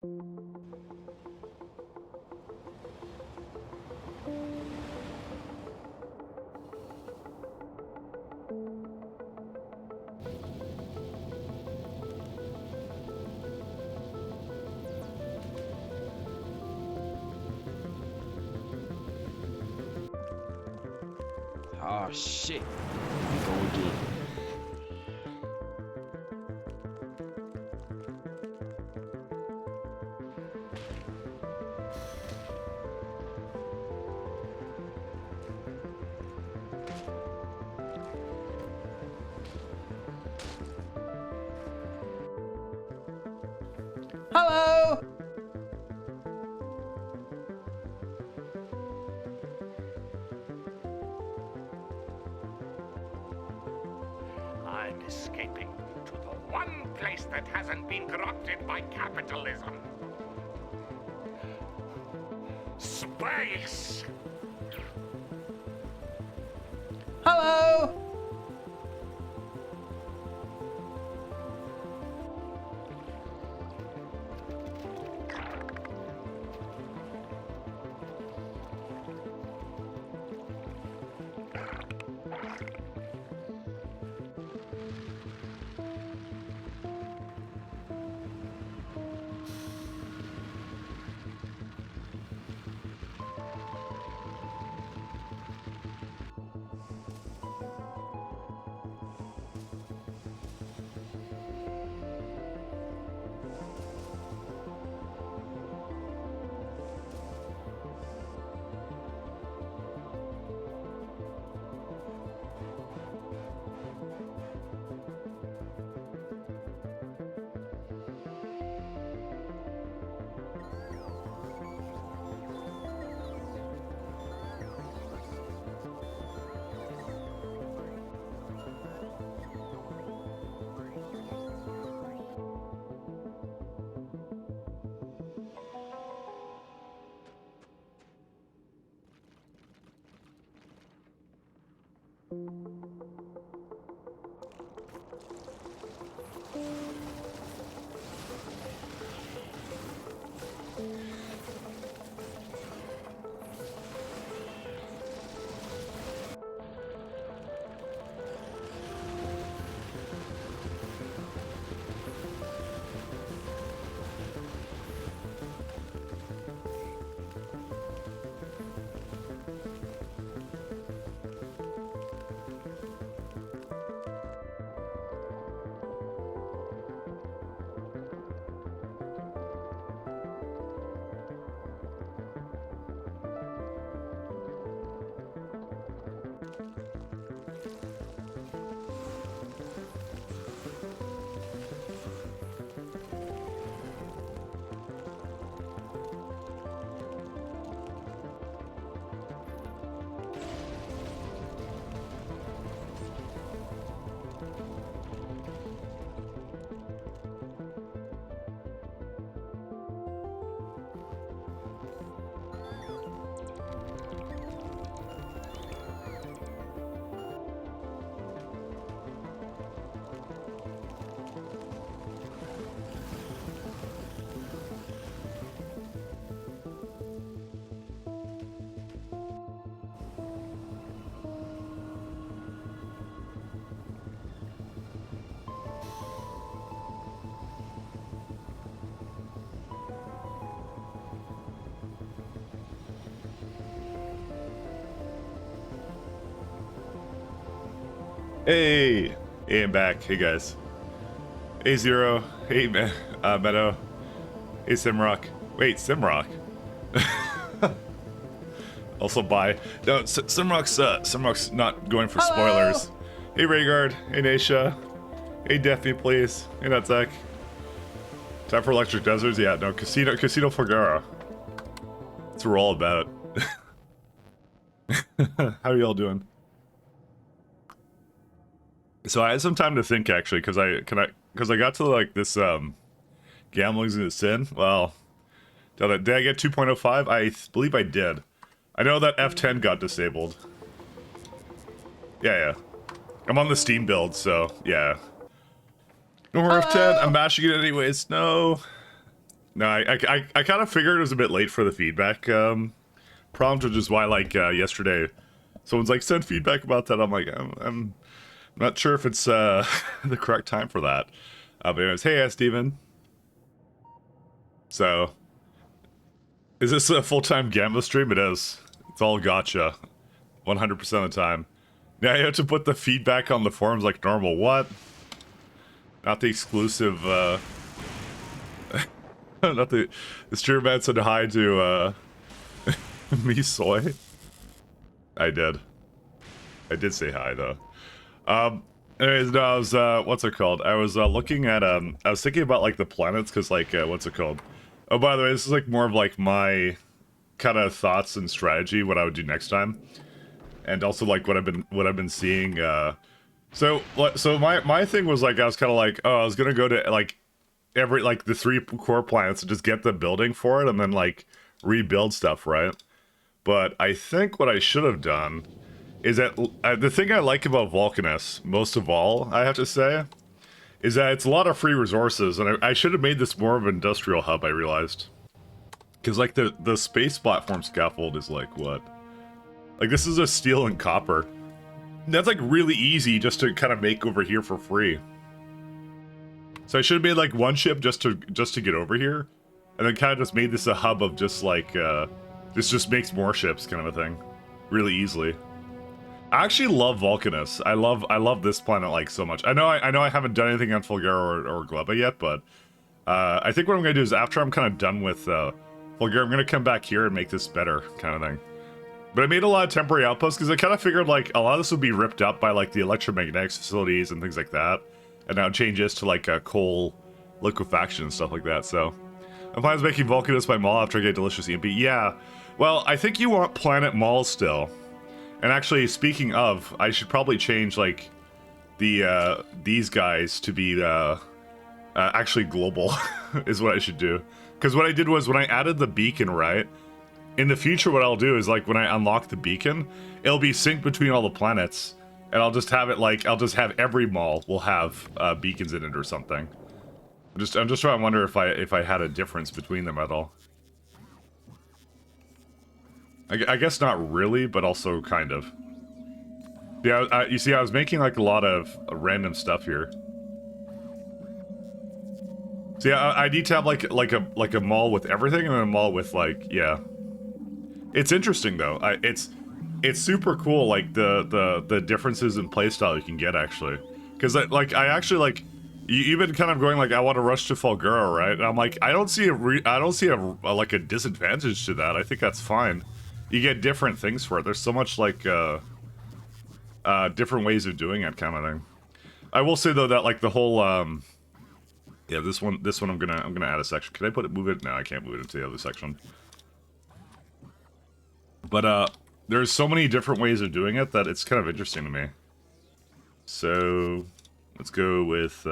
Oh shit. Here we go again. Hello! I'm escaping to the one place that hasn't been corrupted by capitalism. Space! Hello! Hey, hey, I'm back. Hey guys. Hey Zero. Hey Meadow. Hey Simrock. Wait, Simrock. Also bye. No, Simrock's not going for spoilers. Hey Rhaegar. Hey Naisha. Hey Deafy, please. Hey Nutzak. Time for Electric Deserts? Yeah, no, Casino Forgara. That's what we're all about. How are y'all doing? So I had some time to think actually, because I got to like this gambling's a sin. Well, did I get 2.05? I believe I did. I know that F10 got disabled. Yeah. I'm on the Steam build, so yeah. No more F10. I'm mashing it anyways. No, No, I kind of figured it was a bit late for the feedback prompt, which is why, like, yesterday, someone's like, send feedback about that. I'm like, I'm not sure if it's the correct time for that. But anyways, hey, Steven. So, is this a full-time Gamba stream? It is. It's all gotcha. 100% of the time. Now you have to put the feedback on the forums like normal. What? Not the exclusive, not the streamer man said hi to, me soy. I did say hi, though. Anyways, no, I was, what's it called? I was, looking at, I was thinking about, like, the planets, because, like, what's it called? Oh, by the way, this is, like, more of, like, my kind of thoughts and strategy, what I would do next time. And also, like, what I've been seeing, so my thing was, like, I was kind of like, oh, I was gonna go to, like, the 3 core planets and just get the building for it, and then, like, rebuild stuff, right? But I think what I should have done is that the thing I like about Vulcanus, most of all, I have to say, is that it's a lot of free resources, and I should have made this more of an industrial hub, I realized. Because, like, the space platform scaffold is, like, what? Like, this is a steel and copper. That's, like, really easy just to kind of make over here for free. So I should have made, like, one ship just to get over here, and then kind of just made this a hub of just, like, this just makes more ships kind of a thing. Really easily. I actually love Vulcanus. I love this planet, like, so much. I know I haven't done anything on Fulgura or Gleba yet, but I think what I'm gonna do is after I'm kind of done with Fulgura, I'm gonna come back here and make this better, kind of thing. But I made a lot of temporary outposts because I kind of figured, like, a lot of this would be ripped up by, like, the electromagnetics facilities and things like that, and now changes to, like, coal liquefaction and stuff like that. So I'm planning on making Vulcanus my mall after I get delicious EMP. Yeah, well, I think you want planet mall still. And actually, speaking of, I should probably change, like, the, these guys to be, actually global, is what I should do. Because what I did was, when I added the beacon, right, in the future what I'll do is, like, when I unlock the beacon, it'll be synced between all the planets, and I'll just have it, like, I'll just have every mall will have, beacons in it or something. I'm just trying to wonder if I had a difference between them at all. I guess not really, but also kind of. Yeah, you see, I was making, like, a lot of random stuff here. So yeah, I need to have, like a mall with everything, and then a mall with, like, yeah. It's interesting, though. It's super cool, like, the differences in playstyle you can get, actually. Because, like, I actually, like, you've been kind of going, like, I want to rush to Fulgura, right? And I'm like, I don't see like, a disadvantage to that. I think that's fine. You get different things for it. There's so much, like, different ways of doing it, kind of thing. I will say, though, that, like, the whole, yeah, this one I'm gonna add a section. Can I move it? No, I can't move it into the other section. But, there's so many different ways of doing it that it's kind of interesting to me. So, let's go with,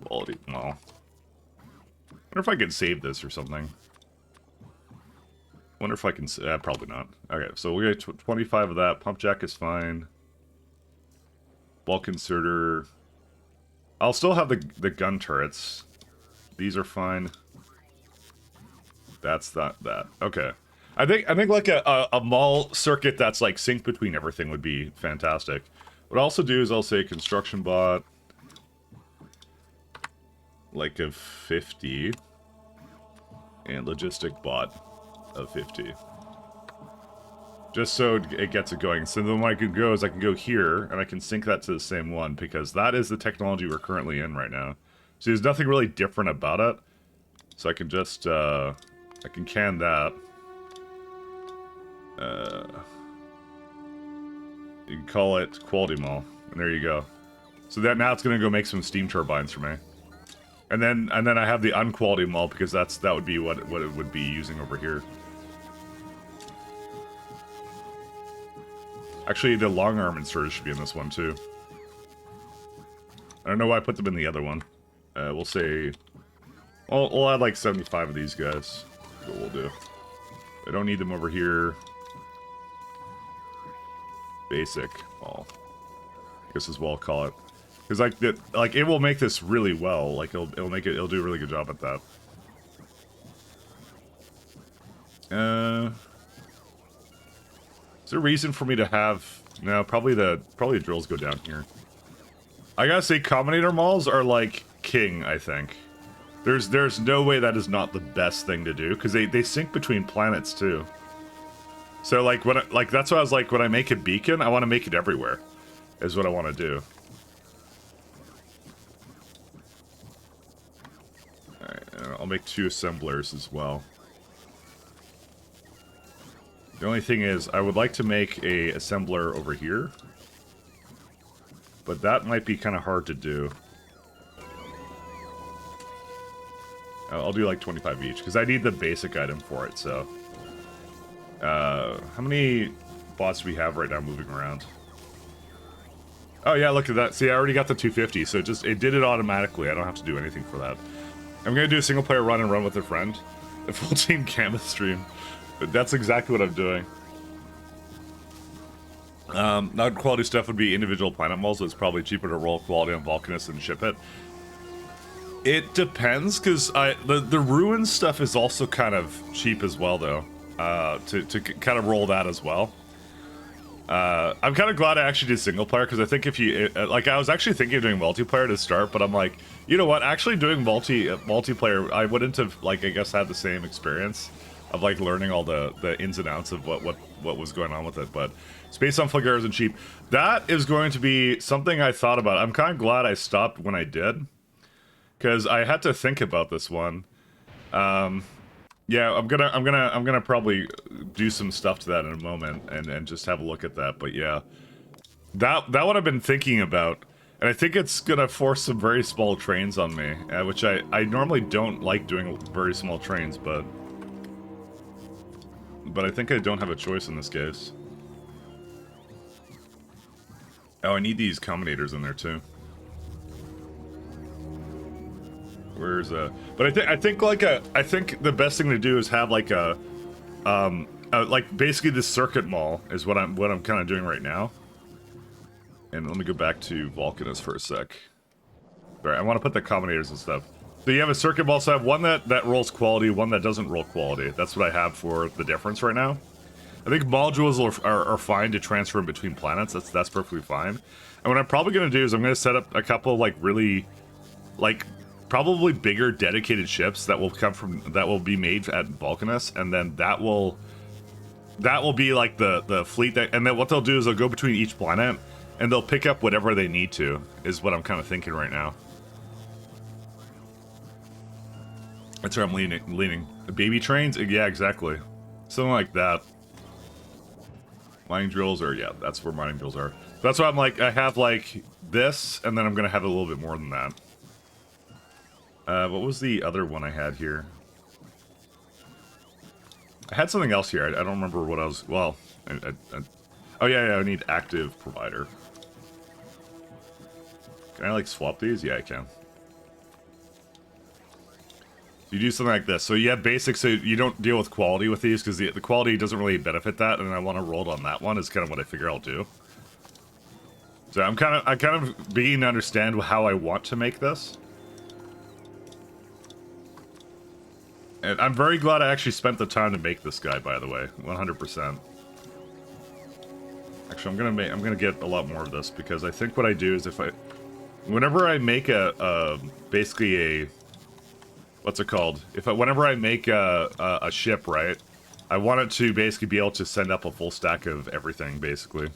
quality, well. I wonder if I can save this or something. Wonder if I can, probably not. Okay, so we got 25 of that. Pump jack is fine. Bulk inserter. I'll still have the gun turrets. These are fine. That's not that. Okay. I think like a mall circuit that's like synced between everything would be fantastic. What I'll also do is I'll say construction bot, like of 50, and logistic bot of 50. Just so it gets it going. So then what I can go is I can go here, and I can sync that to the same one, because that is the technology we're currently in right now. So there's nothing really different about it. So I can just, I can can that. You can call it Quality Mall, and there you go. So that now it's gonna go make some steam turbines for me. And then I have the unquality mall, because that would be what it would be using over here. Actually, the long arm inserters should be in this one too. I don't know why I put them in the other one. We'll say, we'll add like 75 of these guys. That's what we'll do. I don't need them over here. Basic mall. I guess is what I'll call it. Because like it will make this really well. Like it'll do a really good job at that. Is there a reason for me to have? No, probably the drills go down here. I gotta say, Combinator Malls are like king. I think there's no way that is not the best thing to do because they sync between planets too. So like that's what I was like when I make a beacon, I want to make it everywhere. Is what I want to do. Alright, I'll make 2 assemblers as well. The only thing is, I would like to make a assembler over here. But that might be kind of hard to do. I'll do like 25 each, because I need the basic item for it, so... how many bots do we have right now moving around? Oh yeah, look at that. See, I already got the 250, so it did it automatically. I don't have to do anything for that. I'm gonna do a single player run and run with a friend. A full team Canvas stream. But that's exactly what I'm doing. Not quality stuff would be individual planet malls, so it's probably cheaper to roll quality on Volcanus and ship it. It depends, because the ruin stuff is also kind of cheap as well, though. To kind of roll that as well. I'm kind of glad I actually did single player, because I think if you... like, I was actually thinking of doing multiplayer to start, but I'm like, you know what, actually doing multiplayer, I wouldn't have, like, I guess had the same experience of, like, learning all the ins and outs of what was going on with it, but Space on Fligure isn't cheap. That is going to be something I thought about. I'm kind of glad I stopped when I did, because I had to think about this one. Yeah, I'm gonna probably do some stuff to that in a moment and just have a look at that. But yeah, that what I've been thinking about, and I think it's gonna force some very small trains on me, which I normally don't like doing very small trains, but I think I don't have a choice in this case. Oh, I need these combinators in there too. Where's but I think the best thing to do is have like like basically the circuit mall is what I'm kind of doing right now. And let me go back to Volcanus for a sec. All right, I want to put the combinators and stuff. So you have a circuit mall, so I have one that rolls quality, one that doesn't roll quality. That's what I have for the difference right now. I think modules are fine to transfer in between planets. That's perfectly fine. And what I'm probably going to do is I'm going to set up a couple like really, like, probably bigger dedicated ships that will be made at Volcanus, and then that will be like the fleet that, and then what they'll do is they'll go between each planet and they'll pick up whatever they need to, is what I'm kind of thinking right now. That's where I'm leaning. The baby trains? Yeah, exactly. Something like that. Mining drills are, yeah, that's where mining drills are. That's why I'm like, I have like this, and then I'm gonna have a little bit more than that. What was the other one I had here? I had something else here. I don't remember what I was... Well, oh yeah, I need active provider. Can I, like, swap these? Yeah, I can. You do something like this. So you have basic, so you don't deal with quality with these, because the quality doesn't really benefit that, and I want to roll it on that one, is kind of what I figure I'll do. So I'm kind of beginning to understand how I want to make this. And I'm very glad I actually spent the time to make this guy, by the way, 100%. Actually, I'm gonna get a lot more of this, because I think what I do is whenever I make basically a, what's it called? Whenever I make a ship, right, I want it to basically be able to send up a full stack of everything, basically.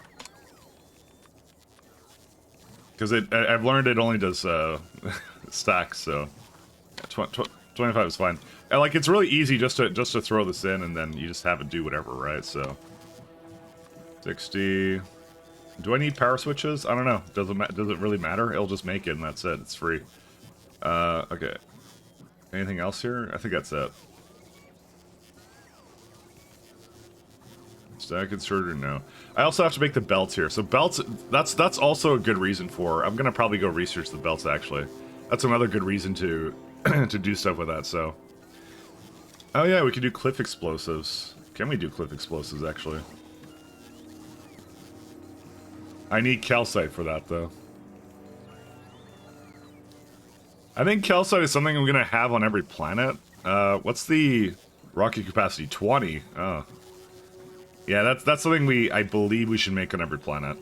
Because I've learned it only does stacks, so 25 is fine. And like, it's really easy just to throw this in, and then you just have it do whatever, right? So 60. Do I need power switches? I don't know. Does it really matter? It'll just make it, and that's it. It's free. Okay. Anything else here? I think that's it. Stack inserter, no. I also have to make the belts here. So belts, that's also a good reason for... I'm gonna probably go research the belts, actually. That's another good reason to to do stuff with that, so... Oh yeah, we could do cliff explosives. Can we do cliff explosives, actually? I need calcite for that, though. I think calcite is something I'm gonna have on every planet. What's the rocket capacity? 20. Oh. Yeah, that's something I believe we should make on every planet.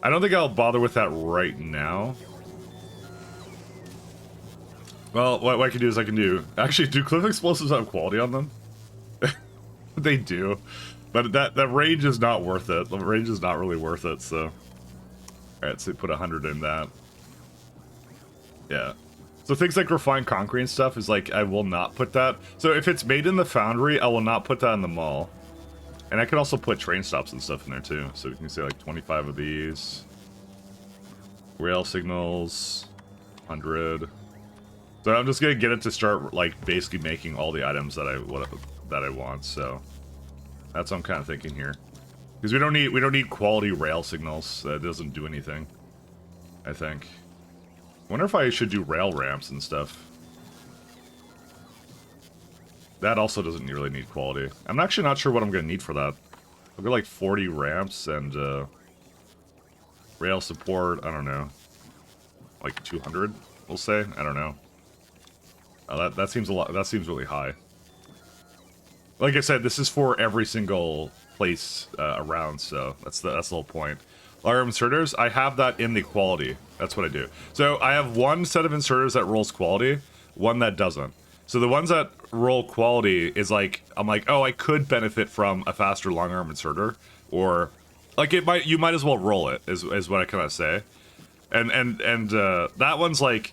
I don't think I'll bother with that right now. Well, what I can do is actually, do cliff explosives have quality on them? They do. But that range is not worth it. The range is not really worth it, so. Alright, so put 100 in that. Yeah. So things like refined concrete and stuff is like, I will not put that. So if it's made in the foundry, I will not put that in the mall. And I can also put train stops and stuff in there too. So we can say like 25 of these. Rail signals, 100. So I'm just gonna get it to start like basically making all the items that I want. So that's what I'm kind of thinking here, because we don't need quality rail signals. That doesn't do anything, I think. I wonder if I should do rail ramps and stuff. That also doesn't really need quality. I'm actually not sure what I'm gonna need for that. I'll go like 40 ramps and rail support. I don't know, like 200. We'll say. I don't know. That seems a lot. That seems really high. Like I said, this is for every single place around, so that's the whole point. Alarm inserters, I have that in the quality. That's what I do. So I have one set of inserters that rolls quality, one that doesn't. So the ones that roll quality is like, I'm like, oh, I could benefit from a faster long arm inserter, or like you might as well roll it, is what I kind of say. And that one's like,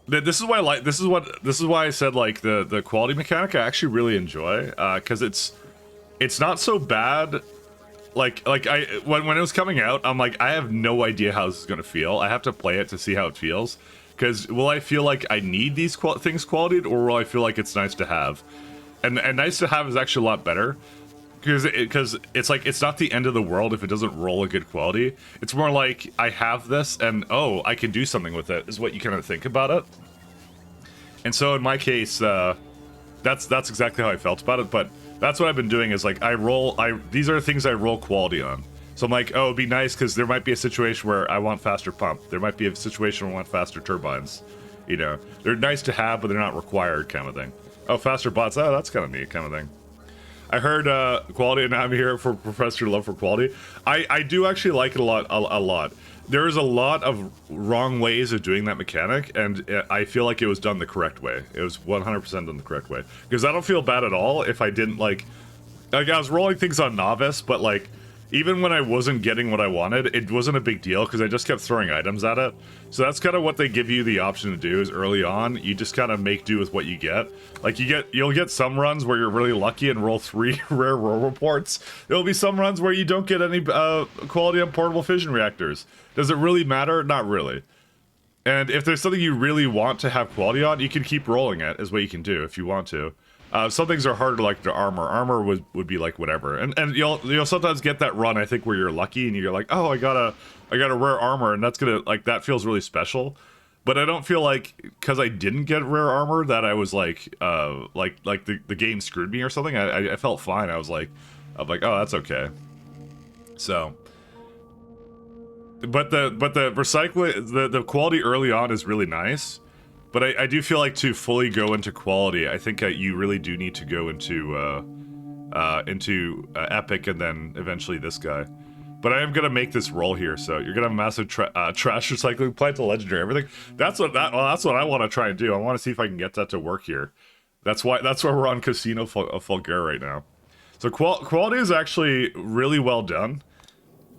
this is why I said like the quality mechanic I actually really enjoy, because it's not so bad. Like when it was coming out, I'm like, I have no idea how this is gonna feel. I have to play it to see how it feels, because will I feel like I need these things qualityed, or will I feel like it's nice to have? And nice to have is actually a lot better, because it's like, it's not the end of the world if it doesn't roll a good quality. It's more like, I have this and oh, I can do something with it, is what you kind of think about it. And so in my case, that's exactly how I felt about it. But that's what I've been doing, is like, these are the things I roll quality on. So I'm like, oh, it'd be nice because there might be a situation where I want faster pump. There might be a situation where I want faster turbines. You know, they're nice to have, but they're not required, kind of thing. Oh, faster bots. Oh, that's kind of neat, kind of thing. I heard quality, and I'm here for Professor Love for quality. I do actually like it a lot. There is a lot of wrong ways of doing that mechanic, and I feel like it was done the correct way. It was 100% done the correct way. Because I don't feel bad at all if I didn't, like I was rolling things on Novice, but like, even when I wasn't getting what I wanted, it wasn't a big deal because I just kept throwing items at it. So that's kind of what they give you the option to do, is early on, you just kind of make do with what you get. Like you'll get some runs where you're really lucky and roll 3 rare roll reports. There'll be some runs where you don't get any quality on portable fission reactors. Does it really matter? Not really. And if there's something you really want to have quality on, you can keep rolling it, is what you can do if you want to. Some things are harder, like the armor. Armor would be like whatever, and you'll sometimes get that run, I think, where you're lucky and you're like, oh, I got a rare armor, and that's gonna, like, that feels really special. But I don't feel like, because I didn't get rare armor, that I was like the game screwed me or something. I felt fine. I'm like, oh, that's okay. So, but the recycling, the quality early on is really nice. But I do feel like to fully go into quality, I think you really do need to go into Epic and then eventually this guy. But I am gonna make this roll here, so you're gonna have massive trash recycling plant to legendary everything. That's what I want to try and do. I want to see if I can get that to work here. That's why we're on Casino Fulgure right now. So quality is actually really well done,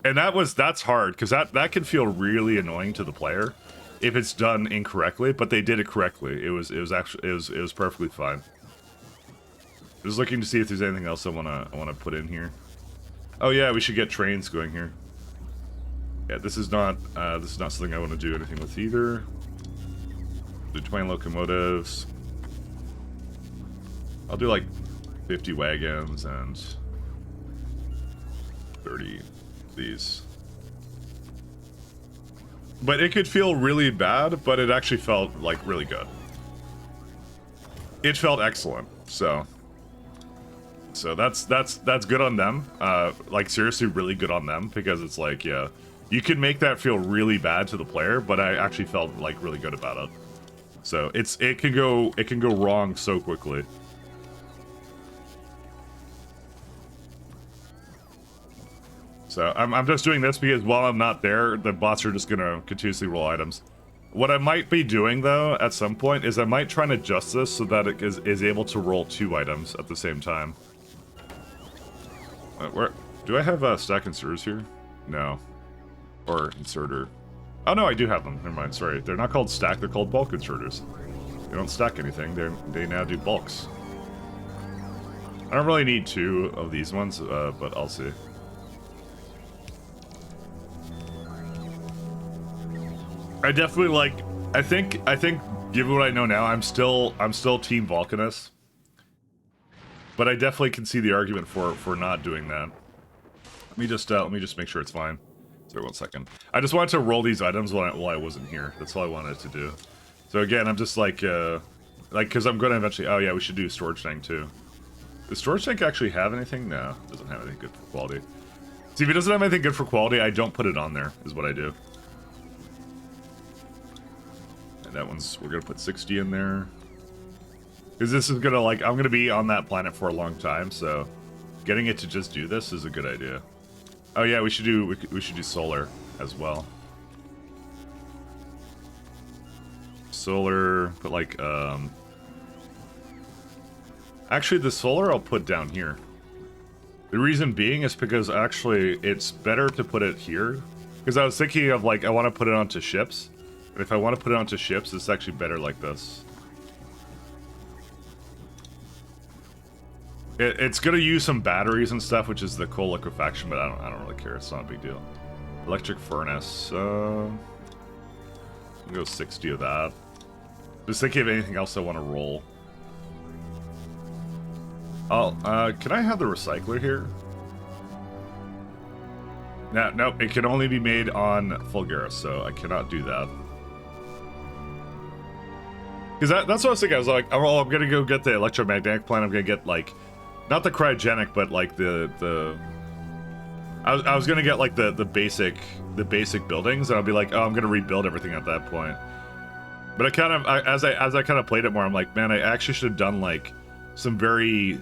and that's hard because that can feel really annoying to the player if it's done incorrectly, but they did it correctly. It was perfectly fine. Just looking to see if there's anything else I wanna put in here. Oh yeah, we should get trains going here. Yeah, this is not something I want to do anything with either. Do 20 locomotives. I'll do like 50 wagons and 30 of these. But it could feel really bad, but it actually felt like really good. It felt excellent, so that's good on them. Like seriously, really good on them, because it's like, yeah, you can make that feel really bad to the player, but I actually felt like really good about it. So it can go wrong so quickly. So I'm just doing this because while I'm not there, the bots are just gonna continuously roll items. What I might be doing though at some point is I might try and adjust this so that it is able to roll 2 items at the same time. Where do I have stack inserters here? No. Or inserter. Oh no, I do have them. Never mind, sorry. They're not called stack, they're called bulk inserters. They don't stack anything, they now do bulks. I don't really need 2 of these ones, but I'll see. I definitely like, I think given what I know now, I'm still team Volcanus. But I definitely can see the argument for not doing that. Let me just make sure it's fine. Sorry, 1 second. I just wanted to roll these items while I wasn't here. That's all I wanted to do. So again, I'm just like, because I'm going to eventually... Oh yeah, we should do storage tank too. Does storage tank actually have anything? No, it doesn't have anything good for quality. See, if it doesn't have anything good for quality, I don't put it on there, is what I do. And that one's... We're going to put 60 in there. Because this is going to, like... I'm going to be on that planet for a long time, so... Getting it to just do this is a good idea. Oh yeah, we should do solar as well. Solar, but like, actually the solar I'll put down here. The reason being is because actually it's better to put it here. Because I was thinking of like, I want to put it onto ships. And if I want to put it onto ships, it's actually better like this. It's gonna use some batteries and stuff, which is the coal liquefaction, but I don't really care. It's not a big deal. Electric furnace. I'll go 60 of that. Just thinking of anything else I want to roll. Oh, can I have the recycler here? No, it can only be made on Fulgaris, so I cannot do that. Because that's what I was thinking. I was like, oh, I'm gonna go get the electromagnetic plant. I'm gonna get like. Not the cryogenic, but like the I was gonna get like the basic buildings, and I'll be like, oh, I'm gonna rebuild everything at that point. But I kind of as I kind of played it more, I'm like, man, I actually should have done like some very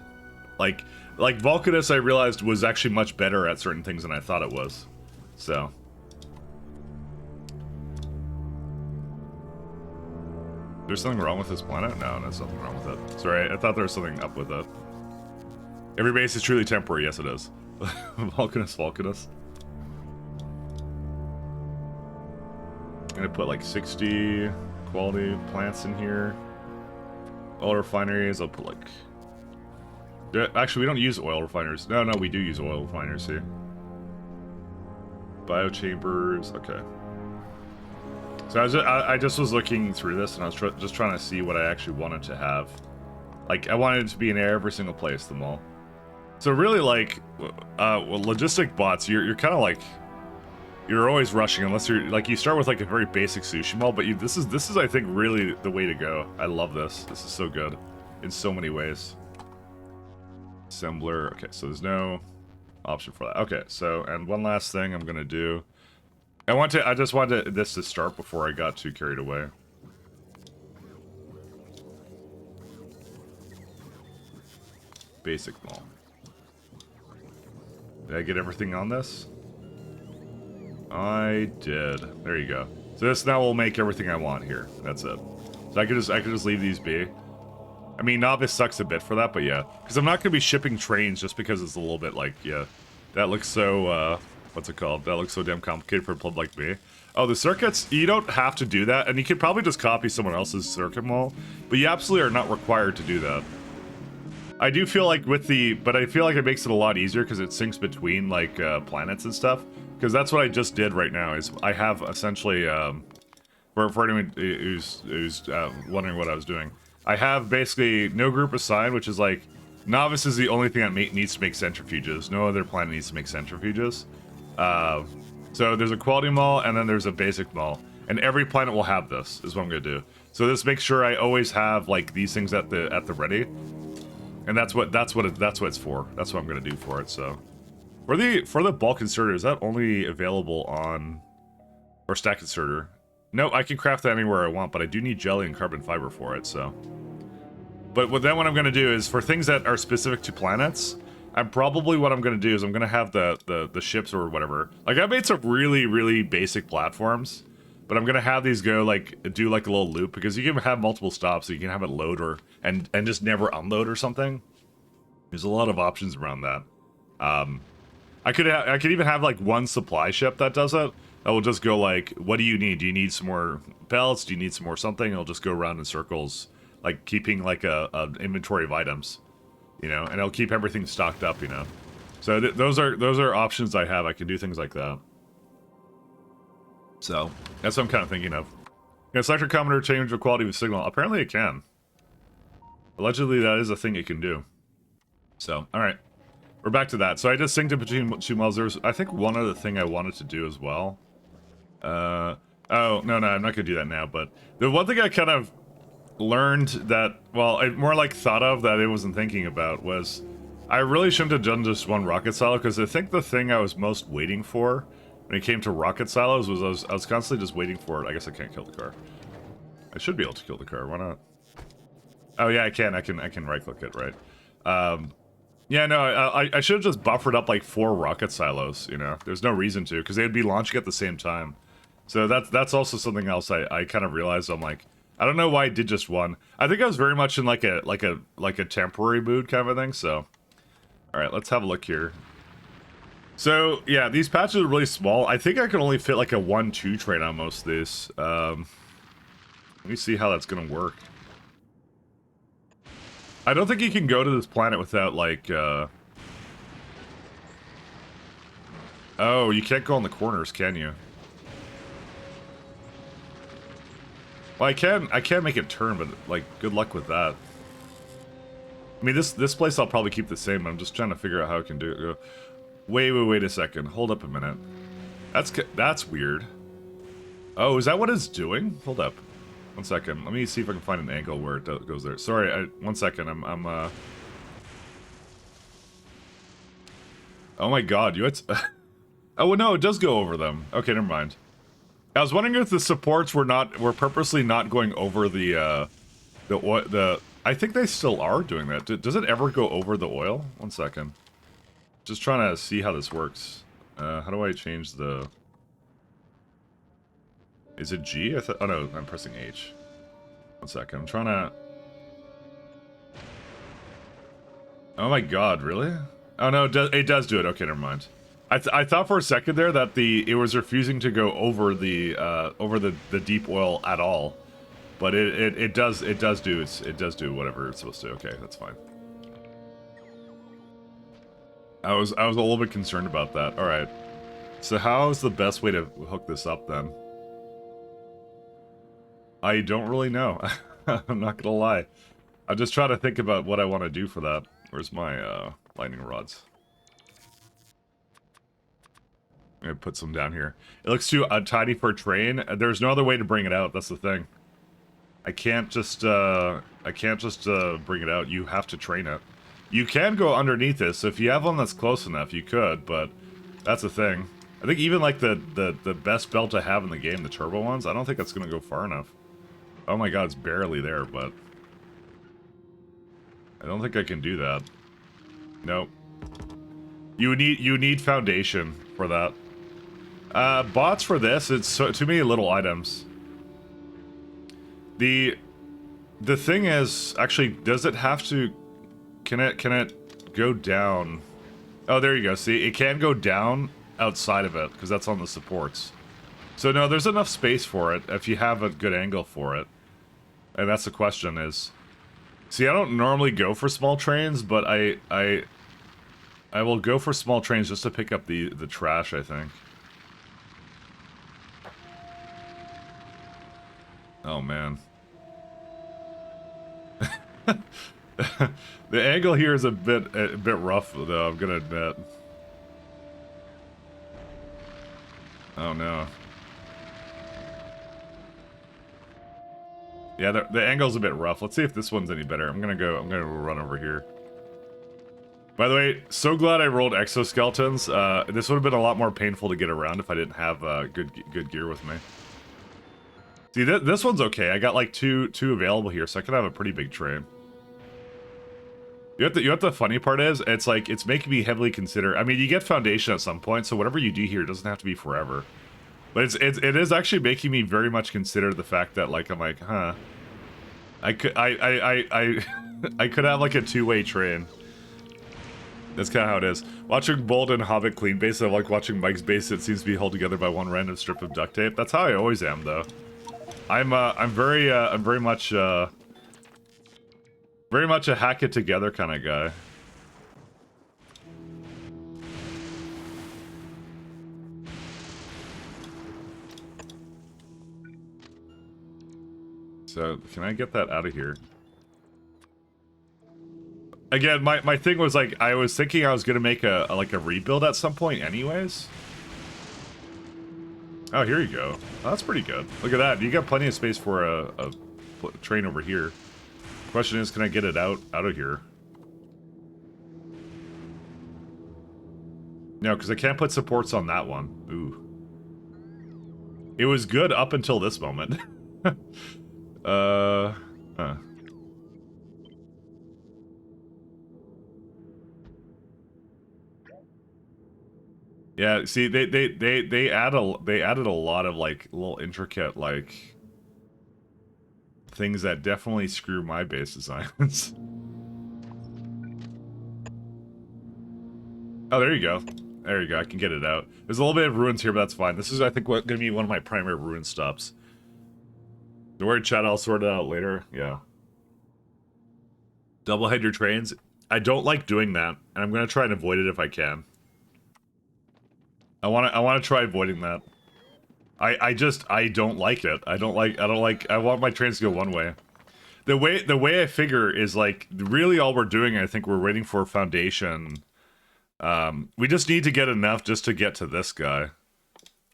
like Vulcanus. I realized was actually much better at certain things than I thought it was. So. There's something wrong with this planet? No, there's nothing wrong with it. Sorry, I thought there was something up with it. Every base is truly temporary. Yes, it is. Vulcanus. I'm gonna put like 60 quality plants in here. Oil refineries, I'll put like... Actually, we don't use oil refineries. No, we do use oil refineries here. Biochambers, okay. So I just was looking through this, and I was just trying to see what I actually wanted to have. Like, I wanted it to be in every single place, the mall. So really, like, well, logistic bots, you're kind of like, you're always rushing unless you're like, you start with like a very basic sushi mall, but this is I think really the way to go. I love this. This is so good in so many ways. Assembler. Okay, so there's no option for that. Okay, so and one last thing I'm gonna do. I just wanted this to start before I got too carried away. Basic mall. Did I get everything on this? I did. There you go. So this now will make everything I want here. That's it. So I could just leave these be. I mean, Novice sucks a bit for that, but yeah. Because I'm not going to be shipping trains just because it's a little bit like, yeah. That looks so, what's it called? That looks so damn complicated for a pleb like me. Oh, the circuits, you don't have to do that. And you could probably just copy someone else's circuit mall. But you absolutely are not required to do that. I do feel like but I feel like it makes it a lot easier because it syncs between, like, planets and stuff. Because that's what I just did right now, is I have essentially, for anyone who's wondering what I was doing, I have basically no group assigned, which is like, Novice is the only thing that needs to make centrifuges. No other planet needs to make centrifuges. So there's a quality mall, and then there's a basic mall. And every planet will have this, is what I'm going to do. So this makes sure I always have, like, these things at the ready. And that's what it's for. That's what I'm going to do for it, so. For the bulk inserter, is that only available on or stack inserter? No, I can craft that anywhere I want, but I do need jelly and carbon fiber for it, so. But what I'm gonna do is for things that are specific to planets, I'm probably what I'm gonna do is I'm gonna have the ships or whatever. Like I made some really, really basic platforms, but I'm gonna have these go like do like a little loop because you can have multiple stops, so you can have it load or and just never unload or something. There's a lot of options around that. I could even have like one supply ship that does it. That will just go like, what do you need? Do you need some more pellets? Do you need some more something? It'll just go around in circles, like keeping like a inventory of items, you know, and it'll keep everything stocked up, you know. So those are options I have. I can do things like that. So that's what I'm kind of thinking of. Can a selector commenter change the quality of a signal? Apparently it can. Allegedly that is a thing it can do. So, all right. We're back to that. So I just synced it between two models. There's, I think, one other thing I wanted to do as well. Oh, no, I'm not going to do that now, but the one thing I kind of learned that, well, I more like thought of that I wasn't thinking about was I really shouldn't have done just one rocket silo, because I think the thing I was most waiting for when it came to rocket silos was I was constantly just waiting for it. I guess I can't kill the car. I should be able to kill the car. Why not? Oh, yeah, I can right-click it, right? Yeah, no, I should have just buffered up like 4 rocket silos, you know? There's no reason to, because they'd be launching at the same time. So that's also something else I kind of realized. I'm like, I don't know why I did just one. I think I was very much in like a temporary mood kind of a thing, so. Alright, let's have a look here. So, yeah, these patches are really small. I think I can only fit like a 1-2 train on most of these. Let me see how that's gonna work. I don't think you can go to this planet without, like, Oh, you can't go on the corners, can you? Well, I can make it turn, but, like, good luck with that. I mean, this place I'll probably keep the same, but I'm just trying to figure out how I can do it. Wait a second. Hold up a minute. That's weird. Oh, is that what it's doing? Hold up. 1 second. Let me see if I can find an angle where it goes there. Sorry, 1 second. Oh my god, oh no, it does go over them. Okay, never mind. I was wondering if the supports were purposely not going over the I think they still are doing that. Does it ever go over the oil? 1 second. Just trying to see how this works. How do I change the... Is it G? Oh no, I'm pressing H. 1 second, I'm trying to... Oh my god, really? Oh no, it does do it. Okay, never mind. I thought for a second there that it was refusing to go over the deep oil at all, but it does do whatever it's supposed to. Okay, that's fine. I was a little bit concerned about that. All right, so how's the best way to hook this up then? I don't really know. I'm not gonna lie. I'm just trying to think about what I want to do for that. Where's my lightning rods? I'm gonna put some down here. It looks too tiny for a train. There's no other way to bring it out. That's the thing. I can't just bring it out. You have to train it. You can go underneath this. So if you have one that's close enough, you could. But that's the thing. I think even like the best belt to have in the game, the turbo ones, I don't think that's gonna go far enough. Oh my god, it's barely there, but I don't think I can do that. Nope. You need foundation for that. Bots for this, it's too many little items. The thing is, actually, does it have to? Can it go down? Oh, there you go. See, it can go down outside of it because that's on the supports. So no, there's enough space for it if you have a good angle for it. And that's the question is. See, I don't normally go for small trains, but I will go for small trains just to pick up the trash, I think. Oh man. The angle here is a bit rough though, I'm gonna admit. Oh no. Yeah, the angle's a bit rough. Let's see if this one's any better. I'm gonna run over here. By the way, so glad I rolled exoskeletons. This would have been a lot more painful to get around if I didn't have good gear with me. See, this one's okay. I got like two available here, so I could have a pretty big train. You know what the funny part is? It's like, it's making me heavily consider... I mean, you get foundation at some point, so whatever you do here doesn't have to be forever. But it is actually making me very much consider the fact that, like, I'm like, huh. I could have, like, a two-way train. That's kind of how it is. Watching Bold and Hobbit clean base, I like watching Mike's base that seems to be held together by one random strip of duct tape. That's how I always am, though. I'm very much a hack it together kind of guy. So, can I get that out of here? Again, my thing was like, I was thinking I was gonna make a rebuild at some point anyways. Oh, here you go. Oh, that's pretty good. Look at that. You got plenty of space for a train over here. Question is, can I get it out of here? No, because I can't put supports on that one. Ooh. It was good up until this moment. Huh. Yeah, see, they added a lot of like little intricate like things that definitely screw my base designs. Oh, there you go. There you go. I can get it out. There's a little bit of ruins here, but that's fine. This is, I think, going to be one of my primary ruin stops. Don't worry, chat. I'll sort it out later. Yeah. Double head your trains. I don't like doing that, and I'm going to try and avoid it if I can. I want to try avoiding that. I don't like it. I want my trains to go one way. The way I figure is like, really all we're doing, I think we're waiting for a foundation. We just need to get enough just to get to this guy.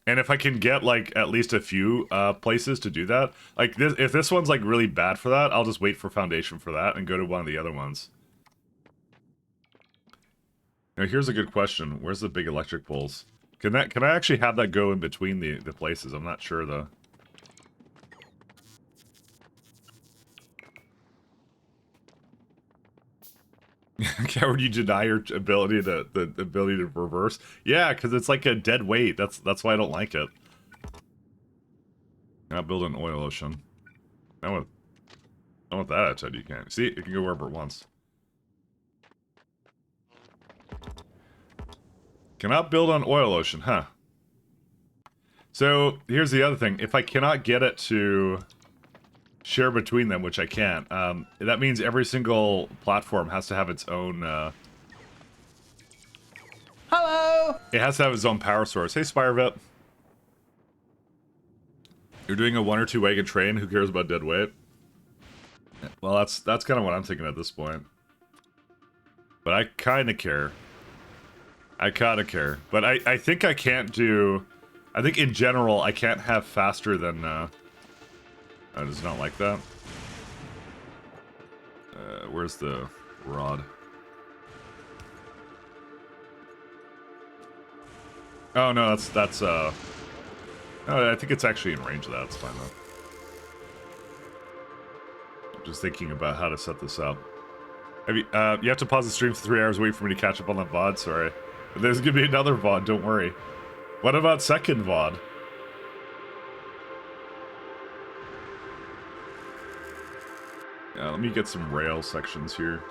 And if I can get like at least a few places to do that, like this, if this one's like really bad for that, I'll just wait for foundation for that and go to one of the other ones. Now here's a good question. Where's the big electric poles? Can I actually have that go in between the places? I'm not sure though. How would you deny your ability to the ability to reverse? Yeah, because it's like a dead weight. That's why I don't like it. Now build an oil ocean. I want that outside. You can't see it can go wherever it wants. Cannot build on oil ocean, huh? So here's the other thing. If I cannot get it to share between them, which I can't, that means every single platform has to have its own Hello! it has to have its own power source. Hey, Spirevit. You're doing a 1 or 2 wagon train, who cares about dead weight? Well, that's kind of what I'm thinking at this point. But I kind of care. I kind of care. But I think I can't do... I think in general, I can't have faster than... Oh, does it not like that? Where's the rod? Oh, no, that's oh, I think it's actually in range of that. It's fine, though. I'm just thinking about how to set this up. You have to pause the stream for 3 hours, wait for me to catch up on that VOD, sorry. There's gonna be another VOD, don't worry. What about second VOD? Yeah, let me get some rail sections here.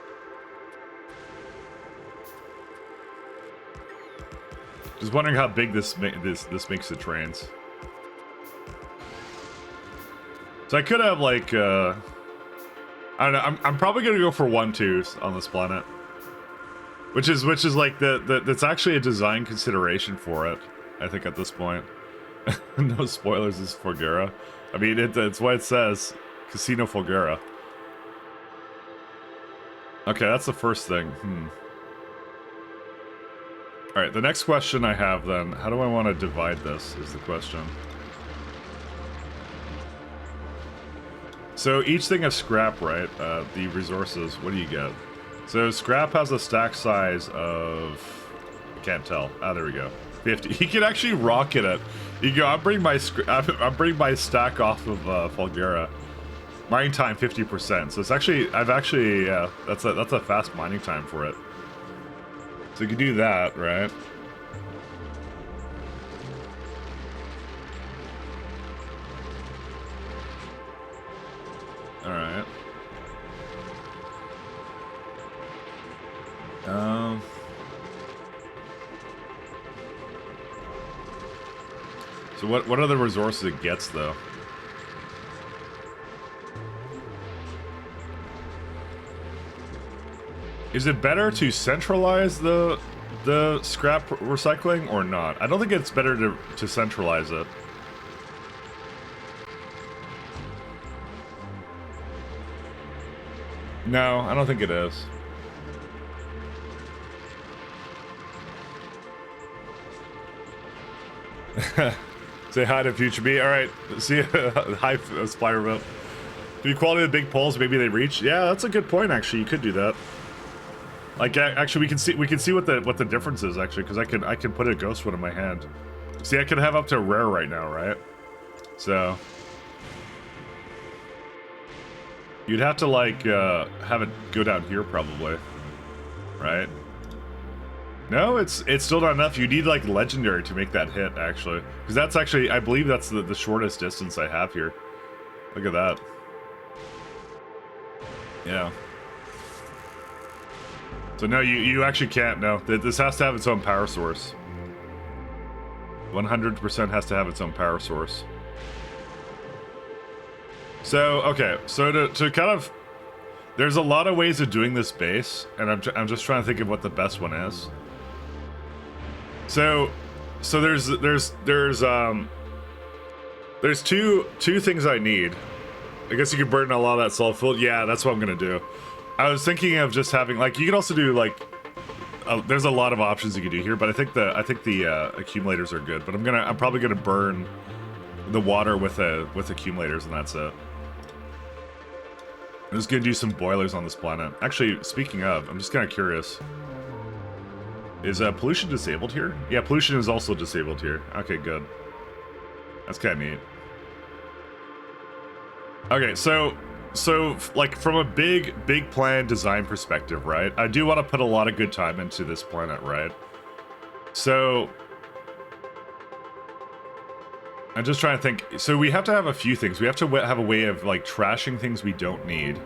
Just wondering how big this makes the trains. So I could have like I don't know. I'm probably gonna go for 1-2s on this planet, which is like that's actually a design consideration for it. I think at this point, no spoilers is Folgera. I mean it's what it says, Casino Folgera. Okay, that's the first thing. Alright, the next question I have then, how do I want to divide this, is the question. So each thing is scrap, right? The resources, what do you get? So scrap has a stack size of, I can't tell. Ah, there we go. 50. He can actually rocket it. You go. I'm bringing my stack off of Fulgura. Mining time 50%. So it's actually yeah. That's a fast mining time for it. So you can do that, right? All right. So what are the resources it gets though? Is it better to centralize the scrap recycling or not? I don't think it's better to centralize it. No, I don't think it is. Say hi to Future B. All right, see you. Hi, Spireville. The quality of the big poles, maybe they reach. Yeah, that's a good point. Actually, you could do that. Like, actually, we can see what the difference is actually, because I can put a ghost one in my hand. See, I can have up to rare right now, right? So you'd have to like have it go down here probably, right? No, it's still not enough. You need like legendary to make that hit actually, because that's actually I believe that's the shortest distance I have here. Look at that. Yeah. So no, you actually can't. No, this has to have its own power source. 100% has to have its own power source. So okay, so to kind of, there's a lot of ways of doing this base, and I'm just trying to think of what the best one is. So there's two things I need. I guess you could burn a lot of that salt fuel. Yeah, that's what I'm gonna do. I was thinking of just having like you could also do like there's a lot of options you could do here, but I think the accumulators are good. But I'm probably gonna burn the water with accumulators, and that's it. I'm just gonna do some boilers on this planet. Actually, speaking of, I'm just kind of curious. Is pollution disabled here? Yeah, pollution is also disabled here. Okay, good. That's kind of neat. Okay, so like from a big plan design perspective, right? I do want to put a lot of good time into this planet, right? So I'm just trying to think. So we have to have a few things. We have to have a way of like trashing things we don't need.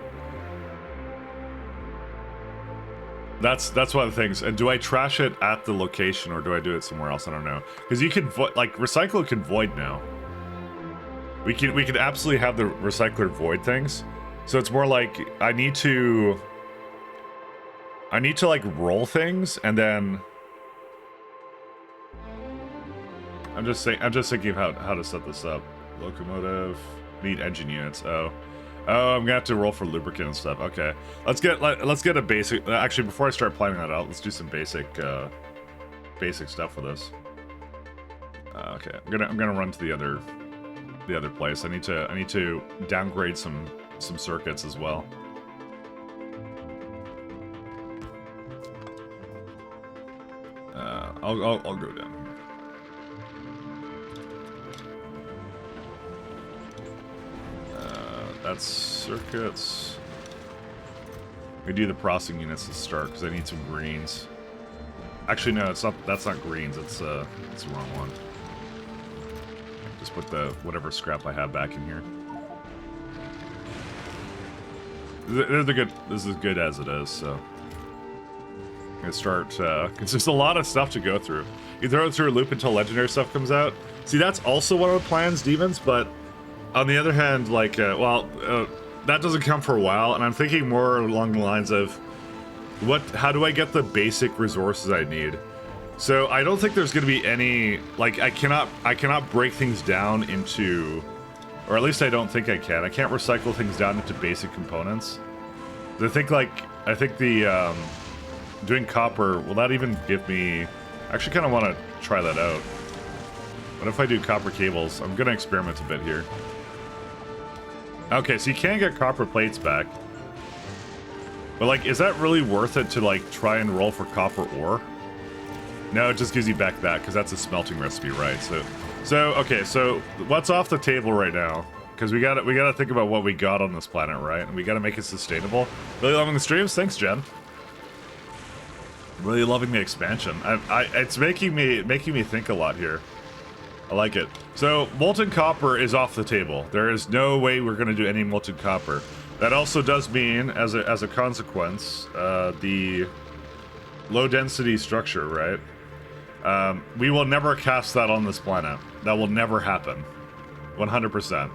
That's one of the things. And do I trash it at the location or do I do it somewhere else? I don't know. Because you can like recycle can void now. We can absolutely have the recycler void things. So it's more like I need to like roll things and then I'm just thinking of how to set this up. Locomotive, need engine units. Oh, I'm gonna have to roll for lubricant and stuff. Okay, let's get a basic. Actually, before I start planning that out, let's do some basic stuff for this. Okay, I'm gonna run to the other place. I need to downgrade some circuits as well. I'll go down here. That's circuits. We do the processing units to start because I need some greens. Actually, no, it's not. That's not greens. It's the wrong one. Just put the whatever scrap I have back in here. They're good. This is good as it is. So I'm gonna start because there's a lot of stuff to go through. You throw it through a loop until legendary stuff comes out. See, that's also one of the plans, demons, but. On the other hand, like, that doesn't come for a while, and I'm thinking more along the lines of, how do I get the basic resources I need? So I don't think there's going to be any, like, I cannot break things down into, or at least I don't think I can. I can't recycle things down into basic components. I think the, doing copper, will that even give me, I actually kind of want to try that out. What if I do copper cables? I'm going to experiment a bit here. Okay, so you can get copper plates back. But like, is that really worth it to like try and roll for copper ore? No, it just gives you back that because that's a smelting recipe, right? So okay, so what's off the table right now? Because we gotta think about what we got on this planet, right? And we gotta make it sustainable. Really loving the streams, thanks, Jen. Really loving the expansion. It's making me think a lot here. I like it. So molten copper is off the table. There is no way we're gonna do any molten copper. That also does mean, as a consequence, the low density structure, right? We will never cast that on this planet. That will never happen. 100%.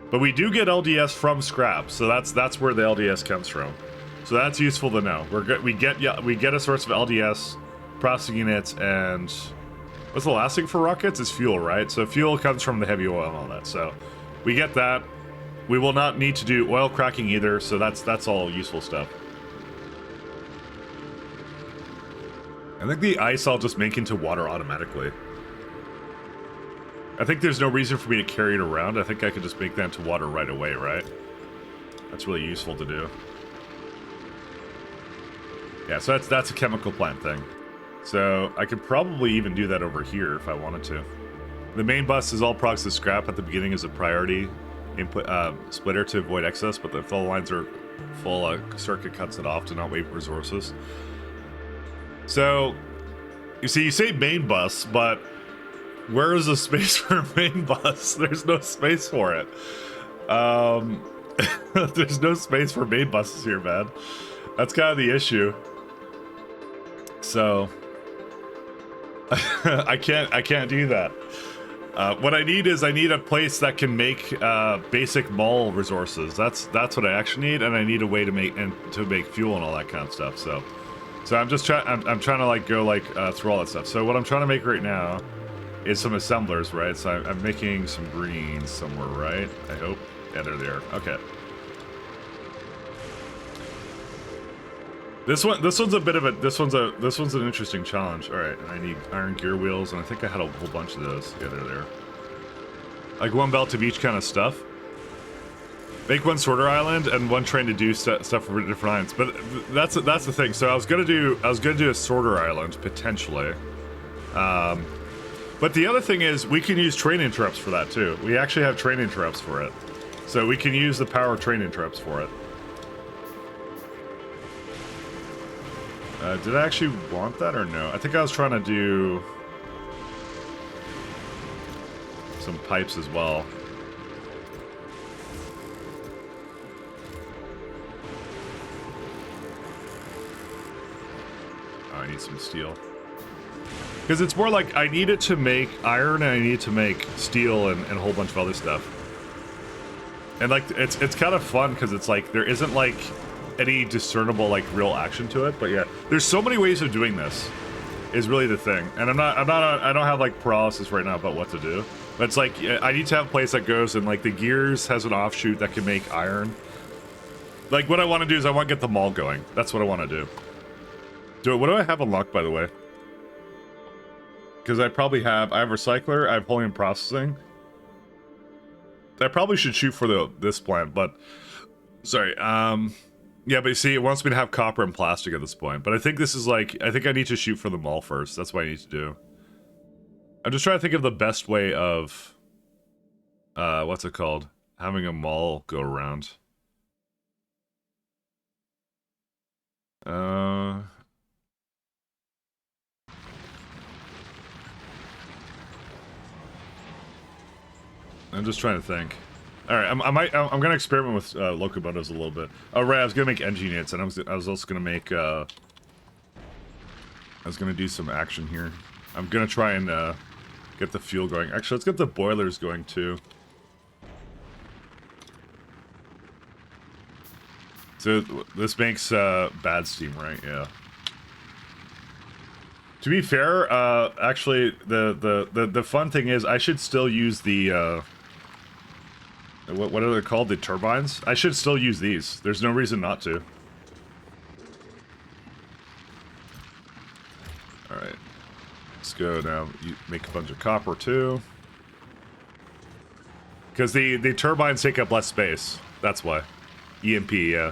But we do get LDS from scrap, so that's where the LDS comes from. So that's useful to know. We get a source of LDS, processing units, and what's the last thing for rockets? Is fuel, right? So fuel comes from the heavy oil and all that. So we get that. We will not need to do oil cracking either, so that's all useful stuff. I think the ice I'll just make into water automatically. I think there's no reason for me to carry it around. I think I could just make that into water right away, right? That's really useful to do. Yeah, so that's a chemical plant thing. So I could probably even do that over here if I wanted to. The main bus is all procs to scrap at the beginning as a priority input splitter to avoid excess, but if all the lines are full, circuit cuts it off to not waste resources. So, you see, you say main bus, but where is the space for main bus? There's no space for it. There's no space for main buses here, man. That's kind of the issue. So, I can't do that. What I need is a place that can make basic mall resources. That's what I actually need, and I need a way to make fuel and all that kind of stuff. So I'm just trying. I'm trying to like go like through all that stuff. So what I'm trying to make right now is some assemblers, right? So I'm making some greens somewhere, right? I hope. Yeah, they're there. Okay. This one's a bit of a this one's an interesting challenge. All right, and I need iron gear wheels, and I think I had a whole bunch of those. Yeah, they're there. Like one belt of each kind of stuff. Make one sorter island and one train to do stuff for different islands. But that's the thing. So I was gonna do a sorter island potentially. But the other thing is we can use train interrupts for that too. We actually have train interrupts for it, so we can use the power train interrupts for it. Did I actually want that or no? I think I was trying to do some pipes as well. Oh, I need some steel. Because it's more like I need it to make iron and I need to make steel and a whole bunch of other stuff. And like it's kind of fun because it's like there isn't like any discernible like real action to it, but yeah, there's so many ways of doing this is really the thing. And I don't have like paralysis right now about what to do, but it's like I need to have a place that goes and like the gears has an offshoot that can make iron. Like what I want to do is I want to get the mall going. That's what I want to do. What do I have unlocked, by the way? Because I have recycler, I have helium processing. I probably should shoot for this plant, but sorry. Yeah, but you see, it wants me to have copper and plastic at this point. But I think this is like, I think I need to shoot for the mall first. That's what I need to do. I'm just trying to think of the best way of, what's it called? Having a mall go around. I'm just trying to think. All right, I'm gonna experiment with locomotives a little bit. Oh right, I was gonna make engine units, and I was also gonna make I was gonna do some action here. I'm gonna try and get the fuel going. Actually, let's get the boilers going too. So this makes bad steam, right? Yeah. To be fair, actually, the fun thing is I should still use the what are they called? The turbines? I should still use these. There's no reason not to. Alright. Let's go now. You make a bunch of copper too. Because the turbines take up less space. That's why. EMP, yeah.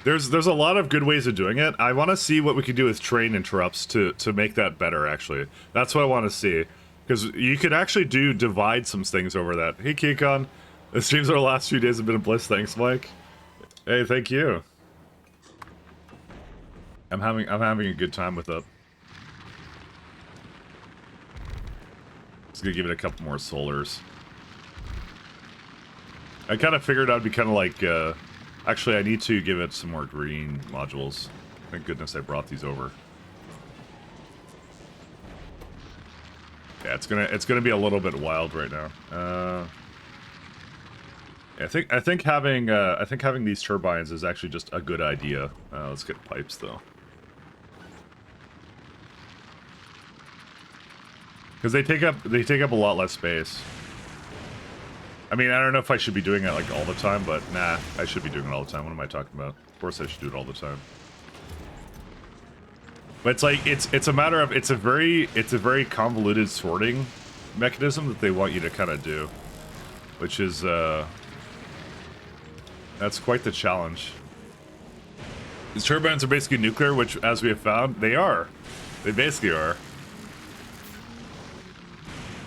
There's a lot of good ways of doing it. I want to see what we can do with train interrupts to make that better, actually. That's what I want to see. Because you could actually divide some things over that. Hey, Kikon. The streams over the last few days have been a bliss. Thanks, Mike. Hey, thank you. I'm having a good time with it. Just gonna give it a couple more solars. I kind of figured I'd be kind of like, actually I need to give it some more green modules. Thank goodness I brought these over. Yeah, it's gonna be a little bit wild right now. I think having these turbines is actually just a good idea. Let's get pipes though. Because they take up a lot less space. I mean, I don't know if I should be doing it like all the time, but nah, I should be doing it all the time. What am I talking about? Of course I should do it all the time. But it's like it's a matter of it's a very convoluted sorting mechanism that they want you to kind of do, which is that's quite the challenge. These turbines are basically nuclear, which, as we have found, they are. They basically are.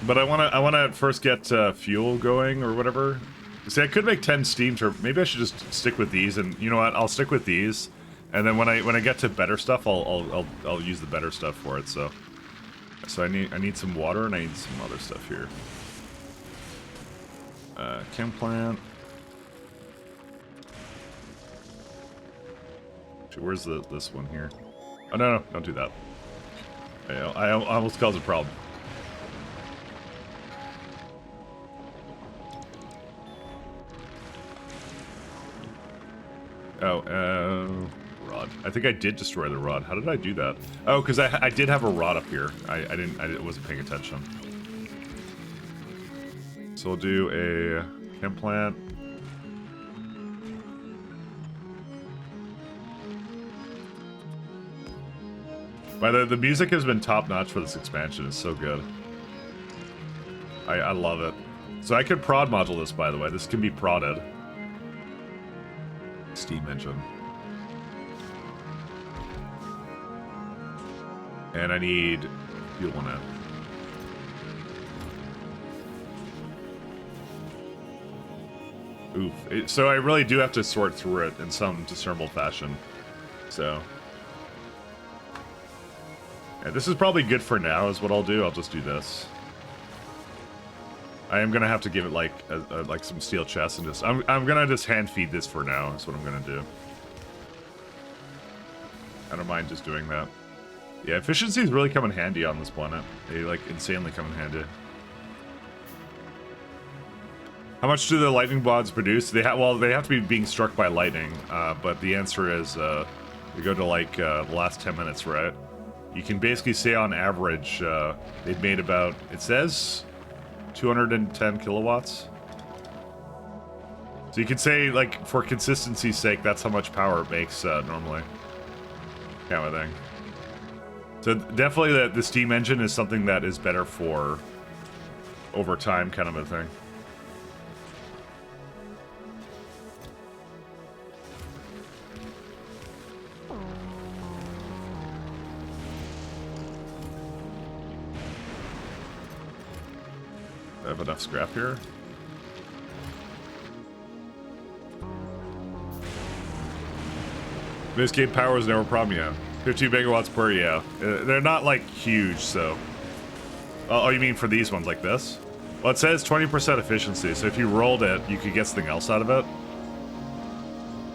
But I wanna first get fuel going or whatever. See, I could make 10 steam turbines. Maybe I should just stick with these. And you know what? I'll stick with these. And then when I get to better stuff, I'll use the better stuff for it. So I need some water and I need some other stuff here. Chem plant. Where's this one here? Oh no, don't do that. I almost caused a problem. Oh, rod. I think I did destroy the rod. How did I do that? Oh, because I did have a rod up here. I wasn't paying attention. So we'll do a chem plant. By the music has been top notch for this expansion. It's so good. I love it. So I could prod module this, by the way. This can be prodded. Steam engine. And I need fuel in it. Oof. So I really do have to sort through it in some discernible fashion. So. Yeah, this is probably good for now, is what I'll do. I'll just do this. I am gonna have to give it like some steel chests and just I'm gonna just hand feed this for now. That's what I'm gonna do. I don't mind just doing that. Yeah, efficiency is really coming handy on this planet. They like insanely come in handy. How much do the lightning bots produce? They have to be being struck by lightning. But the answer is we go to like the last 10 minutes, right? You can basically say on average they've made about, it says 210 kilowatts. So you could say, like, for consistency's sake, that's how much power it makes normally. Kind of thing. So definitely the steam engine is something that is better for over time kind of a thing. I have enough scrap here. This game power is never a problem, yeah. 50 megawatts per, yeah. They're not like huge, so. Oh, you mean for these ones like this? Well, it says 20% efficiency, so if you rolled it, you could get something else out of it.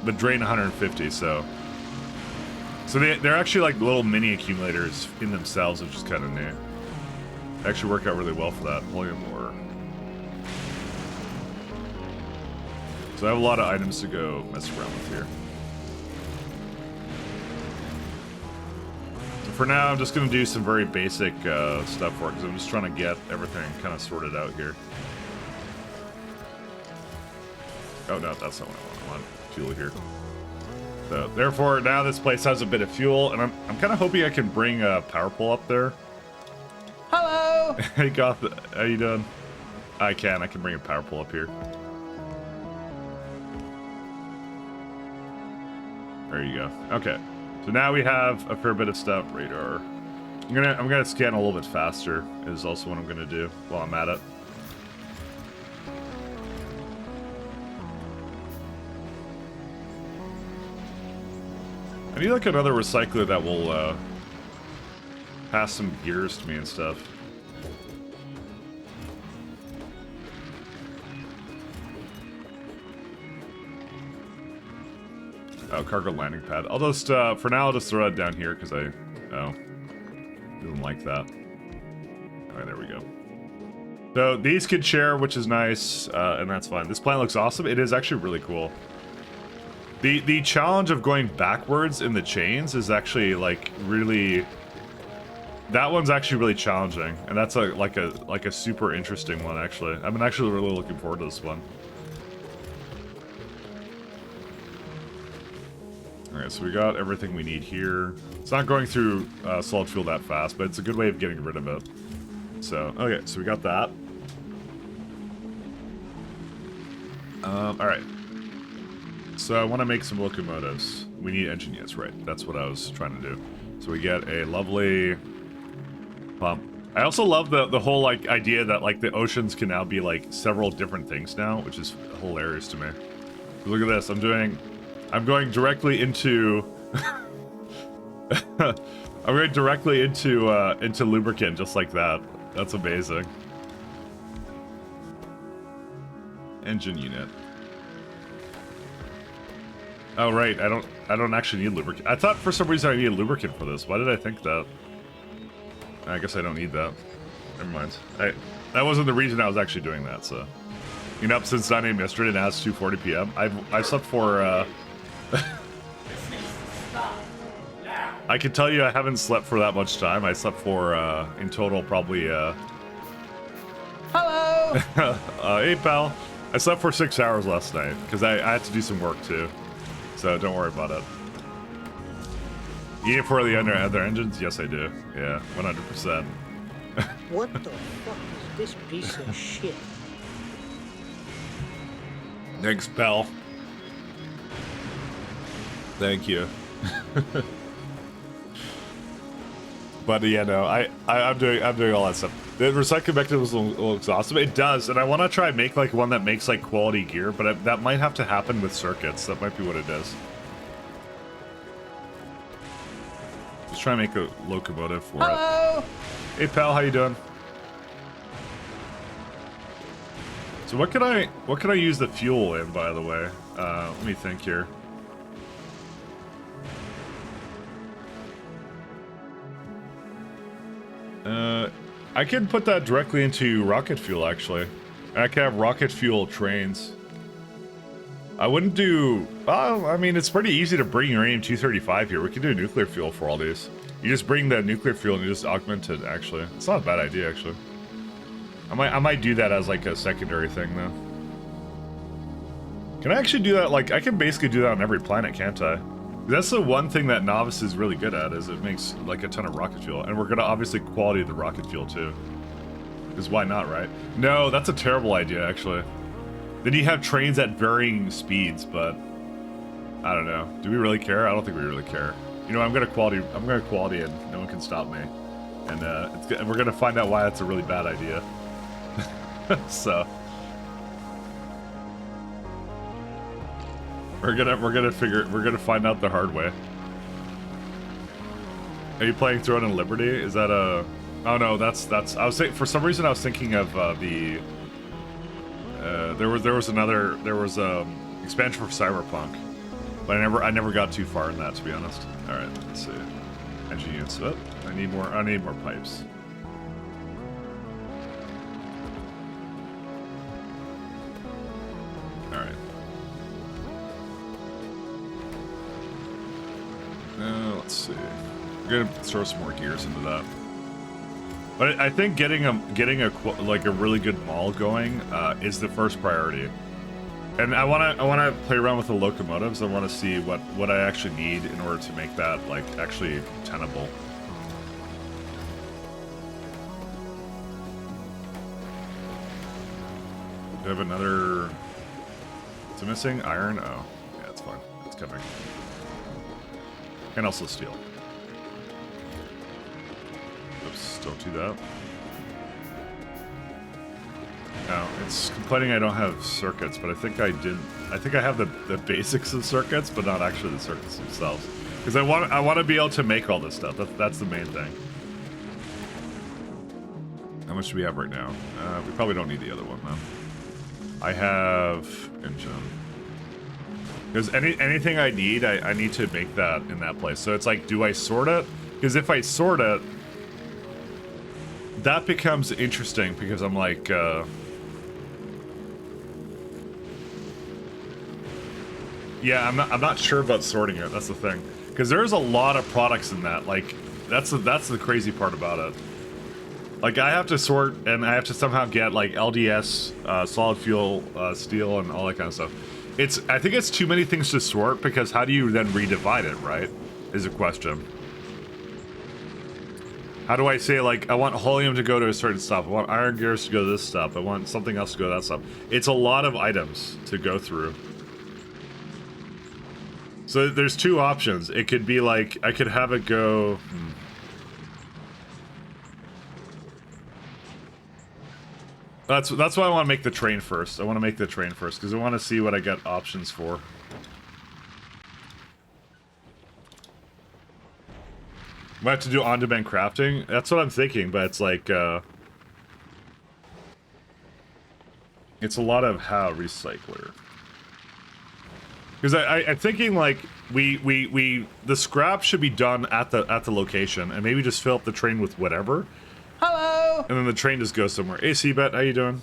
But drain 150, so. So they're actually like little mini accumulators in themselves, which is kind of neat. They actually work out really well for that. Volume or. So I have a lot of items to go mess around with here. So for now, I'm just going to do some very basic stuff for it, because I'm just trying to get everything kind of sorted out here. Oh no, that's not what I want. I want fuel here. So therefore, now this place has a bit of fuel, and I'm kind of hoping I can bring a power pole up there. Hello! Hey Goth, how you doing? I can bring a power pole up here. There you go. Okay. So now we have a fair bit of stuff. Radar. I'm gonna scan a little bit faster is also what I'm gonna do while I'm at it. I need like another recycler that will pass some gears to me and stuff. Oh, cargo landing pad. I'll just, for now, I'll just throw it down here because didn't like that. Alright, there we go. So these could share, which is nice, and that's fine. This plant looks awesome. It is actually really cool. The challenge of going backwards in the chains is actually, like, really... That one's actually really challenging, and that's like a super interesting one, actually. I'm actually really looking forward to this one. Alright, so we got everything we need here. It's not going through solid fuel that fast, but it's a good way of getting rid of it. So, okay, so we got that. Alright. So I want to make some locomotives. We need engine units, right? That's what I was trying to do. So we get a lovely pump. I also love the whole, like, idea that, like, the oceans can now be, like, several different things now, which is hilarious to me. Look at this, I'm going directly into... I'm going directly into lubricant, just like that. That's amazing. Engine unit. Oh right, I don't actually need lubricant. I thought for some reason I needed lubricant for this. Why did I think that? I guess I don't need that. Never mind. That wasn't the reason I was actually doing that. So, you know, up since 9 a.m. yesterday, now it's 2:40 p.m. I slept for. I can tell you I haven't slept for that much time. I slept for in total probably. Hello. Hey pal, I slept for 6 hours last night because I had to do some work too. So don't worry about it. You need it for the other engines? Yes, I do. Yeah, 100%. What the fuck is this piece of shit? Thanks, pal. Thank you. But yeah, no, I'm doing all that stuff. The recycling mechanism looks awesome. It does, and I want to try and make like one that makes like quality gear, but that might have to happen with circuits. That might be what it is. Just try and make a locomotive for Hello. it. Hey pal, how you doing? So what can I use the fuel in, by the way? Let me think here. I can put that directly into rocket fuel, actually. I can have rocket fuel trains. I wouldn't do... Well, I mean, it's pretty easy to bring uranium-235 here. We can do nuclear fuel for all these. You just bring the nuclear fuel and you just augment it, actually. It's not a bad idea, actually. I might do that as, like, a secondary thing, though. Can I actually do that? Like, I can basically do that on every planet, can't I? That's the one thing that Novice is really good at, is it makes, like, a ton of rocket fuel. And we're gonna obviously quality the rocket fuel, too. Because why not, right? No, that's a terrible idea, actually. Then you have trains at varying speeds, but... I don't know. Do we really care? I don't think we really care. You know, I'm gonna quality it. No one can stop me. And, we're gonna find out why that's a really bad idea. So... We're gonna find out the hard way. Are you playing Throne and Liberty? Is that a... Oh no, that's... I was saying, for some reason I was thinking of the... there was expansion for Cyberpunk. But I never got too far in that, to be honest. Alright, let's see. Engine units. Oh, I need more pipes. Alright. Let's see. We're gonna throw some more gears into that. But I think getting a really good mall going is the first priority. And I wanna play around with the locomotives. I wanna see what I actually need in order to make that like actually tenable. Do I have another? Is it missing iron? Oh, yeah, it's fine. It's coming. And also steel. Oops, don't do that. No, it's complaining I don't have circuits, but I think I did. I think I have the basics of circuits, but not actually the circuits themselves. Because I want to be able to make all this stuff. That's the main thing. How much do we have right now? We probably don't need the other one though. I have engine. Because anything I need, I need to make that in that place. So it's like, do I sort it? Because if I sort it, that becomes interesting because I'm like, yeah, I'm not sure about sorting it. That's the thing. Because there's a lot of products in that. Like, that's the crazy part about it. Like, I have to sort, and I have to somehow get, like, LDS, solid fuel, steel, and all that kind of stuff. I think it's too many things to sort, because how do you then redivide it, right? Is a question. How do I say, like, I want helium to go to a certain stop, I want iron gears to go to this stop, I want something else to go to that stop. It's a lot of items to go through. So there's two options. It could be like, I could have it go... That's why I want to make the train first. I want to make the train first, because I want to see what I get options for. Might have to do on-demand crafting? That's what I'm thinking, but it's like, it's a lot of how recycler. Because I'm thinking like the scrap should be done at the location, and maybe just fill up the train with whatever. Hello. And then the train just goes somewhere. Hey, Seabet, how you doing?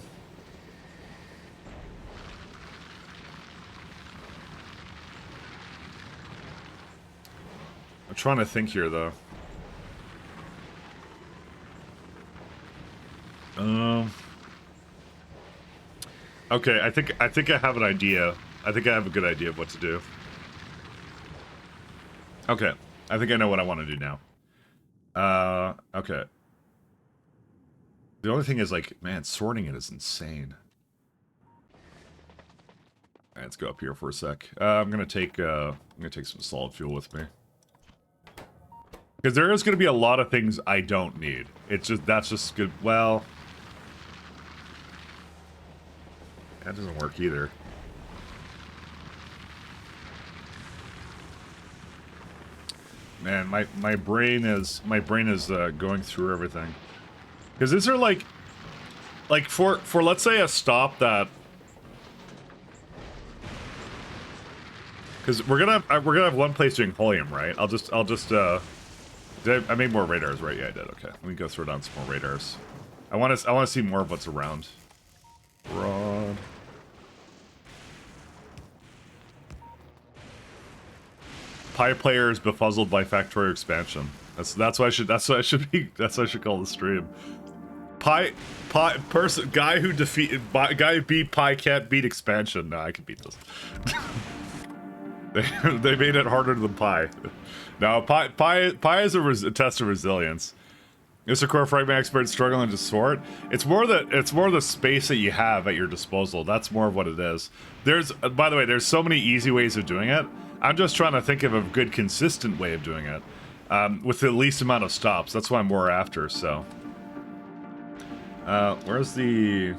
I'm trying to think here though. Okay, I think I have an idea. I think I have a good idea of what to do. Okay, I think I know what I want to do now. Okay. The only thing is, like, man, sorting it is insane. Alright, let's go up here for a sec. I'm gonna take some solid fuel with me. Because there is gonna be a lot of things I don't need. That's just good. Well, that doesn't work either. Man, my brain is going through everything. Because these are like for let's say a stop that. Because we're gonna have one place doing helium, right? I'll just did I made more radars, right? Yeah, I did. Okay, let me go throw down some more radars. I want to see more of what's around. Rod. Pi players befuzzled by Factorio expansion. That's what I should call the stream. Guy who beat Pi can't beat expansion. No, I can beat this. they made it harder than Pi. No, Pi is a test of resilience. Mr. Core Fragment Expert struggling to sort. It's more the space that you have at your disposal. That's more of what it is. By the way, there's so many easy ways of doing it. I'm just trying to think of a good, consistent way of doing it. With the least amount of stops. That's what I'm more after, so. Where's the...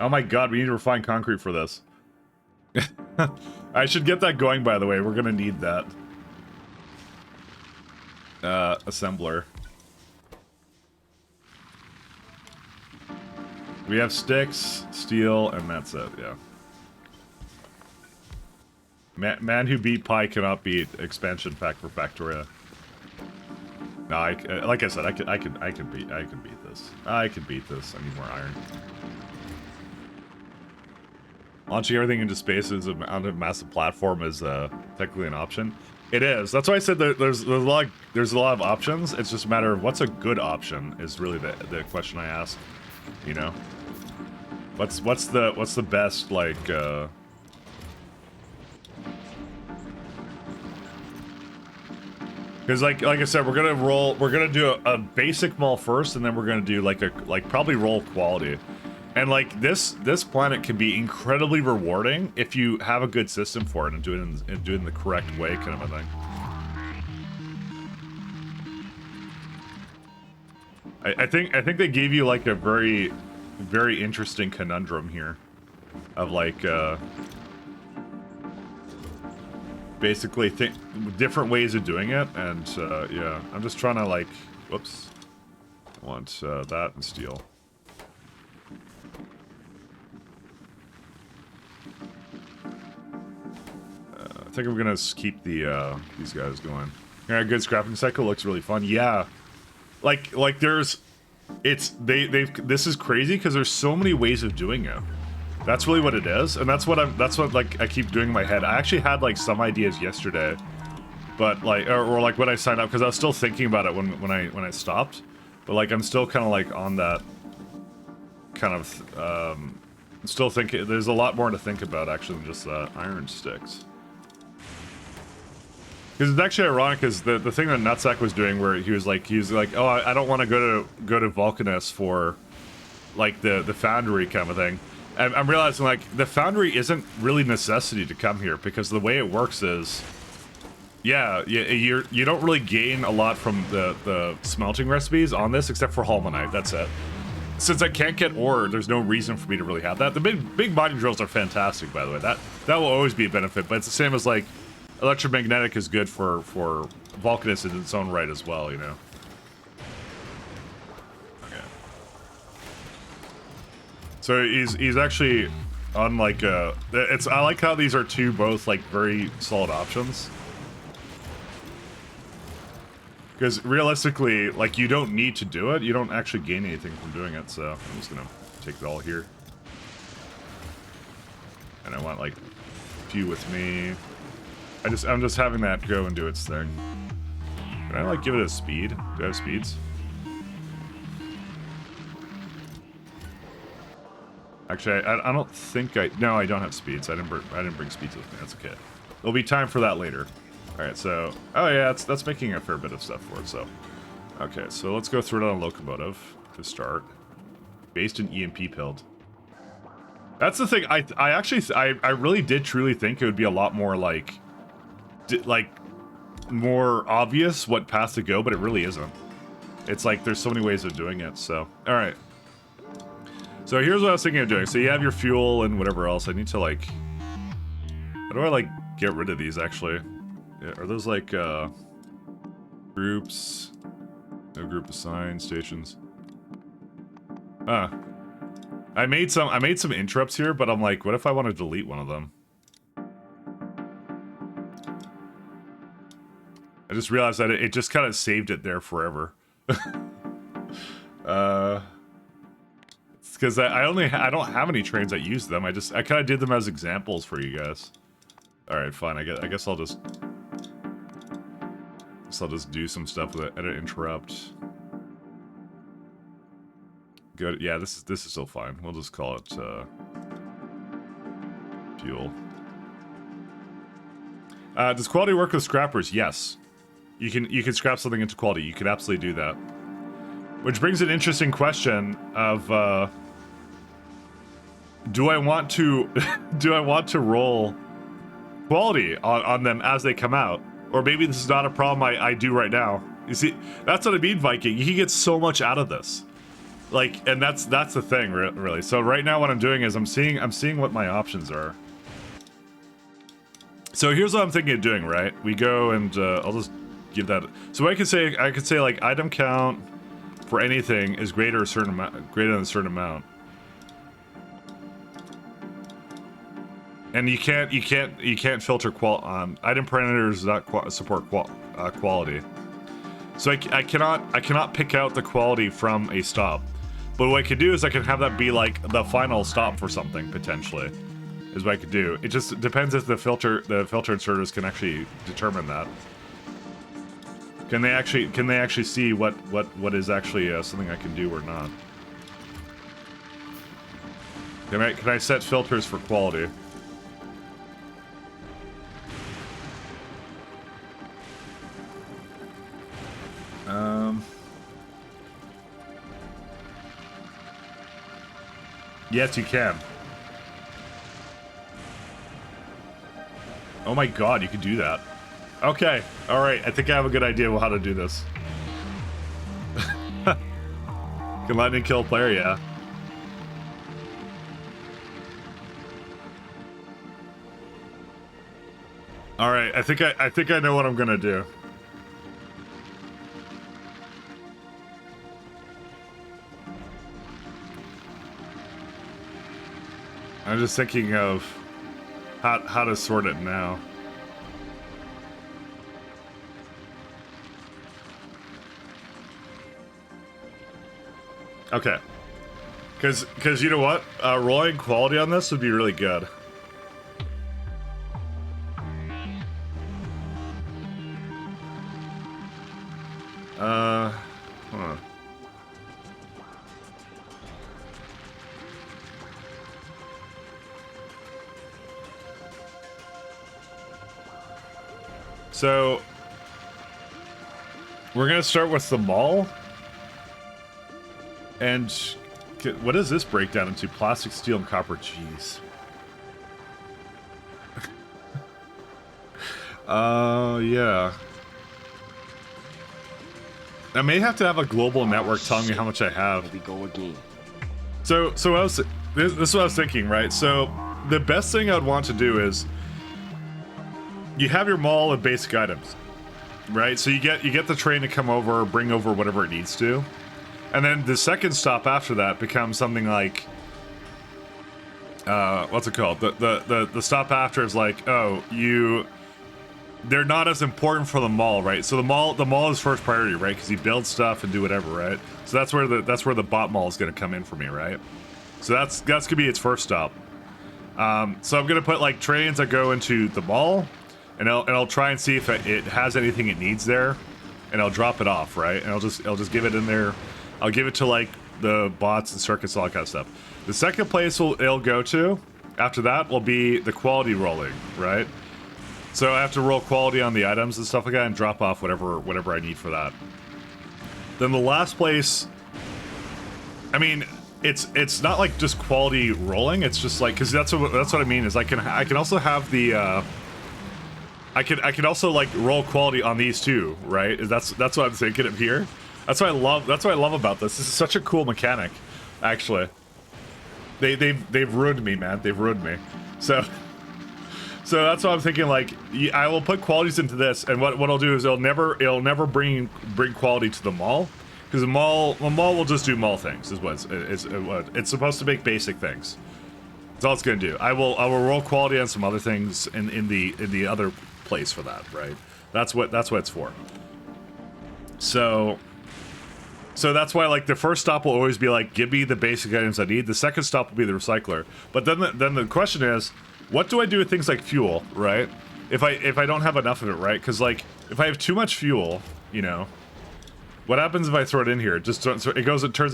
Oh my god, we need to refine concrete for this. I should get that going, by the way. We're gonna need that. Assembler. We have steel, and that's it, yeah. Man who beat Pi cannot beat expansion pack for Factorio. No, like I said, I can beat this. I can beat this. I need more iron. Launching everything into space on a massive platform is technically an option. It is. That's why I said that there's a lot of options. It's just a matter of what's a good option is really the question I ask. You know, what's the best like. Because like I said, we're gonna do a basic mall first, and then we're gonna do probably roll quality, and like this planet can be incredibly rewarding if you have a good system for it and do it in the correct way, kind of a thing. I think they gave you like a very, very interesting conundrum here, of like basically different ways of doing it, and yeah, I'm just trying to like, whoops, I want that and steel. I think I'm gonna keep the these guys going. Yeah, good scrapping cycle looks really fun. Yeah, like there's, this is crazy because there's so many ways of doing it. That's really what it is, and that's what like I keep doing in my head. I actually had like some ideas yesterday, but like or like when I signed up, because I was still thinking about it when I stopped, but like I'm still kind of like on that kind of still thinking. There's a lot more to think about actually than just iron sticks. Because it's actually ironic, is the thing that Nutsack was doing, where he was like, oh, I don't want to go to Vulcanus for like the foundry kind of thing. And I'm realizing like the foundry isn't really necessity to come here, because the way it works is, yeah, you don't really gain a lot from the smelting recipes on this, except for Holmanite. That's it. Since I can't get ore, there's no reason for me to really have that. The big mining drills are fantastic, by the way. That will always be a benefit, but it's the same as like. Electromagnetic is good for Vulcanus in its own right as well, you know. Okay. So he's actually on like I like how these are both like very solid options. Because realistically, like you don't need to do it. You don't actually gain anything from doing it. So I'm just gonna take it all here. And I want like a few with me. I'm just having that go and do its thing. Can I like give it a speed? Do I have speeds? Actually, I don't think no, I don't have speeds. I didn't bring speeds with me. That's okay. There'll be time for that later. All right, so oh yeah, that's making a fair bit of stuff for it. So okay, so let's go through it on a locomotive to start. Based in EMP pilled. That's the thing. I really did truly think it would be a lot more like more obvious what path to go, but it really isn't. It's like there's so many ways of doing it. So all right, so here's what I was thinking of doing. So you have your fuel and whatever else. I need to like, how do I like get rid of these actually? Yeah, are those like groups? No group assigned stations. I made some interrupts here, but I'm like, what if I want to delete one of them? I just realized that it just kind of saved it there forever. It's because I don't have any trains that use them. I kind of did them as examples for you guys. All right, fine. I guess I'll just do some stuff with it. Edit interrupt. Good. Yeah, this is still fine. We'll just call it fuel. Does quality work with scrappers? Yes. You can scrap something into quality. You can absolutely do that. Which brings an interesting question of do I want to roll quality on them as they come out? Or maybe this is not a problem I do right now. You see, that's what I mean, Viking. You can get so much out of this. Like, and that's the thing, really. So right now what I'm doing is I'm seeing what my options are. So here's what I'm thinking of doing, right? We go and I'll just give that. So I could say like item count for anything is greater than a certain amount. And you can't filter item parameters not support quality. So I cannot pick out the quality from a stop. But what I could do is I can have that be like the final stop for something potentially. Is what I could do. It just depends if the filter inserters can actually determine that. Can they actually see what is actually something I can do or not? Can I set filters for quality? Yes, you can. Oh my god, you can do that. Okay, alright, I think I have a good idea of how to do this. Can lightning kill a player? Yeah. All right, I think I know what I'm gonna do. I'm just thinking of how to sort it now. Okay. Because you know what? Rolling quality on this would be really good. Hold on. So, we're gonna start with the mall. And what does this break down into? Plastic, steel, and copper. Jeez. Yeah. I may have to have a global network telling me how much I have. Here we go again. So this is what I was thinking, right? So the best thing I'd want to do is you have your mall of basic items, right? So you get the train to come over, bring over whatever it needs to. And then the second stop after that becomes something like, what's it called? The stop after is like, oh, they're not as important for the mall, right? So the mall is first priority, right? Because you build stuff and do whatever, right? So that's where the bot mall is gonna come in for me, right? So that's gonna be its first stop. So I'm gonna put like trains that go into the mall, and I'll try and see if it has anything it needs there, and I'll drop it off, right? And I'll just give it in there. I'll give it to like the bots and circuits, all that kind of stuff. The second place it'll go to after that will be the quality rolling, right? So I have to roll quality on the items and stuff like that and drop off whatever I need for that. Then the last place, I mean, it's not like just quality rolling. It's just like, because that's what I mean is I can also have the I can also like roll quality on these too, right? That's what I'm thinking of here. That's what I love about this. This is such a cool mechanic, actually. They've ruined me, man. They've ruined me. So that's why I'm thinking. Like, I will put qualities into this, and what I'll do is it'll never bring quality to the mall, because the mall will just do mall things. Is what it's supposed to make basic things. That's all it's gonna do. I will roll quality on some other things in the other place for that, right? That's what it's for. So that's why, like, the first stop will always be like, give me the basic items I need. The second stop will be the recycler. But then the question is, what do I do with things like fuel, right? If I don't have enough of it, right? Because like, if I have too much fuel, you know, what happens if I throw it in here? It turns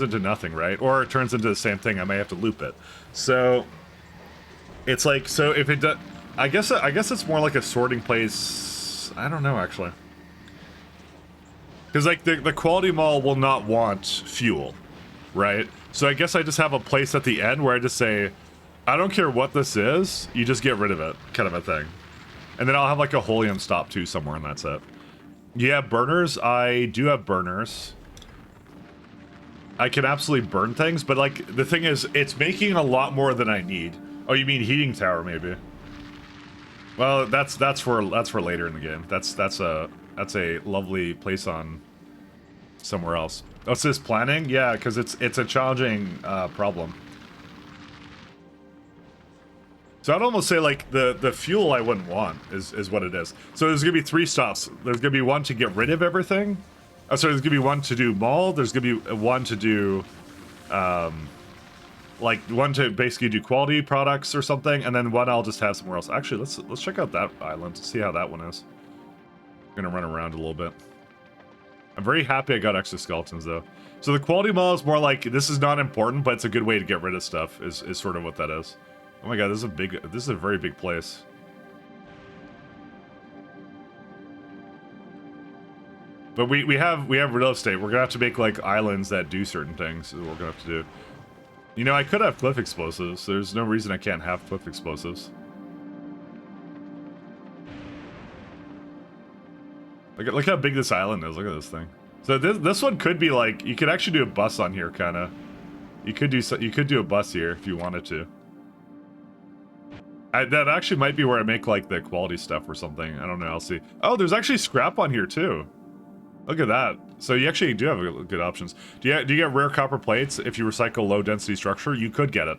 into nothing, right? Or it turns into the same thing. I may have to loop it. So it's like, so if it does, I guess it's more like a sorting place. I don't know, actually. Because, like, the quality mall will not want fuel, right? So I guess I just have a place at the end where I just say, I don't care what this is, you just get rid of it, kind of a thing. And then I'll have, like, a helium stop, too, somewhere, and that's it. You have burners? I do have burners. I can absolutely burn things, but, like, the thing is, it's making a lot more than I need. Oh, you mean heating tower, maybe? Well, that's for later in the game. That's a lovely place on somewhere else. Oh, it says planning? Yeah, because it's a challenging problem. So I'd almost say like the fuel I wouldn't want is what it is. So there's gonna be 3 stops. There's gonna be one to get rid of everything. Oh, sorry, there's gonna be one to do mall. There's gonna be one to do like one to basically do quality products or something, and then one I'll just have somewhere else. Actually, let's check out that island to see how that one is. I'm gonna run around a little bit. I'm very happy I got exoskeletons though. So the quality mall is more like, this is not important, but it's a good way to get rid of stuff, is sort of what that is. Oh my god, this is a very big place. But we have real estate. We're gonna have to make like islands that do certain things, is what we're gonna have to do. You know, I could have cliff explosives. There's no reason I can't have cliff explosives. Look how big this island is. Look at this thing. So this one could be like, you could actually do a bus on here, kind of. You could do a bus here if you wanted to. That actually might be where I make like the quality stuff or something. I don't know. I'll see. Oh, there's actually scrap on here too. Look at that. So you actually do have good options. Do you get rare copper plates if you recycle low density structure? You could get it.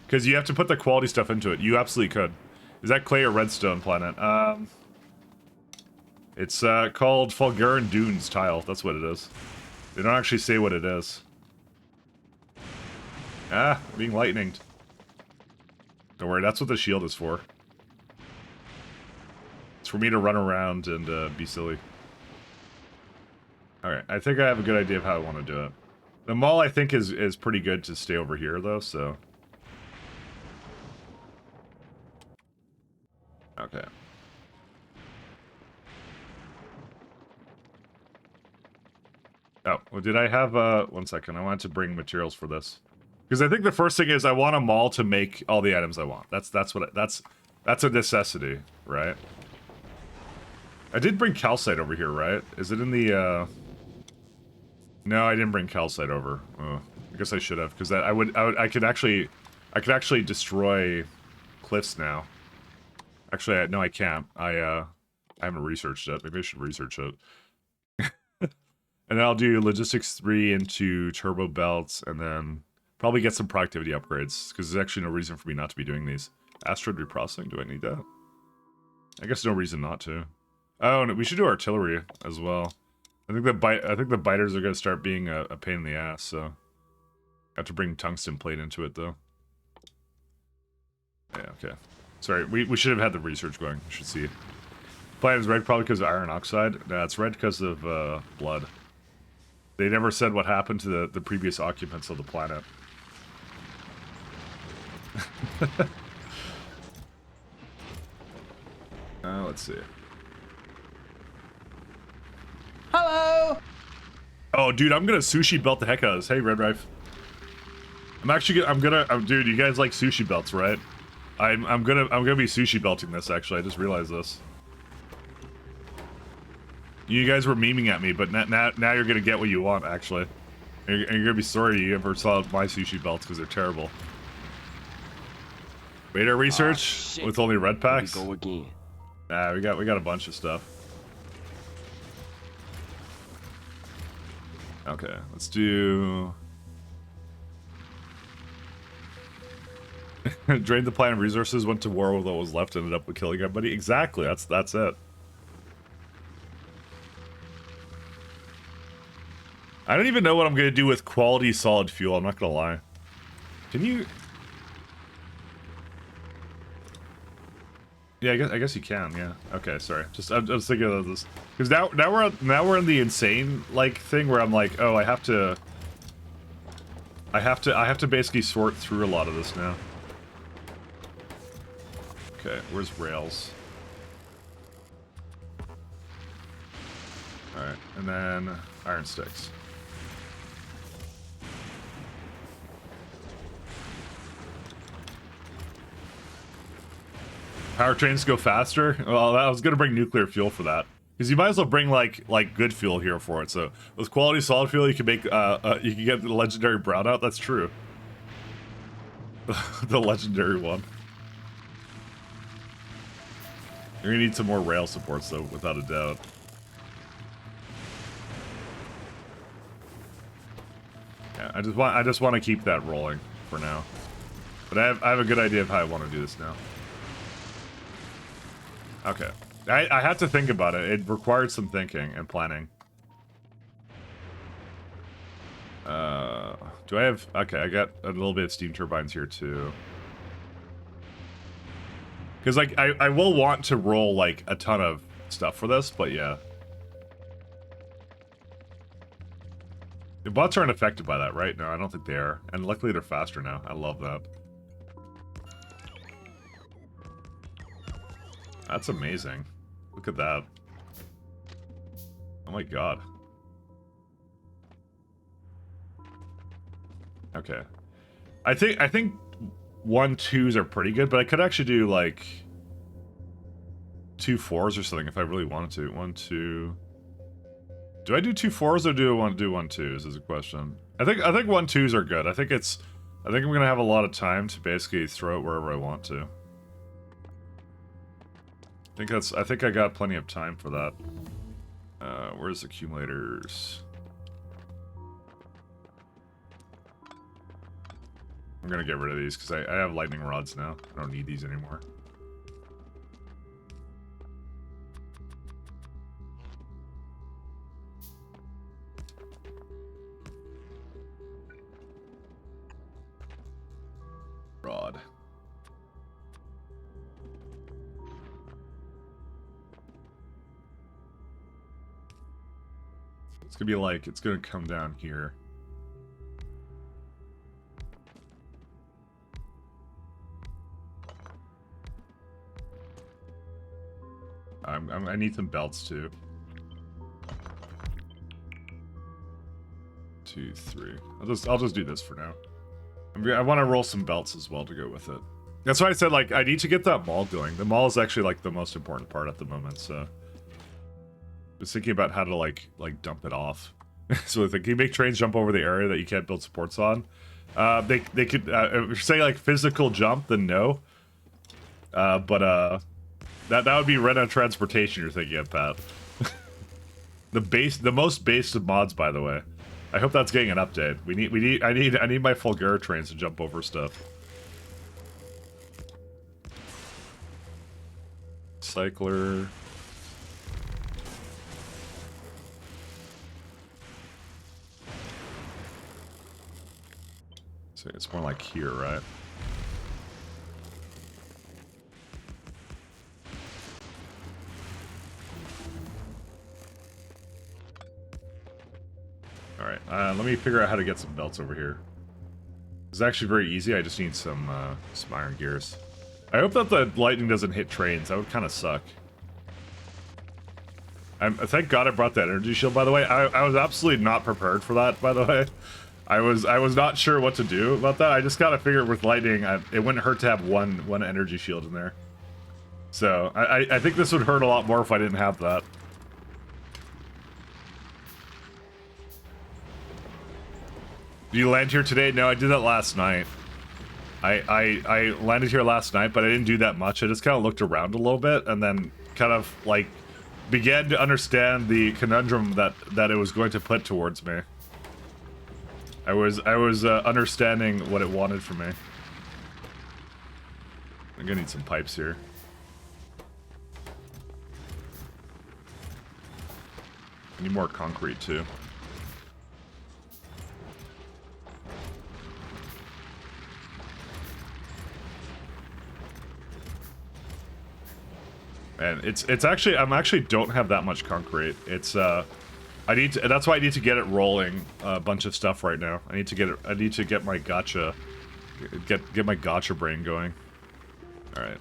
Because you have to put the quality stuff into it. You absolutely could. Is that clay or redstone planet? It's called Fulgurian Dunes tile. That's what it is. They don't actually say what it is. Ah, being lightninged. Don't worry, that's what the shield is for. It's for me to run around and be silly. Alright, I think I have a good idea of how I want to do it. The mall, I think, is pretty good to stay over here, though, so... Okay. Oh, well, did I have, 1 second, I wanted to bring materials for this. Because I think the first thing is I want a mall to make all the items I want. That's a necessity, right? I did bring calcite over here, right? Is it in the, No, I didn't bring calcite over. Oh, I guess I should have, because I could actually destroy cliffs now. Actually, no, I can't. I haven't researched it. Maybe I should research it. And then I'll do logistics 3 into turbo belts, and then probably get some productivity upgrades, because there's actually no reason for me not to be doing these. Asteroid reprocessing, do I need that? I guess no reason not to. Oh, no, we should do artillery as well. I think the biters are going to start being a pain in the ass, so... I have to bring tungsten plate into it, though. Yeah, okay. Sorry, we should have had the research going. You should see. Planet is red probably because of iron oxide. No, it's red because of blood. They never said what happened to the previous occupants of the planet. Let's see. Hello! Oh, dude, I'm gonna sushi belt the heck out of this. Hey, Red Rife. Dude, you guys like sushi belts, right? I'm gonna be sushi belting this, actually. I just realized this. You guys were memeing at me, but now you're gonna get what you want, actually. And you're gonna be sorry you ever saw my sushi belts, because they're terrible. Radar research with only red packs? Here we go again. Nah, we got a bunch of stuff. Okay, let's do... Drained the planet of resources, went to war with what was left, ended up with killing everybody. Exactly, that's it. I don't even know what I'm gonna do with quality solid fuel, I'm not gonna lie. Can you... Yeah, I guess you can, yeah. Okay, sorry. I was thinking of this. Because now we're in the insane, like, thing where I'm like, oh, I have to basically sort through a lot of this now. Okay, where's rails? Alright, and then iron sticks. Powertrains go faster? Well, I was gonna bring nuclear fuel for that. Because you might as well bring, like good fuel here for it. So, with quality solid fuel, you can make, you can get the legendary brownout. That's true. The legendary one. You're gonna need some more rail supports, though, without a doubt. Yeah, I just want to keep that rolling for now. But I have a good idea of how I want to do this now. Okay. I had to think about it. It required some thinking and planning. Do I have... Okay, I got a little bit of steam turbines here, too. Because, like, I will want to roll, like, a ton of stuff for this, but yeah. The bots aren't affected by that, right? No, I don't think they are. And luckily they're faster now. I love that. That's amazing. Look at that. Oh my god. Okay. I think 1-2s are pretty good, but I could actually do like 2 4s or something if I really wanted to. 1 2. Do I do 2 4s or do I want to do 1 2s is a question. I think 1 2s are good. I think I'm gonna have a lot of time to basically throw it wherever I want to. I think I got plenty of time for that. Where's accumulators? I'm gonna get rid of these because I have lightning rods now. I don't need these anymore. Rod. It's gonna be like, it's gonna come down here. I need some belts too. 2 3. I'll just do this for now. I want to roll some belts as well to go with it. That's why I said, like, I need to get that mall going. The mall is actually, like, the most important part at the moment, so... Just thinking about how to, like dump it off. So, if you make trains jump over the area that you can't build supports on, they could, say, like, physical jump, then no. That would be rent on transportation you're thinking of, Pat. The most based of mods, by the way. I hope that's getting an update. I need my Fulgura trains to jump over stuff. Cycler. So it's more like here, right? Alright, let me figure out how to get some belts over here. It's actually very easy, I just need some iron gears. I hope that the lightning doesn't hit trains, that would kind of suck. Thank God I brought that energy shield, by the way. I was absolutely not prepared for that, by the way. I was not sure what to do about that. I just gotta figure with lightning, it wouldn't hurt to have one energy shield in there. So, I think this would hurt a lot more if I didn't have that. Did you land here today? No, I did that last night. I landed here last night, but I didn't do that much. I just kind of looked around a little bit and then kind of, like, began to understand the conundrum that it was going to put towards me. I was understanding what it wanted from me. I'm gonna need some pipes here. I need more concrete, too. And it's actually, I actually don't have that much concrete. It's that's why I need to get it rolling a bunch of stuff right now. I need to get my gotcha get my gotcha brain going. All right.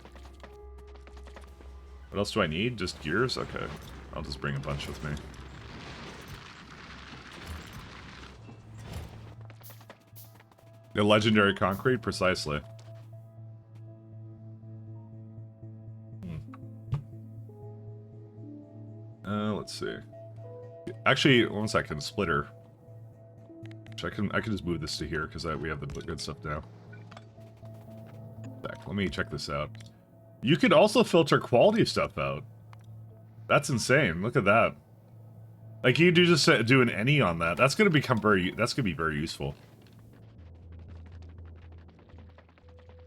What else do I need? Just gears? Okay. I'll just bring a bunch with me. The legendary concrete, precisely. Let's see. Actually, one second, splitter. I can just move this to here because we have the good stuff now. Back. Let me check this out. You could also filter quality stuff out. That's insane. Look at that. Like you do just do an any on that. That's gonna become that's gonna be very useful.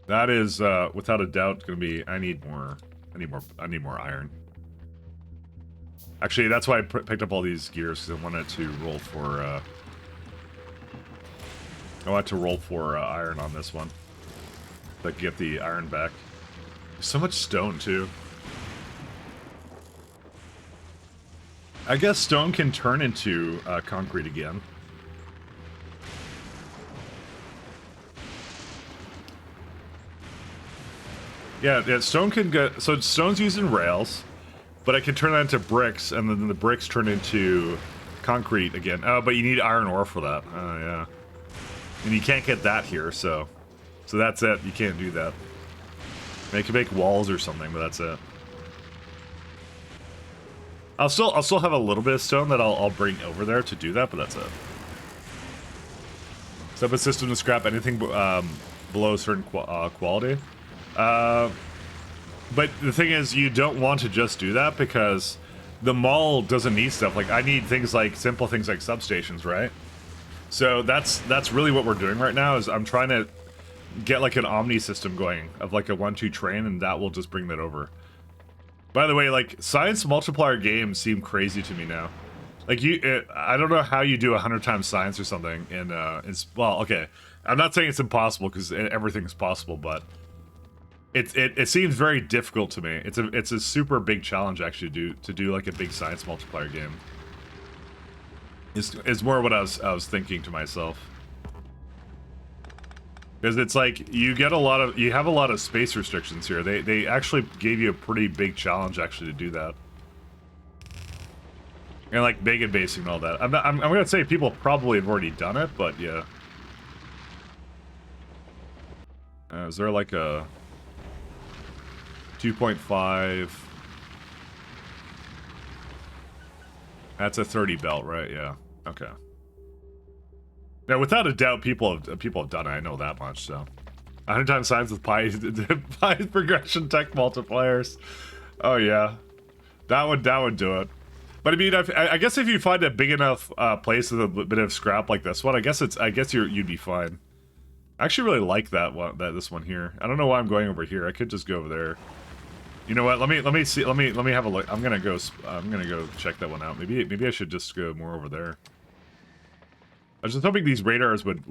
That is without a doubt gonna be. I need more iron. Actually, that's why I picked up all these gears, because I wanted to roll for, iron on this one. So I can get the iron back. There's so much stone, too. I guess stone can turn into concrete again. Yeah, stone can get... So stone's used in rails. But I can turn that into bricks, and then the bricks turn into concrete again. Oh, but you need iron ore for that. Oh, yeah. And you can't get that here, so that's it. You can't do that. You can make walls or something, but that's it. I'll still have a little bit of stone that I'll bring over there to do that, but that's it. Set up a system to scrap anything below a certain quality. But the thing is, you don't want to just do that because the mall doesn't need stuff. Like, I need things like, simple things like substations, right? So that's really what we're doing right now, is I'm trying to get like an omni system going of like a 1-2 train, and that will just bring that over. By the way, like, science multiplier games seem crazy to me now. Like, I don't know how you do 100 times science or something, and well, okay, I'm not saying it's impossible, because everything's possible, but it seems very difficult to me. It's a super big challenge, actually, to do like a big science multiplier game. Is more what I was thinking to myself. Because it's like, you have a lot of space restrictions here. They actually gave you a pretty big challenge, actually, to do that. And like mega basing and all that. I'm gonna say people probably have already done it, but yeah. Is there like a 2.5? That's a 30 belt, right? Yeah. Okay. Now, without a doubt, people have done it. I know that much. So, 100 times science with pi progression tech multipliers. Oh yeah, that would do it. But I mean, I guess if you find a big enough place with a bit of scrap like this one, I guess you'd be fine. I actually really like this one here. I don't know why I'm going over here. I could just go over there. You know what? Let me see. Let me have a look. I'm gonna go check that one out. Maybe I should just go more over there. I was just hoping these radars would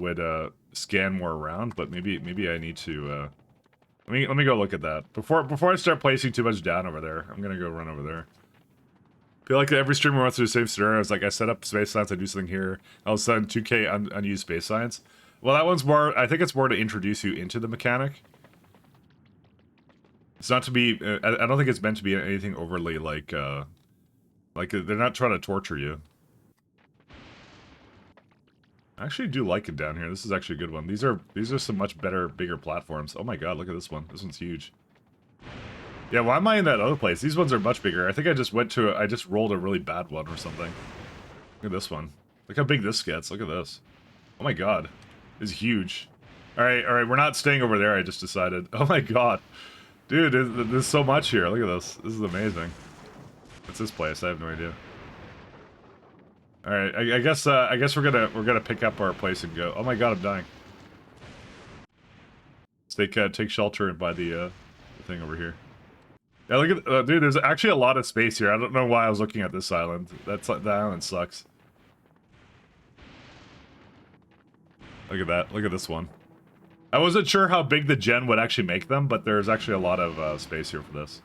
scan more around, but maybe I need to. Let me go look at that before I start placing too much down over there. I'm gonna go run over there. I feel like every streamer wants to do the same scenario. It's like, I set up space science, I do something here. All of a sudden, 2K unused space science. Well, that one's more. I think it's more to introduce you into the mechanic. It's not to be. I don't think it's meant to be anything overly like they're not trying to torture you. I actually do like it down here. This is actually a good one. These are some much better, bigger platforms. Oh my god, look at this one. This one's huge. Yeah, why am I in that other place? These ones are much bigger. I think I just rolled a really bad one or something. Look at this one. Look how big this gets. Look at this. Oh my god. It's huge. Alright, we're not staying over there, I just decided. Oh my god. Dude, there's so much here. Look at this. This is amazing. What's this place? I have no idea. Alright, I guess we're gonna pick up our place and go. Oh my god, I'm dying. Let's take shelter and buy the thing over here. Yeah, look at dude. There's actually a lot of space here. I don't know why I was looking at this island. That island sucks. Look at that. Look at this one. I wasn't sure how big the gen would actually make them, but there's actually a lot of space here for this.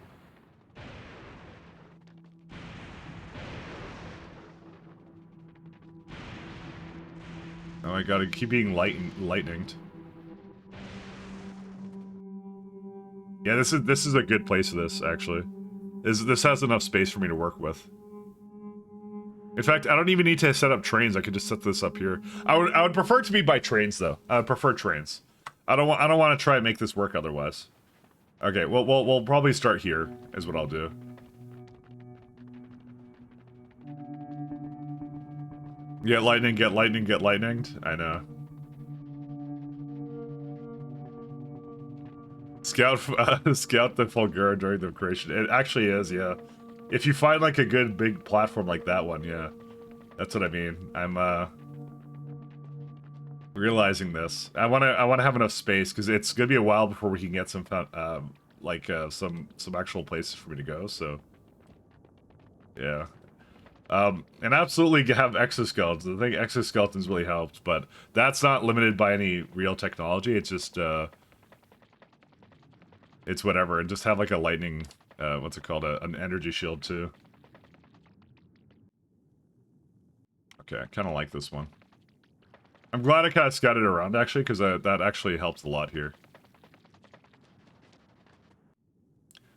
Oh my god, I keep being lightninged. Yeah, this is a good place for this, actually. This has enough space for me to work with. In fact, I don't even need to set up trains. I could just set this up here. I would prefer it to be by trains, though. I would prefer trains. I don't want to try and make this work otherwise. Okay, well, we'll probably start here, is what I'll do. Get lightning, get lightning, get lightninged. I know. Scout the Fulgura during the creation. It actually is, yeah. If you find like a good big platform like that one, yeah. That's what I mean. I'm realizing this. I want to have enough space because it's gonna be a while before we can get some some actual places for me to go. So yeah. And absolutely have exoskeletons. I think exoskeletons really helped, but that's not limited by any real technology. It's just it's whatever, and just have like a lightning, what's it called, an energy shield too. Okay, I kind of like this one. I'm glad I kind of scouted around actually, because that actually helps a lot here.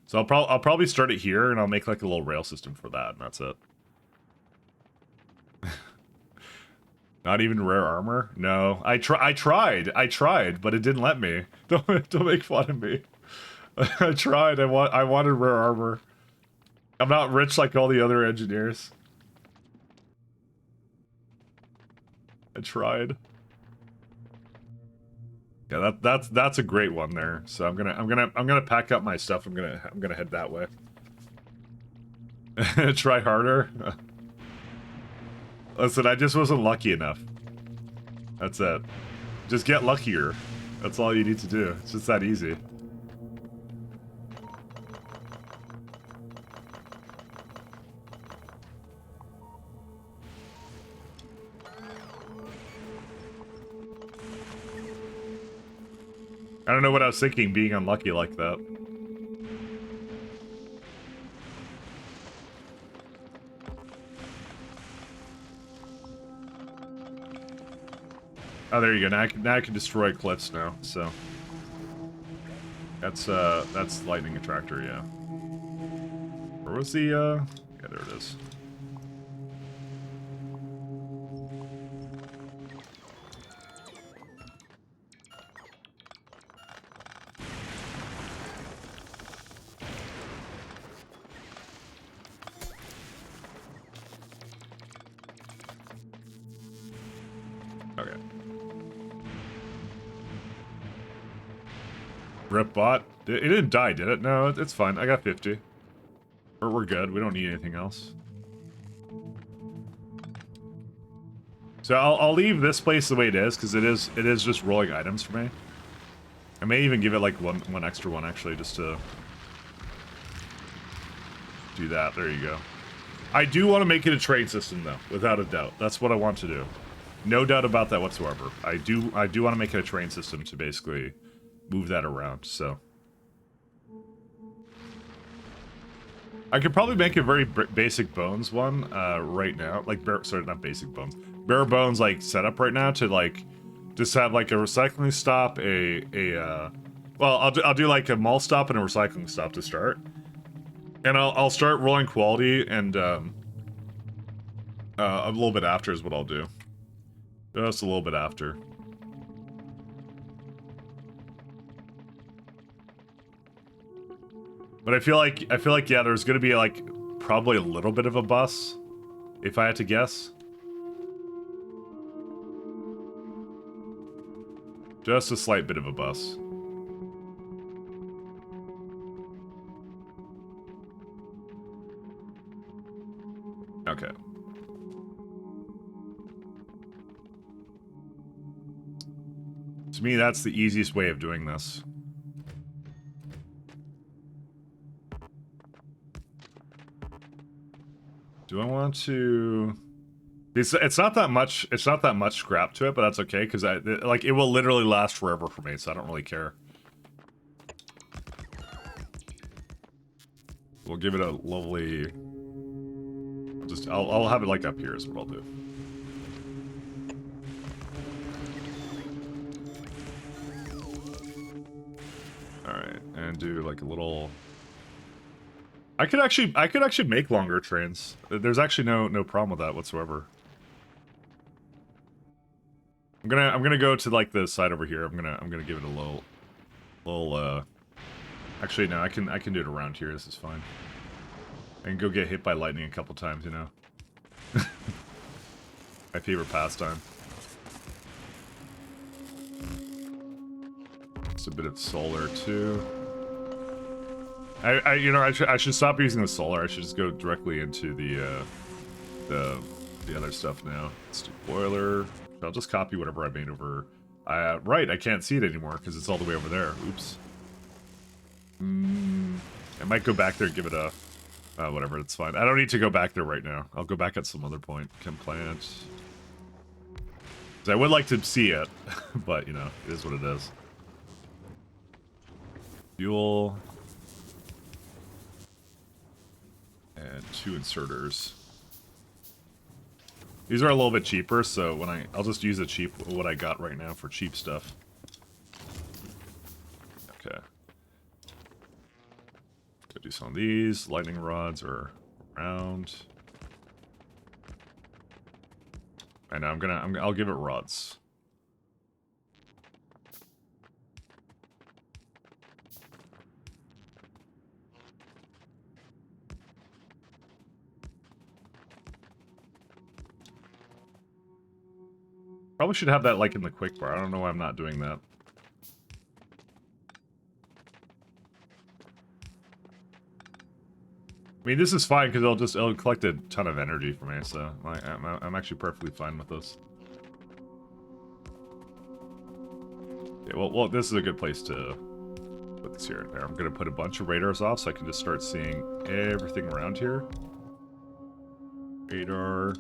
So I'll probably start it here, and I'll make like a little rail system for that, and that's it. Not even rare armor? No, I tried, but it didn't let me. Don't make fun of me. I tried. I wanted rare armor. I'm not rich like all the other engineers. I tried. Yeah, that's a great one there. So I'm gonna pack up my stuff. I'm gonna head that way. Try harder. Listen, I just wasn't lucky enough. That's it. Just get luckier. That's all you need to do. It's just that easy. I don't know what I was thinking being unlucky like that. Oh, there you go. Now I can destroy cliffs now, so. That's lightning attractor, yeah. Where was the, yeah, there it is. Okay. Rip bot. It didn't die, did it? No, it's fine. I got 50. We're good. We don't need anything else. So I'll leave this place the way it is, because it is just rolling items for me. I may even give it like one extra one actually, just to do that. There you go. I do want to make it a trade system though, without a doubt. That's what I want to do. No doubt about that whatsoever. I do want to make it a train system to basically move that around, so. I could probably make a very basic bones one right now. Like, sorry, not basic bones. Bare bones, like, setup right now to, like, just have, like, a recycling stop, well, I'll do, like, a mall stop and a recycling stop to start. And I'll start rolling quality and, a little bit after is what I'll do. Just a little bit after. But I feel like, yeah, there's gonna be, like, probably a little bit of a bus, if I had to guess. Just a slight bit of a bus. Okay. To me, that's the easiest way of doing this. Do I want to... It's not that much. It's not that much scrap to it, but that's okay because like it will literally last forever for me, so I don't really care. We'll give it a lovely. I'll have it like up here is what I'll do. All right, and do like a little. I could actually make longer trains. There's actually no problem with that whatsoever. I'm gonna go to like the side over here. I'm gonna give it a little actually no, I can do it around here. This is fine. I can go get hit by lightning a couple times, you know. My favorite pastime. It's a bit of solar too. I should stop using the solar. I should just go directly into the other stuff now. Let's do boiler. I'll just copy whatever I made over. Right, I can't see it anymore because it's all the way over there. Oops. I might go back there and give it a whatever. It's fine. I don't need to go back there right now. I'll go back at some other point. Can plant. I would like to see it, but you know, it is what it is. Fuel. And 2 inserters. These are a little bit cheaper, so when I'll just use what I got right now for cheap stuff. Okay. Go do some of these. Lightning rods are around. I know I'll give it rods. Probably should have that like in the quick bar. I don't know why I'm not doing that. I mean, this is fine because it'll collect a ton of energy for me, so I'm actually perfectly fine with this. Okay, well, this is a good place to put this here and there. I'm gonna put a bunch of radars off so I can just start seeing everything around here. Radar.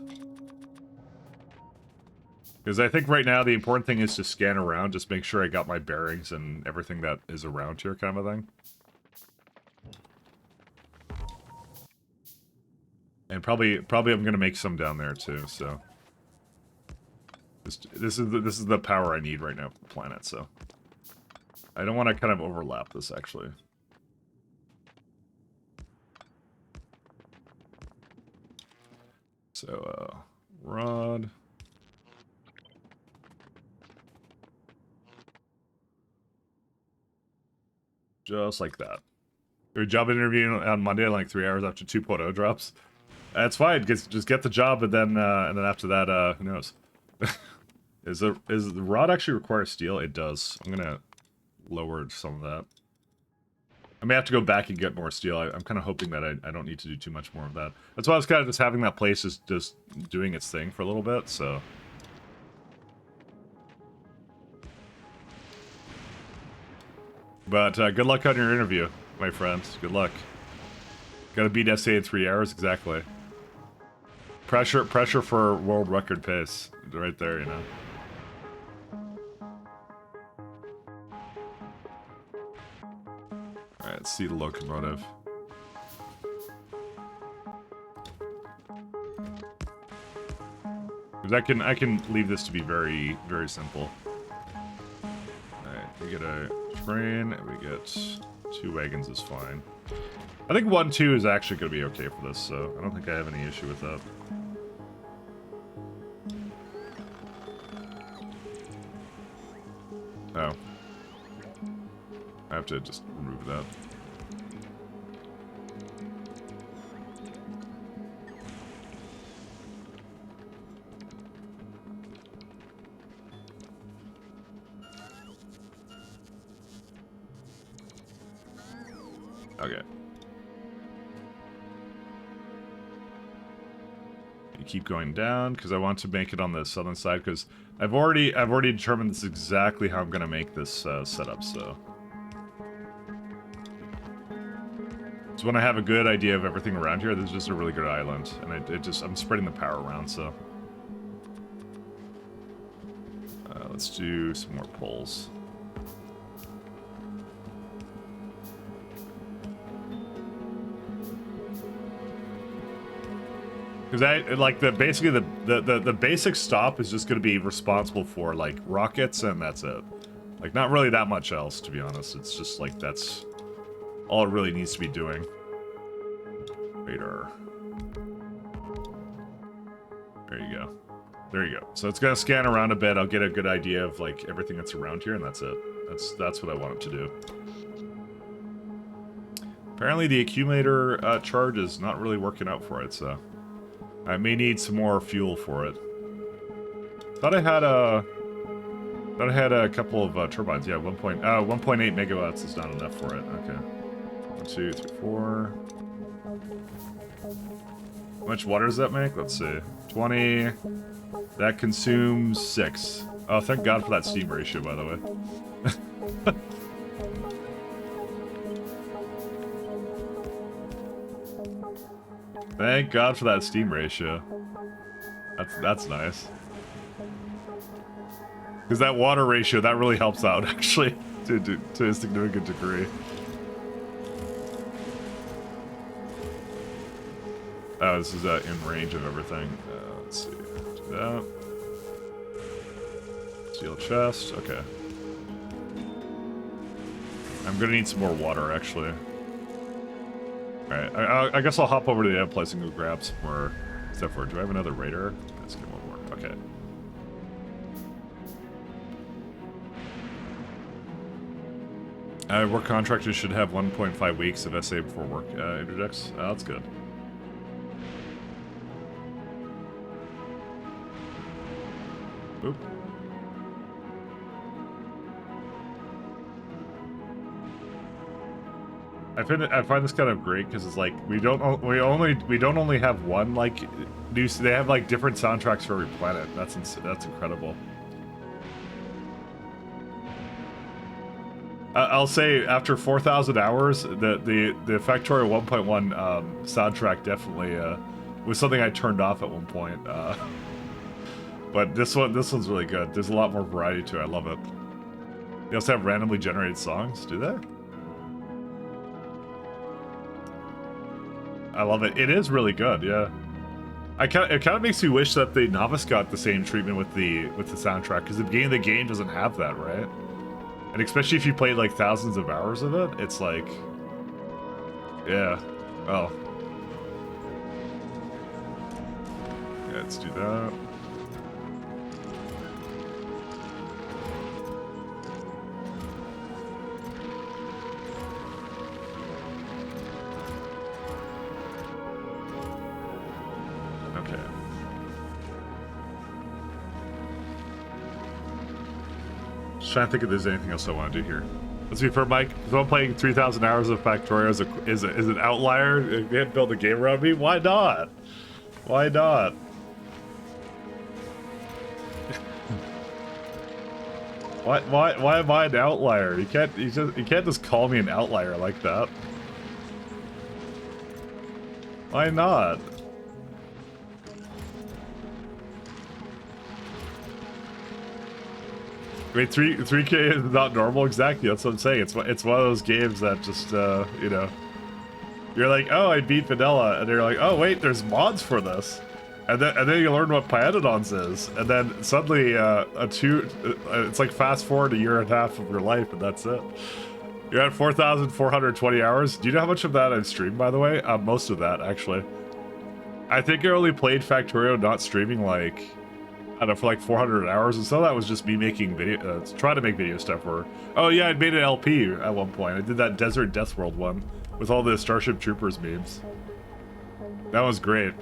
Because I think right now the important thing is to scan around, just make sure I got my bearings and everything that is around here, kind of a thing. And probably I'm gonna make some down there too. So this is the power I need right now for the planet. So I don't want to kind of overlap this actually. So rod. Just like that. Your job interview on Monday, like 3 hours after 2.0 drops. That's fine. Just get the job, and then after that, who knows? Is the rod actually require steel? It does. I'm gonna lower some of that. I may have to go back and get more steel. I'm kind of hoping that I don't need to do too much more of that. That's why I was kind of just having that place just doing its thing for a little bit. So. But good luck on your interview, my friend. Good luck. Gotta beat SA in 3 hours, exactly. Pressure for world record pace, right there, you know. All right, let's see the locomotive. Because I can leave this to be very simple. All right, we get a train, we get 2 wagons is fine. I think 1-2 is actually going to be okay for this, so I don't think I have any issue with that. Oh. I have to just remove that. Okay. You keep going down because I want to make it on the southern side because I've already determined this is exactly how I'm gonna make this setup. So when I have a good idea of everything around here, this is just a really good island, and I'm spreading the power around. So let's do some more poles. Because basically the basic stop is just going to be responsible for like rockets, and that's it. Like not really that much else, to be honest. It's just like that's all it really needs to be doing. Radar. There you go. There you go. So it's gonna scan around a bit. I'll get a good idea of like everything that's around here, and that's it. That's what I want it to do. Apparently the accumulator charge is not really working out for it, so I may need some more fuel for it. Thought I had a couple of turbines. Yeah, 1.8 megawatts is not enough for it. Okay. 1, 2, 3, 4. How much water does that make? Let's see. 20. That consumes 6. Oh, thank God for that steam ratio, by the way. Thank God for that steam ratio. That's nice. Because that water ratio, that really helps out, actually, to a significant degree. Oh, this is in range of everything. Let's see. Do that. Steel chest. Okay. I'm gonna need some more water, actually. Alright, I guess I'll hop over to the other place and go grab some more stuff for it. Do I have another radar? Let's get one more. Okay. Work contractors should have 1.5 weeks of SA before work interjects. Oh, that's good. Oop. I find this kind of great because it's like we don't only have one like they have like different soundtracks for every planet. That's incredible. I'll say after 4,000 hours, the Factorio 1.1 soundtrack definitely was something I turned off at one point. But this one's really good. There's a lot more variety to it. I love it. They also have randomly generated songs. Do they? I love it. It is really good. Yeah. It kind of makes me wish that the novice got the same treatment with the soundtrack because the game doesn't have that, right? And especially if you played like thousands of hours of it, it's like, yeah. Oh. Yeah, let's do that. Okay. Just trying to think if there's anything else I want to do here. Let's be fair, Mike. If I'm playing 3,000 hours of Factorio is an outlier, if you had to build a game around me, why not? Why not? Why am I an outlier? You can't just call me an outlier like that. Why not? Wait, 3K is not normal? Exactly, that's what I'm saying. It's one of those games that just, you know... You're like, oh, I beat Vanilla, and you're like, oh, wait, there's mods for this. And then you learn what Pianodons is, and then suddenly, it's like fast forward a year and a half of your life, and that's it. You're at 4,420 hours. Do you know how much of that I've streamed, by the way? Most of that, actually. I think I only played Factorio not streaming, like... I don't know, for like 400 hours, and some of that was just me making video, trying to make video stuff for. Oh yeah, I made an LP at one point. I did that Desert Death World one with all the Starship Troopers memes. That was great.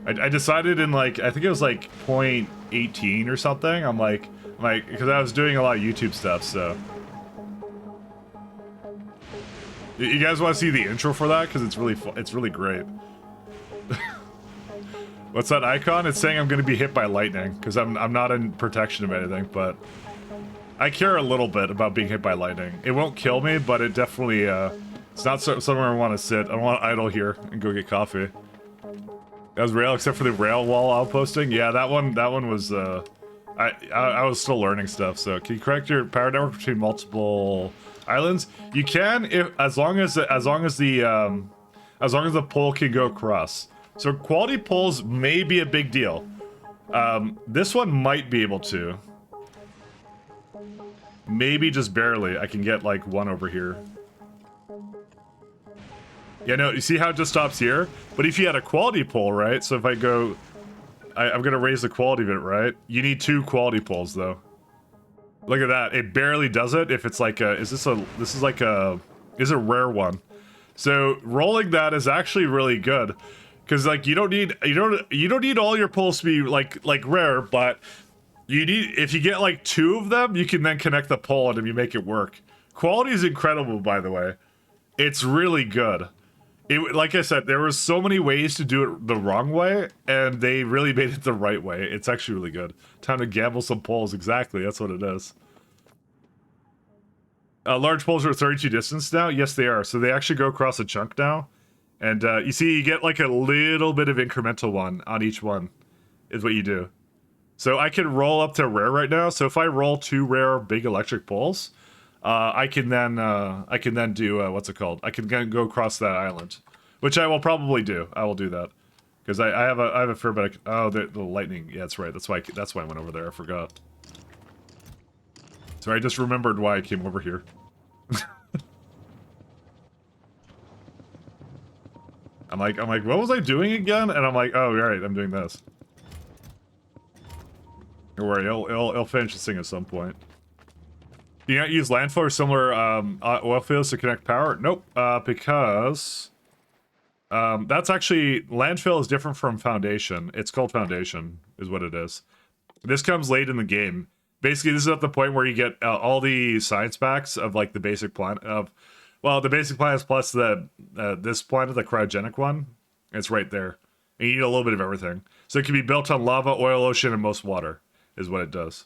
I decided in like, I think it was like 0.18 or something. I'm like, because I was doing a lot of YouTube stuff, so. You guys want to see the intro for that? Because it's really great. What's that icon? It's saying I'm going to be hit by lightning, because I'm not in protection of anything, but... I care a little bit about being hit by lightning. It won't kill me, but it definitely, it's not somewhere I want to sit. I want to idle here and go get coffee. That was rail, except for the rail wall outposting. Yeah, that one was, I was still learning stuff, so can you correct your power network between multiple islands? You can, as long as the pole can go across. So quality pulls may be a big deal. This one might be able to. Maybe just barely. I can get like one over here. Yeah, no, you see how it just stops here? But if you had a quality pull, right? So if I go... I'm gonna raise the quality of it, right? You need 2 quality pulls, though. Look at that. It barely does it if it's like a... This is a rare one. So rolling that is actually really good. Because like you don't need all your pulls to be like rare, but you need, if you get like 2 of them, you can then connect the pull and you make it work. Quality is incredible, by the way. It's really good. Like I said, there were so many ways to do it the wrong way, and they really made it the right way. It's actually really good. Time to gamble some pulls. Exactly, that's what it is. Large pulls are 32 distance now. Yes, they are. So they actually go across a chunk now. And you see, you get like a little bit of incremental one on each one, is what you do. So I can roll up to rare right now. So if I roll 2 rare big electric pulls, I can then do what's it called? I can go across that island, which I will probably do. I will do that because I have a fair bit. The lightning. Yeah, that's right. That's why I went over there. I forgot. So I just remembered why I came over here. I'm like, what was I doing again? And I'm like, oh, right, I'm doing this. Don't worry, it'll finish this thing at some point. Do you not use landfill or similar oil fields to connect power? Nope, because that's actually, landfill is different from foundation. It's called foundation, is what it is. This comes late in the game. Basically, this is at the point where you get all the science packs of like the basic plan of Well, the basic planets plus the this planet, the cryogenic one, it's right there. And you need a little bit of everything. So it can be built on lava, oil, ocean, and most water, is what it does.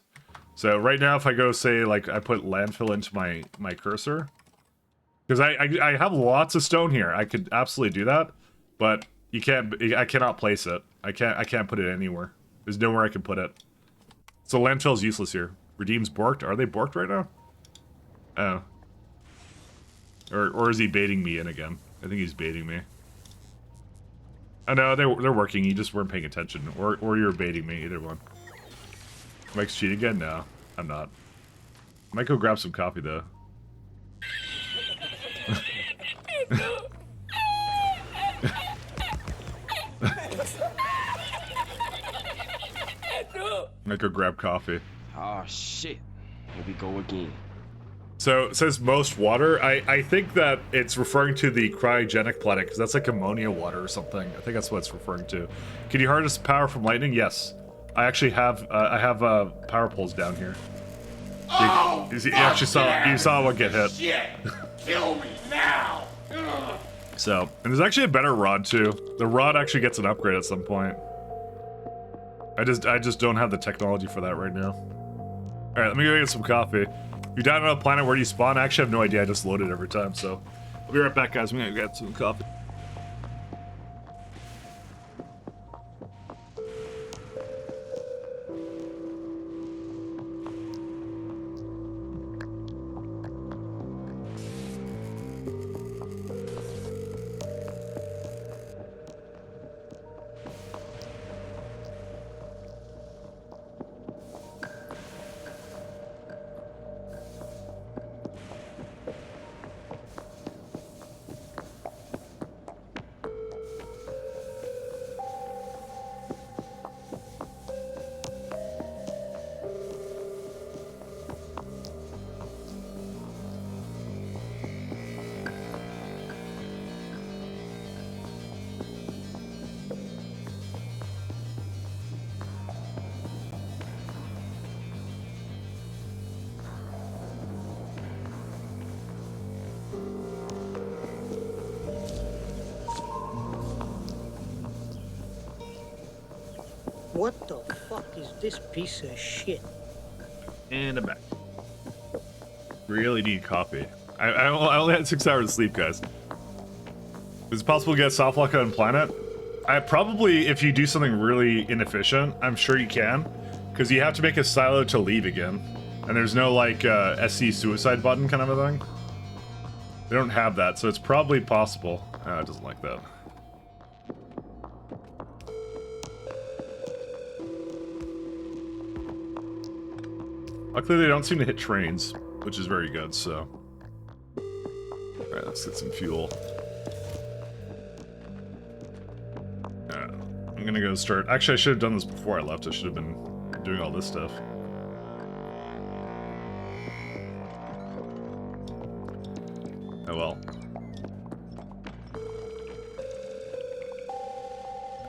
So right now, if I go say like I put landfill into my cursor, because I have lots of stone here, I could absolutely do that, but you can't. I cannot place it. I can't put it anywhere. There's nowhere I can put it. So landfill is useless here. Redeems borked. Are they borked right now? Oh. Or is he baiting me in again? I think he's baiting me. Oh no, they're working. You just weren't paying attention, or you're baiting me. Either one. Mike's cheating again? No, I'm not. I might go grab some coffee though. I might go grab coffee. Oh shit. Here we go again. So it says most water. I think that it's referring to the cryogenic planet because that's like ammonia water or something. I think that's what it's referring to. Can you harness power from lightning? Yes. I actually have power poles down here. You actually saw one get hit. Shit! Kill me now! So, and there's actually a better rod too. The rod actually gets an upgrade at some point. I just don't have the technology for that right now. All right, let me go get some coffee. You're down on a planet where you spawn? I actually have no idea. I just load it every time. So, I'll be right back, guys. I'm gonna get some coffee. What the fuck is this piece of shit? And I'm back. Really need coffee. I only had 6 hours of sleep, guys. Is it possible to get a soft lock on planet? I probably, if you do something really inefficient, I'm sure you can. Because you have to make a silo to leave again. And there's no, like, SC suicide button kind of a thing. They don't have that, so it's probably possible. Oh, it doesn't like that. Luckily, they don't seem to hit trains, which is very good, so... Alright, let's get some fuel. I'm gonna go start... Actually, I should have done this before I left. I should have been doing all this stuff. Oh well.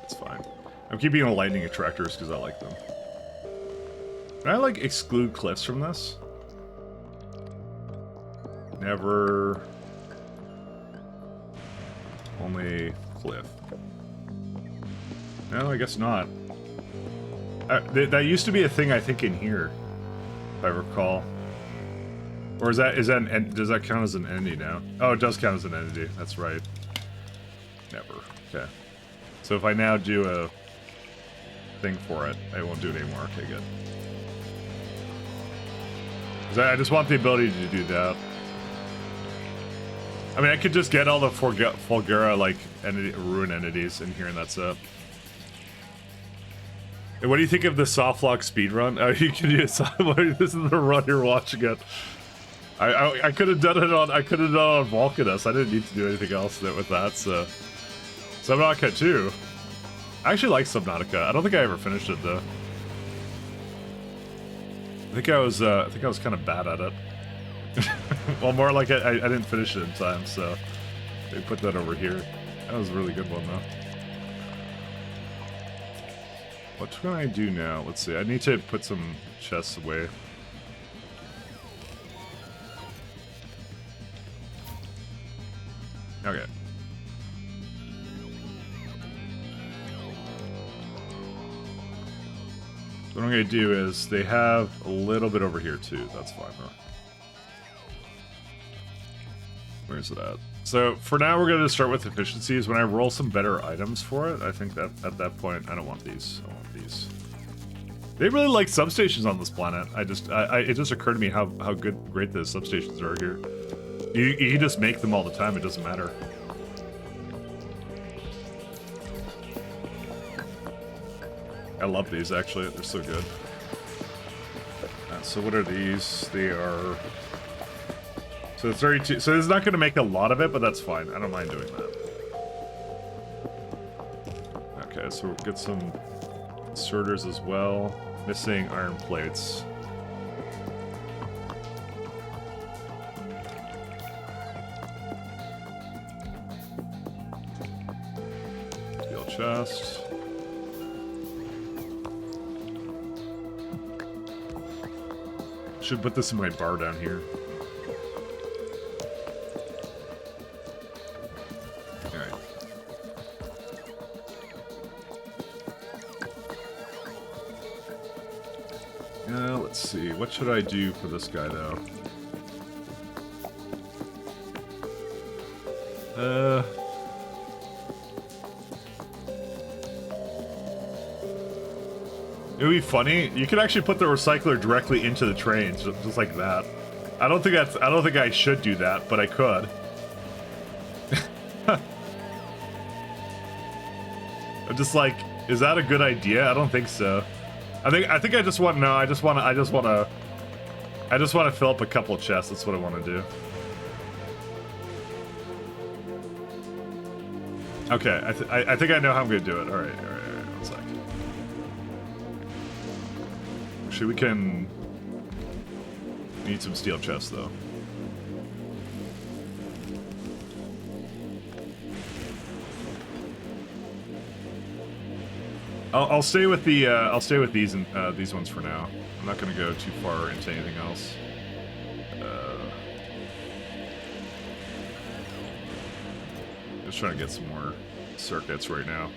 It's fine. I'm keeping the lightning attractors because I like them. Can I, like, exclude cliffs from this? Never... Only cliff. No, I guess not. That used to be a thing, I think, in here, if I recall. Or does that count as an entity now? Oh, it does count as an entity. That's right. Never. Okay. So if I now do a thing for it, I won't do it anymore. Okay, good. I just want the ability to do that. I mean, I could just get all the Fulgura, like, ruin entities in here, and that's it. And what do you think of the softlock speedrun? Oh, you can use this is the run you're watching it. I could have done it on Vulcanus. I didn't need to do anything else with that. So Subnautica 2. I actually like Subnautica. I don't think I ever finished it though. I think I was kind of bad at it. Well, more like I didn't finish it in time, so they put that over here. That was a really good one though. What can I do now? Let's see. I need to put some chests away. what I'm gonna do is they have a little bit over here too. That's fine, huh? Where's it at? So for now, we're gonna start with efficiencies. When I roll some better items for it, I think that at that point, I don't want these. I want these. They really like substations on this planet. It just occurred to me how great the substations are here. You just make them all the time. It doesn't matter. I love these, actually. They're so good. So what are these? They are... So 32... So this is not going to make a lot of it, but that's fine. I don't mind doing that. Okay, so we'll get some inserters as well. Missing iron plates. Steel chest. Should put this in my bar down here. Alright. Let's see. What should I do for this guy, though? It would be funny. You could actually put the recycler directly into the train, just like that. I don't think I should do that, but I could. I'm just like, is that a good idea? I don't think so. I think I just want I just want to fill up a couple of chests. That's what I want to do. Okay, I think I know how I'm gonna do it. All right. One sec. Actually, we can need some steel chests though. I'll stay with the these and these ones for now. I'm not gonna go too far into anything else. Just trying to get some more circuits right now.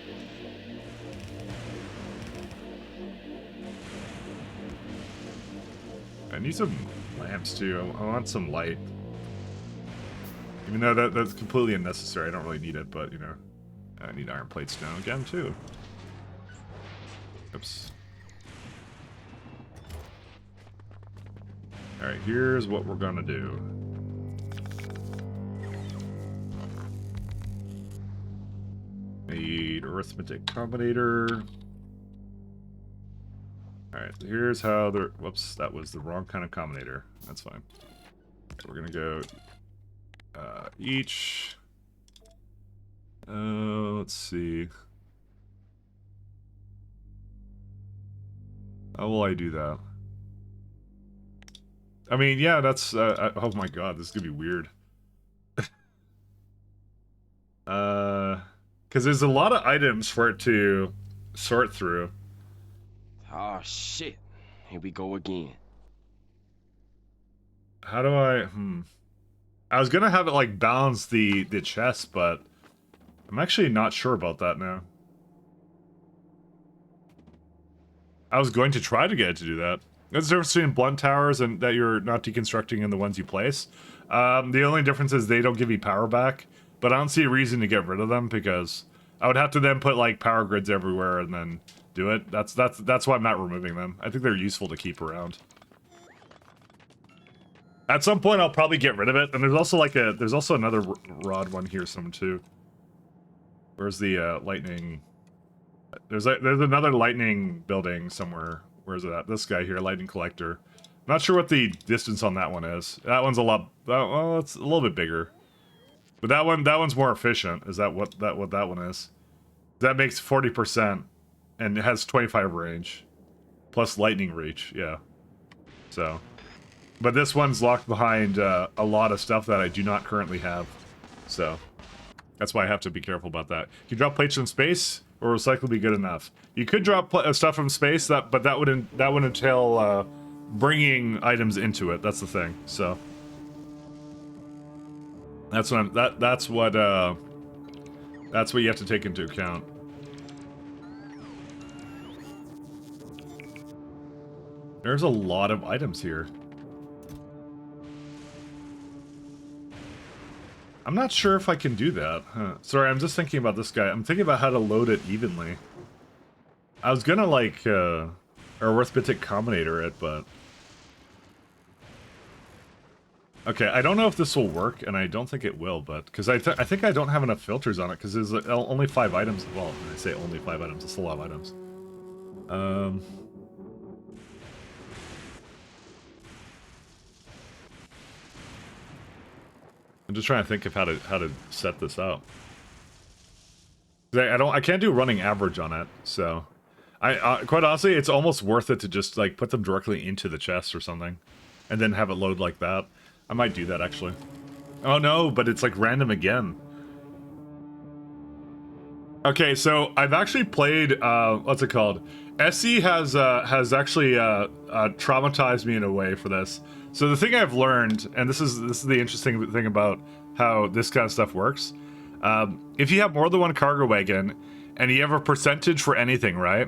I need some lamps too. I want some light. Even though that's completely unnecessary. I don't really need it, but you know, I need iron plates now again too. Oops. Alright, here's what we're gonna do. Need arithmetic combinator. Alright, so here's how the... Whoops, that was the wrong kind of combinator. That's fine. So we're gonna go... each... let's see... How will I do that? I mean, yeah, that's, oh my god, this is gonna be weird. Because there's a lot of items for it to sort through. Oh shit. Here we go again. How do I, I was gonna have it, like, balance the chest, but I'm actually not sure about that now. I was going to try to get it to do that. There's a difference between blunt towers and that you're not deconstructing in the ones you place. The only difference is they don't give you power back, but I don't see a reason to get rid of them because I would have to then put like power grids everywhere and then do it. That's why I'm not removing them. I think they're useful to keep around. At some point, I'll probably get rid of it. And there's also another rod one here, some too. Where's the lightning? There's another lightning building somewhere. Where is it at? This guy here, lightning collector. Not sure what the distance on that one is. That one's a lot. Well, it's a little bit bigger. But that one's more efficient. Is that what that one is? That makes 40%, and it has 25 range, plus lightning reach. Yeah. So, but this one's locked behind a lot of stuff that I do not currently have. So, that's why I have to be careful about that. You drop plates from space, or recycle be good enough. You could drop stuff from space, but that would entail bringing items into it. That's the thing. So that's what that's what you have to take into account. There's a lot of items here. I'm not sure if I can do that. Huh. Sorry, I'm just thinking about this guy. I'm thinking about how to load it evenly. I was gonna like, or arithmetic combinator it, but... Okay, I don't know if this will work, and I don't think it will, but... Because I think I don't have enough filters on it, because there's only 5 items. Well, when I say only 5 items, it's a lot of items. I'm just trying to think of how to set this up. I can't do running average on it, so I quite honestly, it's almost worth it to just like put them directly into the chest or something, and then have it load like that. I might do that actually. Oh no, but it's like random again. Okay, so I've actually played what's it called? SE has actually traumatized me in a way for this. So the thing I've learned, and this is the interesting thing about how this kind of stuff works. If you have more than one cargo wagon, and you have a percentage for anything, right?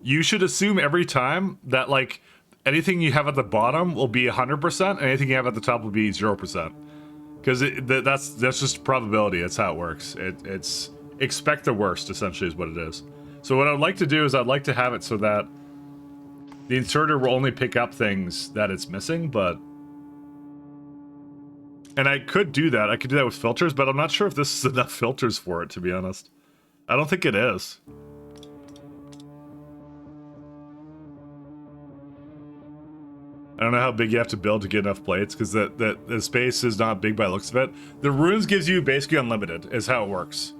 You should assume every time that like anything you have at the bottom will be 100%, and anything you have at the top will be 0%. Because that's just probability. That's how it works. It's expect the worst, essentially, is what it is. So what I'd like to do is I'd like to have it so that the inserter will only pick up things that it's missing, but... And I could do that. I could do that with filters, but I'm not sure if this is enough filters for it, to be honest. I don't think it is. I don't know how big you have to build to get enough plates, because the space is not big by the looks of it. The runes gives you basically unlimited, is how it works.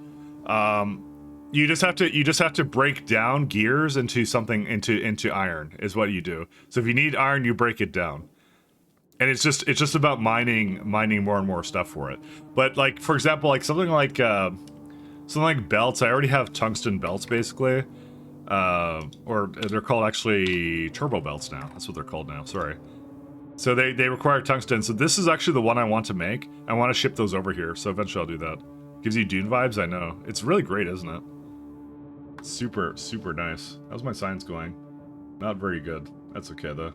You just have to break down gears into something into iron is what you do. So if you need iron, you break it down, and it's just about mining more and more stuff for it. But like for example, like something like belts, I already have tungsten belts basically, or they're called actually turbo belts now. That's what they're called now. Sorry. So they require tungsten. So this is actually the one I want to make. I want to ship those over here. So eventually I'll do that. Gives you Dune vibes, I know. It's really great, isn't it? Super, super nice. How's my science going? Not very good. That's okay, though.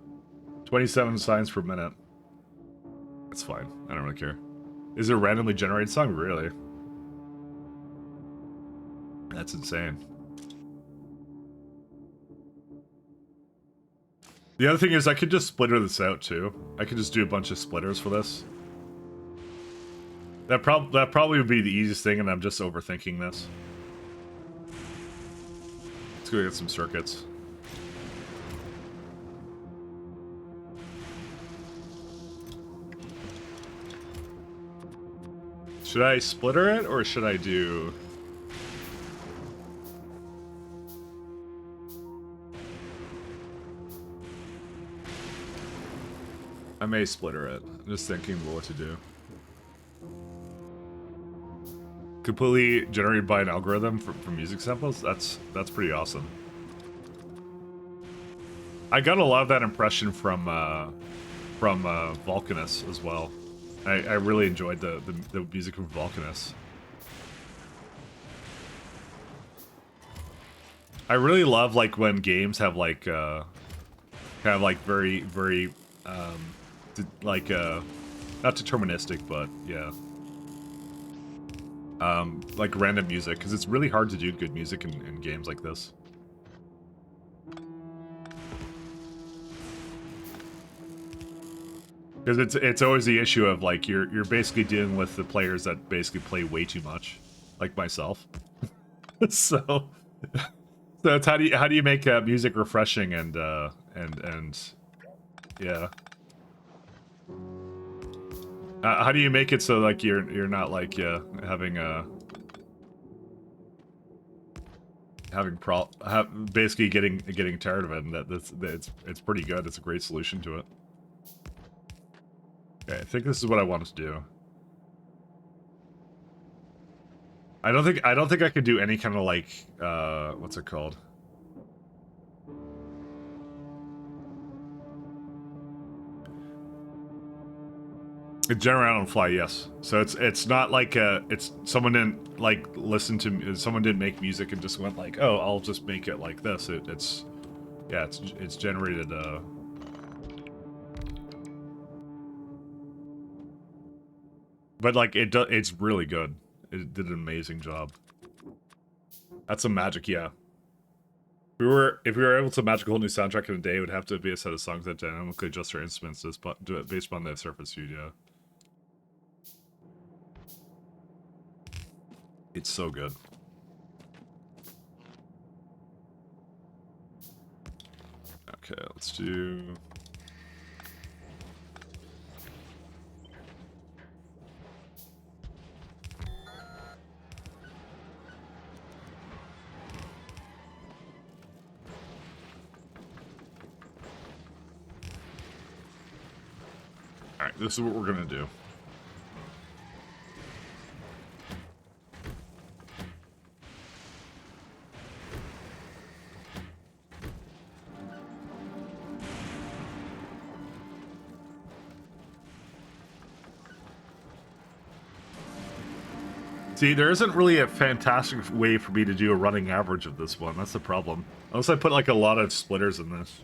27 science per minute. That's fine. I don't really care. Is it a randomly generated song? Really? That's insane. The other thing is I could just splitter this out, too. I could just do a bunch of splitters for this. That probably would be the easiest thing, and I'm just overthinking this. Let's go get some circuits. Should I splitter it, or should I do... I may splitter it. I'm just thinking what to do. Completely generated by an algorithm from music samples? That's pretty awesome. I got a lot of that impression from Volcanus as well. I really enjoyed the music from Volcanus. I really love like when games have like kind of like very like not deterministic, but yeah. Like random music, because it's really hard to do good music in games like this. Because it's always the issue of like you're basically dealing with the players that basically play way too much, like myself. so it's how do you make music refreshing and yeah. How do you make it so like you're not like having basically getting tired of it, and it's pretty good. It's a great solution to it. Okay, I think this is what I want to do. I don't think I could do any kind of like what's it called? It generated on the fly, yes. So it's not like it's someone didn't like listen to someone didn't make music and just went like, oh, I'll just make it like this. It's generated But like it's really good. It did an amazing job. That's some magic, yeah. If we were able to magic a whole new soundtrack in a day, it would have to be a set of songs that dynamically adjust our instruments but do it based on the Surface Studio. It's so good. Okay, let's do... Alright, this is what we're gonna do. See, there isn't really a fantastic way for me to do a running average of this one. That's the problem. Unless I put like a lot of splitters in this.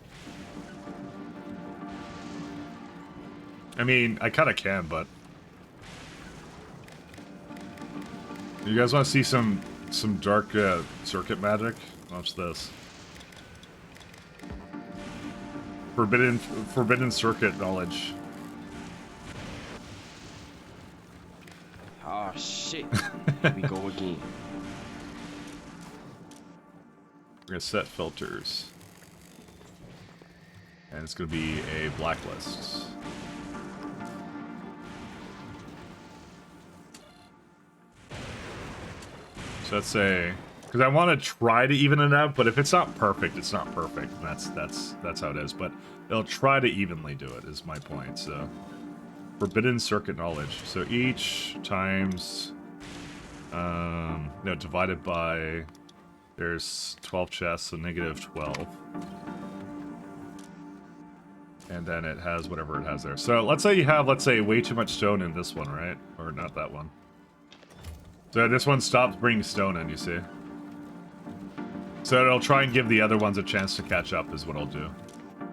I mean, I kind of can, but... You guys want to see some dark circuit magic? Watch this. Forbidden circuit knowledge. Oh shit. Here we go again. We're gonna set filters. And it's gonna be a blacklist. So let's say, because I want to try to even it out, but if it's not perfect, it's not perfect. And that's how it is. But they'll try to evenly do it, is my point. So forbidden circuit knowledge. So each times, no, divided by, there's 12 chests, so negative 12. And then it has whatever it has there. So let's say you have, let's say, way too much stone in this one, right? Or not that one. So this one stops bringing stone in, you see? So it'll try and give the other ones a chance to catch up, is what I'll do.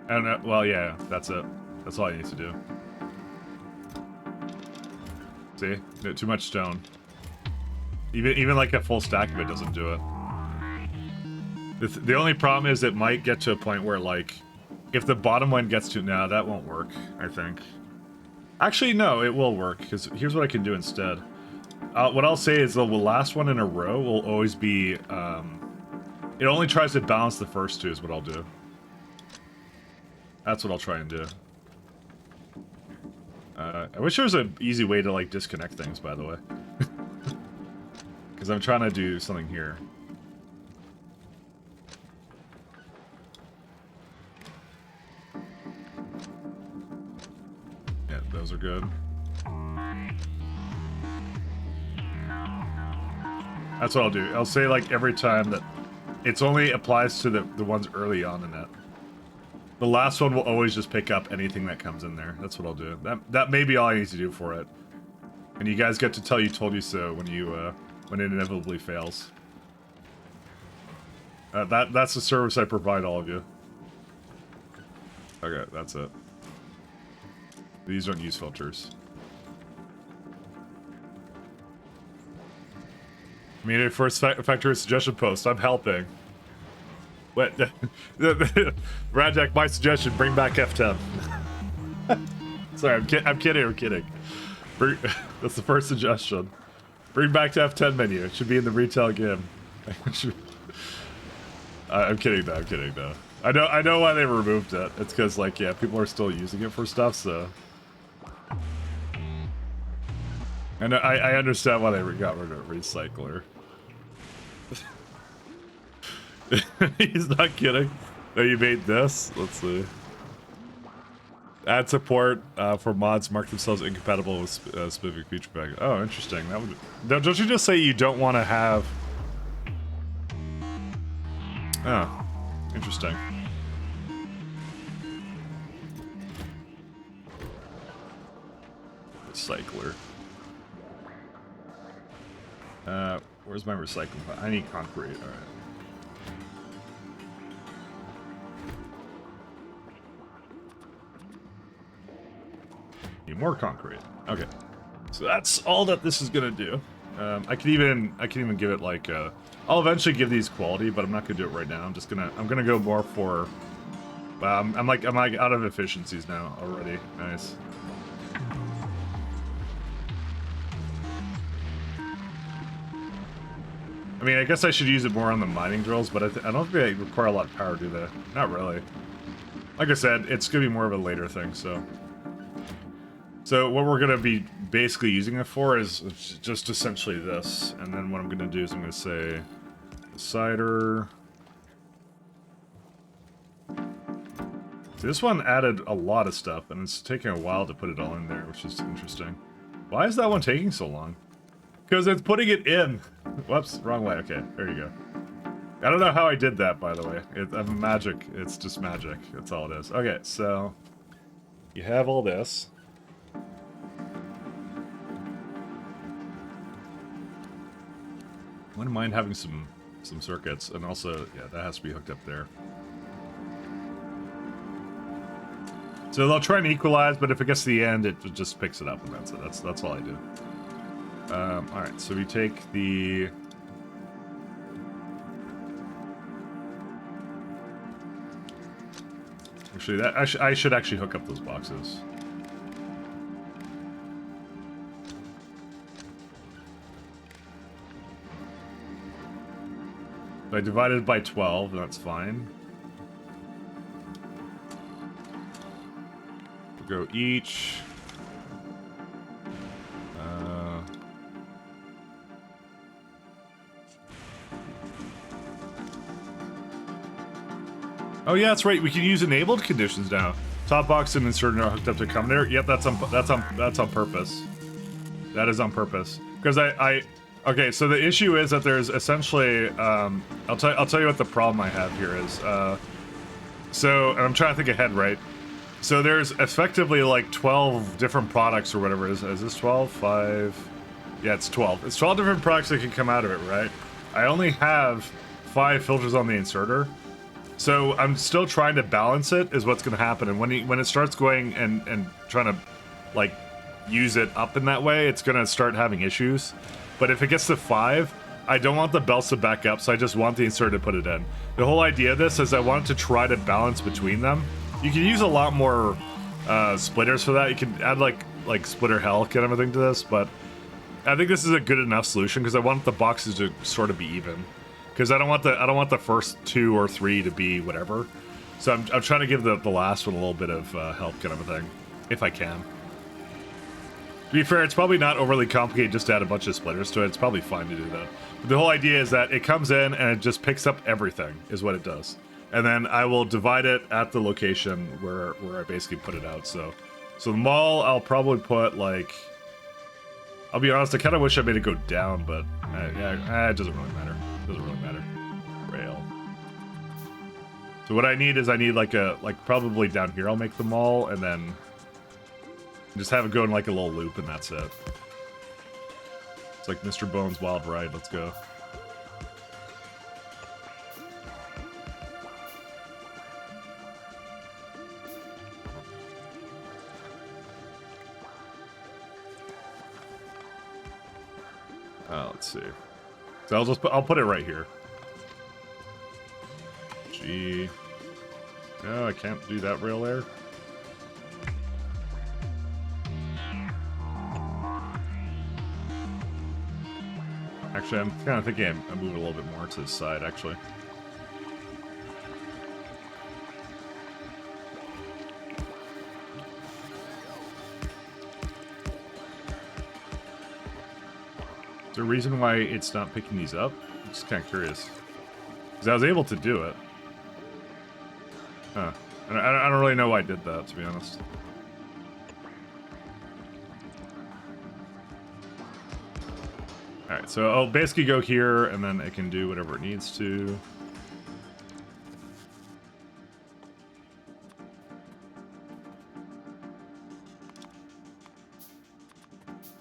And, well, yeah, that's it. That's all I need to do. See? Too much stone. Even like a full stack of it doesn't do it. The only problem is it might get to a point where, like, if the bottom one gets to... Nah, that won't work, I think. Actually, no, it will work, because here's what I can do instead. What I'll say is the last one in a row will always be... it only tries to balance the first two, is what I'll do. That's what I'll try and do. I wish there was an easy way to, like, disconnect things, by the way. Because I'm trying to do something here. Yeah, those are good. That's what I'll do. I'll say, like, every time that it's only applies to the ones early on in it. The last one will always just pick up anything that comes in there. That's what I'll do. That may be all I need to do for it. And you guys get to tell you told you so when you when it inevitably fails. That's the service I provide all of you. Okay, that's it. These don't use filters. I mean, a first Factorio suggestion post. I'm helping. What? Radjack, my suggestion: bring back F10. Sorry, I'm kidding. That's the first suggestion. Bring back to F10 menu. It should be in the retail game. I'm kidding though. I know why they removed it. It's because, like, yeah, people are still using it for stuff, so. And I understand why they got rid of Recycler. He's not kidding. Oh, you made this? Let's see. Add support for mods mark themselves incompatible with specific feature pack. Oh, interesting. That would. Don't you just say you don't want to have? Oh, interesting. Recycler. Where's my recycling? I need concrete. All right. Need more concrete. Okay. So that's all that this is gonna do. I can even give it like I'll eventually give these quality, but I'm not gonna do it right now. I'm gonna go more for. I'm like out of efficiencies now already. Nice. I mean, I guess I should use it more on the mining drills, but I don't think they require a lot of power, do they? Not really. Like I said, it's gonna be more of a later thing, so. So what we're gonna be basically using it for is just essentially this, and then what I'm gonna do is I'm gonna say cider. See, this one added a lot of stuff, and it's taking a while to put it all in there, which is interesting. Why is that one taking so long? Because it's putting it in. Whoops, wrong way. Okay, there you go. I don't know how I did that, by the way. I'm magic. It's just magic. That's all it is. Okay, so you have all this. Wouldn't mind having some circuits, and also, yeah, that has to be hooked up there. So they'll try and equalize, but if it gets to the end, it just picks it up, and that's it. That's all I do. Alright, so we take the... Actually, I should actually hook up those boxes. If I divide it by 12, that's fine. We'll go each. Oh yeah, that's right. We can use enabled conditions now. Top box and inserter are hooked up to combinator. Yep, that's on purpose. That is on purpose. Because okay, so the issue is that there's essentially I'll tell you what the problem I have here is. So, and I'm trying to think ahead, right? So there's effectively like 12 different products or whatever it is. Is this 12? 5? Yeah, it's 12. It's 12 different products that can come out of it, right? I only have 5 filters on the inserter. So I'm still trying to balance it is what's going to happen. And when it starts going and trying to like use it up in that way, it's going to start having issues. But if it gets to 5, I don't want the belts to back up, so I just want the inserter to put it in. The whole idea of this is I want to try to balance between them. You can use a lot more splitters for that. You can add like splitter hell kind of a thing to this, but I think this is a good enough solution because I want the boxes to sort of be even. Because I don't want the first 2 or 3 to be whatever. So I'm trying to give the last one a little bit of help kind of a thing, if I can. To be fair, it's probably not overly complicated just to add a bunch of splitters to it. It's probably fine to do that. But the whole idea is that it comes in and it just picks up everything, is what it does. And then I will divide it at the location where I basically put it out. So the mall, I'll probably put like... I'll be honest, I kind of wish I made it go down, but yeah, it doesn't really matter. Doesn't really matter. Rail. So what I need is like probably down here I'll make the mall and then just have it go in like a little loop and that's it. It's like Mr. Bones' Wild Ride. Let's go. Let's see. So I'll put it right here. G. No, I can't do that rail there. Actually, I'm kind of thinking I move it a little bit more to the side, actually. Is there a reason why it's not picking these up? I'm just kind of curious. Because I was able to do it. Huh. I don't really know why I did that, to be honest. Alright, so I'll basically go here, and then it can do whatever it needs to.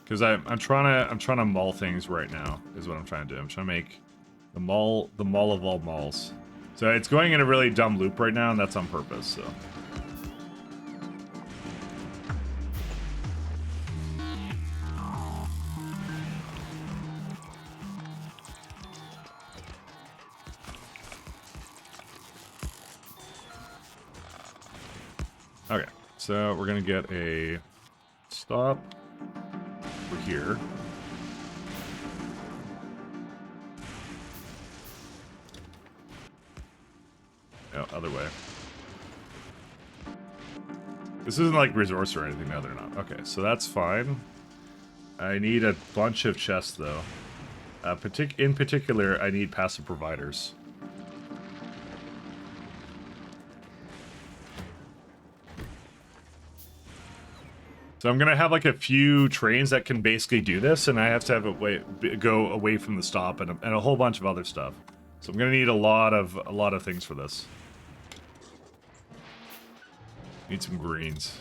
Because I'm trying to mull things right now, is what I'm trying to do. I'm trying to make the mall of all malls. So it's going in a really dumb loop right now, and that's on purpose, so. Okay, so we're gonna get a stop over here. No, other way. This isn't like resource or anything. No, they're not. Okay, so that's fine. I need a bunch of chests, though. In particular, I need passive providers. So I'm gonna have like a few trains that can basically do this, and I have to have it go away from the stop and a whole bunch of other stuff. So I'm gonna need a lot of things for this. Need some greens.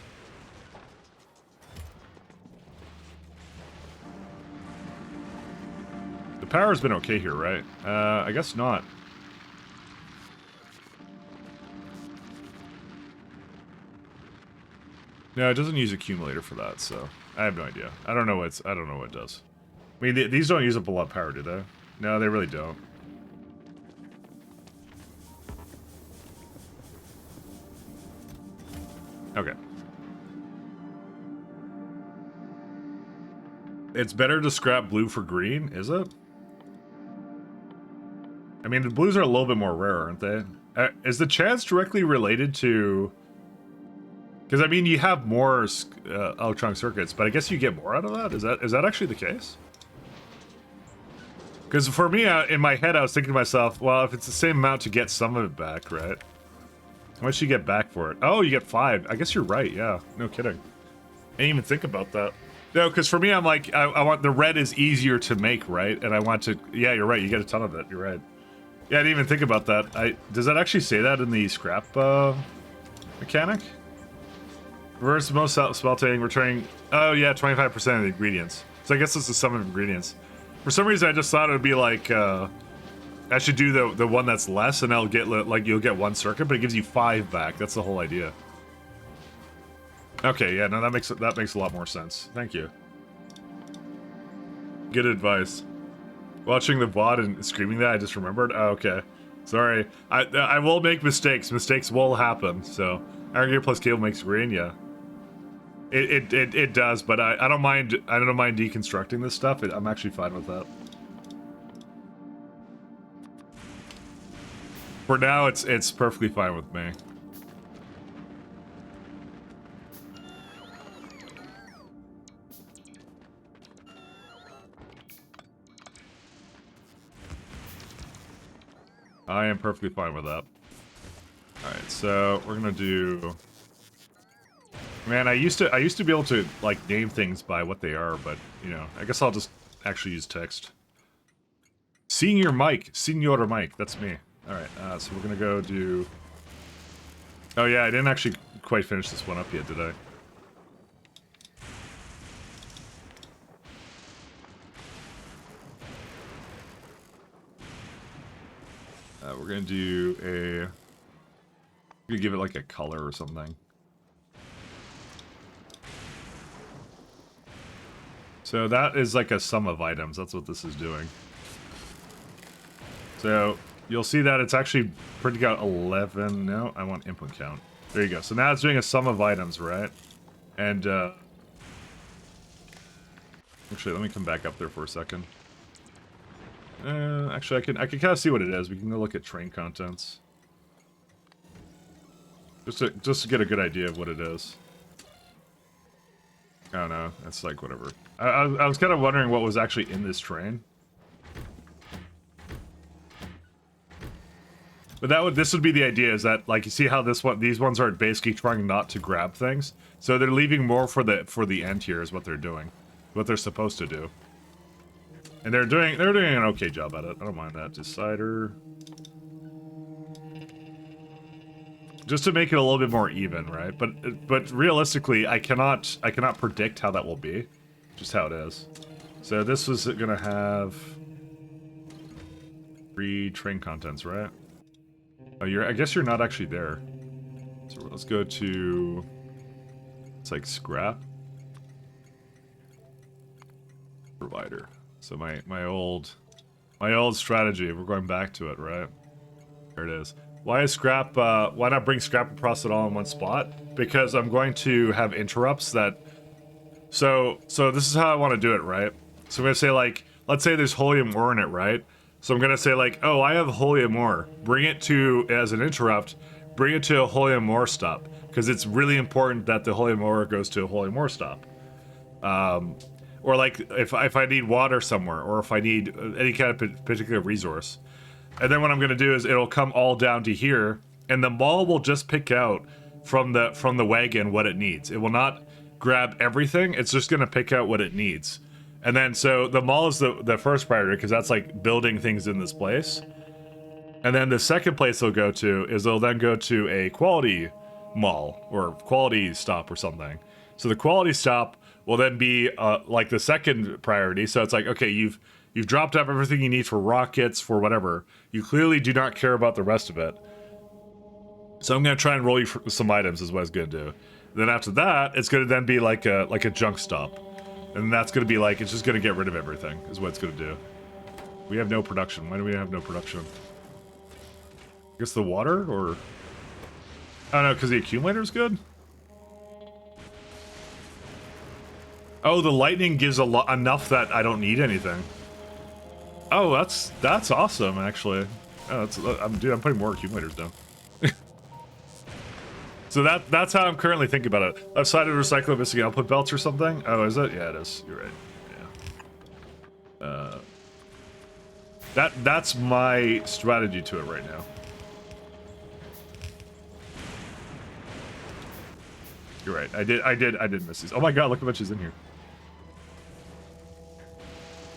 The power's been okay here, right? I guess not. No, it doesn't use accumulator for that, so I have no idea. I don't know what it does. I mean, these don't use up a lot of power, do they? No, they really don't. Okay. It's better to scrap blue for green, is it? I mean, the blues are a little bit more rare, aren't they? Is the chance directly related to... Because, I mean, you have more electronic circuits, but I guess you get more out of that? Is that actually the case? Because for me, in my head, I was thinking to myself, well, if it's the same amount to get some of it back, right? How much do you get back for it? Oh, you get 5. I guess you're right, yeah. No kidding. I didn't even think about that. No, because for me, I'm like, I want... The red is easier to make, right? And I want to... Yeah, you're right. You get a ton of it. You're right. Yeah, I didn't even think about that. Does that actually say that in the scrap mechanic? Reverse most smelting, returning... Oh, yeah, 25% of the ingredients. So I guess it's the sum of ingredients. For some reason, I just thought it would be like... I should do the one that's less, and I'll get, like, you'll get 1 circuit, but it gives you 5 back. That's the whole idea. Okay, yeah, no, that makes a lot more sense. Thank you. Good advice. Watching the VOD and screaming that, I just remembered. Oh, okay. Sorry. I will make mistakes. Mistakes will happen, so... Iron Gear plus cable makes green, yeah. It does, but I don't mind deconstructing this stuff. I'm actually fine with that. For now, it's perfectly fine with me. I am perfectly fine with that. Alright, so we're gonna do... Man, I used to be able to, like, name things by what they are, but, you know, I guess I'll just actually use text. Senor Mike, that's me. Alright, so we're gonna go do... Oh yeah, I didn't actually quite finish this one up yet, did I? We're gonna do a... We're gonna give it like a color or something. So that is like a sum of items. That's what this is doing. So you'll see that it's actually printing out 11. No, I want input count. There you go. So now it's doing a sum of items, right? And actually, let me come back up there for a second. Actually, I can kind of see what it is. We can go look at train contents. Just to get a good idea of what it is. I don't know. It's like whatever. I was kind of wondering what was actually in this train. But this would be the idea, is that, like, you see how these ones are basically trying not to grab things, so they're leaving more for the end here is what they're doing, what they're supposed to do, and they're doing an okay job at it. I don't mind that. Decider, just to make it a little bit more even, right? But realistically, I cannot predict how that will be, just how it is. So this was gonna have 3 train contents, right? Oh, I guess you're not actually there. So let's go to... It's like scrap. Provider. So my old strategy, we're going back to it, right? There it is. Why is scrap, why not bring scrap and process it all in one spot? Because I'm going to have interrupts that... So this is how I want to do it, right? So I'm going to say, like, let's say there's helium ore in it, right? So I'm going to say, like, oh, I have helium ore. Bring it to, as an interrupt, bring it to a helium ore stop. Because it's really important that the helium ore goes to a helium ore stop. Or like, if I need water somewhere, or if I need any kind of particular resource. And then what I'm going to do is it'll come all down to here, and the mall will just pick out from the wagon what it needs. It will not grab everything, it's just going to pick out what it needs. And then, so the mall is the first priority, because that's like building things in this place. And then the second place they'll go to is they'll then go to a quality mall, or quality stop or something. So the quality stop will then be like the second priority. So it's like, okay, you've dropped off everything you need for rockets, for whatever. You clearly do not care about the rest of it. So I'm going to try and roll you for some items is what it's going to do. Then after that, it's going to then be like a junk stop. And that's going to be like, it's just going to get rid of everything is what it's going to do. We have no production. Why do we have no production? I guess the water, or... I don't know, because the accumulator is good? Oh, the lightning gives enough that I don't need anything. Oh, that's awesome, actually. Oh, I'm putting more accumulators down. So that's how I'm currently thinking about it. I've decided to recycle this again. I'll put belts or something. Oh, is it? Yeah, it is. You're right. Yeah. That's my strategy to it right now. You're right. I did miss these. Oh my god, look how much is in here.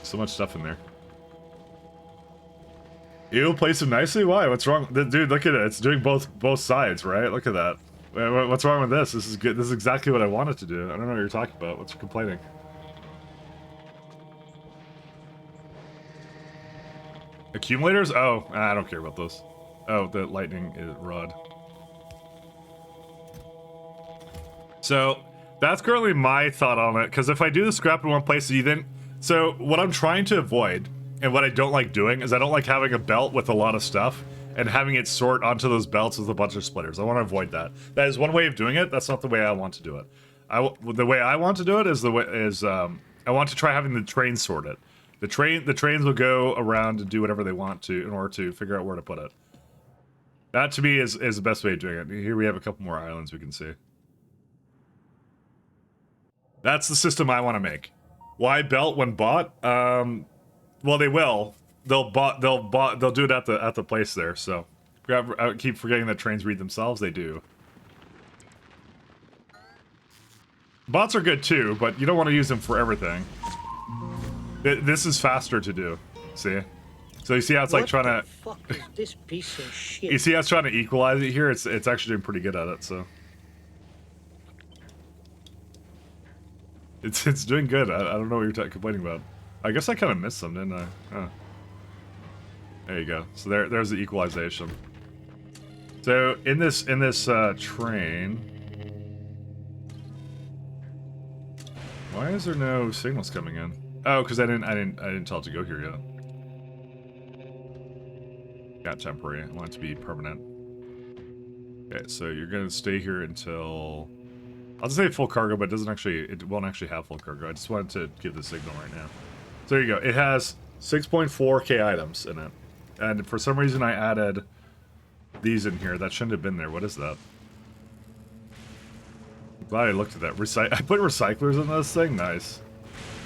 So much stuff in there. You place them nicely? Why? What's wrong? Dude, look at it. It's doing both sides, right? Look at that. What's wrong with this? This is good. This is exactly what I wanted to do. I don't know what you're talking about. What's complaining? Accumulators? Oh, I don't care about those. Oh, the lightning rod. So, that's currently my thought on it, because if I do the scrap in one place, you then... So, what I'm trying to avoid, and what I don't like doing, is I don't like having a belt with a lot of stuff, and having it sort onto those belts with a bunch of splitters. I want to avoid that. That is one way of doing it, that's not the way I want to do it. The way I want to do it is I want to try having the trains sort it. The trains will go around and do whatever they want to in order to figure out where to put it. That, to me, is the best way of doing it. Here we have a couple more islands we can see. That's the system I want to make. Why belt when bought? Well, they will. They'll do it at the place there. So I keep forgetting that trains read themselves. They do. Bots are good too, but you don't want to use them for everything. This is faster to do. See? So you see how it's like trying to... What the fuck is this piece of shit? You see how it's trying to equalize it here? It's actually doing pretty good at it, so... It's doing good. I don't know what you're complaining about. I guess I kind of missed some, didn't I? Oh. There you go. So there's the equalization. So in this train... Why is there no signals coming in? Oh, because I didn't tell it to go here yet. Got temporary. I want it to be permanent. Okay, so you're gonna stay here until... I'll just say full cargo, but it won't actually have full cargo. I just wanted to give the signal right now. So there you go. It has 6.4k items in it. And for some reason I added these in here. That shouldn't have been there. What is that? I'm glad I looked at that. I put recyclers in this thing? Nice.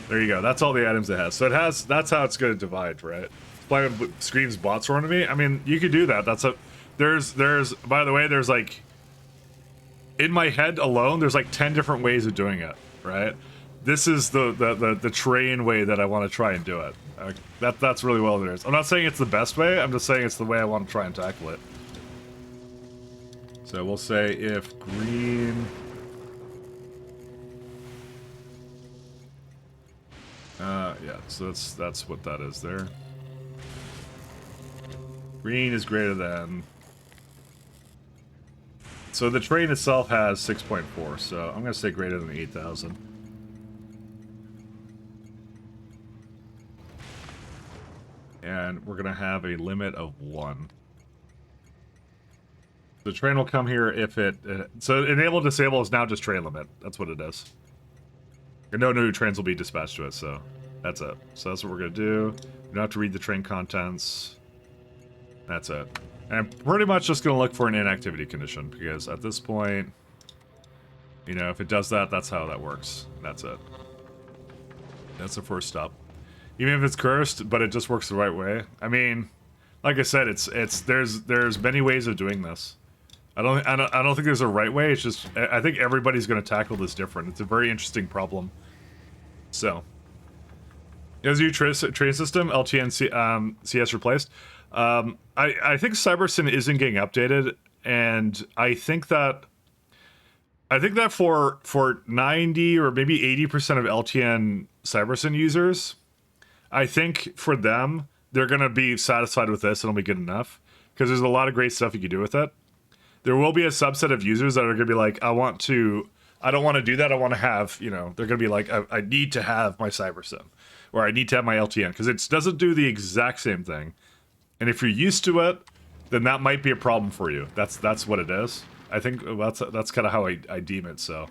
There you go. That's all the items it has. So that's how it's going to divide, right? Why when screams bots run to me? I mean, you could do that. There's by the way, there's like... In my head alone, there's like 10 different ways of doing it, right? This is the train way that I want to try and do it. That's really well there is. I'm not saying it's the best way, I'm just saying it's the way I want to try and tackle it. So we'll say if green... yeah, so that's what that is there. Green is greater than... So the train itself has 6.4, so I'm going to say greater than 8,000. And we're going to have a limit of 1. The train will come here if it... so enable disable is now just train limit. That's what it is. And no new trains will be dispatched to it, so that's it. So that's what we're going to do. You don't have to read the train contents. That's it. And I'm pretty much just going to look for an inactivity condition, because at this point, you know, if it does that, that's how that works. That's it. That's the first stop. Even if it's cursed, but it just works the right way. I mean, like I said, there's many ways of doing this. I don't think there's a right way. It's just I think everybody's going to tackle this different. It's a very interesting problem. So, as you train system, LTN CS replaced. I think Cybersyn isn't getting updated, and I think that for 90 or maybe 80% of LTN Cybersyn users, I think for them, they're going to be satisfied with this and it'll be good enough, because there's a lot of great stuff you can do with it. There will be a subset of users that are going to be like, I don't want to do that. I want to have, you know, they're going to be like, I need to have my Cybersyn, or I need to have my LTN, because it doesn't do the exact same thing. And if you're used to it, then that might be a problem for you. That's what it is. I think that's kind of how I deem it, so.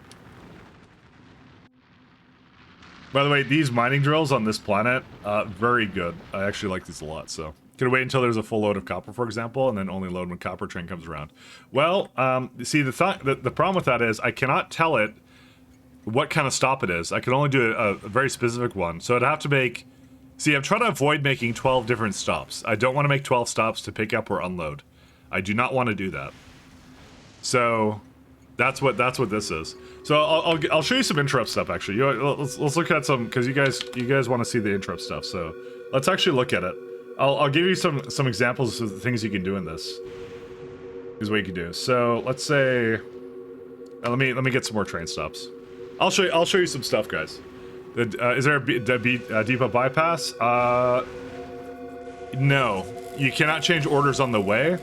By the way, these mining drills on this planet, very good. I actually like these a lot, so. Gonna wait until there's a full load of copper, for example, and then only load when copper train comes around. Well, see, the problem with that is I cannot tell it what kind of stop it is. I can only do a very specific one, so I'd have to make... See, I'm trying to avoid making 12 different stops. I don't want to make 12 stops to pick up or unload. I do not want to do that. So, that's what this is. So I'll show you some interrupt stuff, actually. Let's look at some, because you guys want to see the interrupt stuff, so let's actually look at it. I'll give you some examples of the things you can do in this. Is what you can do. So let's say, let me get some more train stops. I'll show you some stuff, guys. Is there a depot bypass? No, you cannot change orders on the way.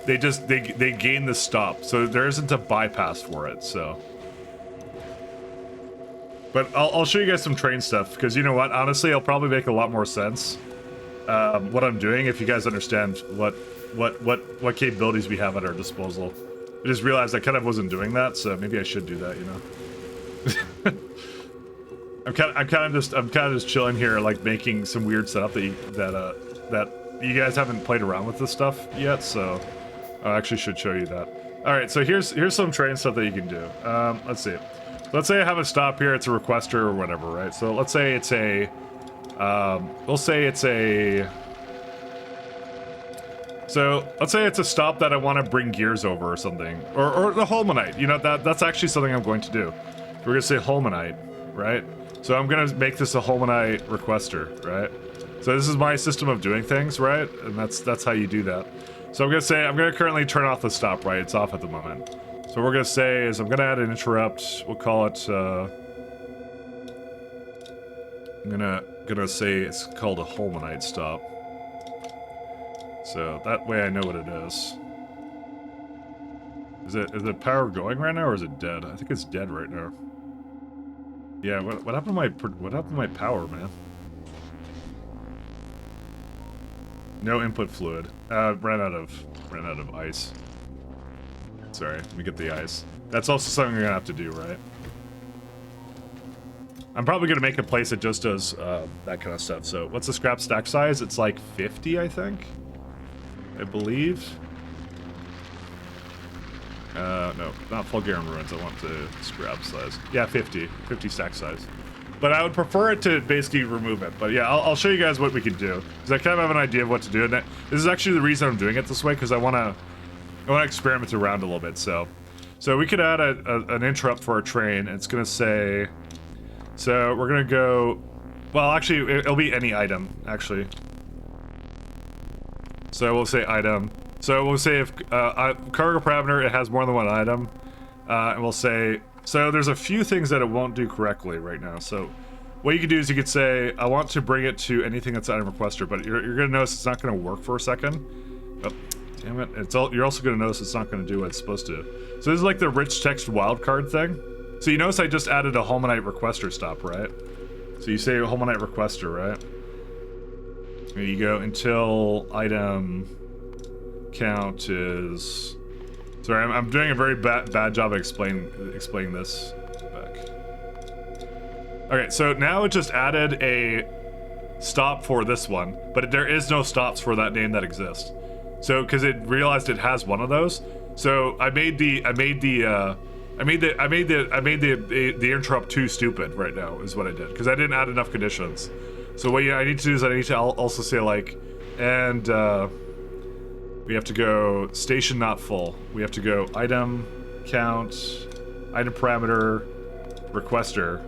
They gain the stop, so there isn't a bypass for it. So, but I'll show you guys some train stuff, because you know what? Honestly, it'll probably make a lot more sense. What I'm doing, if you guys understand what capabilities we have at our disposal. I just realized I kind of wasn't doing that, so maybe I should do that, you know. I'm kind of just chilling here, like making some weird setup that you guys haven't played around with this stuff yet, so I actually should show you that. All right, so here's some train stuff that you can do. Let's see. Let's say I have a stop here. It's a requester or whatever, right? So let's say it's a we'll say it's a... So, let's say it's a stop that I want to bring gears over or something. Or the Holmanite. You know, that's actually something I'm going to do. We're going to say Holmanite, right? So I'm going to make this a Holmanite requester, right? So this is my system of doing things, right? And that's how you do that. So I'm going to say, I'm going to currently turn off the stop, right? It's off at the moment. So what we're going to say is I'm going to add an interrupt. We'll call it, I'm gonna say it's called a Holmanite stop. So that way I know what it is. Is it power going right now, or is it dead? I think it's dead right now. Yeah, what happened to my power, man? No input fluid. Ran out of ice. Sorry, let me get the ice. That's also something you're gonna have to do, right? I'm probably going to make a place that just does that kind of stuff. So what's the scrap stack size? It's like 50, I think. I believe. No, not Fulgarian Ruins. I want the scrap size. Yeah, 50 stack size. But I would prefer it to basically remove it. But yeah, I'll show you guys what we can do, because I kind of have an idea of what to do. And this is actually the reason I'm doing it this way, because I want to experiment around a little bit. So we could add an interrupt for our train. It's going to say... So we're gonna go, well actually it'll be any item, actually. So we'll say item. So we'll say if cargo parameter, it has more than one item. And we'll say, so there's a few things that it won't do correctly right now. So what you could do is you could say, I want to bring it to anything that's item requester, but you're gonna notice it's not gonna work for a second. Oh, damn it, you're also gonna notice it's not gonna do what it's supposed to. So this is like the rich text wildcard thing. So you notice I just added a Holmanite requester stop, right? So you say Holmanite requester, right? There you go, until item count is Sorry, I'm doing a very bad job of explaining this back. Okay, so now it just added a stop for this one, but there is no stops for that name that exists. So, because it realized it has one of those, so I made the interrupt too stupid right now is what I did, because I didn't add enough conditions. So what I need to do is I need to also say like, and we have to go station not full. We have to go item count, item parameter, requester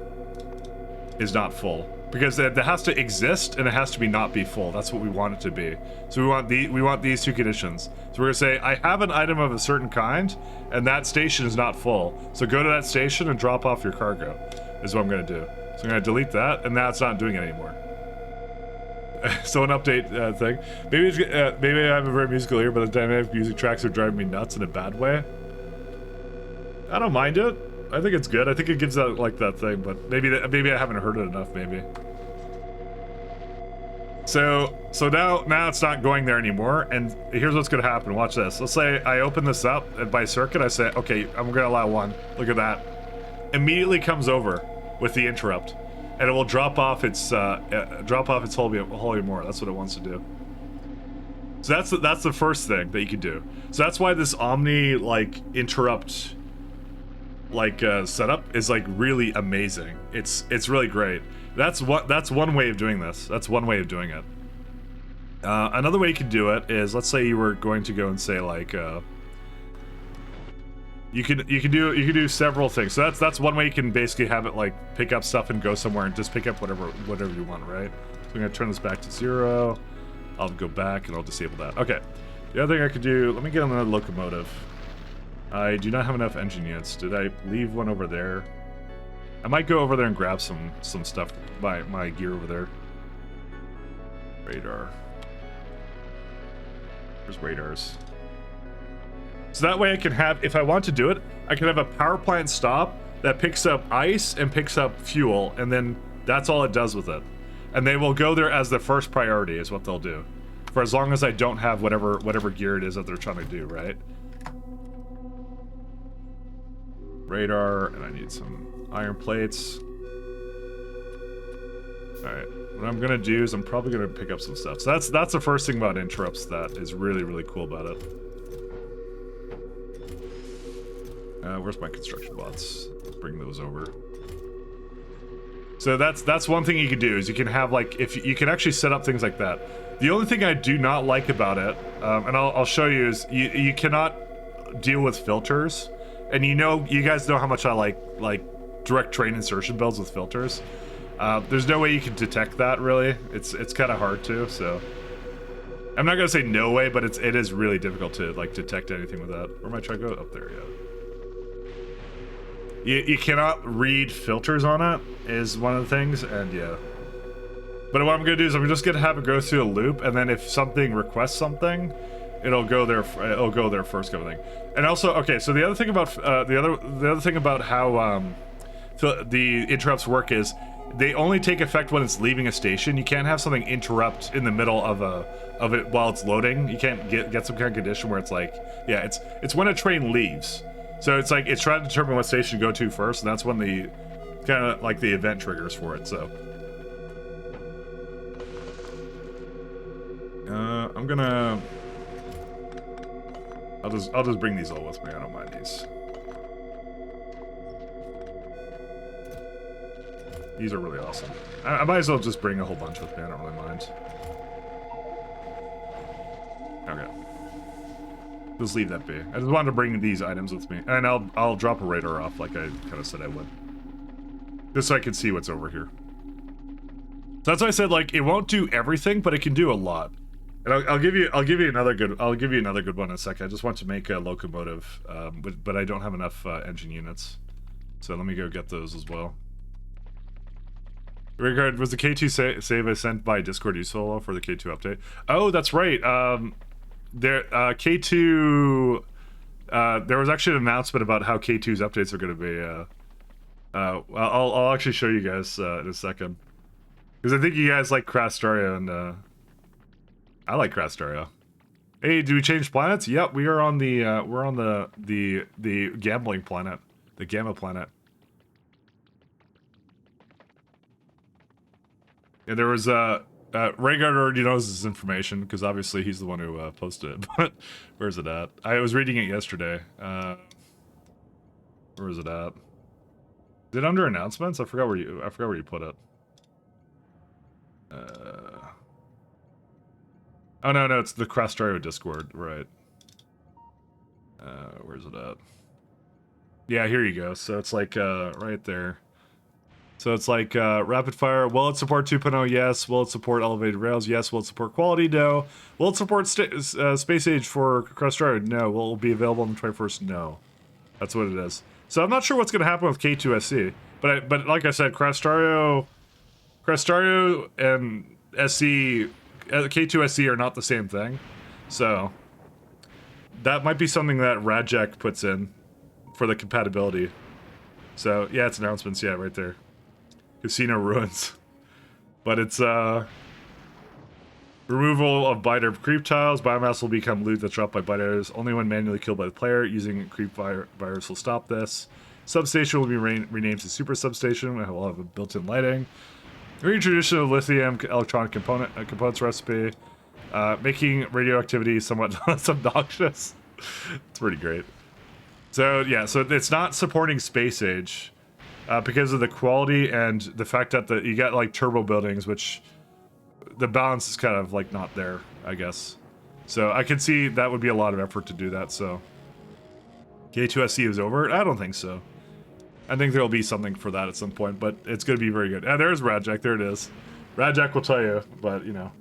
is not full. Because that has to exist and it has to not be full. That's what we want it to be. So we want these two conditions. So we're gonna say I have an item of a certain kind, and that station is not full. So go to that station and drop off your cargo. Is what I'm gonna do. So I'm gonna delete that, and now it's not doing it anymore. So an update thing. Maybe I have a very musical ear, but the dynamic music tracks are driving me nuts in a bad way. I don't mind it. I think it's good. I think it gives out like that thing, but maybe I haven't heard it enough. Maybe. So now it's not going there anymore, and here's what's gonna happen. Watch this. Let's say I open this up, and by circuit I say, okay, I'm gonna allow one. Look at that. Immediately comes over with the interrupt, and it will drop off its holy more. That's what it wants to do. So that's the first thing that you can do. So that's why this Omni like interrupt like setup is like really amazing. It's really great. That's one way of doing this. That's one way of doing it. Another way you can do it is, let's say you were going to go and say like you can do several things. So that's one way you can basically have it like pick up stuff and go somewhere and just pick up whatever you want, right? So I'm gonna turn this back to 0. I'll go back and I'll disable that. Okay. The other thing I could do, let me get another locomotive. I do not have enough engine units. Did I leave one over there? I might go over there and grab some stuff, my gear over there. Radar. There's radars. So that way I can have, if I want to do it, I can have a power plant stop that picks up ice and picks up fuel, and then that's all it does with it. And they will go there as the first priority is what they'll do. For as long as I don't have whatever gear it is that they're trying to do, right? Radar, and I need some iron plates. Alright, what I'm gonna do is I'm probably gonna pick up some stuff. So that's the first thing about interrupts that is really, really cool about it. Where's my construction bots? Let's bring those over. So that's one thing you can do, is you can have like, if you can actually set up things like that. The only thing I do not like about it, and I'll show you, is you cannot deal with filters. And you guys know how much I like direct train insertion builds with filters. There's no way you can detect that, really. It's kind of hard to, so I'm not gonna say no way, but it is really difficult to like detect anything with that. Where am I trying to go? Up there, yeah. You cannot read filters on it is one of the things, and yeah. But what I'm gonna do is I'm just gonna have it go through a loop, and then if something requests something, it'll go there first, kind of thing. And also, okay, so the other thing about the other thing about how the interrupts work is they only take effect when it's leaving a station. You can't have something interrupt in the middle of it while it's loading. You can't get some kind of condition where it's like, yeah, it's when a train leaves. So it's like it's trying to determine what station to go to first, and that's when the kind of like the event triggers for it. So I'm gonna. I'll just bring these all with me. I don't mind these. These are really awesome. I might as well just bring a whole bunch with me. I don't really mind. Okay. Just leave that be. I just wanted to bring these items with me, and I'll drop a radar off like I kind of said I would, just so I can see what's over here. So that's why I said like it won't do everything, but it can do a lot. And I'll give you another good one in a second. I just want to make a locomotive, but I don't have enough engine units, so let me go get those as well. Regard, was the K2 save I sent by Discord useful for the K2 update? Oh, that's right. K2. There was actually an announcement about how K2's updates are going to be. I'll actually show you guys in a second, because I think you guys like Crastaria, and I like Crastaria. Hey, do we change planets? Yep, we are on the we're on the gambling planet, the Gamma planet. Yeah, there was Rhaegar already knows this information because obviously he's the one who posted it. But where's it at? I was reading it yesterday. Where is it at? Is it under announcements? I forgot where you put it. Oh no, it's the Factorio Discord, right? Where's it at? Yeah, here you go. So it's like right there. So it's like rapid fire. Will it support 2.0? Yes. Will it support elevated rails? Yes. Will it support quality? No. Will it support space age for Factorio? No. Will it be available on the 21st? No. That's what it is. So I'm not sure what's going to happen with K2SC, but like I said, Factorio and SC, K2SC are not the same thing. So that might be something that Radjack puts in for the compatibility. So yeah, it's announcements. Yeah, right there. Casino ruins. But it's removal of biter creep tiles. Biomass will become loot that's dropped by biters only when manually killed by the player. Using creep virus will stop this. Substation will be renamed to Super Substation. It will have built-in lighting. Reintroduction of lithium electronic components recipe. Making radioactivity somewhat less obnoxious. It's pretty great. So yeah, so it's not supporting space age. Because of the quality and the fact that you got like turbo buildings, which the balance is kind of like not there, I guess. So I can see that would be a lot of effort to do that. So K2SC is over? I don't think so. I think there'll be something for that at some point, but it's going to be very good. Ah, there's Radjack. There it is. Radjack will tell you, but you know.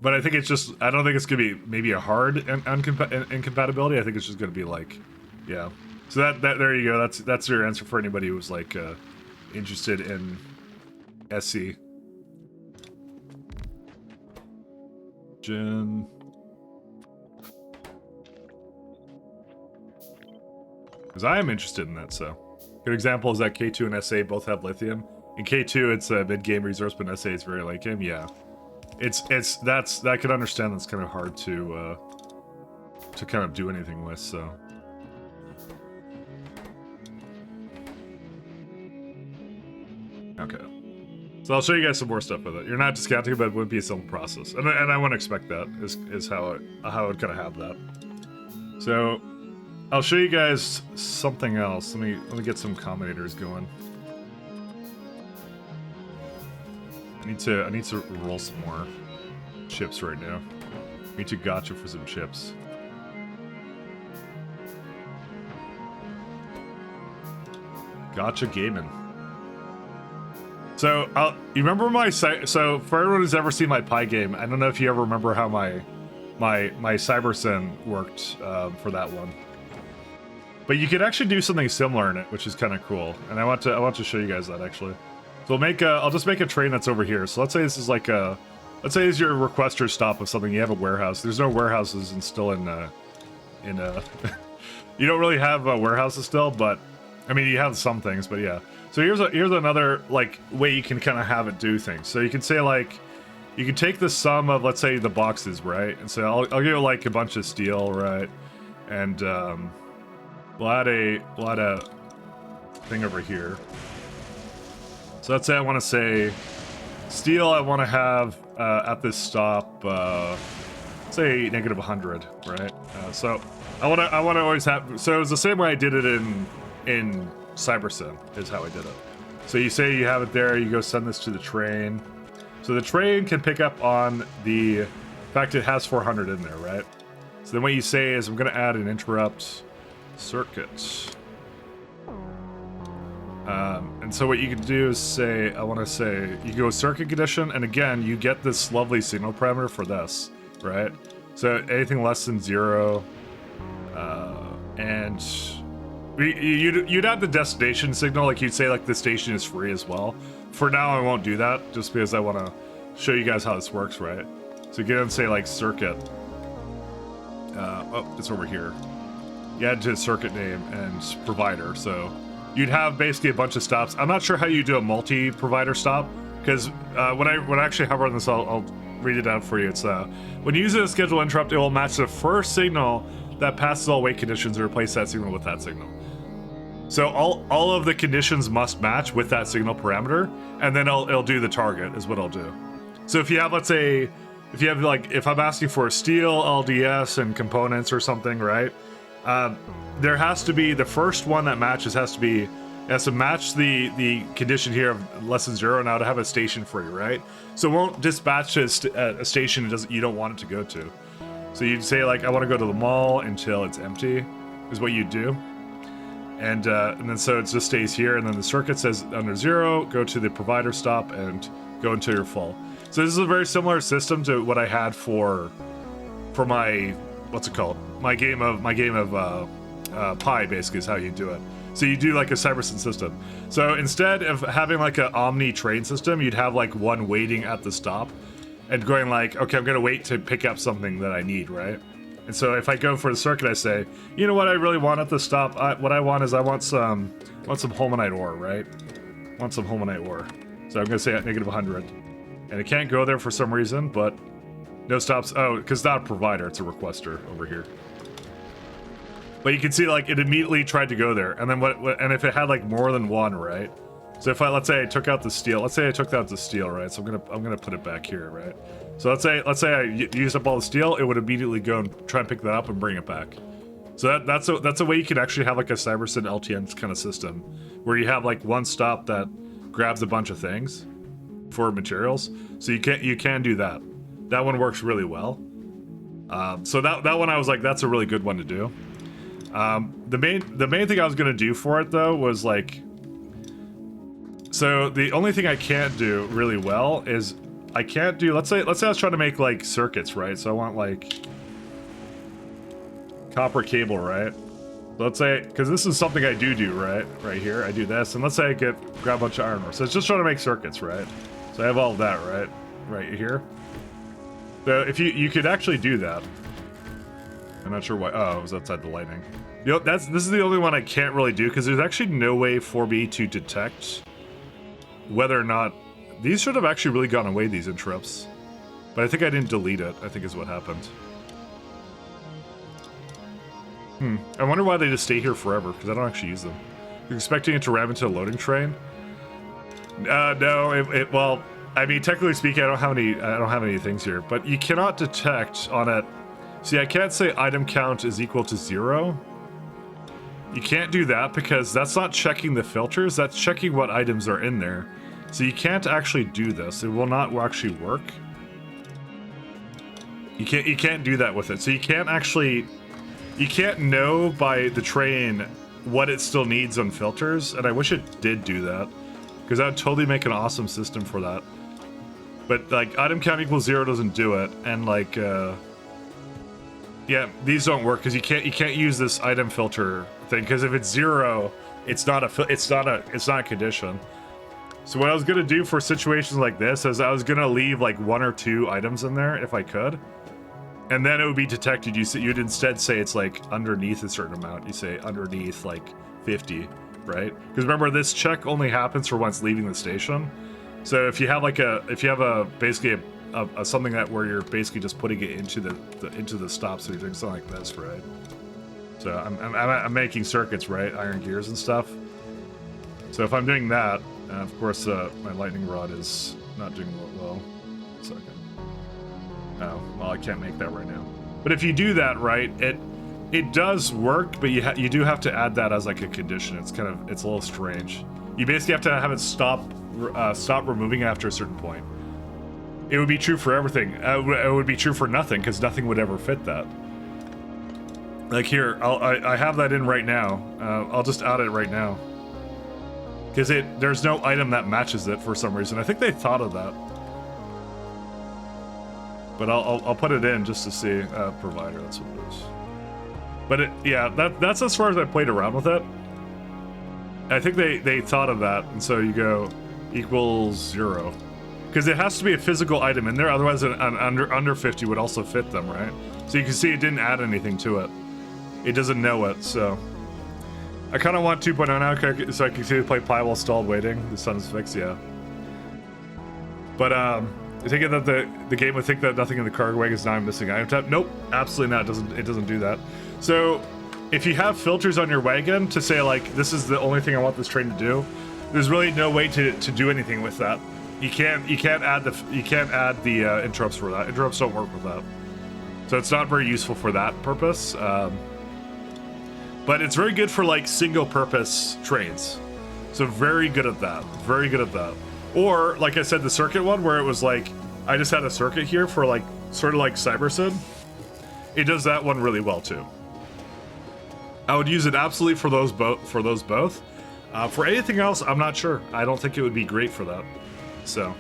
But I think it's just, I don't think it's going to be maybe a hard incompatibility. I think it's just going to be like, yeah. So that there you go. That's your answer for anybody who's like interested in SC. Jin. Because I am interested in that, so. Good example is that K2 and SA both have lithium. In K2 it's a mid-game resource, but in SA it's very lithium, yeah. I could understand that's kind of hard to kind of do anything with, so. Okay. So I'll show you guys some more stuff with it. You're not discounting, but it would be a simple process. And I wouldn't expect that, is how it kind of have that. So, I'll show you guys something else. Let me get some commentators going. I need to roll some more chips right now. I need to gotcha for some chips. Gotcha gaming. So, you remember my site? So, for everyone who's ever seen my Pi game, I don't know if you ever remember how my CyberSyn worked for that one. But you could actually do something similar in it, which is kind of cool. And I want to show you guys that actually. So I'll just make a train that's over here. So let's say this is like let's say this is your requester stop of something. You have a warehouse. There's no warehouses and still in you don't really have warehouses still, but I mean you have some things, but yeah. So here's another like way you can kind of have it do things. So you can say like, you can take the sum of, let's say, the boxes, right? And so I'll give you like a bunch of steel, right? And we'll add a thing over here. So let's say I want to say steel. I want to have at this stop, say -100, right? So I want to always have. So it was the same way I did it in CyberSyn is how I did it. So you say you have it there, you go send this to the train. So the train can pick up on the fact it has 400 in there, right? So then what you say is I'm going to add an interrupt circuit. And so what you can do is say, I want to say, you go circuit condition, and again, you get this lovely signal parameter for this, right? So anything less than 0, and you'd add the destination signal, like you'd say like the station is free as well. For now, I won't do that, just because I want to show you guys how this works, right? So you can say like circuit. Oh, it's over here. You add to circuit name and provider, so you'd have basically a bunch of stops. I'm not sure how you do a multi-provider stop, because when I actually hover on this, I'll read it out for you. It's when you use a schedule interrupt, it will match the first signal that passes all wait conditions and replace that signal with that signal. So all of the conditions must match with that signal parameter, and then it'll do the target is what it'll do. So if you have, let's say, if I'm asking for a steel, LDS, and components or something, right? There has to be, the first one that matches has to match the condition here of less than 0 now to have a station for you, right? So it won't dispatch a station you don't want it to go to. So you'd say like, I want to go to the mall until it's empty, is what you'd do. And then so it just stays here, and then the circuit says under 0, go to the provider stop and go until you're full. So this is a very similar system to what I had for my, what's it called? My game of Pi, basically, is how you do it. So you do like a Cybersyn system. So instead of having like an Omni train system, you'd have like one waiting at the stop and going like, okay, I'm gonna wait to pick up something that I need, right? And so if I go for the circuit, I say, you know what I really want at the stop? What I want is I want some Holmanite ore, right? I want some Holmanite ore. So I'm gonna say at -100. And it can't go there for some reason, but no stops. Oh, because it's not a provider, it's a requester over here. But you can see like it immediately tried to go there, and then and if it had like more than one, right? So if let's say I took out the steel, right? So I'm gonna put it back here, right? So let's say I used up all the steel, it would immediately go and try and pick that up and bring it back. So that's a way you can actually have like a Cybersyn LTN kind of system, where you have like one stop that grabs a bunch of things for materials. So you can do that. That one works really well. So that one I was like, that's a really good one to do. The main thing I was gonna do for it though was like, so the only thing I can't do really well is I can't do, let's say I was trying to make like circuits, right? So I want like copper cable, right? Let's say, because this is something I do, right? Right here, I do this, and let's say I grab a bunch of iron ore. So it's just trying to make circuits, right? So I have all of that, right? Right here. So if you could actually do that. I'm not sure why. Oh, it was outside the lighting. You know, this is the only one I can't really do, because there's actually no way for me to detect whether or not these should have actually really gone away, these interrupts. But I think I didn't delete it, I think is what happened. I wonder why they just stay here forever, because I don't actually use them. You're expecting it to ram into a loading train? No, well, I mean, technically speaking, I don't have any things here, but you cannot detect on it. See, I can't say item count is equal to 0. You can't do that because that's not checking the filters, that's checking what items are in there. So you can't actually do this. It will not actually work. You can't do that with it. So you can't know by the train what it still needs on filters, and I wish it did do that, because that would totally make an awesome system for that. But like item count equals 0 doesn't do it, and like yeah, these don't work because you can't use this item filter thing, because if it's 0, it's not a condition. So what I was gonna do for situations like this is I was gonna leave like 1 or 2 items in there if I could, and then it would be detected. You'd instead say it's like underneath a certain amount. You say underneath like 50, right? Because remember, this check only happens for once leaving the station. So if you have like basically a something that where you're basically just putting it into the stop, so you're doing something like this, right? So I'm making circuits, right? Iron gears and stuff. So if I'm doing that, of course my lightning rod is not doing well. A second. Oh, well, I can't make that right now. But if you do that right, it does work, but you do have to add that as like a condition. It's a little strange. You basically have to have it stop removing after a certain point. It would be true for everything. It would be true for nothing, because nothing would ever fit that. Like here, I have that in right now. I'll just add it right now, because there's no item that matches it for some reason. I think they thought of that, but I'll put it in just to see. Provider, that's what it is. But yeah, that's as far as I played around with it. I think they thought of that, and so you go equals 0. Because it has to be a physical item in there, otherwise an under 50 would also fit them, right? So you can see it didn't add anything to it. It doesn't know it, so... I kind of want 2.0 now, so I can continue to play Pi while stalled waiting. The sun's fixed, yeah. But, You think that the game would think that nothing in the cargo wagon is not a missing item tab? Nope, absolutely not. It doesn't do that. So if you have filters on your wagon to say like this is the only thing I want this train to do, there's really no way to do anything with that. You can't add the interrupts for that. Interrupts don't work with that. So it's not very useful for that purpose. But it's very good for like single purpose trains. So very good at that. Very good at that. Or like I said, the circuit one where it was like I just had a circuit here for like sort of like Cybersim. It does that one really well too. I would use it absolutely for those both. For anything else, I'm not sure. I don't think it would be great for that. So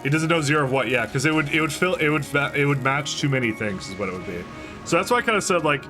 it doesn't know 0 of what, yeah, because it would match too many things is what it would be. So that's why I kind of said like,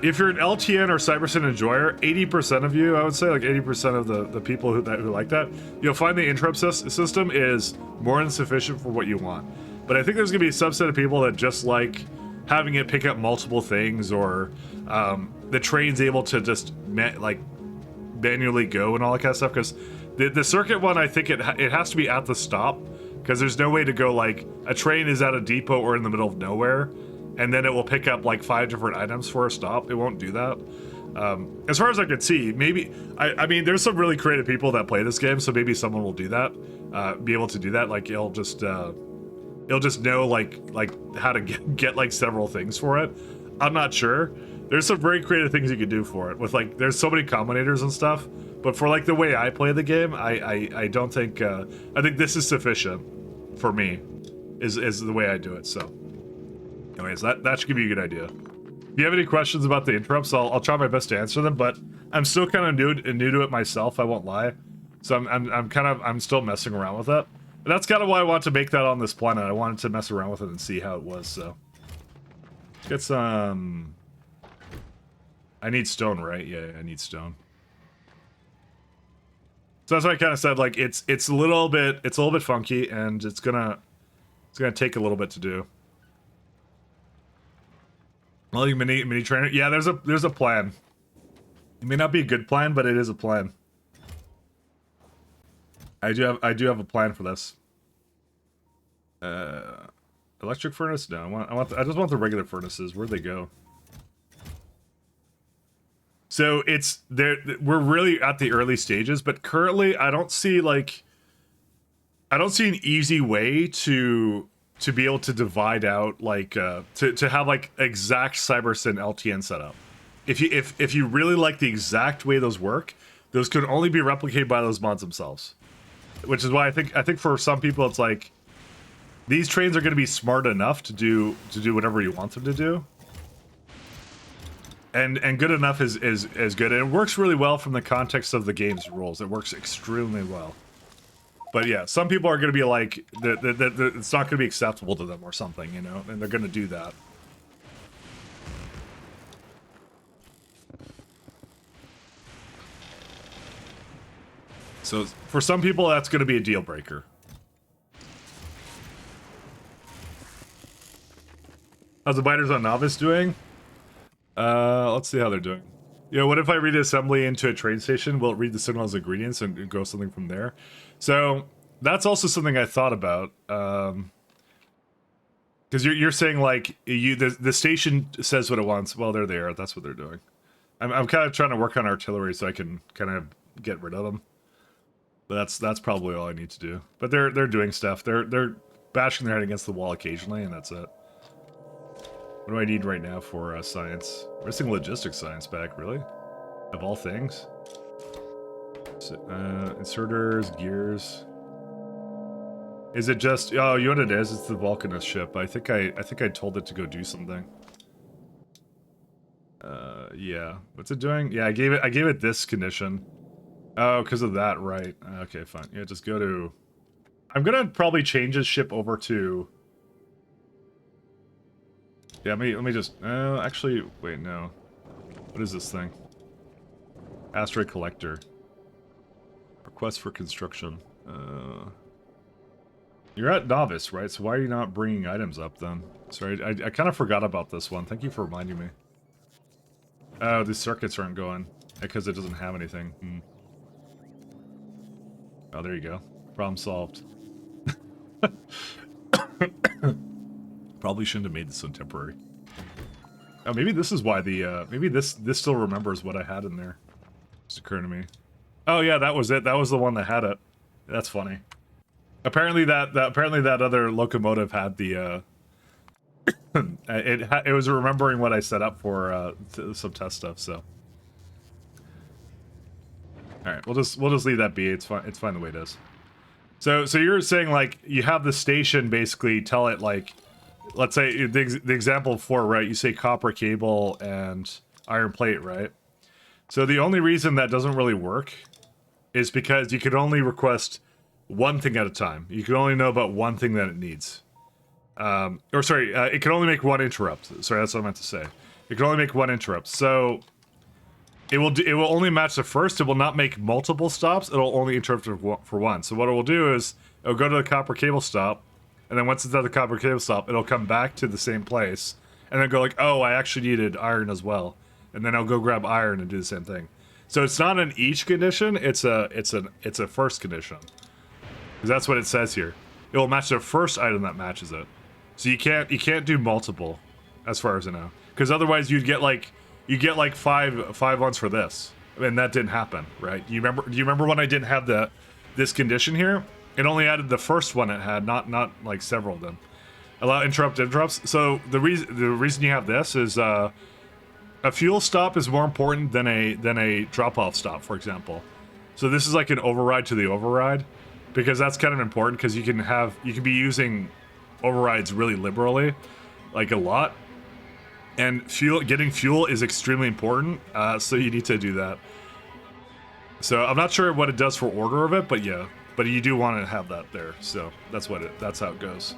if you're an LTN or Cybersim enjoyer, 80% of you, I would say like 80% of the people who like that, you'll find the interrupt system is more than sufficient for what you want. But I think there's gonna be a subset of people that just like having it pick up multiple things, or the train's able to just manually go and all that kind of stuff. Because the circuit one, I think it has to be at the stop, because there's no way to go like a train is at a depot or in the middle of nowhere, and then it will pick up like 5 different items for a stop. It won't do that. As far as I could see, maybe I mean, there's some really creative people that play this game, so maybe someone will do that, be able to do that. Like it'll just know like how to get like several things for it. I'm not sure. There's some very creative things you could do for it with like, there's so many combinators and stuff. But for like the way I play the game, I don't think I think this is sufficient for me. Is the way I do it. So, anyways, that should give you a good idea. If you have any questions about the interrupts, I'll try my best to answer them. But I'm still kind of new to it myself. I won't lie. So I'm still messing around with it. And that's kind of why I want to make that on this planet. I wanted to mess around with it and see how it was. So, let's get some. I need stone, right? Yeah, I need stone. So that's why I kind of said like it's a little bit funky, and it's gonna take a little bit to do. Well, you mini trainer. Yeah, there's a plan. It may not be a good plan, but it is a plan. I do have a plan for this. Electric furnace? No, I just want the regular furnaces. Where'd they go? So it's there. We're really at the early stages, but currently I don't see an easy way to be able to divide out like to have like exact Cybersim LTN setup. If you really like the exact way those work, those could only be replicated by those mods themselves. Which is why I think for some people it's like these trains are going to be smart enough to do whatever you want them to do. And good enough is good, and it works really well from the context of the game's rules. It works extremely well. But yeah, some people are going to be like, it's not going to be acceptable to them or something, you know, and they're going to do that. So for some people, that's going to be a deal breaker. How's the Biters on Novice doing? Let's see how they're doing. You know, what if I read assembly into a train station? Will it read the signal as ingredients and go something from there? So that's also something I thought about. Because you're saying like the station says what it wants. Well, they're there. That's what they're doing. I'm kind of trying to work on artillery so I can kind of get rid of them. But that's probably all I need to do. But they're doing stuff. They're bashing their head against the wall occasionally, and that's it. What do I need right now for science? Missing logistics science back, really? Of all things? So, inserters, gears. Is it just? Oh, you know what it is? It's the Vulcanist ship. I think I told it to go do something. Yeah. What's it doing? Yeah, I gave it this condition. Oh, because of that, right? Okay, fine. Yeah, just go to. I'm gonna probably change this ship over to. Yeah, let me just. Actually, wait, no. What is this thing? Asteroid collector. Request for construction. You're at Novice, right? So why are you not bringing items up then? Sorry, I kind of forgot about this one. Thank you for reminding me. Oh, these circuits aren't going because it doesn't have anything. Oh, there you go. Problem solved. Probably shouldn't have made this one temporary. Oh, maybe this is why the, maybe this still remembers what I had in there. Just occurred to me. Oh yeah, that was it. That was the one that had it. That's funny. Apparently that other locomotive had the, it was remembering what I set up for, some test stuff, so. Alright, we'll just leave that be. It's fine the way it is. So you're saying, like, you have the station basically tell it, like, let's say, the example before, right, you say copper cable and iron plate, right? So the only reason that doesn't really work is because you can only request one thing at a time. You can only know about one thing that it needs. It can only make one interrupt. Sorry, that's what I meant to say. It can only make one interrupt. So it will only match the first. It will not make multiple stops. It'll only interrupt for one. So what it will do is it'll go to the copper cable stop, and then once it's at the copper cable stop, it'll come back to the same place, and then go like, oh, I actually needed iron as well, and then I'll go grab iron and do the same thing. So it's not an each condition. It's a first condition, because that's what it says here. It will match the first item that matches it. So you can't do multiple, as far as I know, because otherwise you get like five ones for this, and that didn't happen, right? Do you remember when I didn't have this condition here? It only added the first one it had, not like several of them. Allow interrupts. So the reason you have this is a fuel stop is more important than a drop-off stop, for example. So this is like an override to the override, because that's kind of important, because you can be using overrides really liberally, like a lot. And getting fuel is extremely important, so you need to do that. So I'm not sure what it does for order of it, but yeah, but you do want to have that there. So that's how it goes.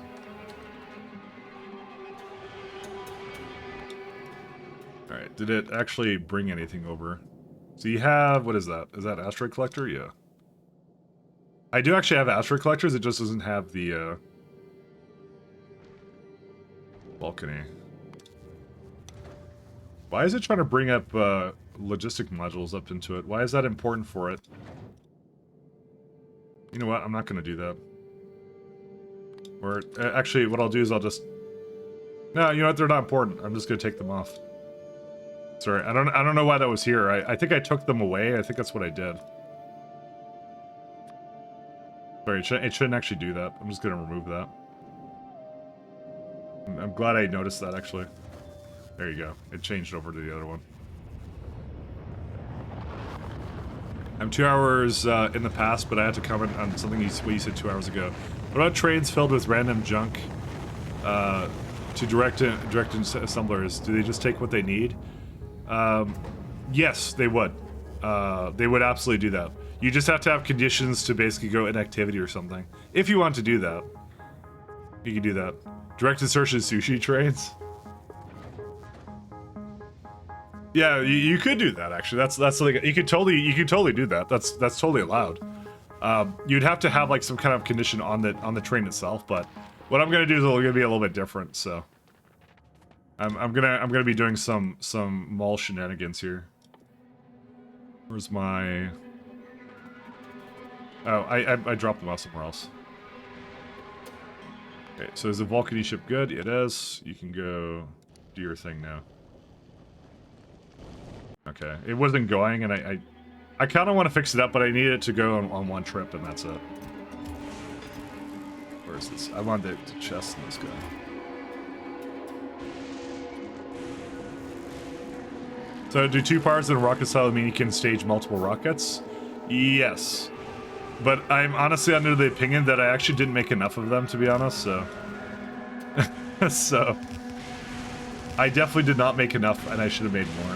All right, did it actually bring anything over? So you have, what is that? Is that asteroid collector? Yeah. I do actually have asteroid collectors. It just doesn't have the balcony. Why is it trying to bring up logistic modules up into it? Why is that important for it? You know what? I'm not going to do that. Or actually, what I'll do is I'll just... No, you know what? They're not important. I'm just going to take them off. Sorry, I don't know why that was here. I think I took them away. I think that's what I did. Sorry, it shouldn't actually do that. I'm just going to remove that. I'm glad I noticed that, actually. There you go. It changed over to the other one. I'm 2 hours in the past, but I had to comment on something you said 2 hours ago. What about trains filled with random junk to direct assemblers? Do they just take what they need? Yes, they would. They would absolutely do that. You just have to have conditions to basically go inactivity or something. If you want to do that, you can do that. Direct insertion sushi trains. Yeah, you could do that actually. That's like you could totally do that. That's totally allowed. You'd have to have like some kind of condition on the train itself, but what I'm gonna do is gonna be a little bit different. So I'm gonna be doing some mall shenanigans here. Where's my? Oh, I dropped them off somewhere else. Okay, so is the Vulcany ship good? It is. You can go do your thing now. Okay, it wasn't going, and I kind of want to fix it up, but I need it to go on one trip, and that's it. Where is this? I wanted to chest in this guy. So do 2 parts in a rocket style mean you can stage multiple rockets? Yes. But I'm honestly under the opinion that I actually didn't make enough of them, to be honest, so... so... I definitely did not make enough, and I should have made more.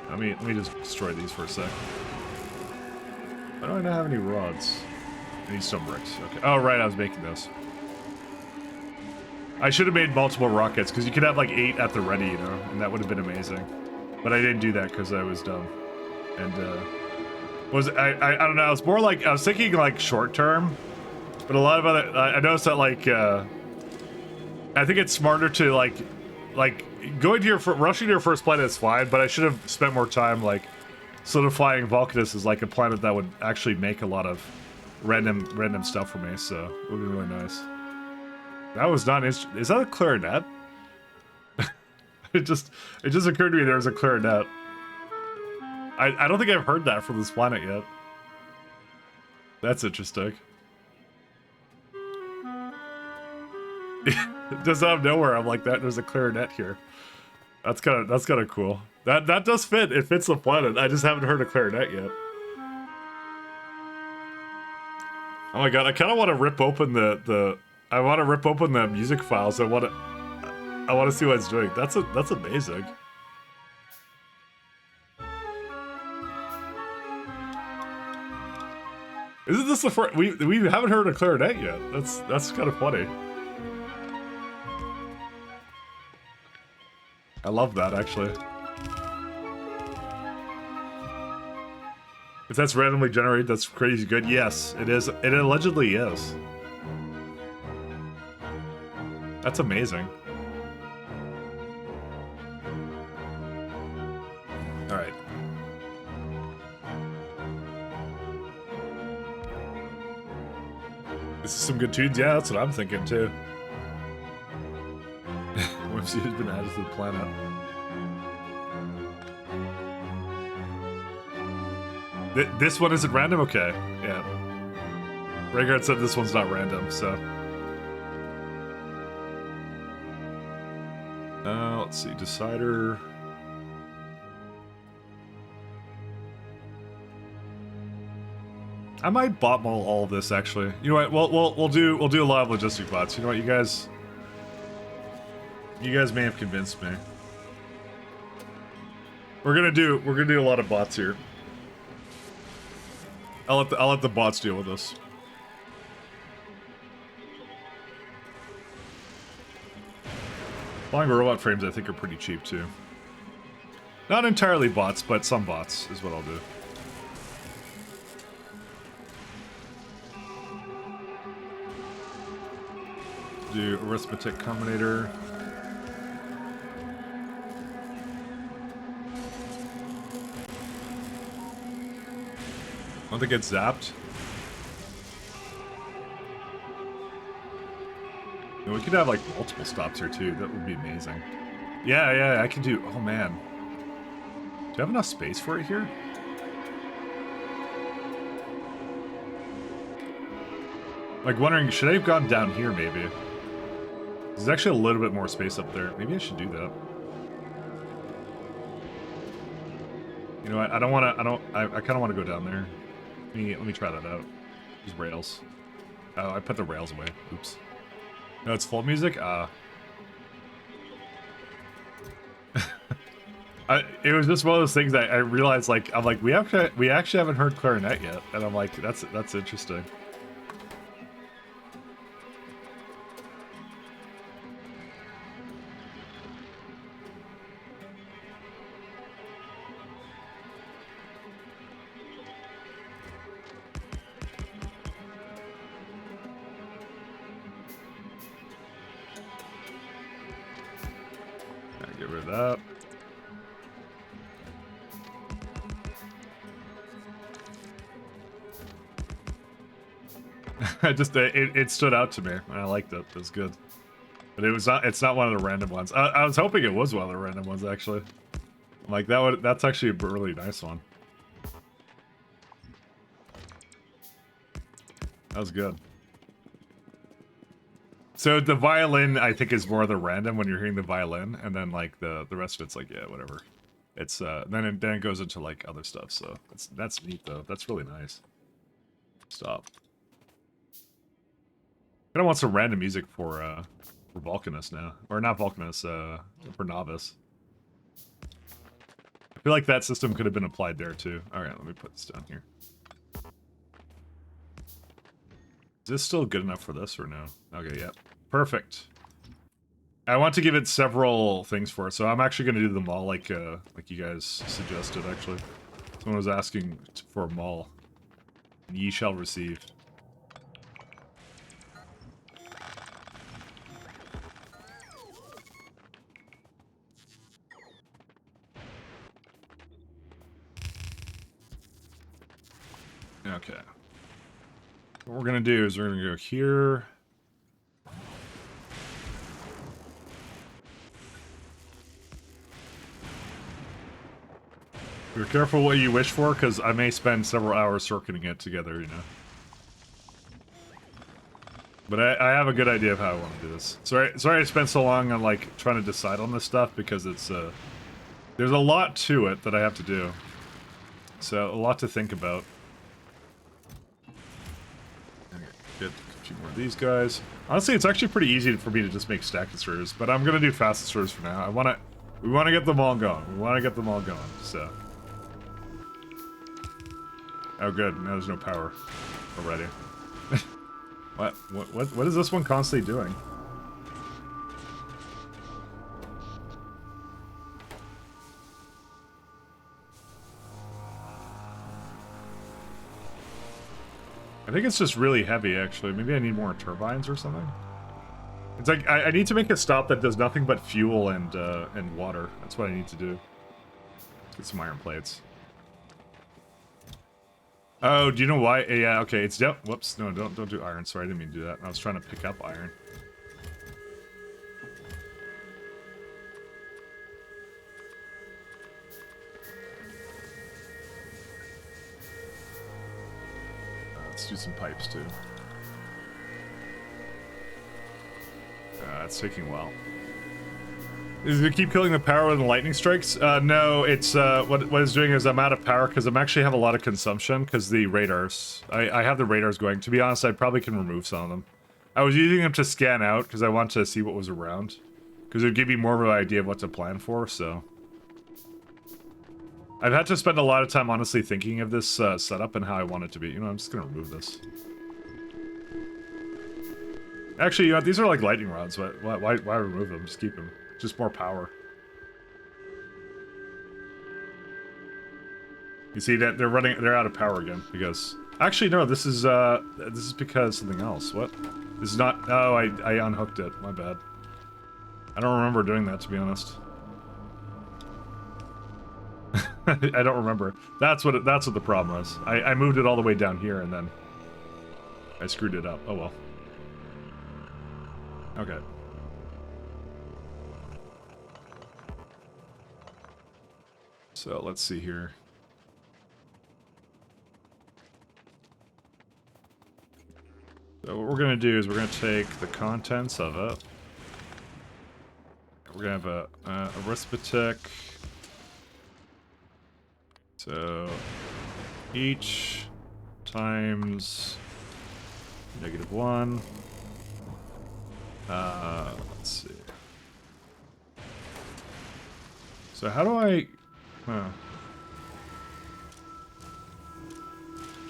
God. Let me just destroy these for a sec. Why do I not have any rods? I need some bricks. Okay. Oh, right, I was making those. I should have made multiple rockets, because you could have like 8 at the ready, you know, and that would have been amazing. But I didn't do that because I was dumb. And, I don't know, it's more like, I was thinking like short term, but a lot of other, I noticed that like, I think it's smarter to like going to rushing to your first planet is fine, but I should have spent more time like solidifying Vulcanus is like a planet that would actually make a lot of random stuff for me, so it would be really nice. That was not is that a clarinet? it just occurred to me there was a clarinet. I don't think I've heard that from this planet yet. That's interesting. Just out of nowhere, I'm like that. There's a clarinet here. That's kind of cool. That does fit. It fits the planet. I just haven't heard a clarinet yet. Oh my god! I kind of want to rip open the. I want to rip open the music files. I want to see what it's doing. That's amazing. Isn't this the first? We haven't heard a clarinet yet. That's kind of funny. I love that, actually. If that's randomly generated, that's crazy good. Yes, it is. It allegedly is. That's amazing. All right. This is some good tunes. Yeah, that's what I'm thinking, too. Whimsy has been added to the planet. This one isn't random? Okay, yeah. Rhaegar said this one's not random, so... let's see, Decider... I might bot mall all of this, actually. You know what, we'll do a lot of logistic bots. You know what, you guys may have convinced me. We're gonna do a lot of bots here. I'll let the bots deal with us. Flying robot frames I think are pretty cheap too. Not entirely bots, but some bots is what I'll do. Do arithmetic combinator. Don't they get zapped? No, we could have like multiple stops here too. That would be amazing. Yeah, I can do. Oh man, do you have enough space for it here? Like wondering, should I have gone down here maybe? There's actually a little bit more space up there. Maybe I should do that. You know what? I don't want to. I kind of want to go down there. Let me try that out. These rails. Oh, I put the rails away. Oops. No, it's full music? It was just one of those things that I realized, like, I'm like, we actually haven't heard clarinet yet. And I'm like, that's interesting. Get rid of that. It stood out to me. I liked it. It was good. But it's not one of the random ones. I was hoping it was one of the random ones actually. Like that's actually a really nice one. That was good. So the violin, I think, is more the random when you're hearing the violin, and then like the rest of it's like, yeah, whatever. It's then it goes into like other stuff. So that's neat though. That's really nice. Stop. I want some random music for Vulcanus now, or not Vulcanus, for Novice. I feel like that system could have been applied there too. All right, let me put this down here. Is this still good enough for this or no? Okay, yeah. Perfect. I want to give it several things for it, so I'm actually going to do them all like you guys suggested, actually. Someone was asking for a mall. Ye shall receive. Okay. What we're gonna do is we're gonna go here. Be careful what you wish for, because I may spend several hours circuiting it together, you know. But I have a good idea of how I want to do this. Sorry I spent so long on, like, trying to decide on this stuff, because it's, there's a lot to it that I have to do. So, a lot to think about. Get a few more of these guys. Honestly, it's actually pretty easy for me to just make stack destroyers, but I'm gonna do fast destroyers for now. We wanna get them all going. We wanna get them all going, so. Oh good, now there's no power already. What is this one constantly doing? I think it's just really heavy, actually. Maybe I need more turbines or something. It's like I need to make a stop that does nothing but fuel and water. That's what I need to do. Let's get some iron plates. Oh, do you know why? Yeah, okay. It's whoops. No, don't do iron. Sorry, I didn't mean to do that. I was trying to pick up iron. Let's do some pipes too. It's taking a while. Is it keep killing the power when the lightning strikes? No, it's what it's doing is I'm out of power because I'm actually have a lot of consumption because the radars. I have the radars going. To be honest, I probably can remove some of them. I was using them to scan out because I want to see what was around. Because it would give me more of an idea of what to plan for, so. I've had to spend a lot of time honestly thinking of this setup and how I want it to be. You know, I'm just gonna remove this. Actually, you know, these are like lightning rods. Why remove them? Just keep them. Just more power. You see that they're out of power again because actually no, this is because something else. What? This is not. Oh, I unhooked it. My bad. I don't remember doing that, to be honest. I don't remember. That's what the problem was. I moved it all the way down here and then I screwed it up. Oh well. Okay. So let's see here. So what we're gonna do is we're gonna take the contents of it. We're gonna have a arithmetic. So each times -1. Let's see. So how do I?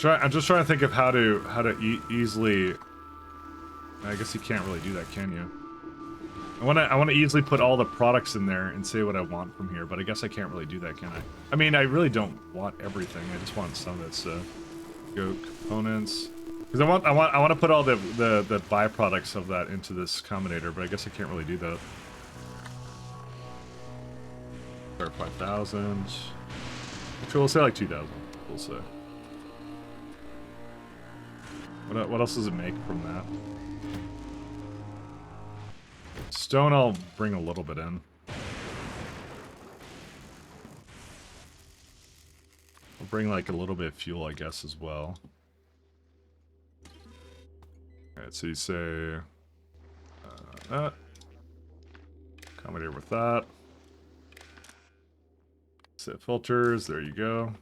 I'm just trying to think of how to easily. I guess you can't really do that, can you? I want to easily put all the products in there and say what I want from here, but I guess I can't really do that, can I? I mean, I really don't want everything. I just want some of it. So go components. Because I want to put all the byproducts of that into this combinator, but I guess I can't really do that. Start 5,000. Actually, we'll say like 2,000. We'll say. What else does it make from that? Stone, I'll bring a little bit in. I'll bring like a little bit of fuel, I guess, as well. Alright, so you say that. Accommodate with that. Set filters, there you go.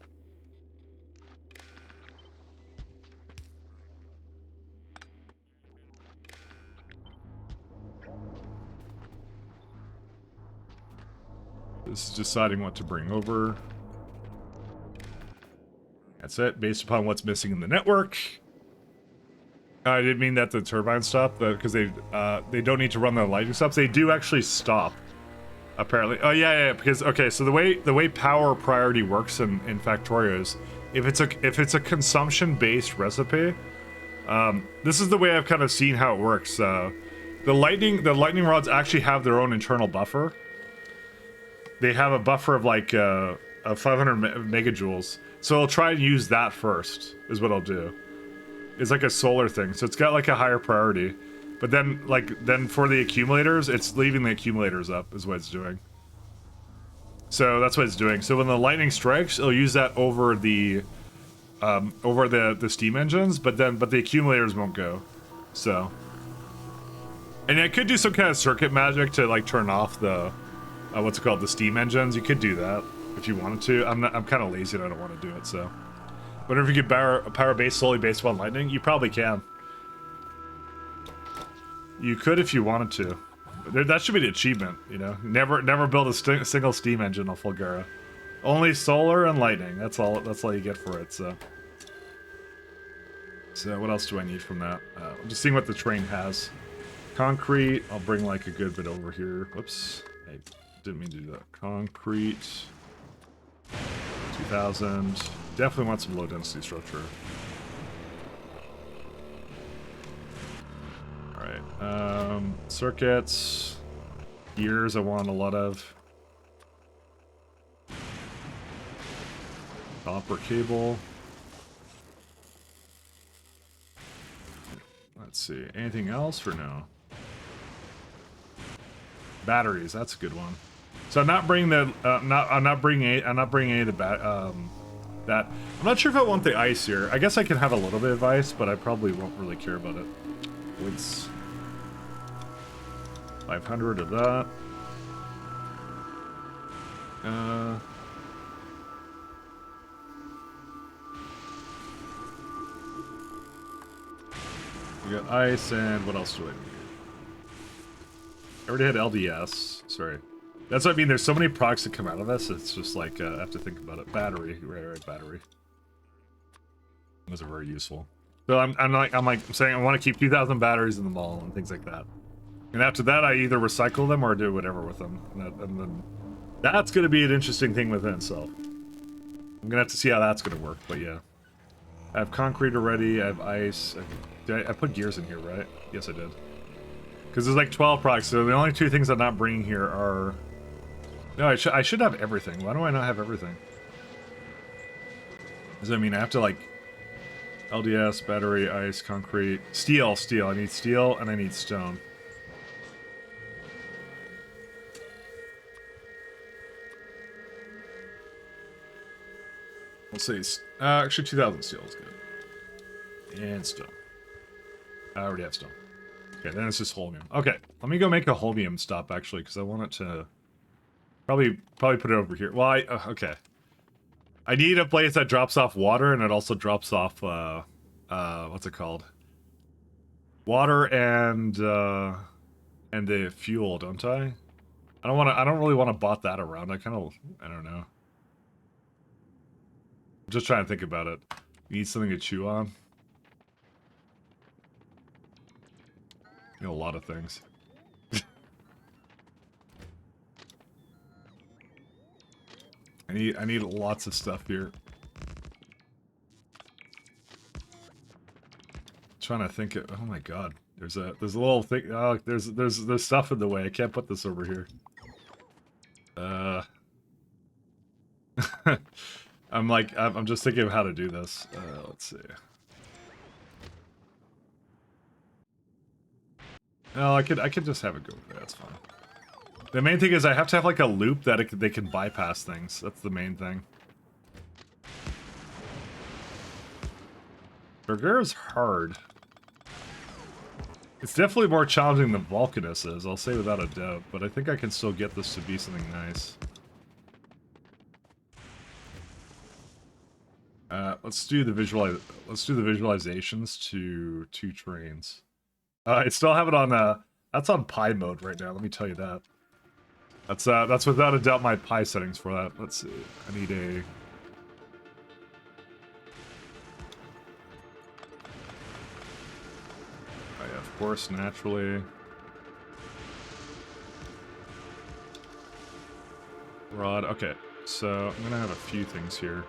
This is deciding what to bring over. That's it, based upon what's missing in the network. I didn't mean that the turbines stop, because they don't need to run the lightning stops. They do actually stop, apparently. Oh yeah, because okay, so the way power priority works in Factorio is if it's a consumption-based recipe, this is the way I've kind of seen how it works. The lightning rods actually have their own internal buffer. They have a buffer of like of 500 megajoules. So I'll try and use that first, is what I'll do. It's like a solar thing, so it's got like a higher priority. But then, then for the accumulators, it's leaving the accumulators up, is what it's doing. So that's what it's doing. So when the lightning strikes, it'll use that over the steam engines, but the accumulators won't go. So, and I could do some kind of circuit magic to like turn off the what's it called, the steam engines. You could do that if you wanted to. I'm kind of lazy and I don't want to do it. So, whenever you get power base solely based on lightning, you probably can. You could if you wanted to. That should be the achievement, you know. Never build a single steam engine on Fulgara. Only solar and lightning. That's all you get for it. So what else do I need from that? I'm just seeing what the train has. Concrete. I'll bring like a good bit over here. Whoops. I didn't mean to do that. Concrete. 2,000. Definitely want some low density structure. Alright, circuits, gears I want a lot of. Copper cable. Let's see, anything else for now? Batteries, that's a good one. So I'm not bringing the, I'm not bringing any of the that. I'm not sure if I want the ice here. I guess I can have a little bit of ice, but I probably won't really care about it. Woods. 500 of that. We got ice, and what else do I need? I already had LDS. Sorry. That's what I mean. There's so many products that come out of this. It's just like I have to think about it. Battery, right, battery. Those are very useful. So I'm saying I want to keep 2,000 batteries in the mall and things like that. And after that, I either recycle them or do whatever with them. And then that's going to be an interesting thing within itself. I'm going to have to see how that's going to work, but yeah. I have concrete already, I have ice. I put gears in here, right? Yes, I did. Because there's like 12 products, so the only two things I'm not bringing here are... No, I should have everything. Why do I not have everything? Does that mean I have to like... LDS, battery, ice, concrete, steel. I need steel and I need stone. We'll see. Actually, 2,000 steel is good. And stone. I already have stone. Okay, then it's just holmium. Okay, let me go make a holmium stop actually, because I want it to probably put it over here. Well, okay. I need a place that drops off water, and it also drops off what's it called? Water and the fuel, don't I? I don't really want to bot that around. I don't know. I'm just trying to think about it. You need something to chew on. You know, a lot of things. I need lots of stuff here. Trying to think of, oh my god. There's a little thing, oh, there's stuff in the way. I can't put this over here. I'm just thinking of how to do this. Let's see. No, I could just have it go there. That's fine. The main thing is I have to have like a loop that they can bypass things. That's the main thing. Burger is hard. It's definitely more challenging than Vulcanus is, I'll say without a doubt, but I think I can still get this to be something nice. Let's do the visualizations to 2 trains. I still have it on that's on Pi mode right now, let me tell you that. That's without a doubt my Pi settings for that. Let's see. I need a of course, naturally. Rod, okay. So, I'm gonna have a few things here.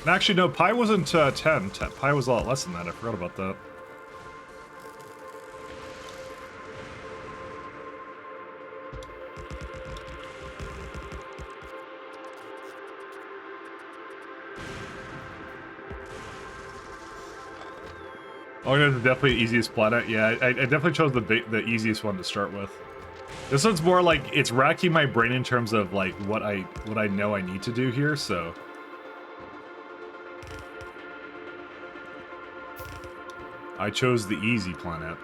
And actually, no, Pi wasn't 10. Pi was a lot less than that. I forgot about that. Oh, yeah, definitely easiest planet. Yeah, I definitely chose the easiest one to start with. This one's more like it's racking my brain in terms of like what I know I need to do here. So I chose the easy planet.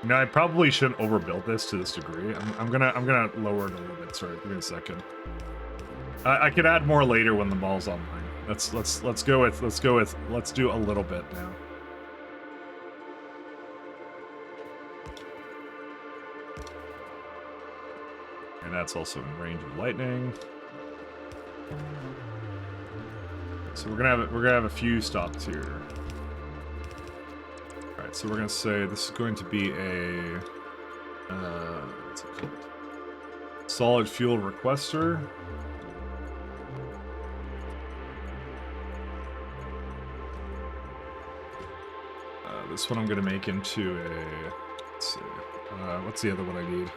Now I probably shouldn't overbuild this to this degree. I'm gonna lower it a little bit. Sorry, give me a second. I could add more later when the mall's online. Let's do a little bit now. And that's also in range of lightning. So we're gonna have a few stops here. Alright, so we're gonna say this is going to be a what's it called? Solid fuel requester. This one I'm gonna make into a, let's see, what's the other one I need?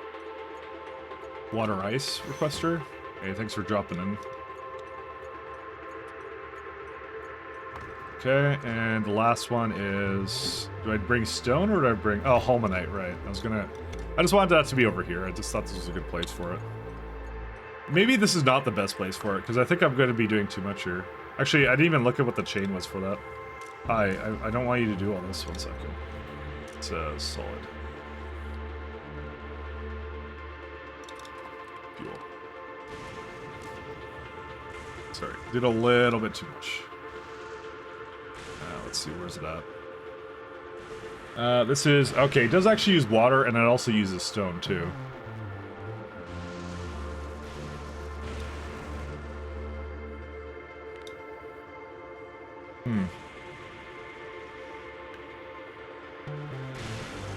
Water ice requester. Hey, thanks for dropping in. Okay, and the last one is, do I bring stone or do I bring, oh, Holmanite, right. I just wanted that to be over here. I just thought this was a good place for it. Maybe this is not the best place for it, because I think I'm going to be doing too much here. Actually, I didn't even look at what the chain was for that. Hi, I don't want you to do all this. 1 second. It's solid. Fuel. Sorry, did a little bit too much. Let's see, where's it at? This is, okay, it does actually use water, and it also uses stone, too.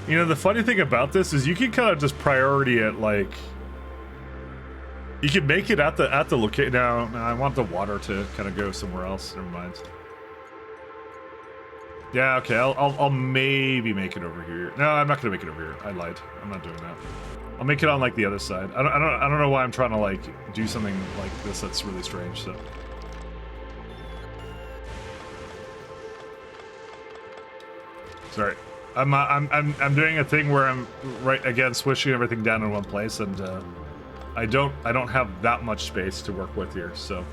You know, the funny thing about this is you can kind of just priority it, like... You can make it at the location. No, I want the water to kind of go somewhere else. Never mind. Yeah, okay, I'll maybe make it over here. No, I'm not gonna make it over here. I lied. I'm not doing that. I'll make it on like the other side. I don't know why I'm trying to like do something like this that's really strange. So. Sorry. I'm doing a thing where I'm swishing everything down in one place, and I don't have that much space to work with here, so.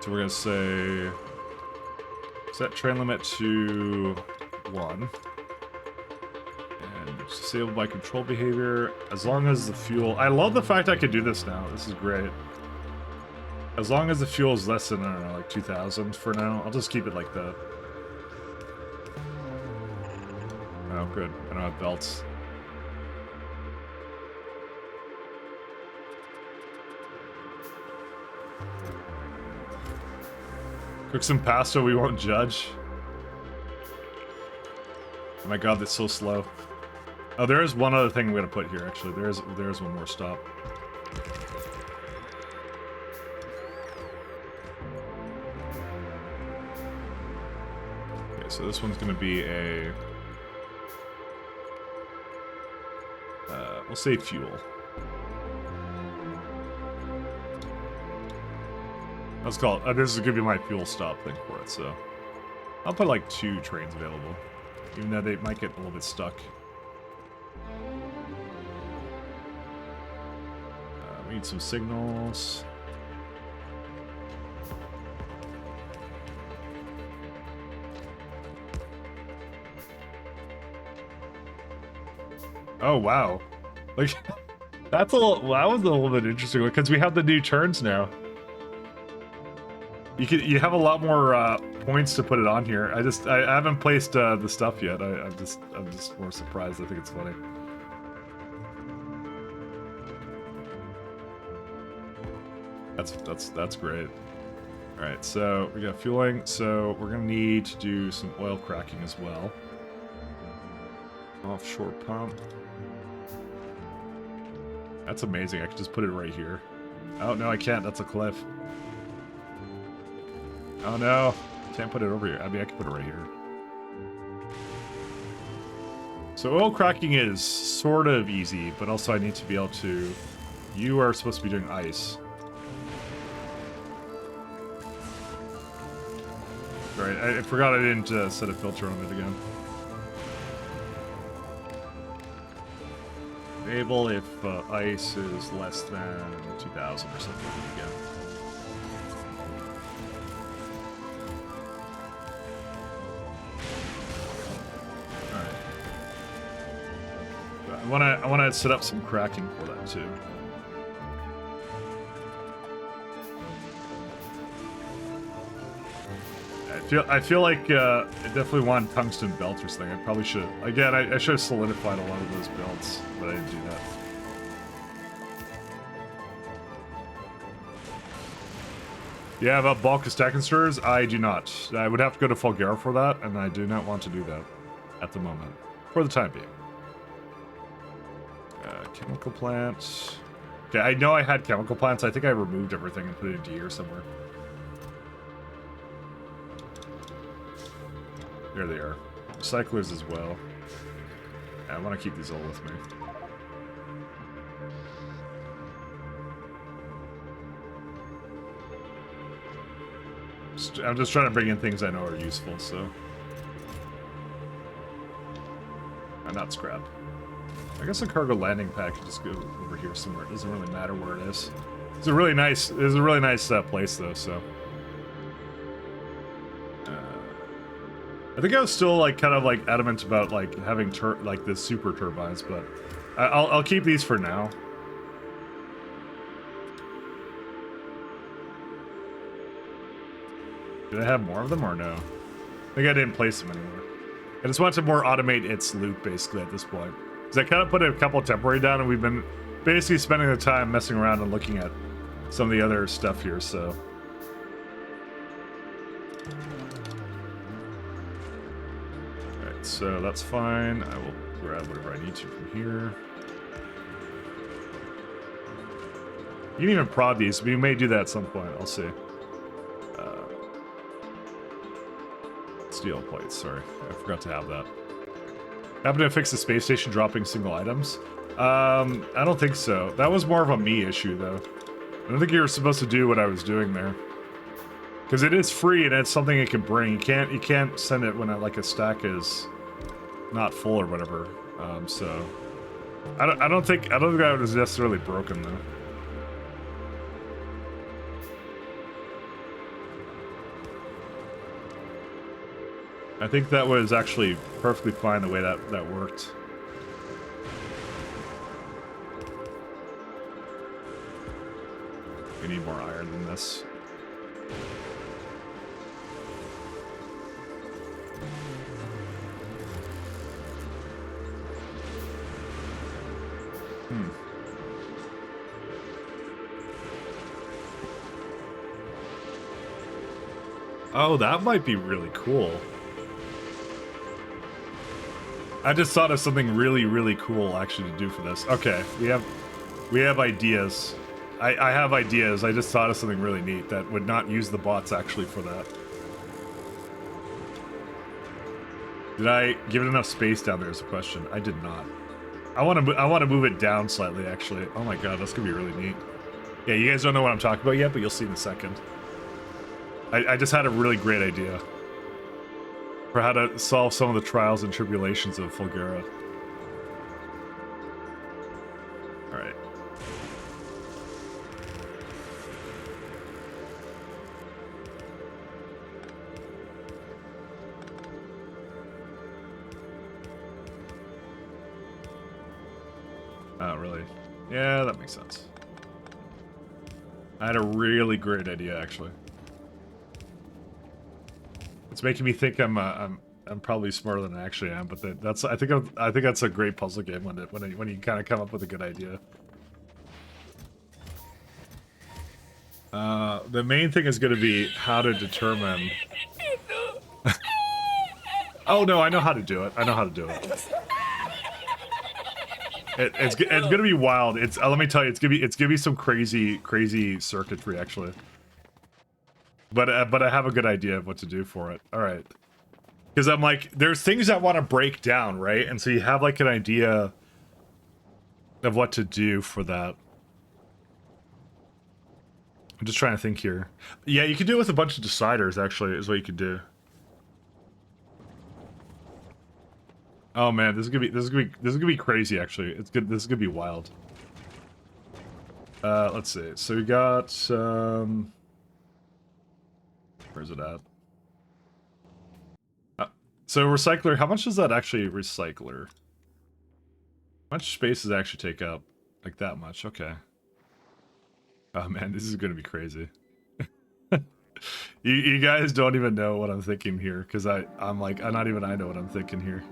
So we're gonna say set train limit to 1. And disabled by control behavior. As long as the fuel, I love the fact I can do this now. This is great. As long as the fuel is less than, I don't know, like 2,000 for now, I'll just keep it like that. Oh, good. I don't have belts. Cook some pasta, we won't judge. Oh my god, that's so slow. Oh, there is one other thing I'm gonna put here, actually. There is one more stop. Okay, so this one's gonna be a... we'll say fuel. Let's call it, this is gonna be my fuel stop thing for it, so... I'll put like 2 trains available, even though they might get a little bit stuck. We need some signals. Oh wow, like that was a little bit interesting because we have the new turns now. You have a lot more points to put it on here. I haven't placed the stuff yet. I'm just more surprised. I think it's funny. That's great. All right, so we got fueling. So we're gonna need to do some oil cracking as well. Offshore pump. That's amazing. I can just put it right here. Oh no, I can't. That's a cliff. Oh no, can't put it over here. I mean, I can put it right here. So oil cracking is sort of easy, but also I need to be able to... You are supposed to be doing ice. Right, I forgot I didn't set a filter on it again. Enable if ice is less than 2,000 or something again. Alright. I wanna set up some cracking for that too. I feel like I definitely want tungsten belt or something. I probably should. Again, I should have solidified a lot of those belts, but I didn't do that. Yeah, about bulk of stack inserters, I do not. I would have to go to Fulgara for that, and I do not want to do that at the moment, for the time being. Chemical plants. Okay, I know I had chemical plants. I think I removed everything and put it into here somewhere. There they are. Recyclers as well. Yeah, I want to keep these all with me. I'm just trying to bring in things I know are useful, so... And not scrap. I guess a cargo landing pad could just go over here somewhere. It doesn't really matter where it is. It's a really nice place, though, so... I think I was still like kind of like adamant about like having like the super turbines, but I'll keep these for now. Did I have more of them or no? I think I didn't place them anywhere. I just want to more automate its loop basically at this point. Because I kind of put a couple temporary down and we've been basically spending the time messing around and looking at some of the other stuff here, so. So that's fine. I will grab whatever I need to from here. You can even prod these. We may do that at some point. I'll see. Steel plates. Sorry, I forgot to have that. Happen to fix the space station dropping single items? I don't think so. That was more of a me issue, though. I don't think you were supposed to do what I was doing there. Because it is free and it's something it can bring. You can't send it when like a stack is not full or whatever. So I don't think that was necessarily broken though. I think that was actually perfectly fine the way that worked. We need more iron than this. Oh, that might be really cool. I just thought of something really, really cool actually to do for this. Okay, we have ideas. I have ideas. I just thought of something really neat that would not use the bots actually for that. Did I give it enough space down there is a question. I did not. I want to move it down slightly actually. Oh my god, that's gonna be really neat. Yeah, you guys don't know what I'm talking about yet, but you'll see in a second. I just had a really great idea for how to solve some of the trials and tribulations of Fulgara. Alright. Oh, really? Yeah, that makes sense. I had a really great idea, actually. It's making me think I'm probably smarter than I actually am, but I think that's a great puzzle game when you kind of come up with a good idea. The main thing is going to be how to determine. Oh no, I know how to do it. I know how to do it. It's gonna be wild. Let me tell you, it's gonna be some crazy circuitry actually. But I have a good idea of what to do for it. All right. Because I'm like, there's things I want to break down, right? And so you have like an idea of what to do for that. I'm just trying to think here. Yeah, you could do it with a bunch of deciders, actually, is what you could do. Oh man, this is gonna be crazy, actually. It's good. This is gonna be wild. Let's see. So we got where's it at? So recycler, how much does that actually recycler? How much space does it actually take up? Like that much, okay. Oh man, this is gonna be crazy. you guys don't even know what I'm thinking here, because I'm like, not even I know what I'm thinking here.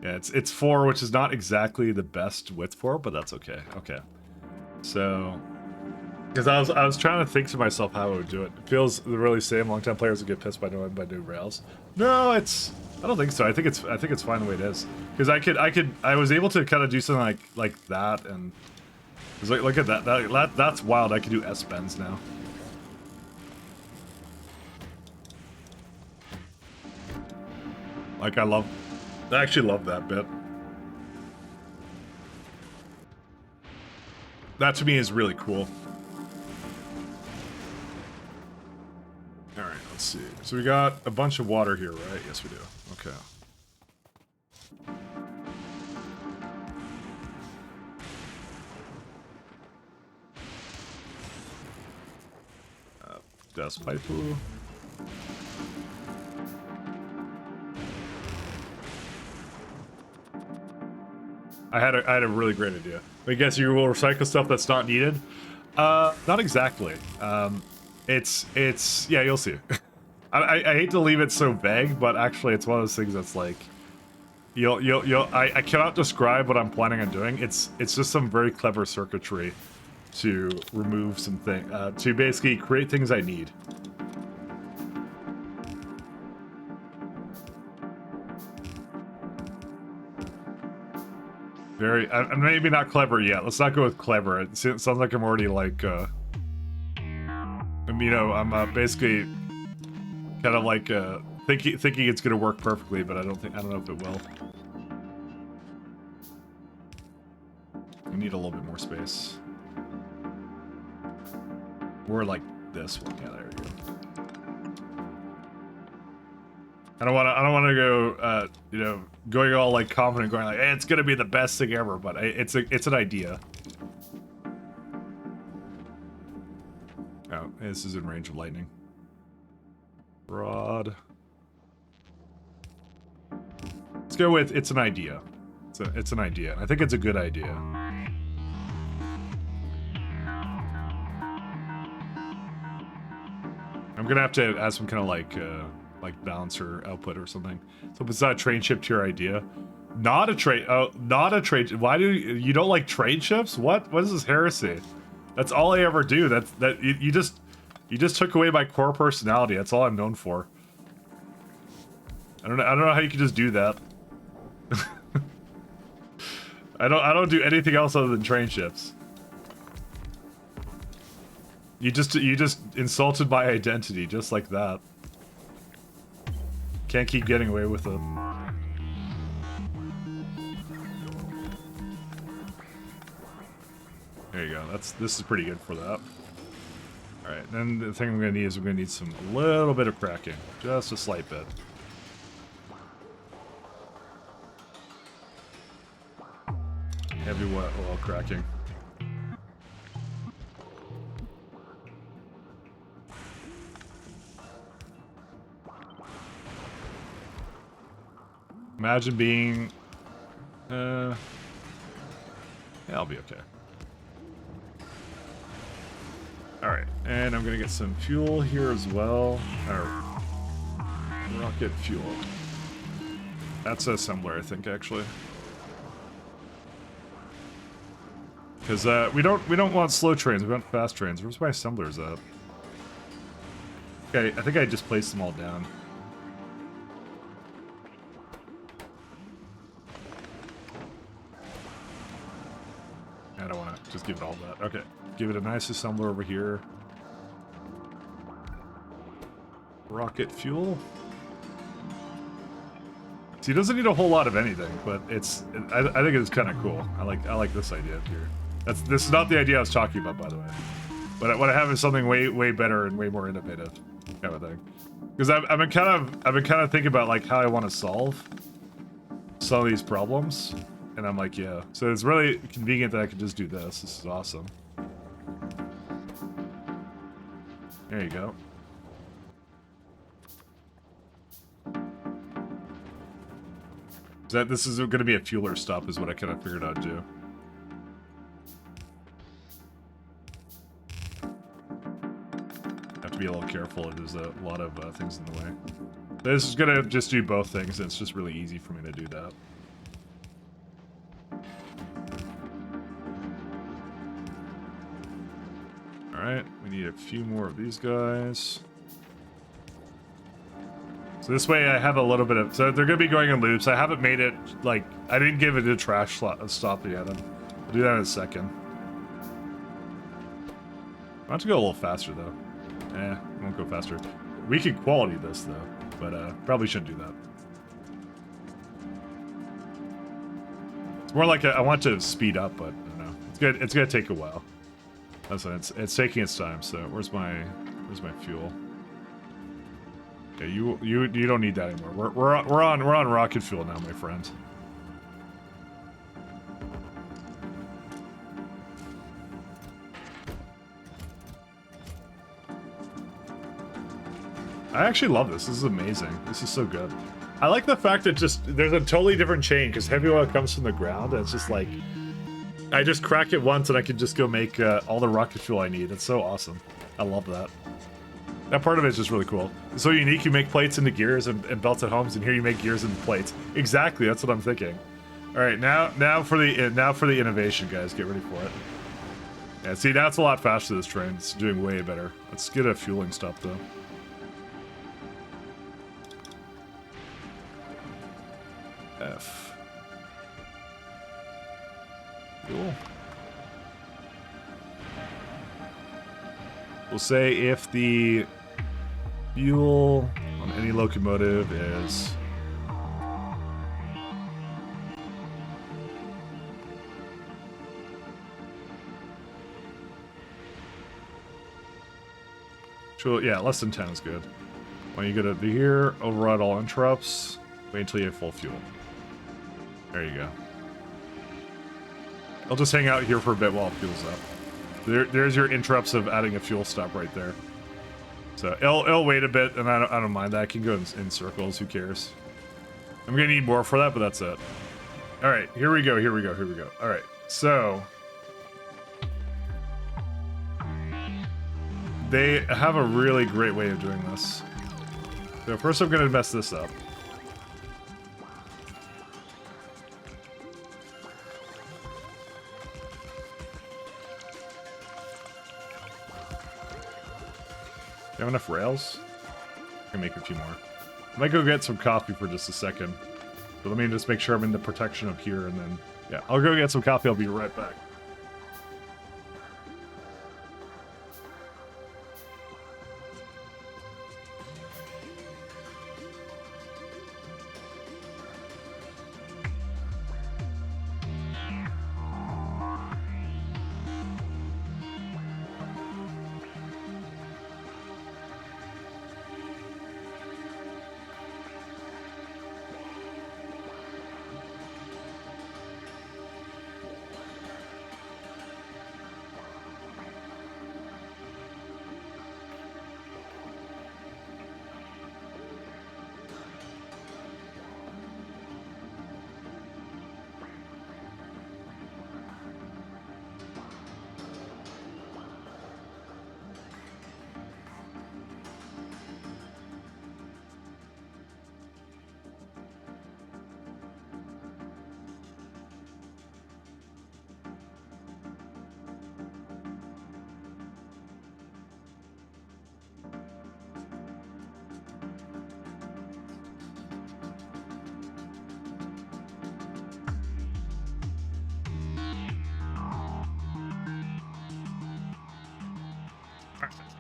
Yeah, it's 4, which is not exactly the best width for, but that's okay. Okay. So, because I was trying to think to myself how I would do it. It feels really same. Longtime players would get pissed by new rails. No, I don't think so. I think it's fine the way it is. Because I was able to kind of do something like that, and it's like, look at that. That's wild. I can do S bends now. Like I actually love that bit. That to me is really cool. Alright, let's see. So we got a bunch of water here, right? Yes, we do. Okay. Das Paipu. I had a really great idea. I guess you will recycle stuff that's not needed. Not exactly. It's yeah, you'll see. I hate to leave it so vague, but actually it's one of those things that's like, I cannot describe what I'm planning on doing. It's just some very clever circuitry to remove some to basically create things I need. I'm maybe not clever yet. Let's not go with clever. It sounds like I'm already like, I'm basically kind of like thinking it's gonna work perfectly, but I don't know if it will. We need a little bit more space. We're like this one. Yeah, there we go. I don't want to go, going all like confident, going like, hey, it's gonna be the best thing ever, but it's an idea. Oh, this is in range of lightning. Rod. Let's go with it's an idea. It's an idea. I think it's a good idea. I'm gonna have to add some kind of like balancer output or something. So it's not a train ship to your idea. Not a train. Oh, not a train. Why do you don't like train ships? What is this heresy? That's all I ever do. You just took away my core personality. That's all I'm known for. I don't know how you can just do that. I don't do anything else other than train ships. You just insulted my identity just like that. Can't keep getting away with it. There you go. This is pretty good for that. All right, then the thing I'm gonna need is we're gonna need a little bit of cracking, just a slight bit. Heavy oil cracking. Imagine being, yeah, I'll be okay. All right, and I'm gonna get some fuel here as well. Or rocket fuel. That's assembler, I think, actually. Because we don't want slow trains. We want fast trains. Where's my assemblers at? Okay, I think I just placed them all down. I don't want to just give it all that. Okay, give it a nice assembler over here. Rocket fuel. So he doesn't need a whole lot of anything, but I think it's kind of cool. I like this idea here. This is not the idea I was talking about, by the way. But what I have is something way better and way more innovative, kind of thing. Because I've been kind of thinking about like how I want to solve some of these problems, and I'm like, yeah. So it's really convenient that I can just do this. This is awesome. There you go. This is going to be a fueler stop is what I kind of figured out too. Have to be a little careful. There's a lot of things in the way. This is going to just do both things, and it's just really easy for me to do that. Alright, we need a few more of these guys. So this way I have a little bit of... So they're going to be going in loops. I haven't made it, like... I didn't give it a trash stop yet. I'll do that in a second. I want to go a little faster, though. I won't go faster. We could quality this, though. But probably shouldn't do that. It's more like I want to speed up, but I don't know. It's going to take a while. That's why it's taking its time. So where's my fuel? Okay, you don't need that anymore. We're on rocket fuel now, my friend. I actually love this. This is amazing. This is so good. I like the fact that there's a totally different chain because heavy oil comes from the ground and it's just like I just crack it once and I can just go make all the rocket fuel I need. It's so awesome. I love that. That part of it is just really cool. It's so unique. You make plates into gears and belts at homes, and here you make gears into plates. Exactly. That's what I'm thinking. All right, now for the innovation, guys. Get ready for it. Yeah, see, now it's a lot faster. This train. It's doing way better. Let's get a fueling stop though. F. Fuel. We'll say if the fuel on any locomotive is yeah, less than 10 is good. When you go to here, override all interrupts, wait until you have full fuel. There you go. I'll just hang out here for a bit while it fuels up. There's your interrupts of adding a fuel stop right there. So it'll wait a bit, and I don't mind that. I can go in circles. Who cares? I'm gonna need more for that, but that's it. All right, here we go. All right, so they have a really great way of doing this. So first, I'm gonna mess this up. Do you have enough rails? I can make a few more. I might go get some coffee for just a second. But let me just make sure I'm in the protection up here, and then... Yeah, I'll go get some coffee. I'll be right back.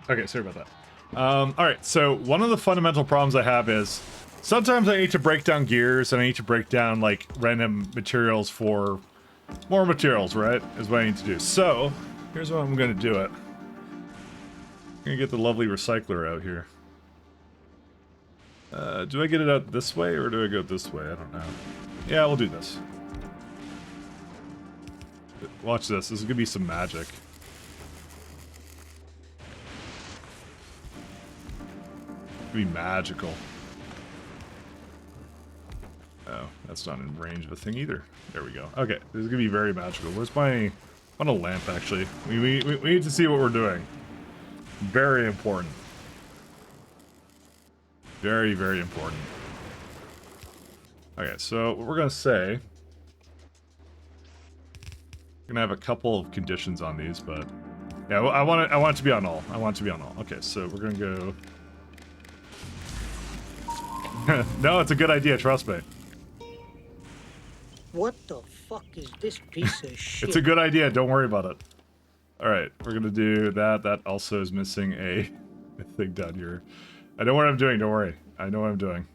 Okay, sorry about that. All right, so one of the fundamental problems I have is Sometimes I need to break down gears, and I need to break down, like, random materials for more materials, right? Is what I need to do. So, here's what I'm gonna do it. I'm gonna get the lovely recycler out here. Do I get it out this way, or do I go this way? I don't know. Yeah, we'll do this. Watch this. This is gonna be some magic. It's gonna be magical. Oh, that's not in range of a thing either. There we go. Okay, this is gonna be very magical. Where's my... I want a lamp, actually. We need to see what we're doing. Very important. Very, very important. Okay, so what we're gonna say... Gonna have a couple of conditions on these, but... Yeah, I want it to be on all. I want it to be on all. Okay, so we're gonna go... No, it's a good idea, trust me. What the fuck is this piece of shit? It's a good idea, don't worry about it. Alright, we're gonna do that. That also is missing a thing down here. I know what I'm doing, don't worry. I know what I'm doing.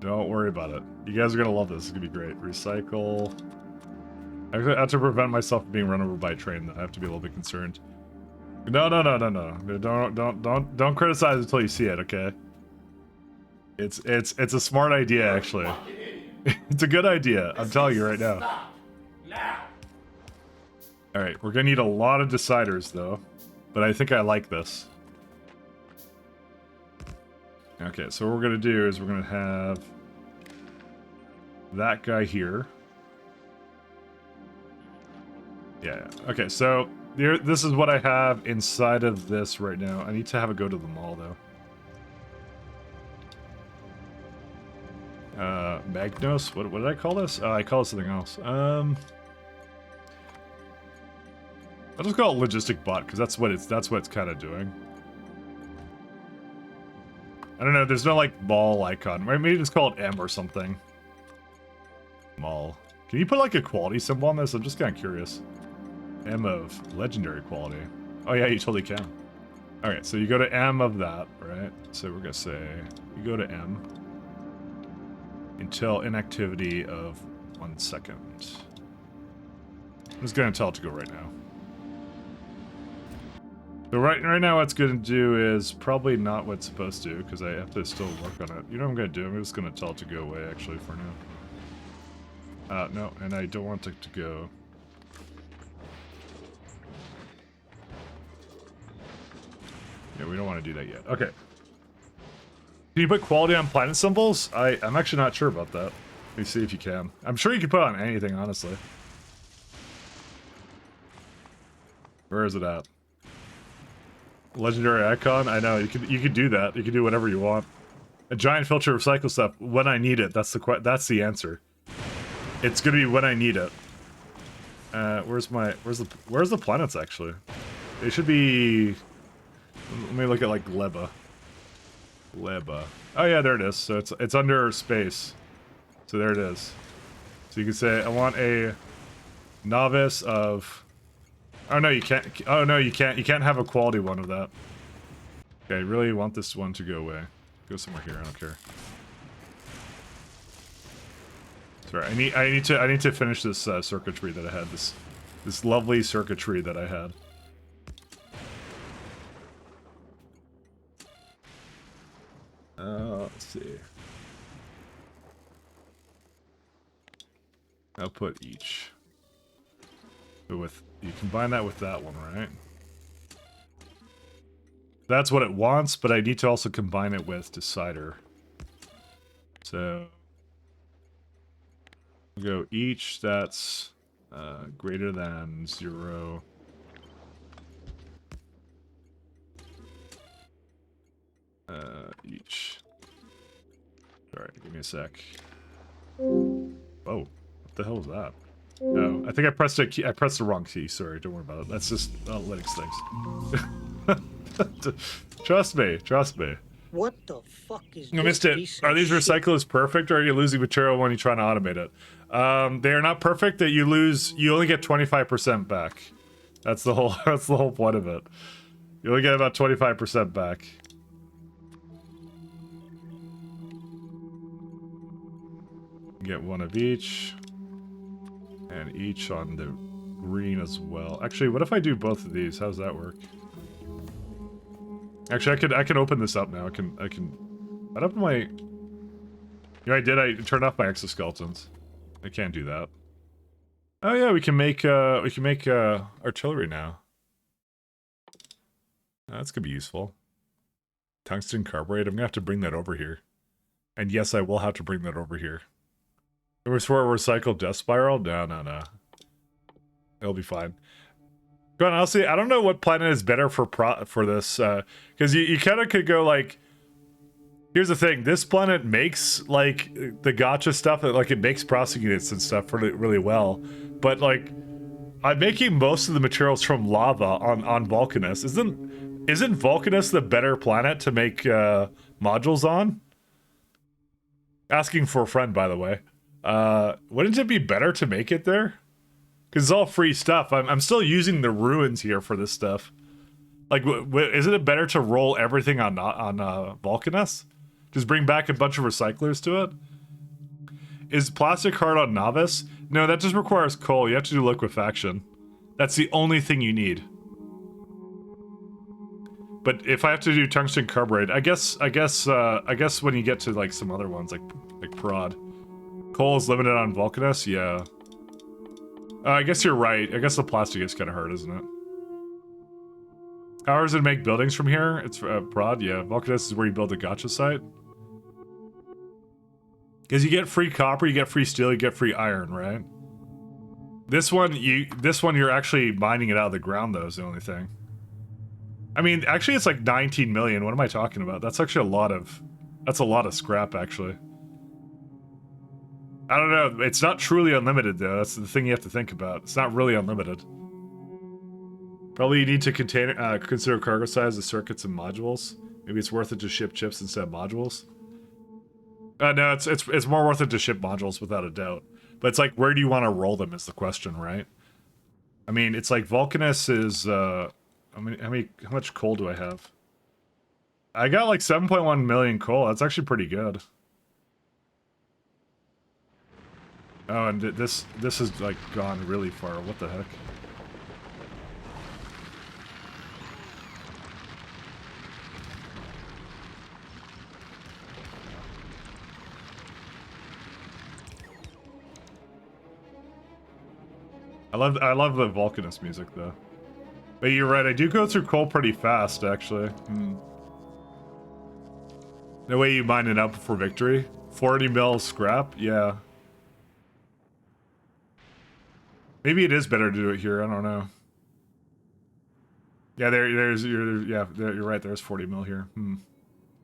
Don't worry about it. You guys are gonna love this, it's gonna be great. Recycle. I have to prevent myself from being run over by a train, though. I have to be a little bit concerned. No. Don't criticize until you see it, okay? It's a smart idea, actually. It's a good idea, I'm telling you right now. Alright, we're gonna need a lot of deciders, though. But I think I like this. Okay, so what we're gonna do is we're gonna have... that guy here. Yeah, okay, so... this is what I have inside of this right now. I need to have it go to the mall, though. Magnos? What did I call this? I call it something else. I'll just call it logistic bot, because that's what it's kind of doing. I don't know, there's no, like, mall icon. Maybe just call it M or something. Mall. Can you put, like, a quality symbol on this? I'm just kind of curious. M of legendary quality. Oh, yeah, you totally can. Alright, so you go to M of that, right? So we're gonna say, you go to M. Until inactivity of 1 second. I'm just gonna tell it to go right now. So right now what it's gonna do is probably not what it's supposed to, because I have to still work on it. You know what I'm gonna do? I'm just gonna tell it to go away, actually, for now. No, and I don't want it to go... Yeah, we don't want to do that yet. Okay. Can you put quality on planet symbols? I'm actually not sure about that. Let me see if you can. I'm sure you can put it on anything, honestly. Where is it at? Legendary icon? I know, you could do that. You can do whatever you want. A giant filter recycle stuff when I need it. That's the answer. It's gonna be when I need it. Where's the planets actually? They should be... Let me look at like Leba. Oh yeah, there it is. So it's under space. So there it is. So you can say I want a novice of... Oh no, you can't. Oh no, you can't. You can't have a quality one of that. Okay, I really want this one to go away. Go somewhere here. I don't care. Sorry, I need to finish this circuitry that I had. This lovely circuitry that I had. Let's see. Output each. So with you combine that with that one, right? That's what it wants, but I need to also combine it with decider. So we'll go each that's greater than 0. Each. Sorry, give me a sec. Whoa, what the hell was that? Oh, I think I pressed a key. I pressed the wrong key. Sorry, don't worry about it. That's just Linux things. Trust me, trust me. What the fuck is You this missed it. piece Are of these shit? recyclers perfect, or are you losing material when you're trying to automate it? They are not perfect. That you lose. You only get 25% back. That's the whole. That's the whole point of it. You only get about 25% back. Get one of each. And each on the green as well. Actually, what if I do both of these? How does that work? Actually, I can open this up now. I can What up my... You know, I turned off my exoskeletons. I can't do that. Oh yeah, we can make artillery now. That's gonna be useful. Tungsten carburetor. I'm gonna have to bring that over here. And yes, I will have to bring that over here. It was for a recycled death spiral? No. It'll be fine. But honestly, I don't know what planet is better for this, because you kind of could go like, here's the thing, this planet makes like the gacha stuff, like it makes processing units and stuff really, really well, but like I'm making most of the materials from lava on Vulcanus. Isn't Vulcanus the better planet to make modules on? Asking for a friend, by the way. Wouldn't it be better to make it there? Because it's all free stuff. I'm still using the ruins here for this stuff. Like, isn't it better to roll everything on Vulcanus? Just bring back a bunch of recyclers to it? Is plastic hard on Novice? No, that just requires coal. You have to do liquefaction. That's the only thing you need. But if I have to do tungsten carburetor, I guess when you get to like some other ones, like prod, coal is limited on Vulcanus. Yeah. I guess you're right. I guess the plastic is kind of hard, isn't it? How hard is it to make buildings from here? It's prod. Yeah, Vulcanus is where you build the gacha site. Because you get free copper, you get free steel, you get free iron, right? This one you're actually mining it out of the ground, though, is the only thing. I mean, actually, it's like 19 million. What am I talking about? That's actually that's a lot of scrap, actually. I don't know. It's not truly unlimited, though. That's the thing you have to think about. It's not really unlimited. Probably you need to consider cargo size of circuits and modules. Maybe it's worth it to ship chips instead of modules. No, it's more worth it to ship modules without a doubt. But it's like, where do you want to roll them is the question, right? I mean, it's like Vulcanus is... how much coal do I have? I got like 7.1 million coal. That's actually pretty good. Oh, and this has like gone really far. What the heck? I love the Vulcanus music though. But you're right, I do go through coal pretty fast, actually. No way you mine it out before victory? 40 mil scrap? Yeah. Maybe it is better to do it here, I don't know. Yeah, you're right, there's 40 mil here.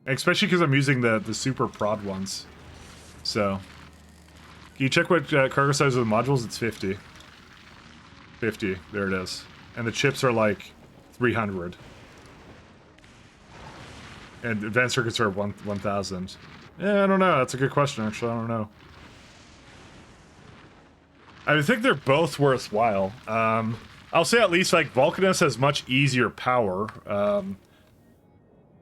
Especially because I'm using the super prod ones. So. Can you check what cargo size of the modules? It's 50. 50, there it is. And the chips are like 300. And advanced circuits are 1,000. Yeah, I don't know. That's a good question, actually. I don't know. I think they're both worthwhile. I'll say at least like Vulcanus has much easier power.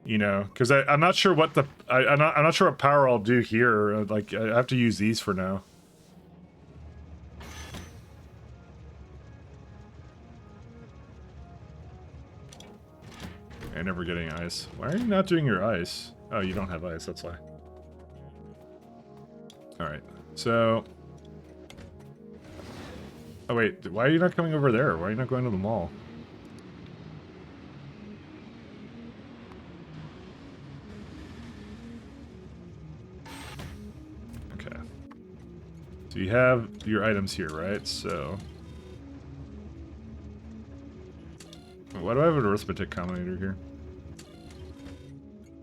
You know, because I'm not sure what I'm not sure what power I'll do here. Like I have to use these for now. I'm never getting ice. Why are you not doing your ice? Oh, you don't have ice, that's why. Alright, so... Oh wait, why are you not coming over there? Why are you not going to the mall? Okay. So you have your items here, right? So... Why do I have an arithmetic combinator here?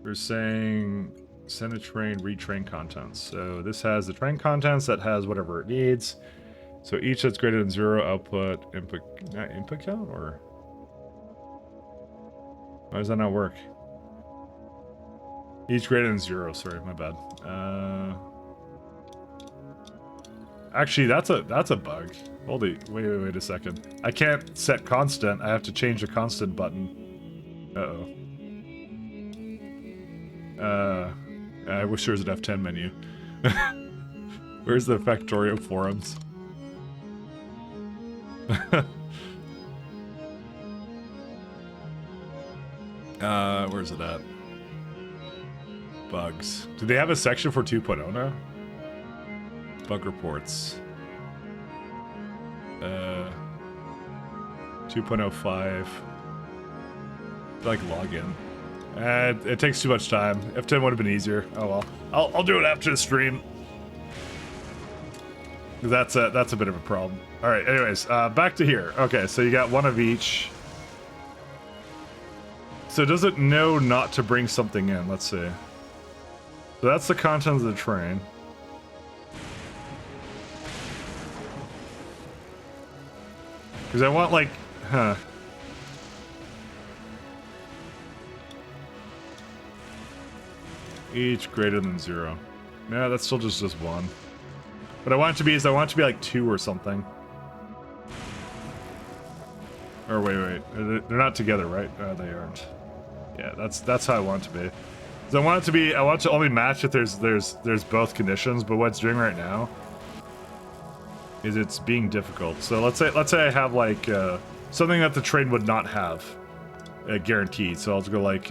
We're saying send a train, read train contents. So this has the train contents that has whatever it needs. So each that's greater than 0 output input count, or why does that not work? Each greater than 0. Sorry, my bad. Actually, that's a bug. Wait a second. I can't set constant. I have to change the constant button. Uh-oh. I wish there was an F10 menu. Where's the Factorio forums? Where's it at? Bugs. Do they have a section for 2.0 now? Bug reports. 2.05. Like login. It takes too much time. F10 would have been easier. Oh well. I'll do it after the stream. That's a bit of a problem. All right. Anyways, back to here. Okay, so you got one of each. So does it know not to bring something in? Let's see. So that's the contents of the train. Because I want like, each greater than 0. No, that's still just 1. What I want it to be is I want it to be like 2 or something. Or wait. They're not together, right? No, they aren't. Yeah, that's how I want it to be. So I want it to only match if there's both conditions, but what it's doing right now is it's being difficult. So let's say I have like something that the train would not have guaranteed. So I'll just go like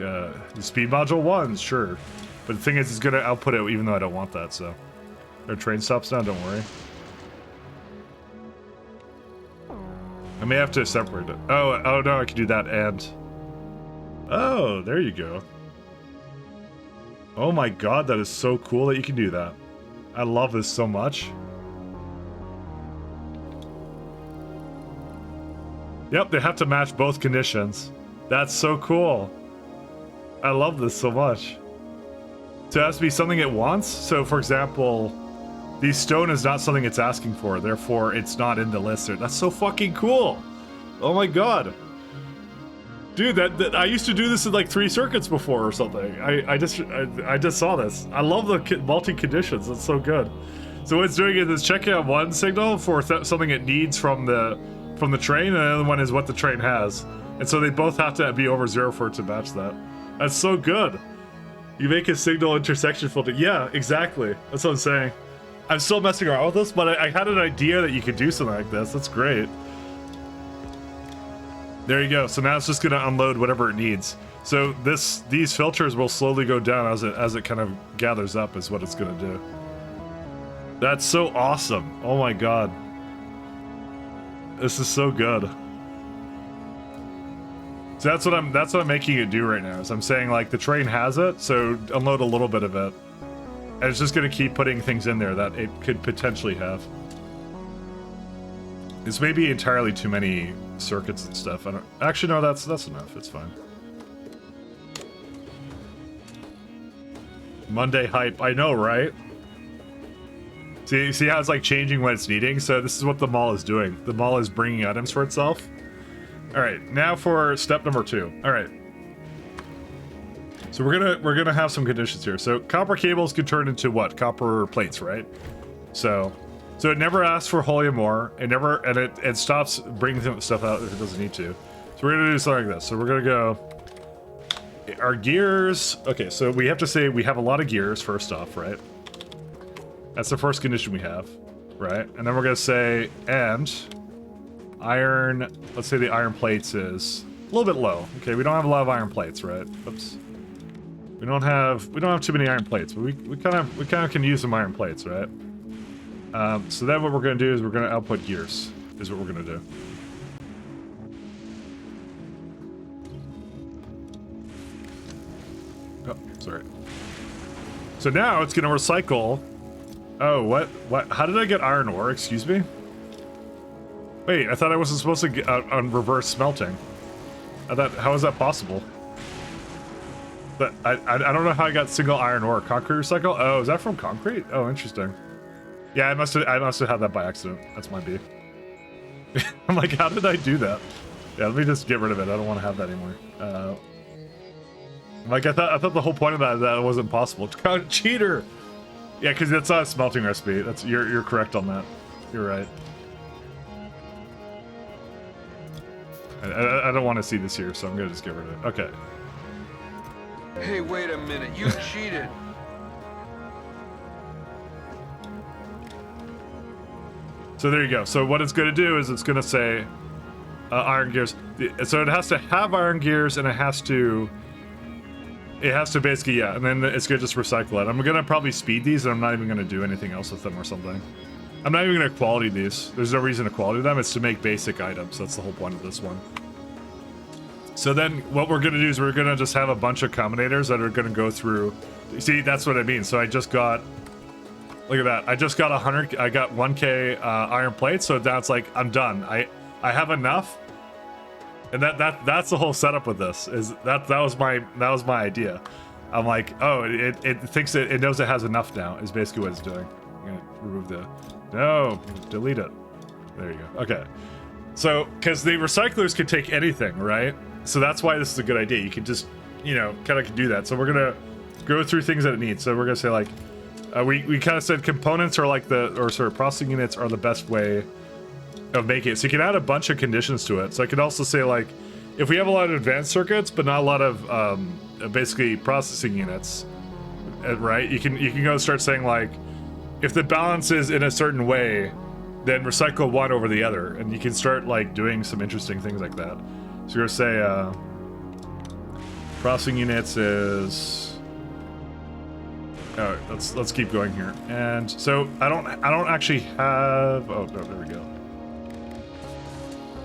speed module 1, sure. But the thing is, it's gonna output it even though I don't want that. So our train stops now. Don't worry. I may have to separate it. Oh no, I can do that and. Oh, there you go. Oh my god, that is so cool that you can do that. I love this so much. Yep, they have to match both conditions. That's so cool. I love this so much. So it has to be something it wants. So for example, the stone is not something it's asking for, therefore it's not in the list. That's so fucking cool. Oh my god. Dude, that I used to do this in like 3 circuits before or something. I just saw this. I love the multi-conditions. It's so good. So what it's doing is it's checking out one signal for something it needs from the train, and the other one is what the train has. And so they both have to be over 0 for it to match that. That's so good. You make a signal intersection filter. Yeah, exactly. That's what I'm saying. I'm still messing around with this, but I had an idea that you could do something like this. That's great. There you go. So now it's just going to unload whatever it needs. So these filters will slowly go down as it kind of gathers up is what it's going to do. That's so awesome. Oh my god. This is so good. So that's what I'm making it do right now. Is I'm saying like the train has it, so unload a little bit of it. And it's just going to keep putting things in there that it could potentially have. This may be entirely too many circuits and stuff. I don't actually no, that's enough. It's fine. Monday hype. I know, right? See how it's like changing what it's needing? So this is what the mall is doing. The mall is bringing items for itself. All right, now for step number 2. All right. So we're gonna have some conditions here. So copper cables can turn into what? Copper plates, right? So it never asks for helium ore. It stops bringing stuff out if it doesn't need to. So we're gonna do something like this. So we're gonna go. Our gears. Okay, so we have to say we have a lot of gears first off, right? That's the first condition we have, right? And then we're gonna say and iron. Let's say the iron plates is a little bit low. Okay, we don't have a lot of iron plates, right? Oops. We don't have too many iron plates, but we kind of can use some iron plates, right? So then what we're gonna do is we're gonna output gears. Is what we're gonna do. Oh, sorry. So now it's gonna recycle. Oh, what? How did I get iron ore? Excuse me? Wait, I thought I wasn't supposed to get on reverse smelting. How is that possible? But I don't know how I got single iron ore. Concrete recycle? Oh, is that from concrete? Oh, interesting. Yeah, I must have had that by accident. That's my B. I'm like, how did I do that? Yeah, let me just get rid of it. I don't want to have that anymore. Like I thought the whole point of that wasn't possible. Cheater. Yeah, because that's not a smelting recipe. You're correct on that. You're right. I don't want to see this here, so I'm gonna just get rid of it. Okay. Hey, wait a minute. You cheated. So there you go. So what it's going to do is it's going to say iron gears. So it has to have iron gears, and it has to basically, yeah, and then it's going to just recycle it. I'm going to probably speed these, and I'm not even going to do anything else with them or something. I'm not even going to quality these. There's no reason to quality them. It's to make basic items. That's the whole point of this one. So then what we're going to do is we're going to just have a bunch of combinators that are going to go through. See, that's what I mean. So I just got, look at that. I just got 100. I got 1K iron plates. So that's like, I'm done. I have enough. And that's the whole setup with this. Is that was my idea. I'm like, oh, it thinks it knows it has enough now. Is basically what it's doing. I'm gonna remove the, no, delete it. There you go. Okay. So because the recyclers can take anything, right? So that's why this is a good idea. You can just, you know, kind of do that. So we're gonna go through things that it needs. So we're gonna say like, we kind of said components are like processing units are the best way of making it. So you can add a bunch of conditions to it. So I could also say like, if we have a lot of advanced circuits, but not a lot of basically processing units, right? You can go start saying like, if the balance is in a certain way, then recycle one over the other, and you can start like doing some interesting things like that. So you're gonna say processing units is. All right, let's keep going here. And so I don't actually have. Oh no, there we go.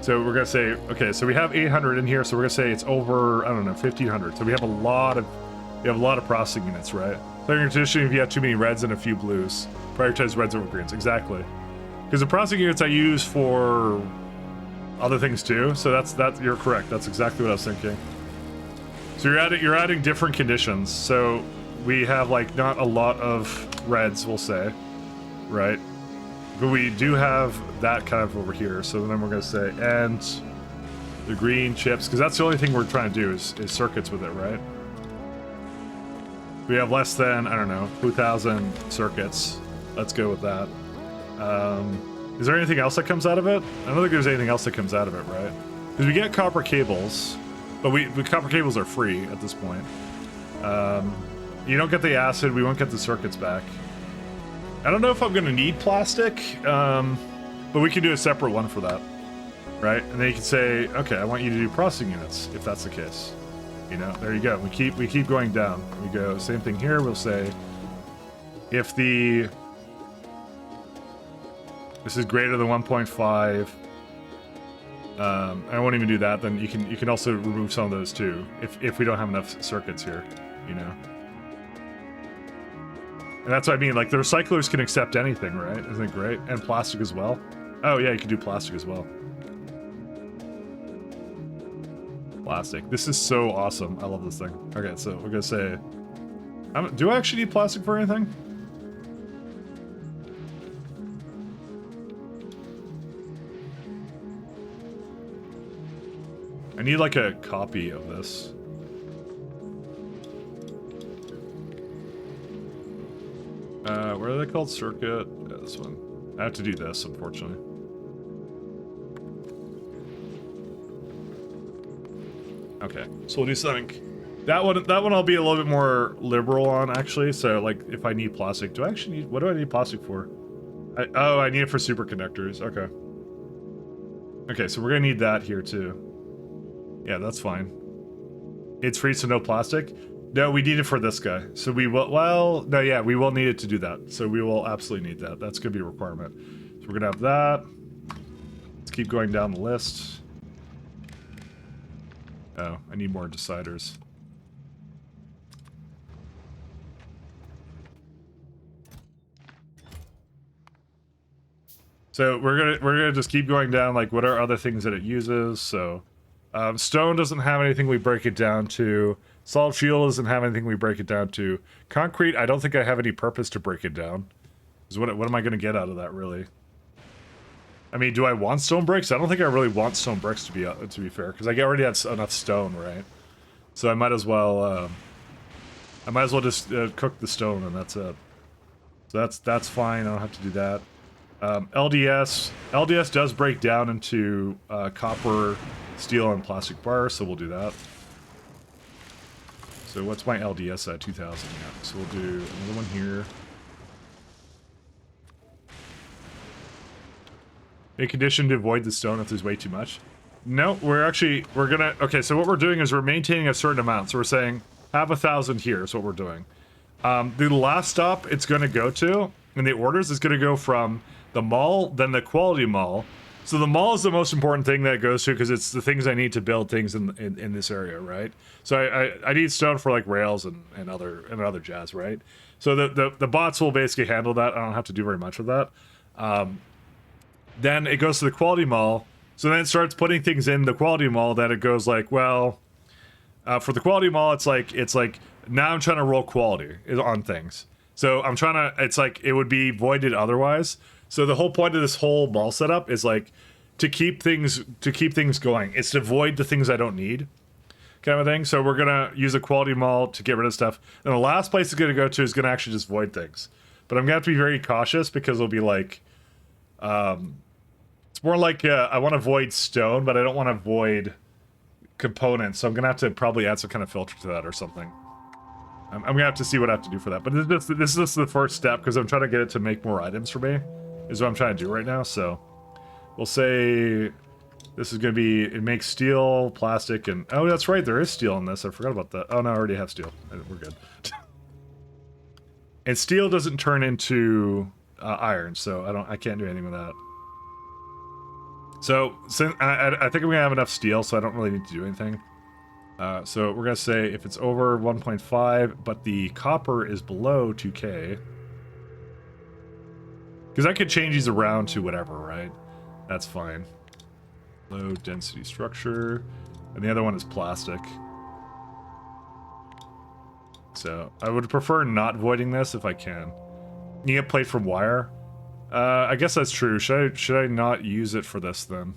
So we're gonna say, okay, so we have 800 in here, so we're gonna say it's over, I don't know, 1500. So we have a lot of processing units, right? So you're traditionally, if you have too many reds and a few blues, prioritize reds over greens, exactly. Because the processing units I use for other things too, so that's you're correct. That's exactly what I was thinking. So you're adding different conditions. So we have like not a lot of reds, we'll say, right? But we do have that kind of over here. So then we're going to say, and the green chips, because that's the only thing we're trying to do is circuits with it, right? We have less than, I don't know, 2,000 circuits. Let's go with that. Is there anything else that comes out of it? I don't think there's anything else that comes out of it, right? Because we get copper cables, but copper cables are free at this point. You don't get the acid, we won't get the circuits back. I don't know if I'm going to need plastic, but we can do a separate one for that, right? And then you can say, okay, I want you to do processing units, if that's the case. You know, there you go. We keep going down. We go, same thing here. We'll say, if this is greater than 1.5, I won't even do that. Then you can also remove some of those too, if we don't have enough circuits here, you know. And that's what I mean, like the recyclers can accept anything, right? Isn't it great? And plastic as well. Oh yeah, you can do plastic as well. Plastic. This is so awesome. I love this thing. Okay, so we're gonna say, do I actually need plastic for anything? I need like a copy of this. What are they called? Circuit? Yeah, this one. I have to do this, unfortunately. Okay, so we'll do something. That one I'll be a little bit more liberal on, actually. So, like, if I need plastic, do I actually need... What do I need plastic for? I need it for superconductors. Okay. Okay, so we're gonna need that here, too. Yeah, that's fine. It's free, so no plastic? No, we need it for this guy. So we will, well, no, yeah, we will need it to do that. So we will absolutely need that. That's going to be a requirement. So we're going to have that. Let's keep going down the list. Oh, I need more deciders. So we're gonna just keep going down, like what are other things that it uses. So stone doesn't have anything we break it down to. Solid fuel doesn't have anything we break it down to. Concrete, I don't think I have any purpose to break it down. What am I going to get out of that, really? I mean, do I want stone bricks? I don't think I really want stone bricks, to be fair, because I already have enough stone, right? So I might as well just cook the stone, and that's it. So that's fine. I don't have to do that. LDS does break down into copper, steel, and plastic bars, so we'll do that. So what's my LDS at? 2,000, yeah. So we'll do another one here. A condition to avoid the stone if there's way too much. No, we're gonna, okay, so what we're doing is we're maintaining a certain amount. So we're saying, have 1,000 here is what we're doing. The last stop it's gonna go to, in the orders, is gonna go from the mall, then the quality mall. So the mall is the most important thing that it goes to because it's the things I need to build things in this area, right? So I need stone for like rails and other jazz, right? So the bots will basically handle that. I don't have to do very much with that. Then it goes to the quality mall. So then it starts putting things in the quality mall that it goes like, well, for the quality mall, it's like now I'm trying to roll quality on things. So I'm trying to, it's like it would be voided otherwise. So the whole point of this whole mall setup is like to keep things going. It's to void the things I don't need, kind of thing. So we're gonna use a quality mall to get rid of stuff. And the last place it's gonna go to is gonna actually just void things. But I'm gonna have to be very cautious because it'll be like, it's more like I want to void stone, but I don't want to void components. So I'm gonna have to probably add some kind of filter to that or something. I'm gonna have to see what I have to do for that. But this is just the first step because I'm trying to get it to make more items for me. Is what I'm trying to do right now. So we'll say this is gonna be, it makes steel, plastic, and oh, that's right, there is steel in this. I forgot about that. Oh no, I already have steel. We're good. And steel doesn't turn into iron, so I can't do anything with that. So since I think I'm gonna have enough steel, so I don't really need to do anything. So we're gonna say if it's over 1.5, but the copper is below 2K. Because I could change these around to whatever, right? That's fine. Low density structure. And the other one is plastic. So I would prefer not voiding this if I can. You get plate from wire. I guess that's true. Should I not use it for this then?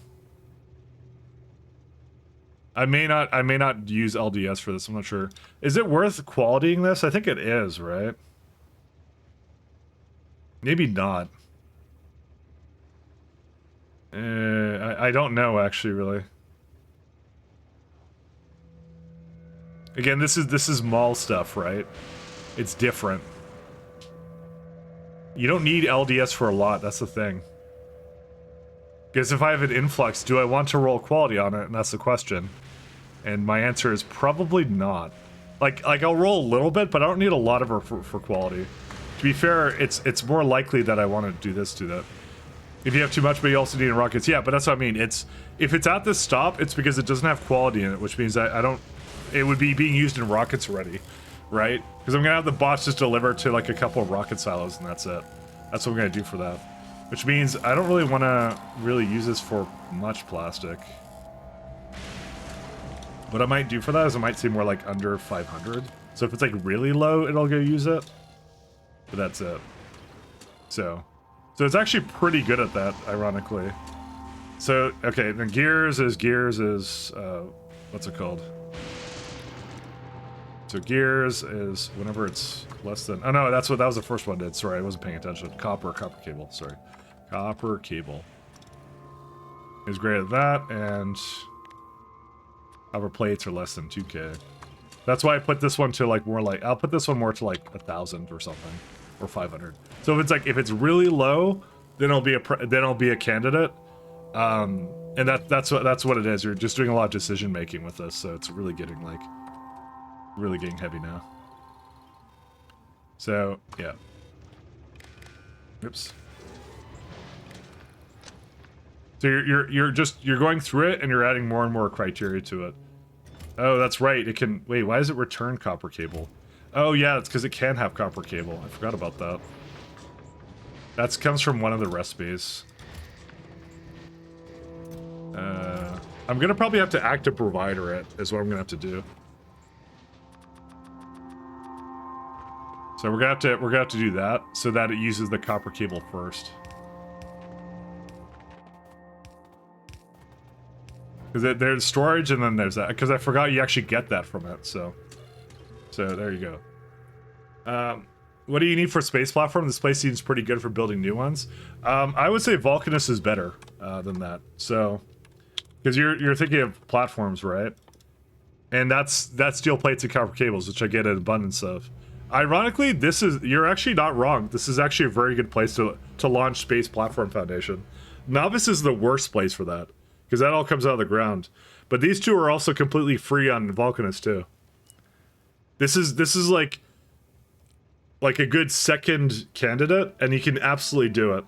I may not use LDS for this. I'm not sure. Is it worth qualitying this? I think it is, right? Maybe not. I don't know actually, really. Again, this is mall stuff, right? It's different. You don't need LDS for a lot, that's the thing. Because if I have an influx, do I want to roll quality on it? And that's the question. And my answer is probably not. Like I'll roll a little bit, but I don't need a lot of it for quality. To be fair, it's more likely that I want to do this to that. If you have too much, but you also need rockets. Yeah, but that's what I mean. If it's at this stop, it's because it doesn't have quality in it, which means I don't... It would be being used in rockets already, right? Because I'm going to have the bots just deliver to like a couple of rocket silos and that's it. That's what I'm going to do for that. Which means I don't really want to really use this for much plastic. What I might do for that is I might say more like under 500. So if it's like really low, it'll go use it. But that's it. So it's actually pretty good at that, ironically. So, okay, then gears is, what's it called? So gears is whenever it's less than, oh no, that was the first one did. Sorry, I wasn't paying attention. Copper cable, sorry. Copper cable is great at that, and copper plates are less than 2K. That's why I put this one to like more like, I'll put this one more to like 1,000 or something, or 500. So if it's really low, then it'll be a candidate. And that's what it is. You're just doing a lot of decision making with this, so it's really getting heavy now. So yeah. Oops. So you're going through it and you're adding more and more criteria to it. Oh, that's right. It can wait. Why does it return copper cable? Oh yeah, it's because it can have copper cable. I forgot about that. That comes from one of the recipes. I'm gonna probably have to active provider it, is what I'm gonna have to do. So we're gonna have to do that so that it uses the copper cable first. Because there's storage and then there's that. Because I forgot you actually get that from it. So there you go. What do you need for space platform? This place seems pretty good for building new ones. I would say Vulcanus is better than that. So, because you're thinking of platforms, right? And that's steel plates and copper cables, which I get an abundance of. Ironically, you're actually not wrong. This is actually a very good place to launch Space Platform Foundation. Novice is the worst place for that, because that all comes out of the ground. But these two are also completely free on Vulcanus too. This is like a good second candidate, and you can absolutely do it.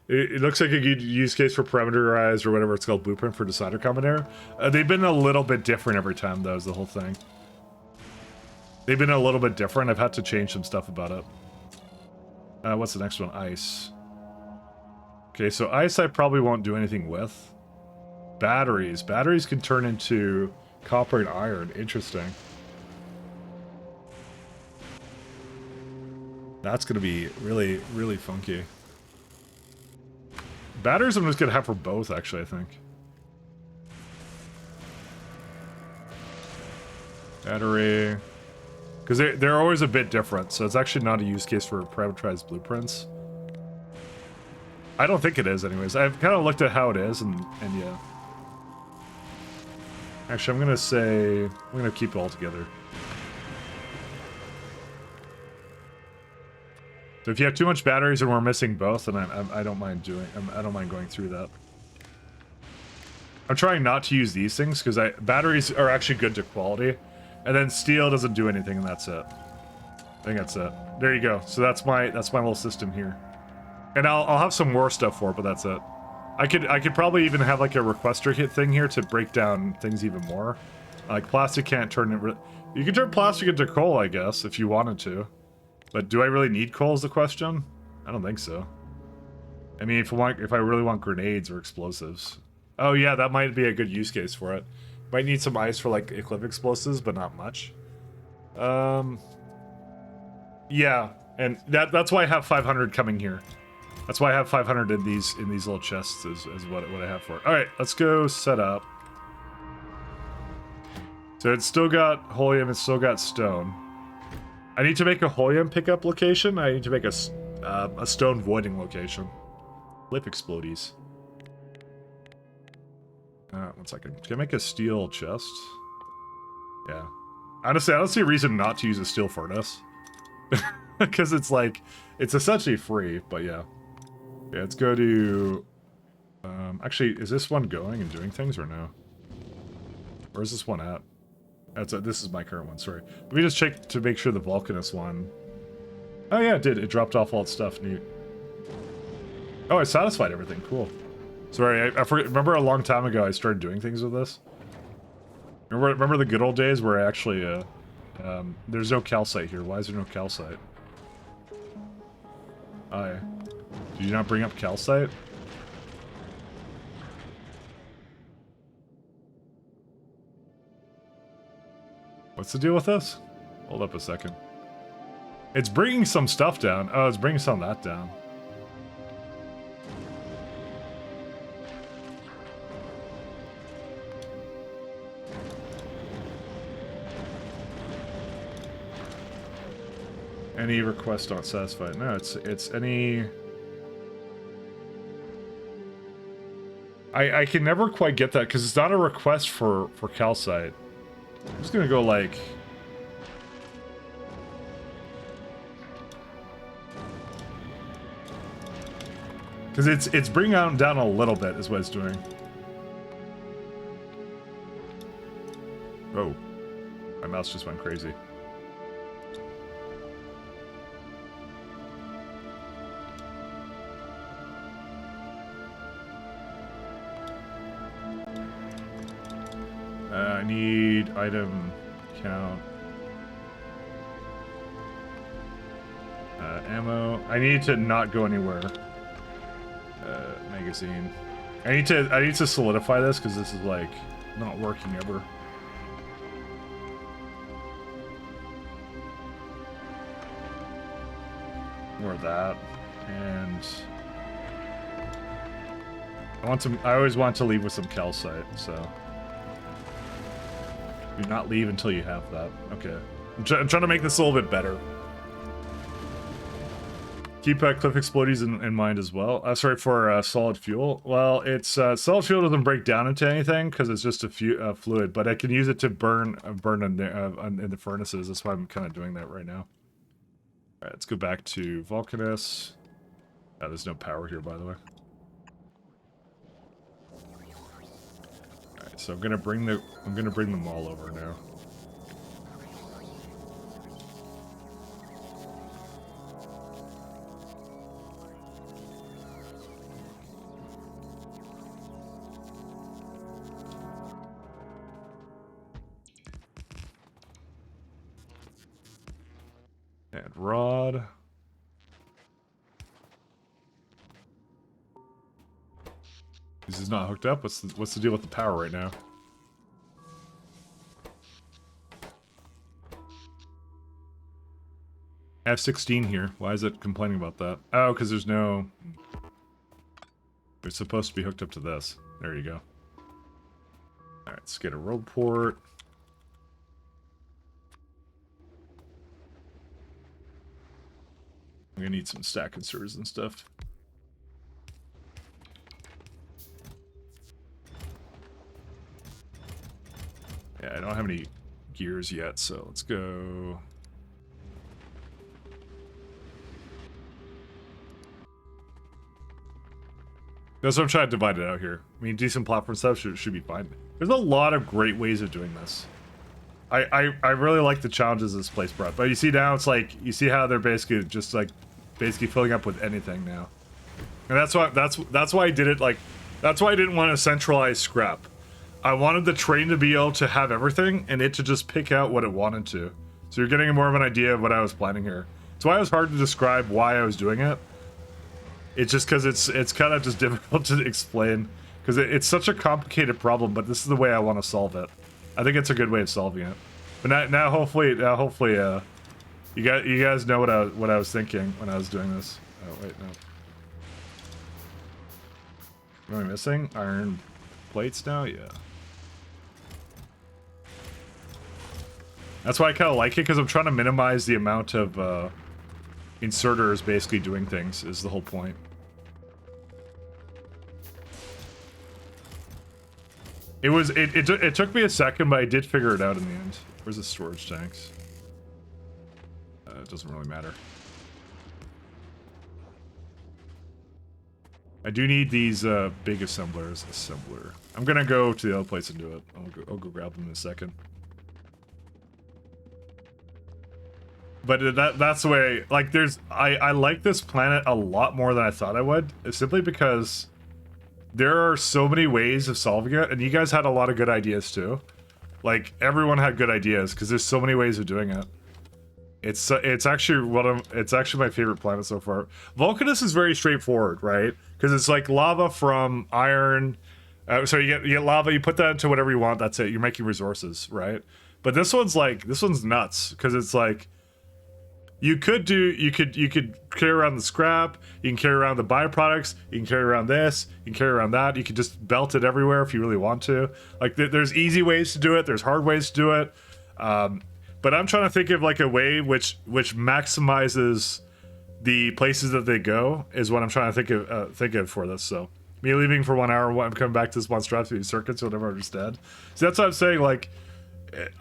It looks like a good use case for parameterized or whatever it's called blueprint for Decider Combinator. They've been a little bit different every time, though, is the whole thing. They've been a little bit different. I've had to change some stuff about it. What's the next one? Ice. Okay, so ice I probably won't do anything with. Batteries. Batteries can turn into copper and iron. Interesting. That's going to be really, really funky. Batteries I'm just going to have for both, actually, I think. Battery. Because they're always a bit different, so it's actually not a use case for parameterized blueprints. I don't think it is, anyways. I've kind of looked at how it is, and yeah. Actually, I'm going to say... I'm going to keep it all together. So if you have too much batteries and we're missing both, then I don't mind doing... I don't mind going through that. I'm trying not to use these things, because batteries are actually good to quality. And then steel doesn't do anything, and that's it. I think that's it. There you go. So that's my little system here. And I'll have some more stuff for it, but that's it. I could probably even have like a requester hit thing here to break down things even more. Like plastic can't turn it. You can turn plastic into coal, I guess, if you wanted to. But do I really need coal is the question? I don't think so. I mean, if I really want grenades or explosives. Oh yeah, that might be a good use case for it. Might need some ice for like eclipse explosives, but not much. Yeah, and that's why I have 500 coming here. That's why I have 500 in these little chests is what I have for it. All right, let's go set up. So it's still got holium, it's still got stone. I need to make a holium pickup location. I need to make a stone voiding location. Flip explodies. 1 second. Can I make a steel chest? Yeah. Honestly, I don't see a reason not to use a steel furnace. Because it's like, it's essentially free, but yeah. Yeah, let's go to... actually, is this one going and doing things or no? Where's this one at? This is my current one, sorry. Let me just check to make sure the Vulcanus one... Oh yeah, it did. It dropped off all its stuff. Neat. Oh, I satisfied everything. Cool. Sorry, I forget, remember a long time ago I started doing things with this? Remember the good old days where I actually, there's no calcite here. Why is there no calcite? Did you not bring up calcite? What's the deal with this? Hold up a second. It's bringing some stuff down. Oh, it's bringing some of that down. Any request not satisfied. No, it's any... I can never quite get that, because it's not a request for calcite. I'm just gonna go like... Because it's bringing it down a little bit, is what it's doing. Oh. My mouse just went crazy. I need item count. Ammo. I need to not go anywhere. Magazine. I need to solidify this because this is like not working ever. More of that. And I always want to leave with some calcite, so do not leave until you have that. Okay. I'm trying to make this a little bit better. Keep cliff explodies in mind as well. Sorry, for solid fuel. Well, it's solid fuel doesn't break down into anything because it's just a fluid, but I can use it to burn in the furnaces. That's why I'm kind of doing that right now. All right, let's go back to Vulcanus. There's no power here, by the way. Alright, so I'm gonna bring them all over now. And rod. This is not hooked up. What's the deal with the power right now? F16 here. Why is it complaining about that? Oh, because there's no... They're supposed to be hooked up to this. There you go. Alright, let's get a road port. I'm gonna need some stack inserters and stuff. Yeah, I don't have any gears yet, so let's go. That's what I'm trying to divide it out here. I mean, decent platform stuff should be fine. There's a lot of great ways of doing this. I really like the challenges this place brought, but you see now it's like you see how they're basically just like filling up with anything now, and that's why I did it like that's why I didn't want to centralize scrap. I wanted the train to be able to have everything and it to just pick out what it wanted to. So you're getting more of an idea of what I was planning here. That's why it was hard to describe why I was doing it. It's just because it's kind of just difficult to explain because it's such a complicated problem, but this is the way I want to solve it. I think it's a good way of solving it. But now hopefully you guys know what I was thinking when I was doing this. Oh wait, no. What am I missing? Iron plates now? Yeah. That's why I kind of like it, because I'm trying to minimize the amount of inserters basically doing things, is the whole point. It took me a second, but I did figure it out in the end. Where's the storage tanks? It doesn't really matter. I do need these big assemblers. I'm gonna go to the other place and do it. I'll go grab them in a second. But that's the way, like, I like this planet a lot more than I thought I would, simply because there are so many ways of solving it, and you guys had a lot of good ideas too. Like, everyone had good ideas, because there's so many ways of doing it. It's actually it's actually my favorite planet so far. Vulcanus is very straightforward, right? Because it's like lava from iron. So you get lava, you put that into whatever you want, that's it. You're making resources, right? But this one's nuts, because it's like, you could carry around the scrap, you can carry around the byproducts, you can carry around this, you can carry around that, you can just belt it everywhere if you really want to. Like, there's easy ways to do it, there's hard ways to do it. But I'm trying to think of like a way which maximizes the places that they go, is what I'm trying to think of for this. So me leaving for 1 hour, I'm coming back to this monstrosity circuits or whatever I just did. So that's what I'm saying, like,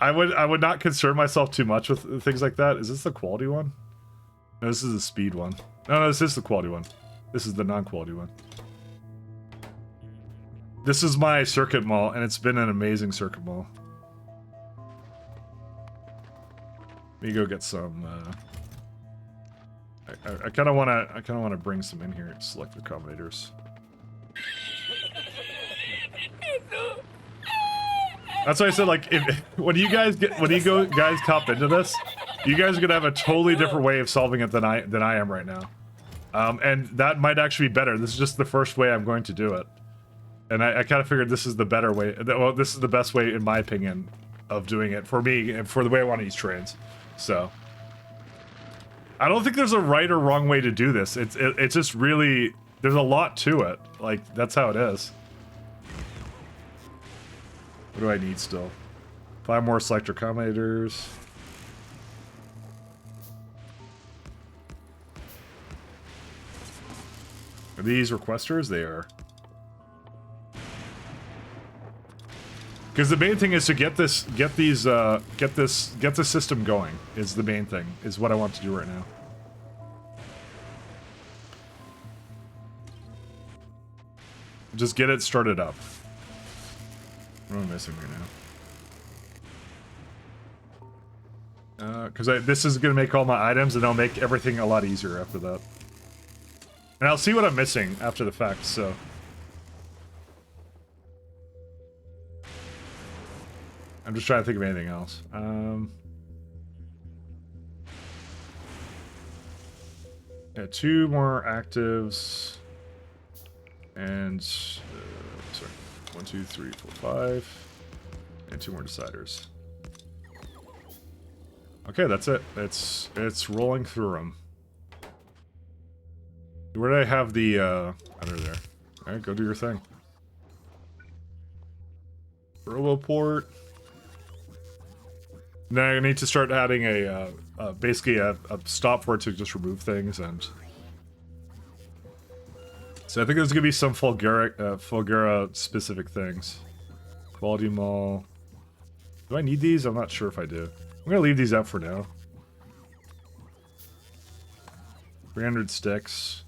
I would not concern myself too much with things like that. Is this the quality one? No, this is the speed one. No, this is the quality one. This is the non-quality one. This is my circuit mall, and it's been an amazing circuit mall. Let me go get some. I kind of want to bring some in here. Select accommodators. That's why I said, like, when you guys hop into this, you guys are gonna have a totally different way of solving it than I am right now, and that might actually be better. This is just the first way I'm going to do it, and I kind of figured this is the better way. Well, this is the best way, in my opinion, of doing it for me and for the way I want to use trains. So I don't think there's a right or wrong way to do this. It's just really, there's a lot to it. Like, that's how it is. What do I need still? 5 more selector accommodators. Are these requesters? They are. Because the main thing is to get the system going. Is the main thing. Is what I want to do right now. Just get it started up. What am I missing right now? Because this is going to make all my items, and I'll make everything a lot easier after that. And I'll see what I'm missing after the fact, so... I'm just trying to think of anything else. Yeah, 2 more actives. And... sorry. 1, 2, 3, 4, 5. And 2 more deciders. Okay, that's it. It's rolling through them. Where did I have the, under there? Alright, go do your thing. Roboport. Now I need to start adding basically a stop for it to just remove things, and... So I think there's gonna be some Fulgura specific things. Quality Mall. Do I need these? I'm not sure if I do. I'm gonna leave these out for now. 300 sticks.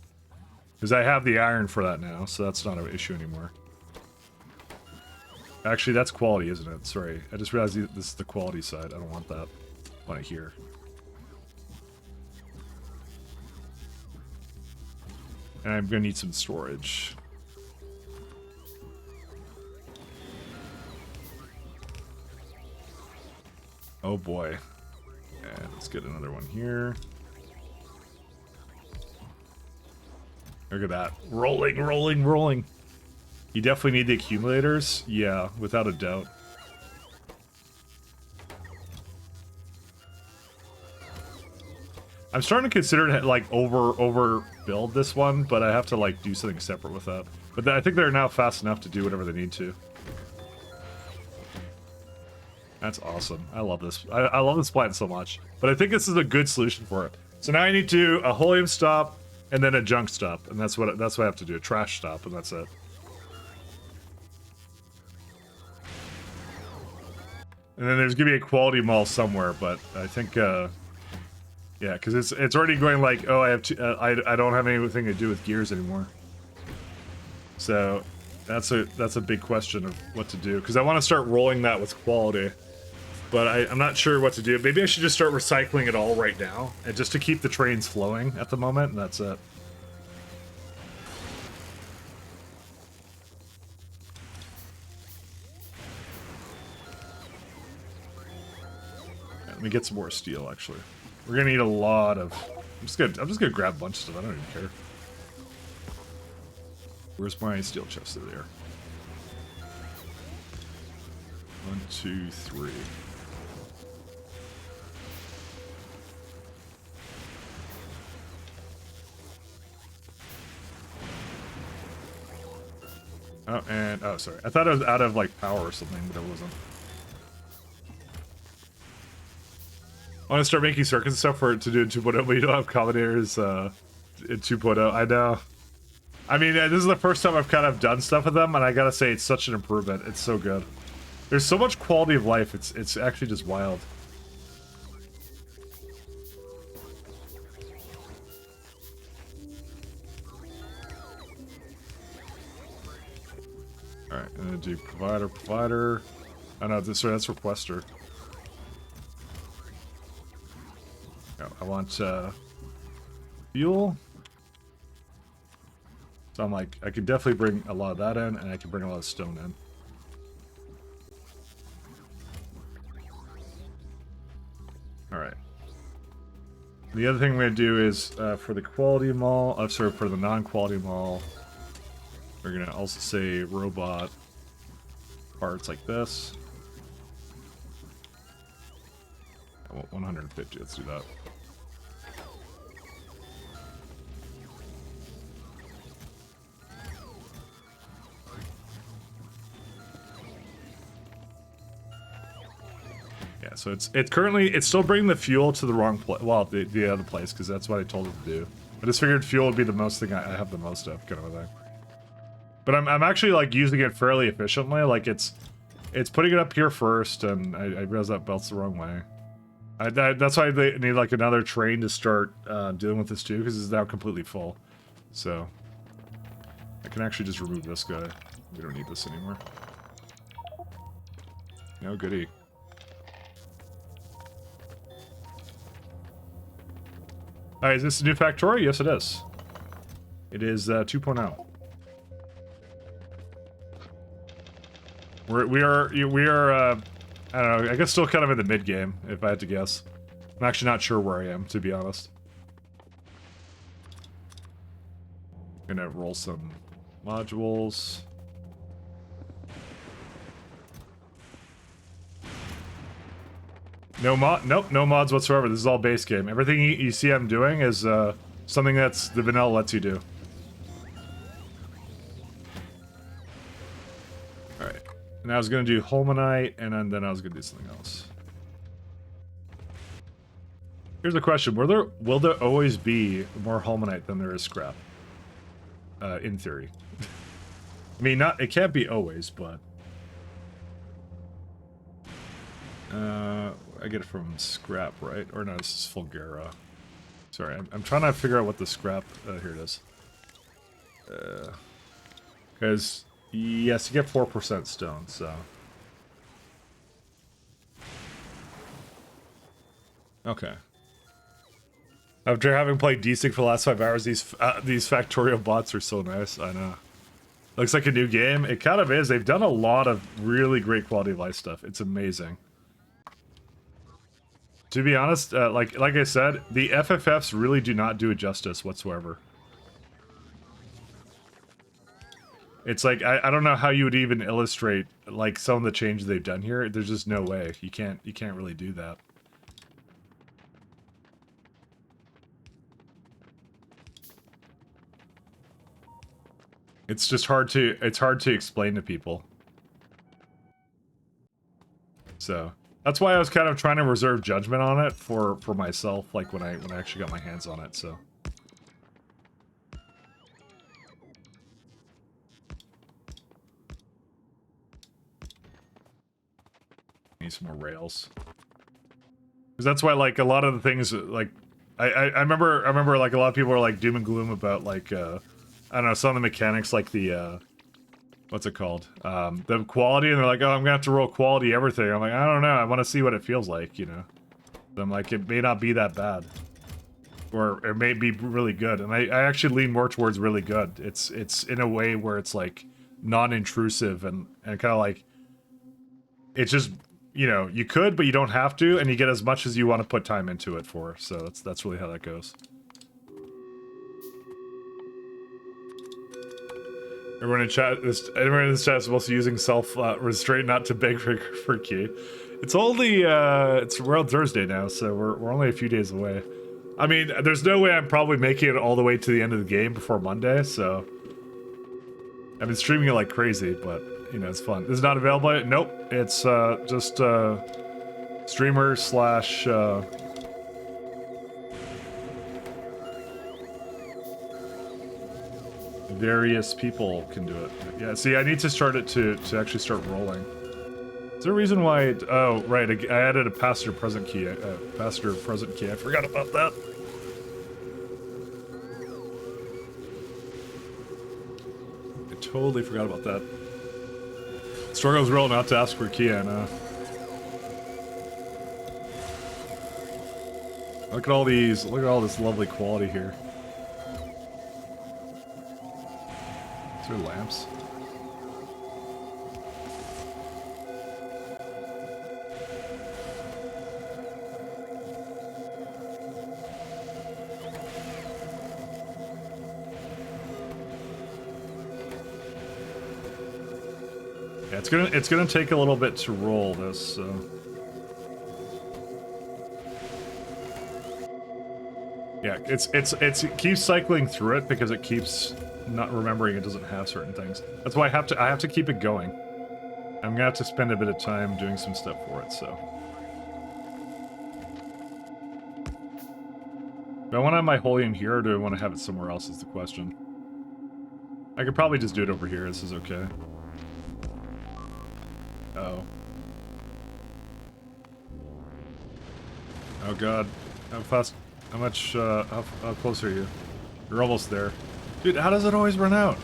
Because I have the iron for that now, so that's not an issue anymore. Actually, that's quality, isn't it? Sorry, I just realized this is the quality side. I don't want that. I want it here. And I'm gonna need some storage. Oh boy. And let's get another one here. Look at that. Rolling, rolling, rolling. You definitely need the accumulators. Yeah, without a doubt. I'm starting to consider like over build this one, but I have to like do something separate with that. But I think they're now fast enough to do whatever they need to. That's awesome. I love this. I love this plant so much. But I think this is a good solution for it. So now I need to do a helium stop and then a junk stop, and that's what I have to do. A trash stop, and that's it. And then there's gonna be a quality mall somewhere, but I think, yeah, because it's already going like, oh, I don't have anything to do with gears anymore. So that's a big question of what to do, because I want to start rolling that with quality, but I'm not sure what to do. Maybe I should just start recycling it all right now, and just to keep the trains flowing at the moment, and that's it. Let me get some more steel, actually. We're gonna need a lot of... I'm just gonna grab a bunch of stuff. I don't even care. Where's my steel chest? There. 1, 2, 3. Oh, and... oh, sorry. I thought it was out of, like, power or something, but it wasn't. I want to start making circuits and stuff for it to do in 2.0, but you don't have combinators in 2.0. I know. I mean, this is the first time I've kind of done stuff with them, and I gotta say, it's such an improvement. It's so good. There's so much quality of life. It's actually just wild. Alright, I'm gonna do provider. Oh no, sorry, that's requester. Oh, I want fuel. So I'm like, I could definitely bring a lot of that in, and I can bring a lot of stone in. Alright. The other thing we're gonna do is for the quality mall, sorry, for the non-quality mall, we're gonna also say robot parts like this. I want 150, let's do that. Yeah, so it's currently, it's still bringing the fuel to the wrong place, well, the other place, because that's what I told it to do. I just figured fuel would be the most thing I have the most of, kind of a thing. But I'm actually, like, using it fairly efficiently, like, it's putting it up here first, and I realize that belt's the wrong way. That's why they need, like, another train to start dealing with this, too, because it's now completely full. So, I can actually just remove this guy. We don't need this anymore. No goodie. Alright, is this a new Factorio? Yes, it is. It is 2.0. We are I don't know, I guess still kind of in the mid game, if I had to guess. I'm actually not sure where I am, to be honest. Gonna roll some modules. Nope, no mods whatsoever. This is all base game. Everything you see I'm doing is something that's the vanilla lets you do. Alright. And I was gonna do Holmanite, and then I was gonna do something else. Here's a question. Will there always be more Holmanite than there is scrap? In theory. I mean, it can't be always, but... I get it from scrap, right? Or no, this is Fulgura. Sorry, I'm trying to figure out what the scrap... here it is. Because, yes, you get 4% stone, so... Okay. After having played D-Sync for the last 5 hours, these Factorio bots are so nice, I know. Looks like a new game. It kind of is. They've done a lot of really great quality of life stuff. It's amazing. To be honest, like I said, the FFFs really do not do it justice whatsoever. It's like, I don't know how you would even illustrate, like, some of the changes they've done here. There's just no way. You can't really do that. It's just hard to explain to people. So that's why I was kind of trying to reserve judgment on it for myself, like when I actually got my hands on it. So need some more rails, because that's why, like, a lot of the things, like I remember like a lot of people are like doom and gloom about, like, I don't know, some of the mechanics, like the, what's it called? The quality, and they're like, oh, I'm gonna have to roll quality everything. I'm like, I don't know, I want to see what it feels like, you know? I'm like, it may not be that bad. Or it may be really good. And I actually lean more towards really good. It's in a way where it's, like, non-intrusive and kind of like, it's just, you know, you could, but you don't have to, and you get as much as you want to put time into it for. So that's really how that goes. Everyone in this chat is supposed to be using self-restraint not to beg for key. It's only, it's World Thursday now, so we're only a few days away. I mean, there's no way I'm probably making it all the way to the end of the game before Monday, so... I've been streaming it like crazy, but, you know, it's fun. This is not available yet? Nope. It's, just, streamer slash, various people can do it. Yeah, see, I need to start it to actually start rolling. Is there a reason why it, oh, right, I added a passenger present key. Passenger present key. I forgot about that. I totally forgot about that. Struggle's real not to ask for a key, I know. Look at all these, look at all this lovely quality here. Is there lamps? Yeah, it's gonna take a little bit to roll this, so. Yeah, it keeps cycling through it because it keeps not remembering it doesn't have certain things. That's why I have to keep it going. I'm gonna have to spend a bit of time doing some stuff for it, so. Do I want to have my holy in here, or do I want to have it somewhere else is the question. I could probably just do it over here, this is okay. Oh. Oh god. How fast, how much, how close are you? You're almost there. Dude, how does it always run out?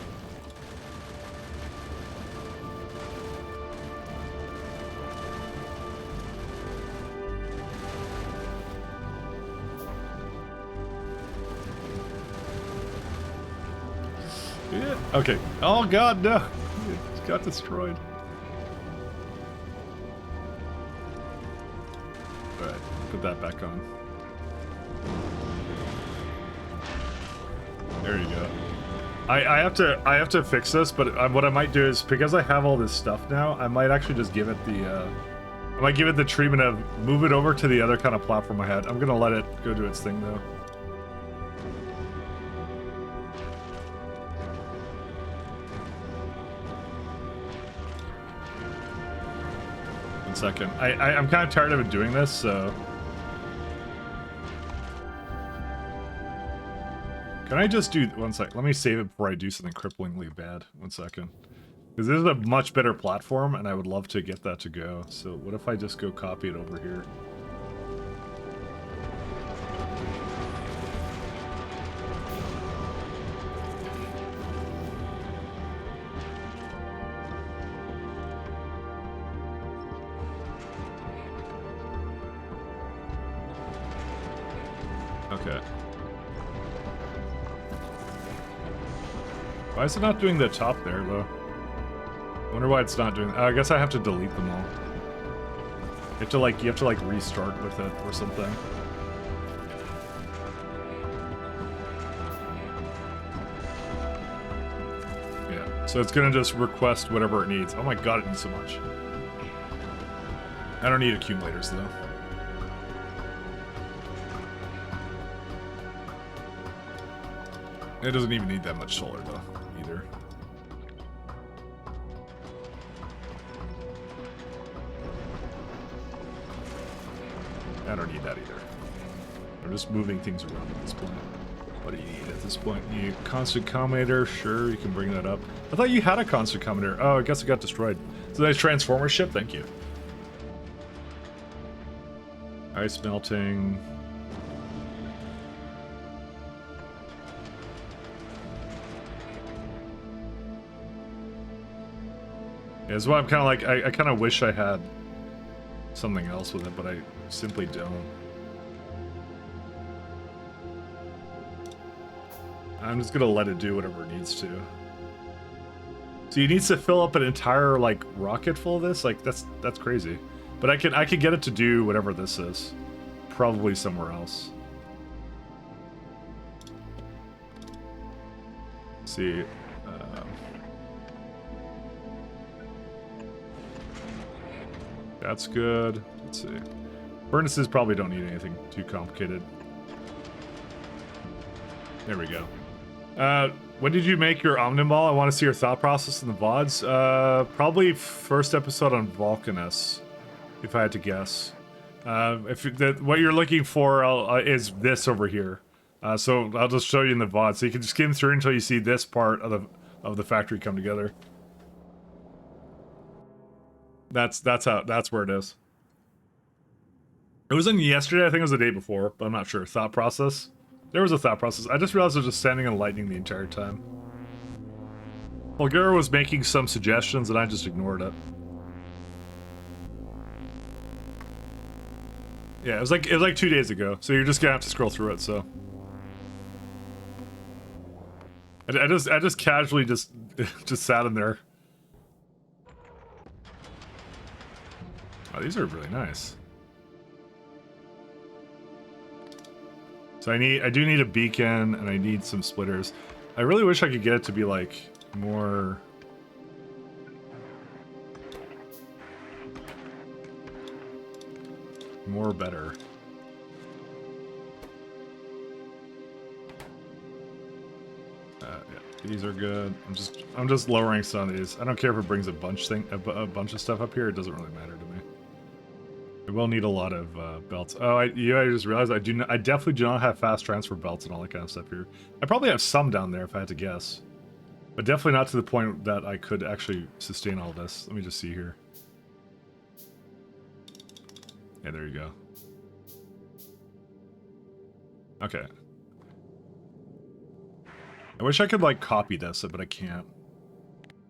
Okay. Oh god, no! It got destroyed. Alright, put that back on. There you go. I have to fix this, but what I might do is, because I have all this stuff now, I might actually just give it the, I might give it the treatment of move it over to the other kind of platform I had. I'm gonna let it go do its thing, though. One second. I'm kind of tired of it doing this, so... Can I just do... One sec. Let me save it before I do something cripplingly bad. One second. Because this is a much better platform, and I would love to get that to go. So what if I just go copy it over here? Okay. Why is it not doing the top there, though? I wonder why it's not doing... I guess I have to delete them all. You have to like restart with it or something. Yeah, so it's gonna just request whatever it needs. Oh my god, it needs so much. I don't need accumulators, though. It doesn't even need that much solar, though, either. I don't need that either. I'm just moving things around at this point. What do you need at this point? You need a constant combinator? Sure, you can bring that up. I thought you had a constant combinator. Oh, I guess it got destroyed. It's a nice transformer ship, thank you. Ice melting. Yeah, that's why I'm kind of like, I kind of wish I had something else with it, but I simply don't. I'm just gonna let it do whatever it needs to. So it needs to fill up an entire like rocket full of this? Like that's crazy. But I can get it to do whatever this is. Probably somewhere else. Let's see. That's good. Let's see. Furnaces probably don't need anything too complicated. There we go. When did you make your Omniball? I want to see your thought process in the VODs. Probably first episode on Vulcanus, if I had to guess. What you're looking for is this over here. So I'll just show you in the VOD. So you can just skim through until you see this part of the factory come together. That's where it is. It wasn't yesterday, I think it was the day before, but I'm not sure. Thought process? There was a thought process. I just realized I was just standing and lightning the entire time. Bulgara was making some suggestions and I just ignored it. Yeah, it was like 2 days ago, so you're just gonna have to scroll through it, so. I just casually just sat in there. Oh, these are really nice. So I do need a beacon and I need some splitters. I really wish I could get it to be like more better. Yeah, these are good. I'm just lowering some of these. I don't care if it brings a bunch of stuff up here. It doesn't really matter to me. I will need a lot of belts. Oh, I just realized I definitely do not have fast transfer belts and all that kind of stuff here. I probably have some down there if I had to guess. But definitely not to the point that I could actually sustain all this. Let me just see here. Yeah, there you go. Okay. I wish I could, like, copy this, but I can't.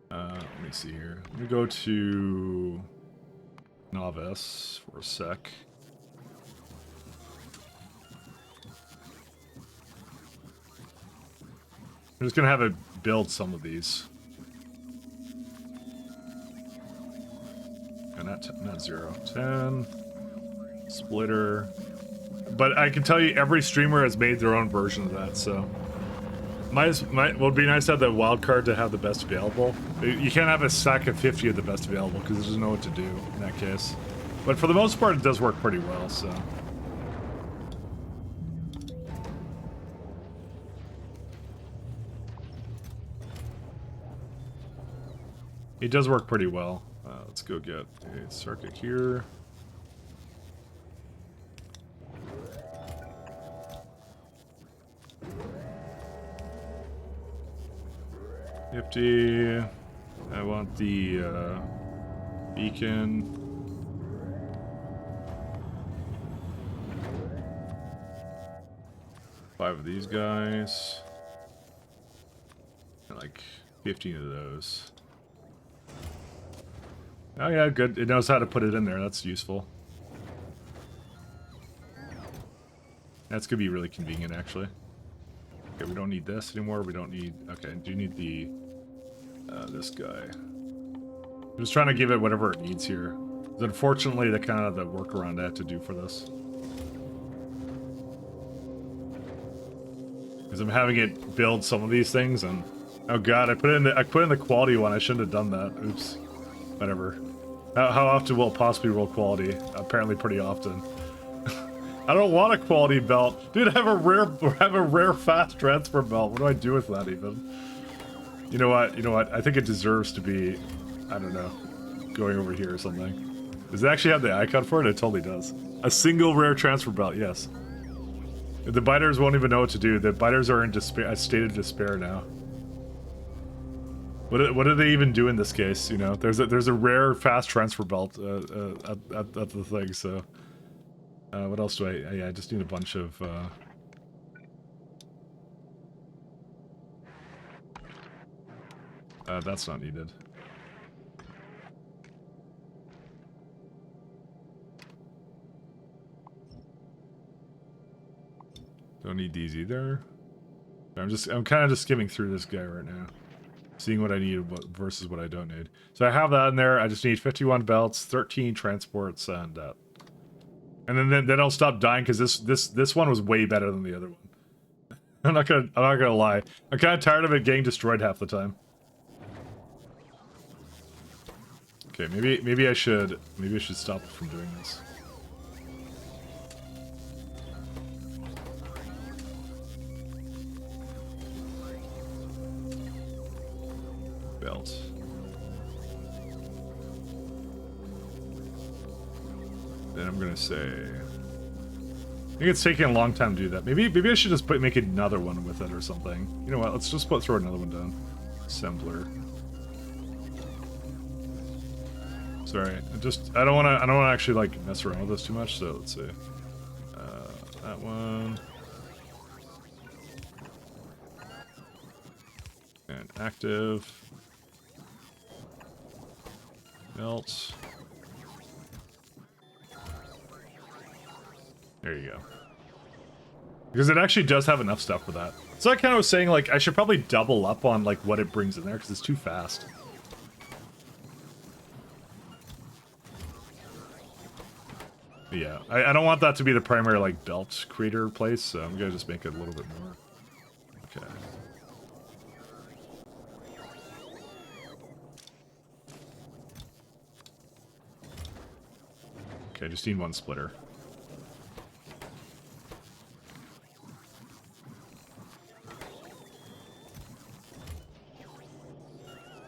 Let me see here. Let me go to Novice for a sec. I'm just gonna have it build some of these. And not 0. 10. Splitter. But I can tell you every streamer has made their own version of that, so... would be nice to have the wild card to have the best available. You can't have a stack of 50 of the best available because there's no what to do in that case. But for the most part, it does work pretty well, so... It does work pretty well. Let's go get a circuit here. Nifty. I want the beacon. Five of these guys. And like 15 of those. Oh yeah, good. It knows how to put it in there. That's useful. That's gonna be really convenient, actually. Okay, we don't need this anymore. We don't need... Okay, I do need the... this guy. I'm just trying to give it whatever it needs here. Unfortunately, the kind of the workaround I have to do for this. Because I'm having it build some of these things, and... Oh god, I put in the quality one. I shouldn't have done that. Oops. Whatever. How often will it possibly roll quality? Apparently pretty often. I don't want a quality belt. Dude, I have a rare fast transfer belt. What do I do with that even? You know what? You know what? I think it deserves to be, I don't know, going over here or something. Does it actually have the icon for it? It totally does. A single rare transfer belt, yes. The biters won't even know what to do. The biters are in despair, a state of despair now. What do they even do in this case? You know, there's a rare fast transfer belt at the thing. So, what else do I? Yeah, I just need a bunch of. That's not needed. Don't need these either. I'm kind of just skimming through this guy right now. Seeing what I need versus what I don't need. So I have that in there. I just need 51 belts, 13 transports, and then I'll stop dying because this one was way better than the other one. I'm not gonna lie. I'm kind of tired of it getting destroyed half the time. Okay, maybe I should stop from doing this. Belt. Then I'm gonna say, I think it's taking a long time to do that. Maybe I should just make another one with it or something. You know what? Let's just throw another one down. Assembler. Sorry, I don't want to actually like mess around with this too much. So let's see. That one. And active. Melt. There you go. Because it actually does have enough stuff for that. So I kind of was saying, like, I should probably double up on, like, what it brings in there, because it's too fast. But yeah, I don't want that to be the primary, like, belt creator place, so I'm gonna just make it a little bit more. Okay. Okay, just need one splitter.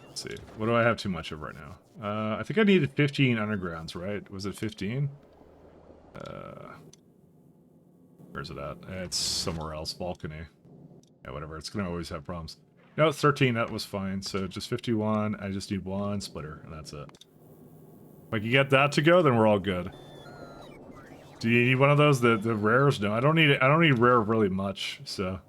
Let's see. What do I have too much of right now? I think I needed 15 undergrounds, right? Was it 15? Where's it at? It's somewhere else. Balcony. Yeah, whatever. It's gonna always have problems. No, 13. That was fine. So just 51. I just need one splitter, and that's it. If I can get that to go, then we're all good. Do you need one of those? The rares? No, I don't need it. I don't need rare really much. So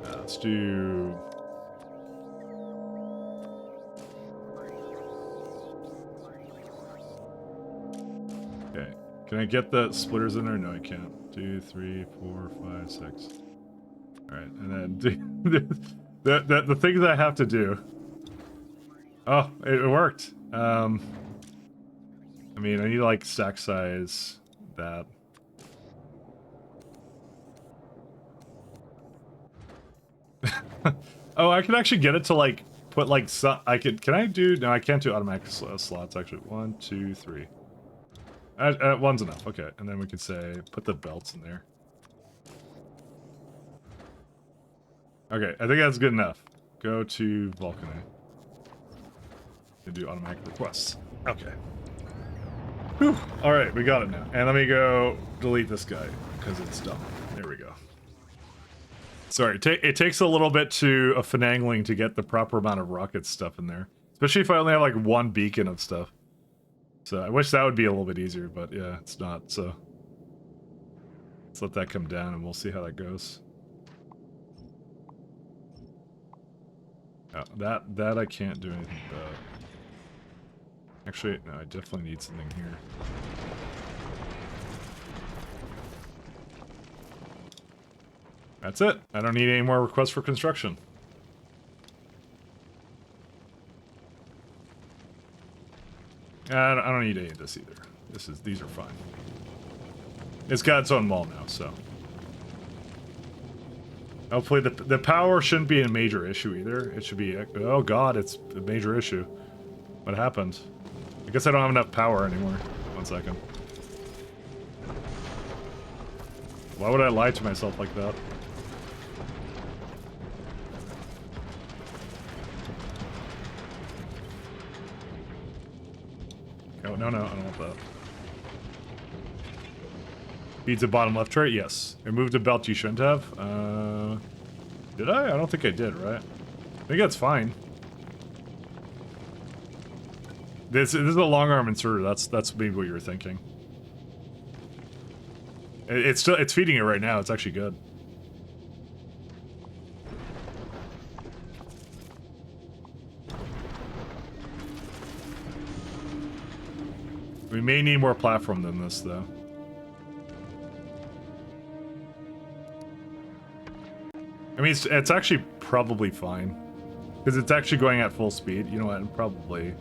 let's do. Okay, Can I get the splitters in there? No, I can't. 2, 3, 4, 5, 6. All right, and then the things I have to do. Oh, it worked. I mean, I need like stack size that. Oh, I can actually get it to like put like some. I could. Can I do? No, I can't do automatic slots. Actually, 1, 2, 3. One's enough. Okay, and then we could say put the belts in there. Okay, I think that's good enough. Go to Vulcanite. And do automatic requests. Okay. Whew. All right, we got it now. And let me go delete this guy because it's dumb. There we go. Sorry, it takes a little bit to a finagling to get the proper amount of rocket stuff in there, especially if I only have like one beacon of stuff. So I wish that would be a little bit easier, but yeah, it's not. So let's let that come down, and we'll see how that goes. Oh, that I can't do anything about. Actually, no, I definitely need something here. That's it. I don't need any more requests for construction. I don't need any of this either. These are fine. It's got its own mall now, so. Hopefully the power shouldn't be a major issue either. It should be, oh god, it's a major issue. What happened? I guess I don't have enough power anymore. 1 second. Why would I lie to myself like that? Oh, no, I don't want that. Feeds the bottom left tray? Yes. Removed a belt you shouldn't have? Did I? I don't think I did, right? I think that's fine. This is a long arm inserter. That's maybe what you were thinking. It's feeding it right now. It's actually good. We may need more platform than this, though. I mean, it's actually probably fine. Because it's actually going at full speed. You know what? I'm probably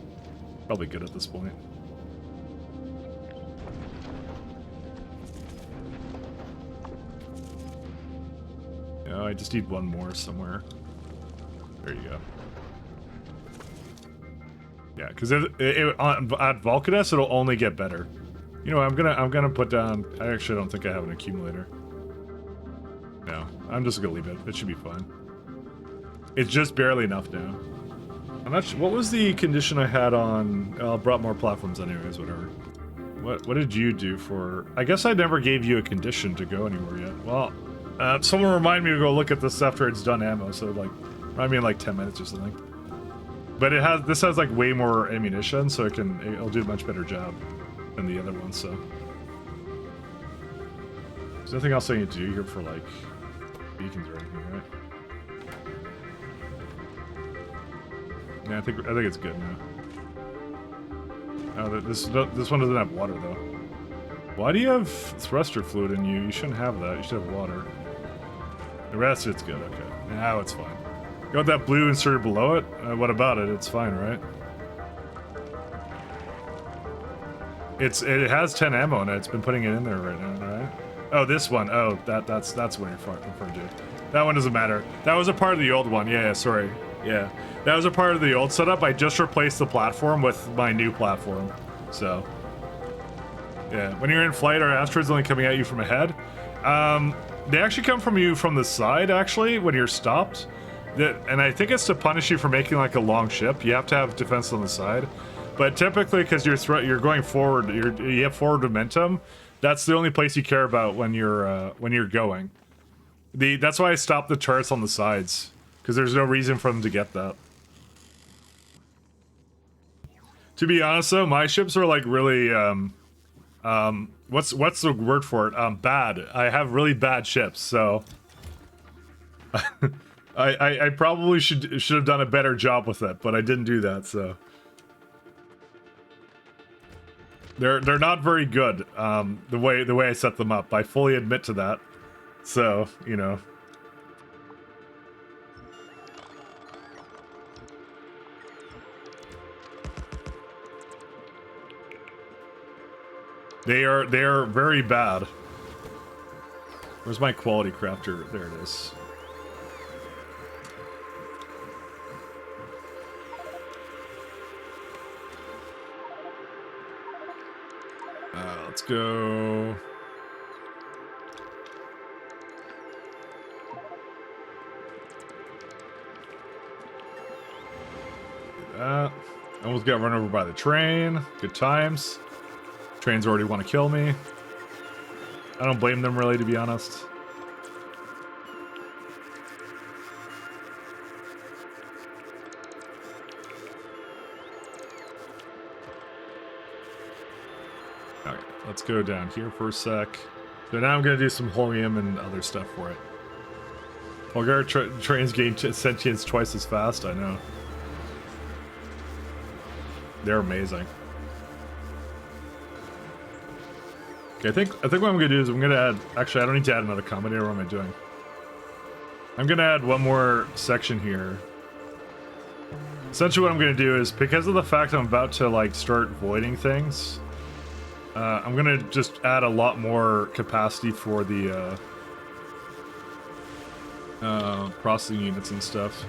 good at this point. Yeah, I just need one more somewhere. There you go. Yeah, because at Vulcanus it'll only get better. You know, I'm gonna put down. I actually don't think I have an accumulator. No, I'm just gonna leave it. It should be fine. It's just barely enough now. I'm not sure. What was the condition I had on? Brought more platforms anyways. Whatever. What did you do for? I guess I never gave you a condition to go anywhere yet. Well, someone remind me to go look at this after it's done ammo. So like, remind me in like 10 minutes or something. But this has like way more ammunition, so it'll do a much better job than the other one. So there's nothing else I need to do here for like beacons or anything, right? Yeah, I think it's good now. Oh, this one doesn't have water though. Why do you have thruster fluid in you? You shouldn't have that. You should have water. The rest of it's good. Okay, now it's fine. You want that blue inserted below it? What about it? It's fine, right? It has 10 ammo in it. It's been putting it in there right now, right? Oh, this one. Oh, that's what you're referring to. That one doesn't matter. That was a part of the old one. Yeah, sorry. Yeah, that was a part of the old setup. I just replaced the platform with my new platform. So, yeah, when you're in flight, are asteroids only coming at you from ahead? They actually come from you from the side, actually, when you're stopped. And I think it's to punish you for making like a long ship. You have to have defense on the side. But typically, because you're going forward, you have forward momentum. That's the only place you care about when you're going. That's why I stopped the turrets on the sides, because there's no reason for them to get that. To be honest, though, my ships are like really what's the word for it? Bad. I have really bad ships, so I probably should have done a better job with it, but I didn't do that, so. They're not very good. The way I set them up, I fully admit to that. So you know. They are very bad. Where's my quality crafter? There it is. Let's go. Do that. Almost got run over by the train. Good times. Trains already want to kill me. I don't blame them really, to be honest. Alright, let's go down here for a sec. So now I'm going to do some helium and other stuff for it. Bulgar trains gain sentience twice as fast, I know. They're amazing. Okay, I think what I'm gonna do is I'm gonna add. Actually, I don't need to add another combinator. What am I doing? I'm gonna add one more section here. Essentially, what I'm gonna do is, because of the fact I'm about to like start voiding things, I'm gonna just add a lot more capacity for the processing units and stuff.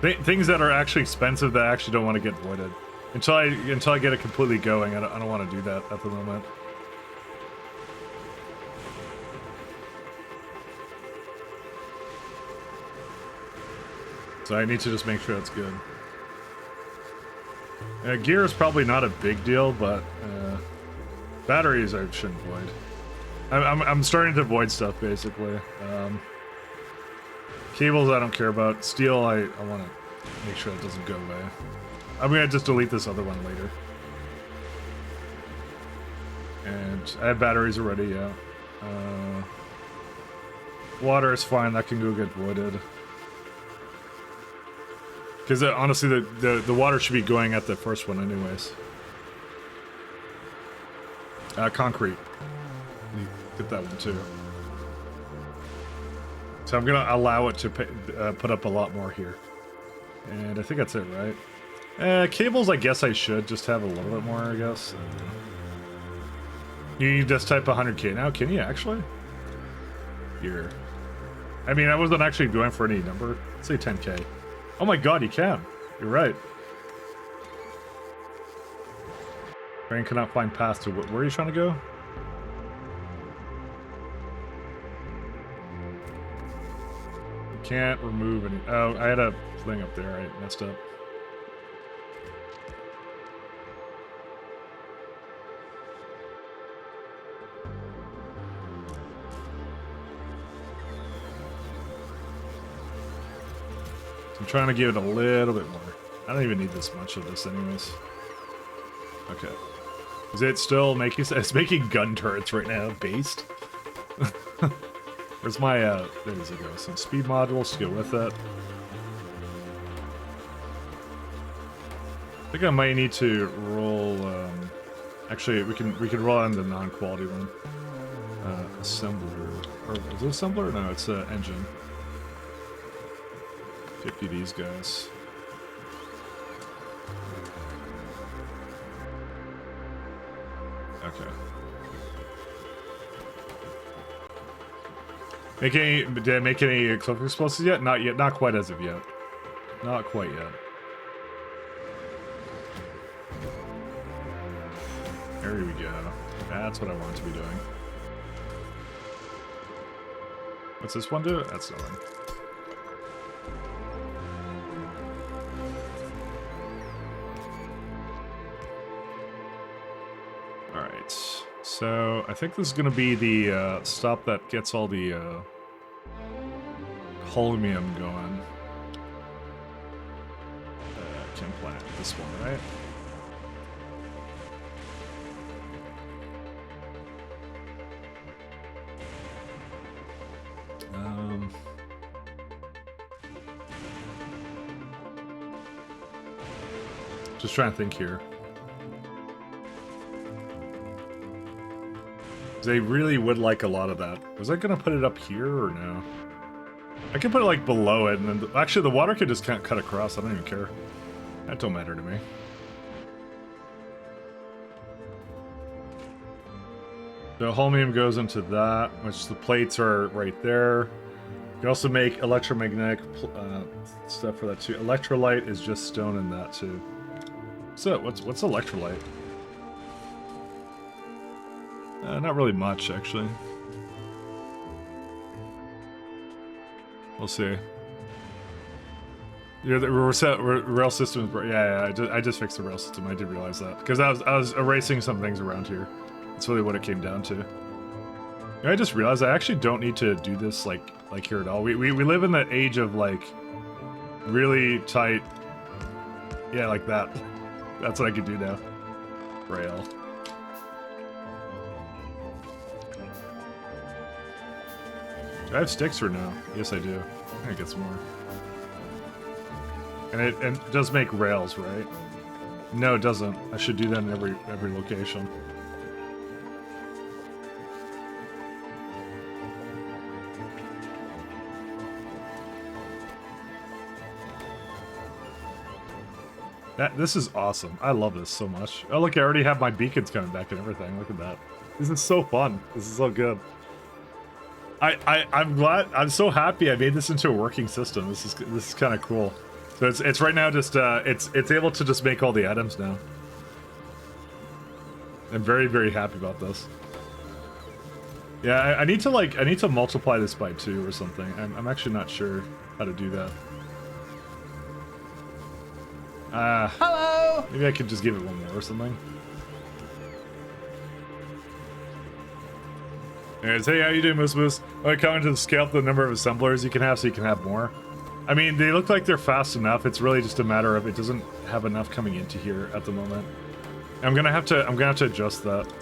Things that are actually expensive that I actually don't want to get voided. Until I get it completely going, I don't want to do that at the moment. So I need to just make sure that's good. Gear is probably not a big deal, but batteries I shouldn't void. I'm starting to void stuff basically. Cables I don't care about. Steel I want to make sure it doesn't go away. I'm gonna just delete this other one later. And I have batteries already, yeah. Water is fine, that can go get voided. Because honestly, the water should be going at the first one anyways. Concrete. Get that one too. So I'm gonna allow it to put up a lot more here. And I think that's it, right? Cables, I guess I should just have a little bit more, I guess. You just type 100k now, can you actually? Here. I mean, I wasn't actually going for any number. Let's say 10k. Oh my god, you can. You're right. Train cannot find paths to where are you trying to go? You can't remove any. Oh, I had a thing up there. I messed up. I'm trying to give it a little bit more. I don't even need this much of this anyways. Okay. Is it still making... It's making gun turrets right now, based. Where's my... there does it go. Some speed modules to go with that. I think I might need to roll... actually, we can roll on the non-quality one. Assembler. Or is it assembler? No, it's engine. 50 these guys. Okay. Did I make any cliff explosives yet? Not yet. Not quite as of yet. Not quite yet. There we go. That's what I want to be doing. What's this one do? That's nothing. Alright, so I think this is going to be the stop that gets all the holmium going. Can plant this one, right? Just trying to think here. They really would like a lot of that. Was I gonna put it up here or no? I can put it like below it, and then actually the water could just kind of cut across. I don't even care. That don't matter to me. The holmium goes into that, which the plates are right there. You can also make electromagnetic stuff for that too. Electrolyte is just stone in that too. So what's electrolyte? Not really much, actually. We'll see. Yeah, the rail system. Yeah, I just fixed the rail system. I did realize that because I was erasing some things around here. That's really what it came down to. Yeah, I just realized I actually don't need to do this like here at all. We live in the age of like really tight. Yeah, like that. That's what I could do now. Rail. Do I have sticks or no? Yes, I do. I'm gonna get some more. And it does make rails, right? No, it doesn't. I should do that in every location. This is awesome. I love this so much. Oh look, I already have my beacons coming back and everything. Look at that. This is so fun. This is so good. I'm glad. I'm so happy I made this into a working system. This is kind of cool. So it's right now just it's able to just make all the items now. I'm very happy about this. Yeah, I need to multiply this by 2 or something. I'm actually not sure how to do that. Hello! Maybe I could just give it 1 more or something. Anyways, hey, how you doing, Moose Moose? I commented to scale up the number of assemblers you can have so you can have more. I mean, they look like they're fast enough. It's really just a matter of it doesn't have enough coming into here at the moment. I'm gonna have to adjust that.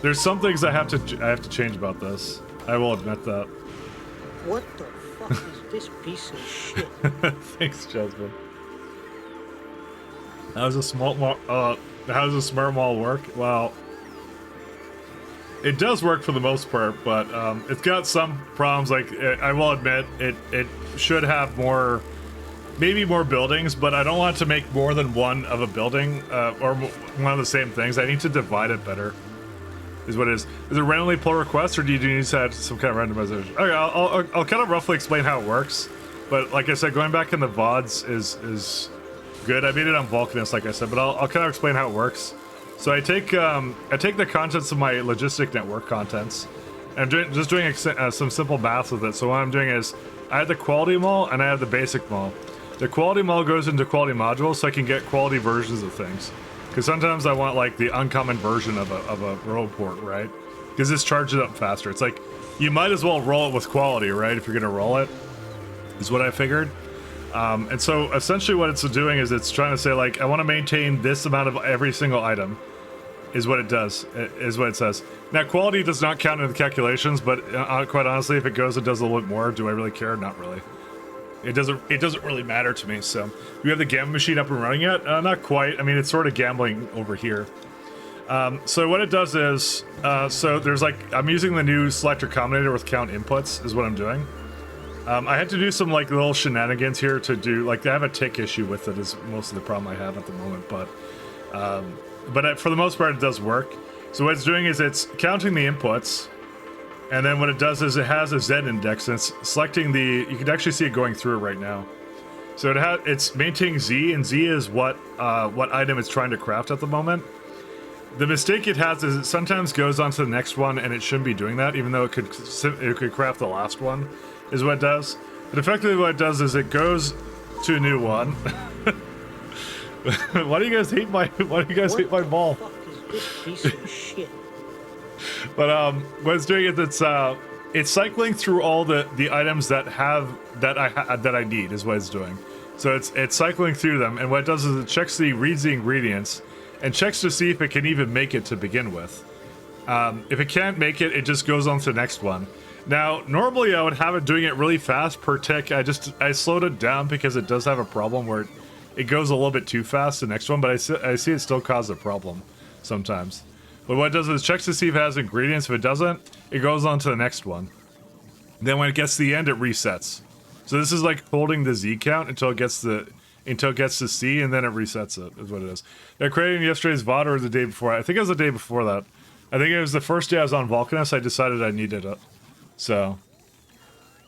There's some things I have to change about this. I will admit that. What the fuck is this piece of shit? Thanks, Jasmine. How does a smart mall work? Well, it does work for the most part, but it's got some problems. Like I will admit, it should have more, maybe more buildings, but I don't want to make more than one of a building or one of the same things. I need to divide it better. Is what it is. Is it randomly pull requests, or do you need to have some kind of randomization? Okay, I'll kind of roughly explain how it works. But like I said, going back in the VODs is good. I made it on Vulcanist, like I said, but I'll kind of explain how it works. So I take the contents of my logistic network contents, and I'm just doing some simple math with it. So what I'm doing is I have the quality mall and I have the basic mall. The quality mall goes into quality modules, so I can get quality versions of things. Because sometimes I want like the uncommon version of a roll port, right? Because this charges up faster. It's like you might as well roll it with quality, right? If you're gonna roll it, is what I figured. And so essentially what it's doing is it's trying to say like I want to maintain this amount of every single item, is what it does. Is what it says. Now quality does not count in the calculations, but quite honestly, if it goes and does a little bit more, do I really care? Not really. It doesn't really matter to me. So, do we have the gambling machine up and running yet? Not quite. I mean, it's sort of gambling over here. So what it does is, so there's like, I'm using the new selector combinator with count inputs is what I'm doing. I had to do some like little shenanigans here to do, like I have a tick issue with it is most of the problem I have at the moment, but for the most part it does work. So what it's doing is it's counting the inputs, and then what it does is it has a Z index, and it's selecting the, you can actually see it going through it right now. So it's maintaining Z, and Z is what item it's trying to craft at the moment. The mistake it has is it sometimes goes on to the next one, and it shouldn't be doing that, even though it could craft the last one, is what it does. But effectively what it does is it goes to a new one. Why do you guys hate my ball? What the fuck is this piece of shit? But what it's doing is it's cycling through all the items that I need is what it's doing. So it's cycling through them, and what it does is it reads the ingredients and checks to see if it can even make it to begin with. If it can't make it, it just goes on to the next one. Now, normally I would have it doing it really fast per tick. I slowed it down because it does have a problem where it goes a little bit too fast the next one, but I see it still cause a problem sometimes. But what it does is it checks to see if it has ingredients. If it doesn't, it goes on to the next one. Then when it gets to the end, it resets. So this is like holding the Z count until it gets to C, and then it resets it, is what it is. They're creating yesterday's VOD or the day before. I think it was the day before that. I think it was the first day I was on Vulcanus, I decided I needed it. So,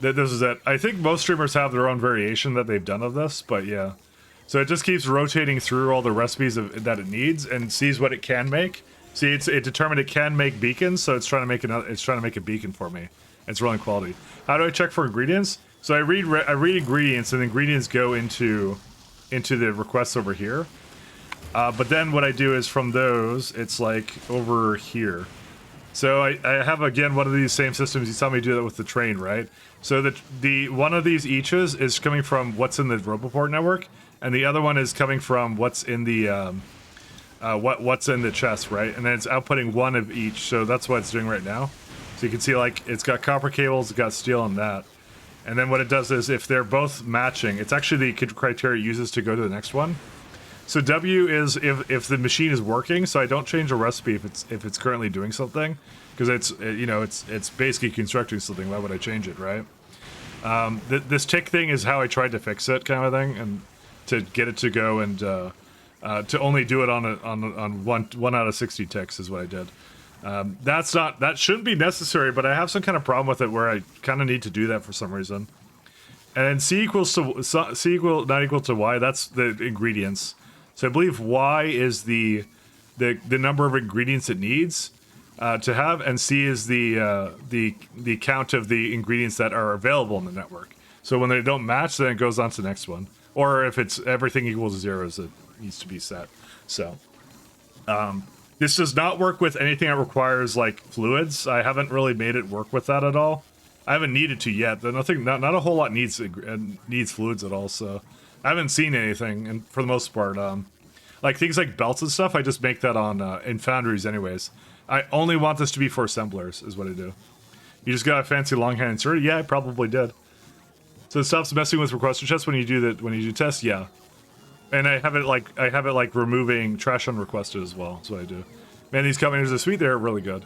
this is it. I think most streamers have their own variation that they've done of this, but yeah. So it just keeps rotating through all the recipes that it needs and sees what it can make. See, it determined it can make beacons, so it's trying to make a beacon for me. It's rolling quality. How do I check for ingredients? So I read ingredients, and ingredients go into the requests over here. But then what I do is from those, it's like over here. So I have again one of these same systems. You saw me do that with the train, right? So the one of these eaches is coming from what's in the Roboport network, and the other one is coming from what's in the what's in the chest, right? And then it's outputting one of each. So that's what it's doing right now. So you can see like it's got copper cables, it's got steel and that. And then what it does is if they're both matching, it's actually the criteria it uses to go to the next one. So W is if the machine is working, so I don't change a recipe if it's currently doing something, because it's basically constructing something. Why would I change it, right? This tick thing is how I tried to fix it, kind of thing, and to get it to go and to only do it on one out of 60 ticks is what I did. That shouldn't be necessary, but I have some kind of problem with it where I kind of need to do that for some reason. And then C not equal to Y. That's the ingredients. So I believe Y is the number of ingredients it needs to have, and C is the count of the ingredients that are available in the network. So when they don't match, then it goes on to the next one. Or if it's everything equals 0, it needs to be set. So this does not work with anything that requires like fluids. I haven't really made it work with that at all. I haven't needed to yet. Not a whole lot needs fluids at all. So I haven't seen anything, and for the most part, like things like belts and stuff, I just make that on in foundries anyways. I only want this to be for assemblers, is what I do. You just got a fancy longhand insert? Yeah, I probably did. So it stops messing with requester chests when you do tests, yeah. And I have it like removing trash unrequested as well. That's what I do. Man, these combinators are sweet. They're really good.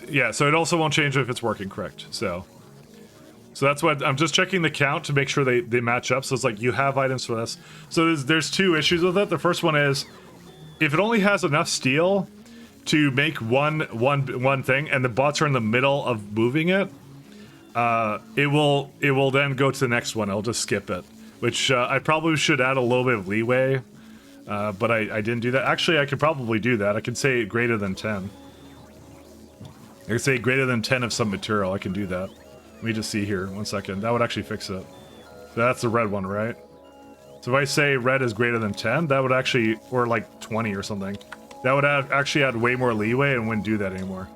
Yeah, so it also won't change if it's working correct. So that's what I'm just checking the count to make sure they match up. So it's like you have items for this. So there's two issues with it. The first one is if it only has enough steel to make one thing, and the bots are in the middle of moving it, it will then go to the next one. I'll just skip it, which I probably should add a little bit of leeway, but I didn't do that. Actually, I could probably do that. I could say greater than 10. I could say greater than 10 of some material. I can do that. Let me just see here. 1 second. That would actually fix it. So that's the red one, right? So if I say red is greater than 10, that would actually, or like 20 or something, that would actually add way more leeway and wouldn't do that anymore.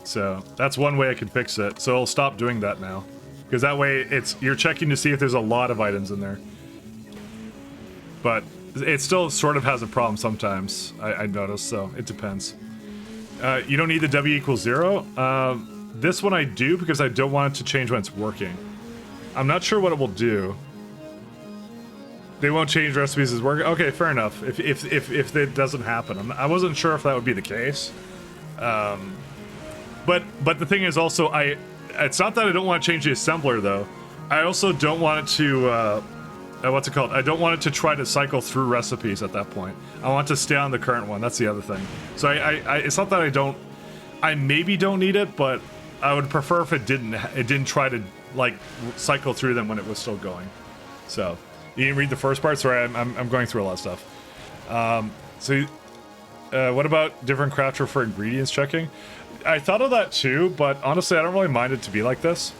So that's one way I can fix it. So I'll stop doing that now, because that way you're checking to see if there's a lot of items in there. But it still sort of has a problem sometimes, I noticed, so it depends. You don't need the W equals 0. This one I do because I don't want it to change when it's working. I'm not sure what it will do. They won't change recipes as working. Okay, fair enough. If it doesn't happen, I wasn't sure if that would be the case. But the thing is also, it's not that I don't want to change the assembler though. I also don't want it to what's it called? I don't want it to try to cycle through recipes at that point. I want to stay on the current one. That's the other thing. So it's not that I maybe don't need it, but I would prefer if it didn't try to like cycle through them when it was still going. So you didn't read the first part. Sorry, I'm going through a lot of stuff. What about different crafter for ingredients checking? I thought of that too, but honestly, I don't really mind it to be like this.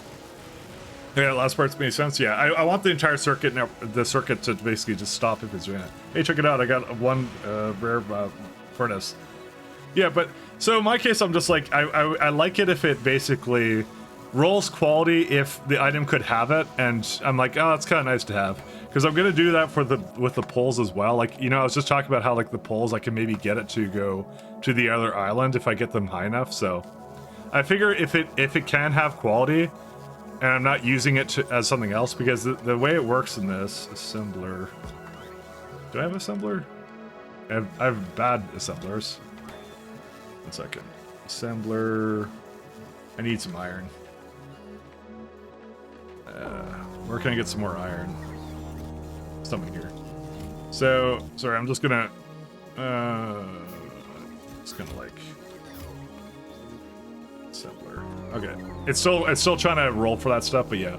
Yeah, last part's made sense. Yeah, I want the entire circuit, the circuit to basically just stop if it's doing it. Hey, check it out. I got one rare furnace. Yeah, but so in my case, I'm just like, I like it if it basically rolls quality if the item could have it, and I'm like, oh, that's kind of nice to have, because I'm gonna do that with the poles as well. Like, you know, I was just talking about how like the poles, I can maybe get it to go to the other island if I get them high enough. So I figure if it can have quality, and I'm not using it as something else, because the way it works in this assembler, Do I have assembler? I have bad assemblers. 1 second. Assembler. I need some iron. Where can I get some more iron? Something here. So, sorry, I'm just gonna like assembler. Okay, it's still trying to roll for that stuff, but yeah.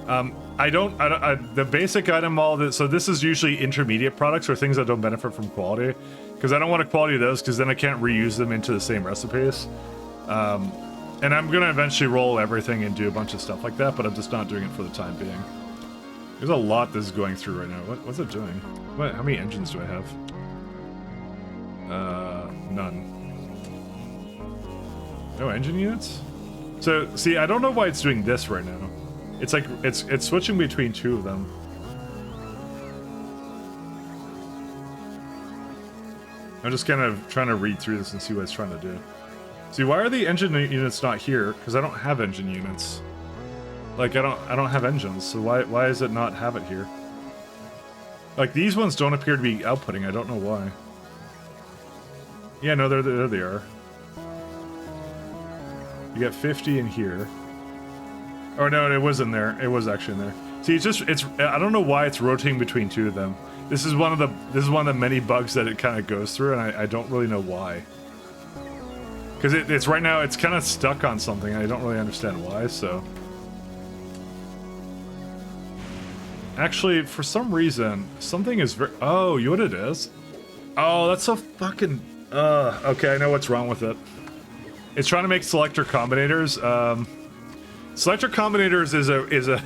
The basic item, all that. So this is usually intermediate products or things that don't benefit from quality, because I don't want to quality those, because then I can't reuse them into the same recipes. And I'm gonna eventually roll everything and do a bunch of stuff like that, but I'm just not doing it for the time being. There's a lot this is going through right now. What's it doing? How many engines do I have? None. No engine units? So, see, I don't know why it's doing this right now. It's like, it's switching between 2 of them. I'm just kind of trying to read through this and see what it's trying to do. See, why are the engine units not here? Because I don't have engine units. Like, I don't have engines, so why does it not have it here? Like, these ones don't appear to be outputting, I don't know why. Yeah, no, there they are. You got 50 in here. Oh no, it was in there. It was actually in there. See, I don't know why it's rotating between 2 of them. This is one of the many bugs that it kind of goes through, and I don't really know why. Because it's right now, it's kind of stuck on something, and I don't really understand why, so. Actually, for some reason, something is oh, you know what it is? Oh, that's so fucking, okay, I know what's wrong with it. It's trying to make selector combinators. Selector combinators is a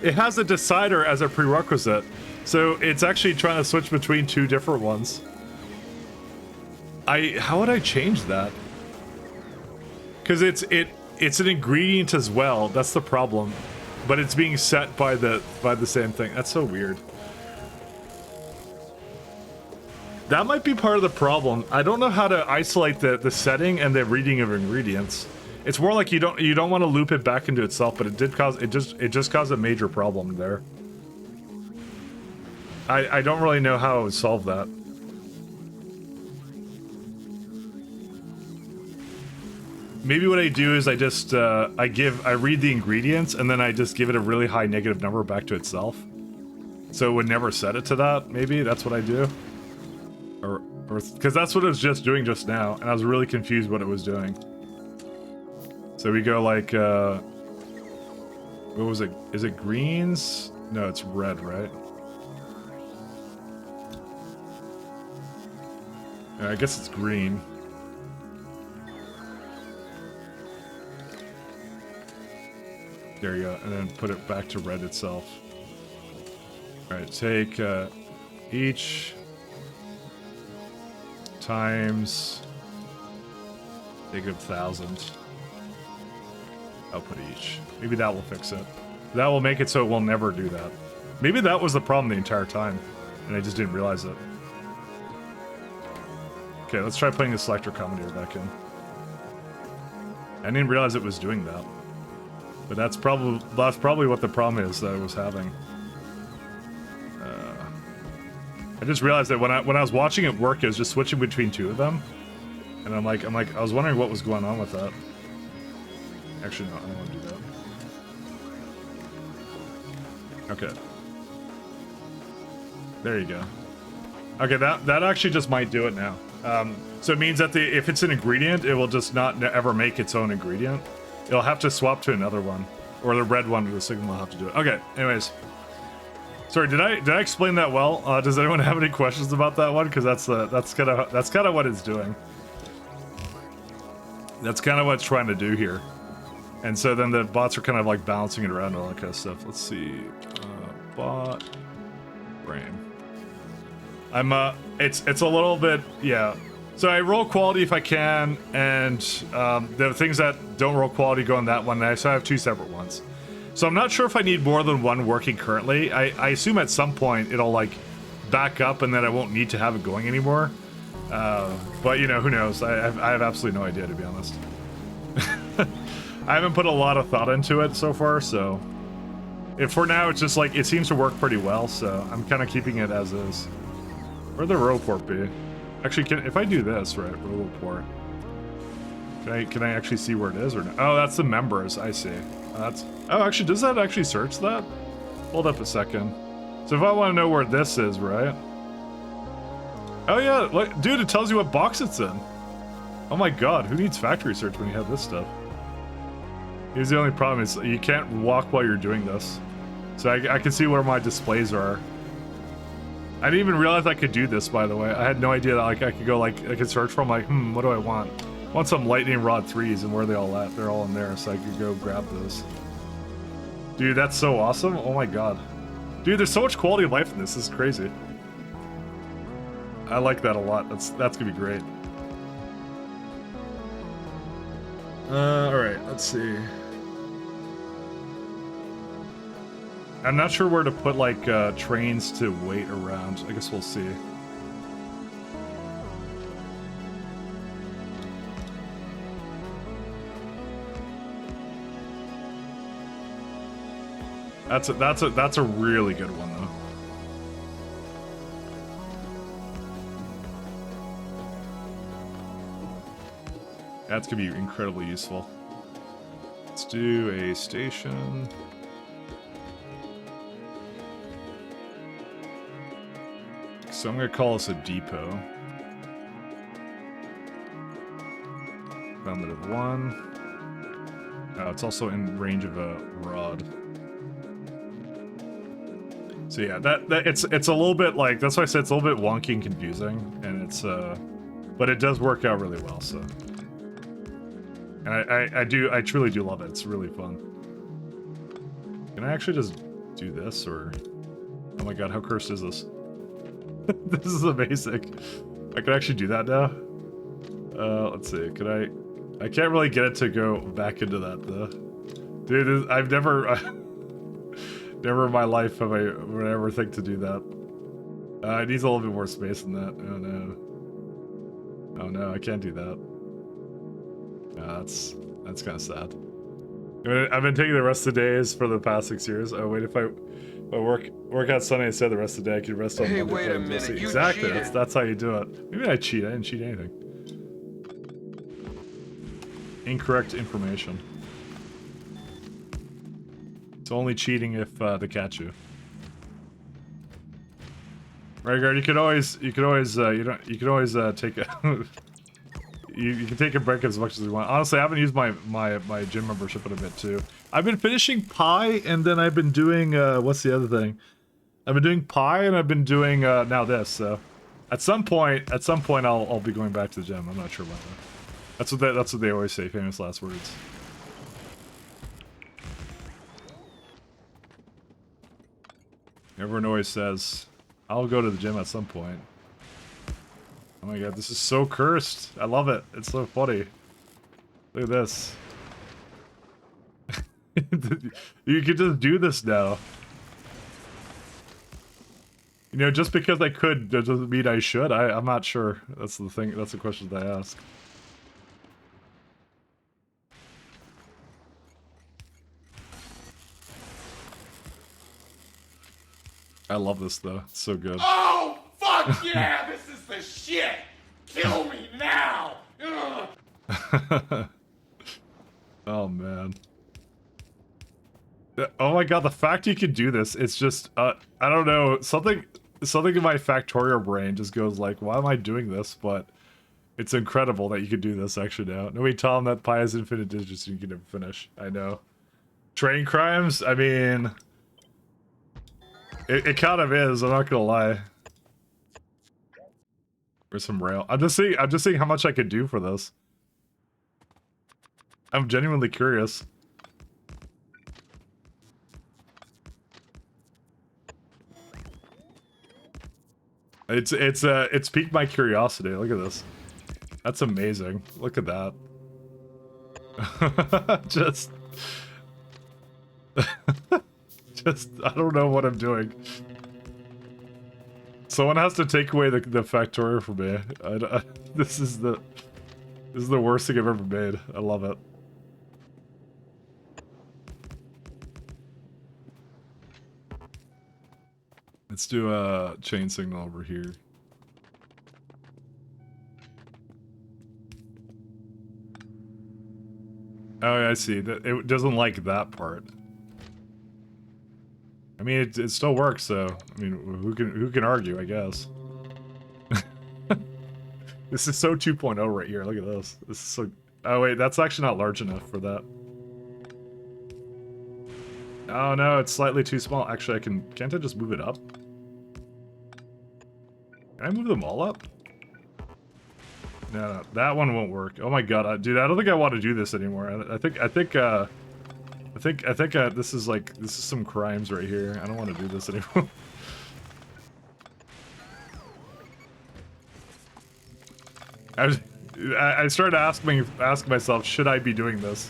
it has a decider as a prerequisite. So it's actually trying to switch between 2 different ones. How would I change that? Because it's an ingredient as well. That's the problem. But it's being set by the same thing. That's so weird. That might be part of the problem. I don't know how to isolate the setting and the reading of ingredients. It's more like you don't want to loop it back into itself, but it just caused a major problem there. I don't really know how I would solve that. Maybe what I do is I just I read the ingredients and then I just give it a really high negative number back to itself. So it would never set it to that. Maybe that's what I do. Or because that's what it was just doing just now, and I was really confused what it was doing. So we go like what was it? Is it greens? No, it's red, right? I guess it's green. There you go, and then put it back to red itself. Alright, take each times -1,000. Output each. Maybe that will fix it. That will make it so it will never do that. Maybe that was the problem the entire time, and I just didn't realize it. Okay, let's try putting the selector combinator back in. I didn't realize it was doing that. But that's probably what the problem is that I was having. I just realized that when I was watching it work, it was just switching between 2 of them, and I'm like, I was wondering what was going on with that. Actually, no, I don't want to do that. Okay. There you go. Okay, that actually just might do it now. So it means that if it's an ingredient, it will just not ever make its own ingredient. It'll have to swap to another one, or the red one or the signal will have to do it. Okay. Anyways, sorry. Did I explain that well? Does anyone have any questions about that one? Because that's kind of what it's doing. That's kind of what it's trying to do here. And so then the bots are kind of like balancing it around and all that kind of stuff. Let's see, bot frame. It's a little bit, yeah. So I roll quality if I can, and the things that don't roll quality go on that one. So I have 2 separate ones. So I'm not sure if I need more than one working currently. I assume at some point it'll like back up, and then I won't need to have it going anymore. But you know, who knows? I have absolutely no idea, to be honest. I haven't put a lot of thought into it so far, so for now it's just like it seems to work pretty well. So I'm kind of keeping it as is. Where'd the Roboport be? Actually, if I do this, right, Roboport, can I actually see where it is or not? Oh, that's the members, I see. Oh, actually, does that actually search that? Hold up a second. So if I want to know where this is, right? Oh yeah, like, dude, it tells you what box it's in. Oh my god, who needs factory search when you have this stuff? Here's the only problem is you can't walk while you're doing this. So I can see where my displays are. I didn't even realize I could do this, by the way. I had no idea that like I could go like I could search from like, what do I want? I want some lightning rod 3s, and where are they all at? They're all in there, so I could go grab those. Dude, that's so awesome. Oh my god. Dude, there's so much quality of life in this. This is crazy. I like that a lot. That's gonna be great. Alright, let's see. I'm not sure where to put, like, trains to wait around. I guess we'll see. That's a really good one, though. That's gonna be incredibly useful. Let's do a station. So I'm gonna call this a depot. Bounded of 1. Oh, it's also in range of a rod. So yeah, it's a little bit like, that's why I said it's a little bit wonky and confusing, and it's but it does work out really well. So, and I truly do love it. It's really fun. Can I actually just do this, or oh my god, how cursed is this? This is amazing. I can actually do that now. Let's see. Could I can't really get it to go back into that though. Dude, I've never never in my life would I ever think to do that. It needs a little bit more space than that. Oh no. Oh no, I can't do that. That's kind of sad. I've been taking the rest of the days for the past 6 years. Oh wait, if I work out Sunday instead the rest of the day, I could rest on Hey, Monday. wait a minute, you exactly. cheated. That's how you do it. Maybe I cheat. I didn't cheat anything. Incorrect information. It's only cheating if they catch you. Right, guard. You could always take a you can take a break as much as you want. Honestly, I haven't used my gym membership in a bit too. I've been finishing Pi, and then I've been doing what's the other thing? I've been doing Pi, and I've been doing now this. So at some point I'll be going back to the gym. I'm not sure when. That's what they always say. Famous last words. Everyone always says, "I'll go to the gym at some point." Oh my god, this is so cursed. I love it. It's so funny. Look at this. You can just do this now. You know, just because I could doesn't mean I should. I'm not sure. That's the thing. That's the question that I ask. I love this though. It's so good. Oh, fuck yeah! This is the shit! Kill me now! Ugh. Oh man. Oh my god, the fact you can do this, it's just I don't know, something in my Factorio brain just goes like, why am I doing this? But it's incredible that you can do this actually now. Nobody tell him that pi has infinite digits and you can never finish. I know. Train crimes? I mean, it kind of is, I'm not gonna lie. There's some rail. I'm just seeing how much I could do for this. I'm genuinely curious. It's piqued my curiosity. Look at this. That's amazing. Look at that. just I don't know what I'm doing. Someone has to take away the Factorio from me. This is the worst thing I've ever made. I love it. Let's do a chain signal over here. Oh, I see. That it doesn't like that part. I mean, it still works, so I mean, who can argue? I guess. This is so 2.0 right here. Look at this. This is so. Oh wait, that's actually not large enough for that. Oh no, it's slightly too small. Actually, can't I just move it up? Can I move them all up? No, that one won't work. Oh my god, dude, I don't think I want to do this anymore. I think this is some crimes right here. I don't want to do this anymore. I started asking myself, should I be doing this?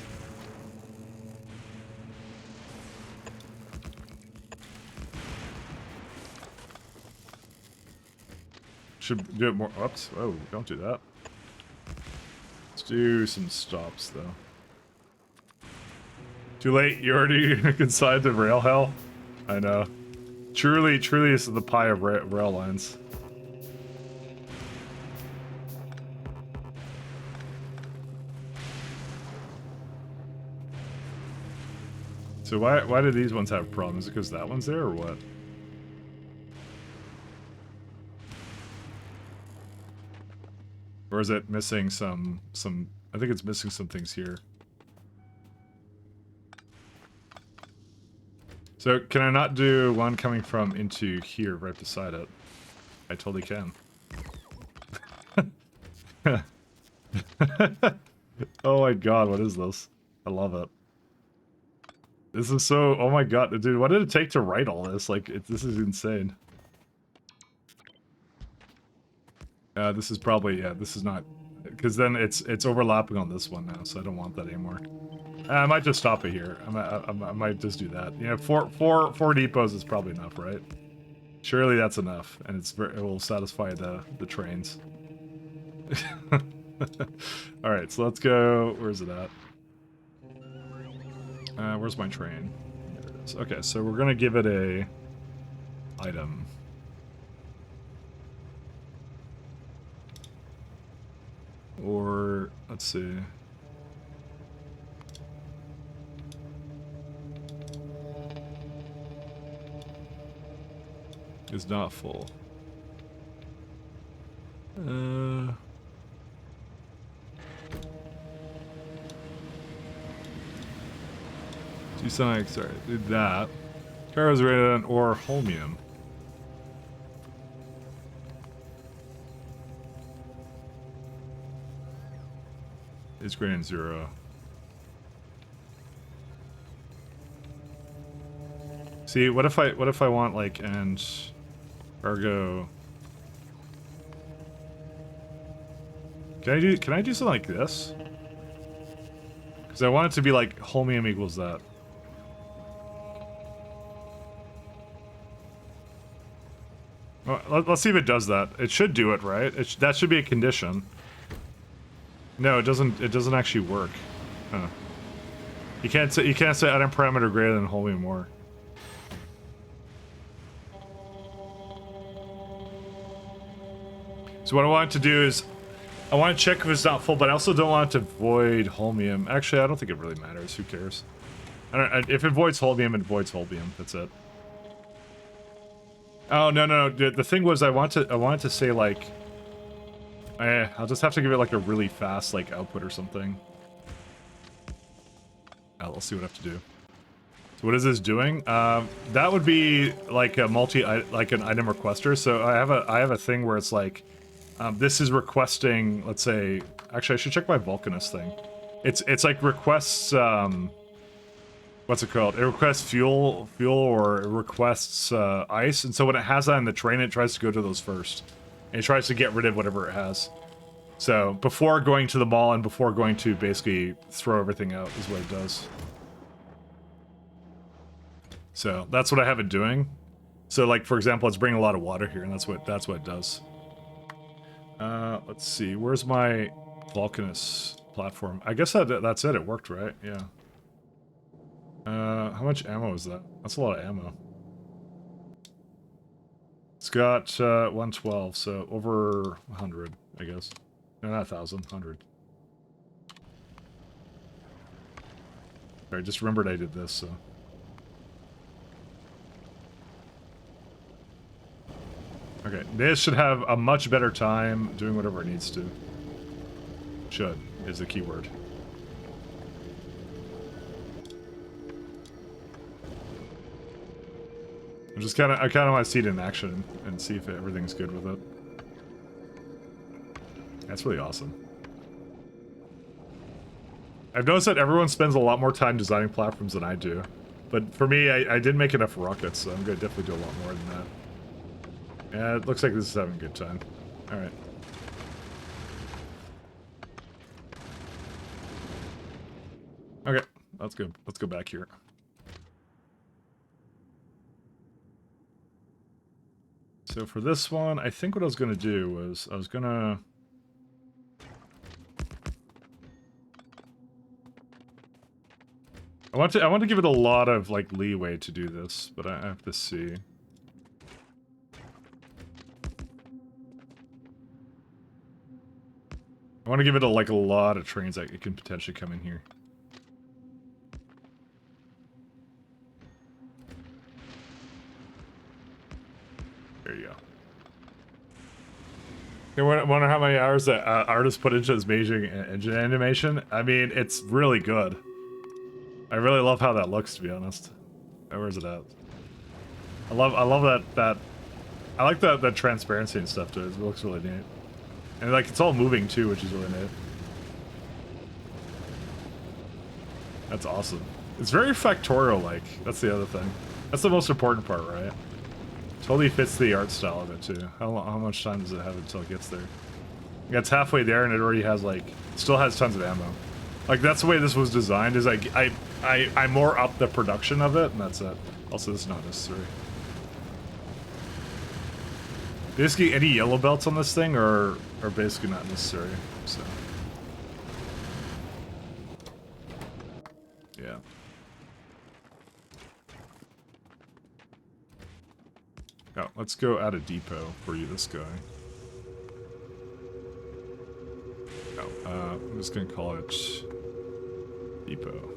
Should do it more. Oops. Oh, don't do that. Let's do some stops though. Too late. You already consigned to rail hell. I know. Truly, this is the pie of rail lines. So why do these ones have problems? Is it because that one's there or what? Or is it missing some I think it's missing some things here. So can I not do one coming from into here right beside it? I totally can. Oh my god, what is this? I love it. This is so, oh my god, dude, what did it take to write all this? Like, this is insane. This is probably, yeah, this is not, because then it's overlapping on this one now, so I don't want that anymore. I might just stop it here. I might just do that. You know, four depots is probably enough, right? Surely that's enough, and it will satisfy the trains. All right, so let's go. Where's it at? Where's my train? There it is. Okay, so we're gonna give it a item. Or let's see. Is not full. Do something, sorry, did that. Car's rated on or holmium. It's greater than 0. See, what if I want like and cargo? Can I do something like this? Because I want it to be like holmium equals that. Well, let's see if it does that. It should do it, right? That should be a condition. No, it doesn't. It doesn't actually work. Huh. You can't say item parameter greater than holmium ore. So what I want to do is, I want to check if it's not full, but I also don't want it to void holmium. Actually, I don't think it really matters. Who cares? If it voids holmium, it voids holmium. That's it. Oh no! The thing was, I wanted to say like, I'll just have to give it like a really fast like output or something. I'll see what I have to do. So what is this doing? That would be like a like an item requester. So I have a thing where it's like, this is requesting. Let's say, actually, I should check my Vulcanist thing. It's like requests. What's it called? It requests fuel, or it requests ice, and so when it has that in the train, it tries to go to those first. And it tries to get rid of whatever it has. So, before going to the mall and before going to basically throw everything out is what it does. So, that's what I have it doing. So, like, for example, it's bringing a lot of water here, and that's what it does. Let's see, where's my Vulcanist platform? I guess that's it, it worked, right? Yeah. How much ammo is that? That's a lot of ammo. It's got 112, so over 100, I guess. No, not 1,000, 100. I just remembered I did this, so. Okay, this should have a much better time doing whatever it needs to. Should is the key word. I kind of want to see it in action and see if everything's good with it. That's really awesome. I've noticed that everyone spends a lot more time designing platforms than I do. But for me, I didn't make enough rockets, so I'm going to definitely do a lot more than that. Yeah, it looks like this is having a good time. Alright. Okay, let's go back here. So for this one, I think what I was going to do was I was going to... I want to give it a lot of like leeway to do this, but I have to see. I want to give it a lot of trains that it can potentially come in here. There you go. You wonder how many hours that artists put into this Beijing engine animation? I mean, it's really good. I really love how that looks, to be honest. Where is it at? I love that I like the transparency and stuff to it. It looks really neat. And like it's all moving too, which is really neat. That's awesome. It's very Factorio-like. That's the other thing. That's the most important part, right? Totally fits the art style of it too. How much time does it have until it gets there? Yeah, it's halfway there and it already has like, still has tons of ammo. Like that's the way this was designed. Is like I more up the production of it, and that's it. Also, this is not necessary. Basically, any yellow belts on this thing are basically not necessary. So yeah. Oh, let's go add a depot for you, this guy. Oh, I'm just gonna call it depot.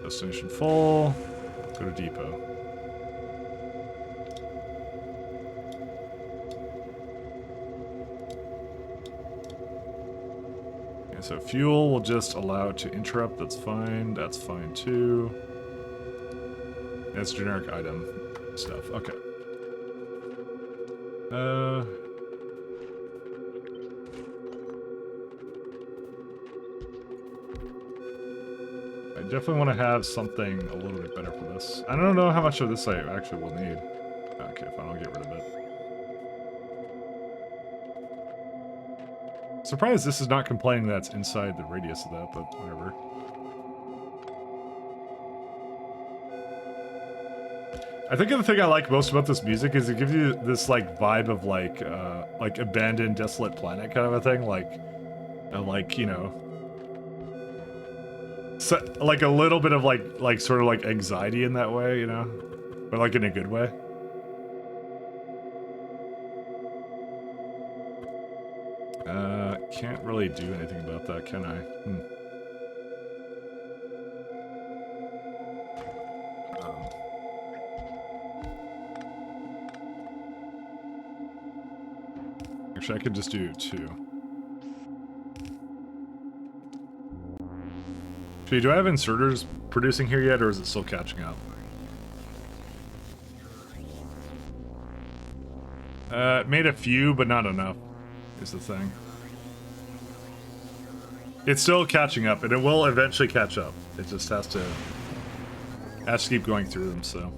Destination full. Go to depot. Okay, so fuel will just allow it to interrupt. That's fine. That's fine too. That's generic item stuff. Okay. I definitely want to have something a little bit better for this. I don't know how much of this I actually will need. Okay, fine, I'll get rid of it. Surprised this is not complaining that it's inside the radius of that, but whatever. I think the thing I like most about this music is it gives you this like vibe of like abandoned, desolate planet kind of a thing, like you know, so, like a little bit of like sort of like anxiety in that way, you know, but like in a good way. Can't really do anything about that, can I? Actually, I could just do 2. Actually, do I have inserters producing here yet, or is it still catching up? Made a few, but not enough, is the thing. It's still catching up, and it will eventually catch up. It just has to keep going through them, so.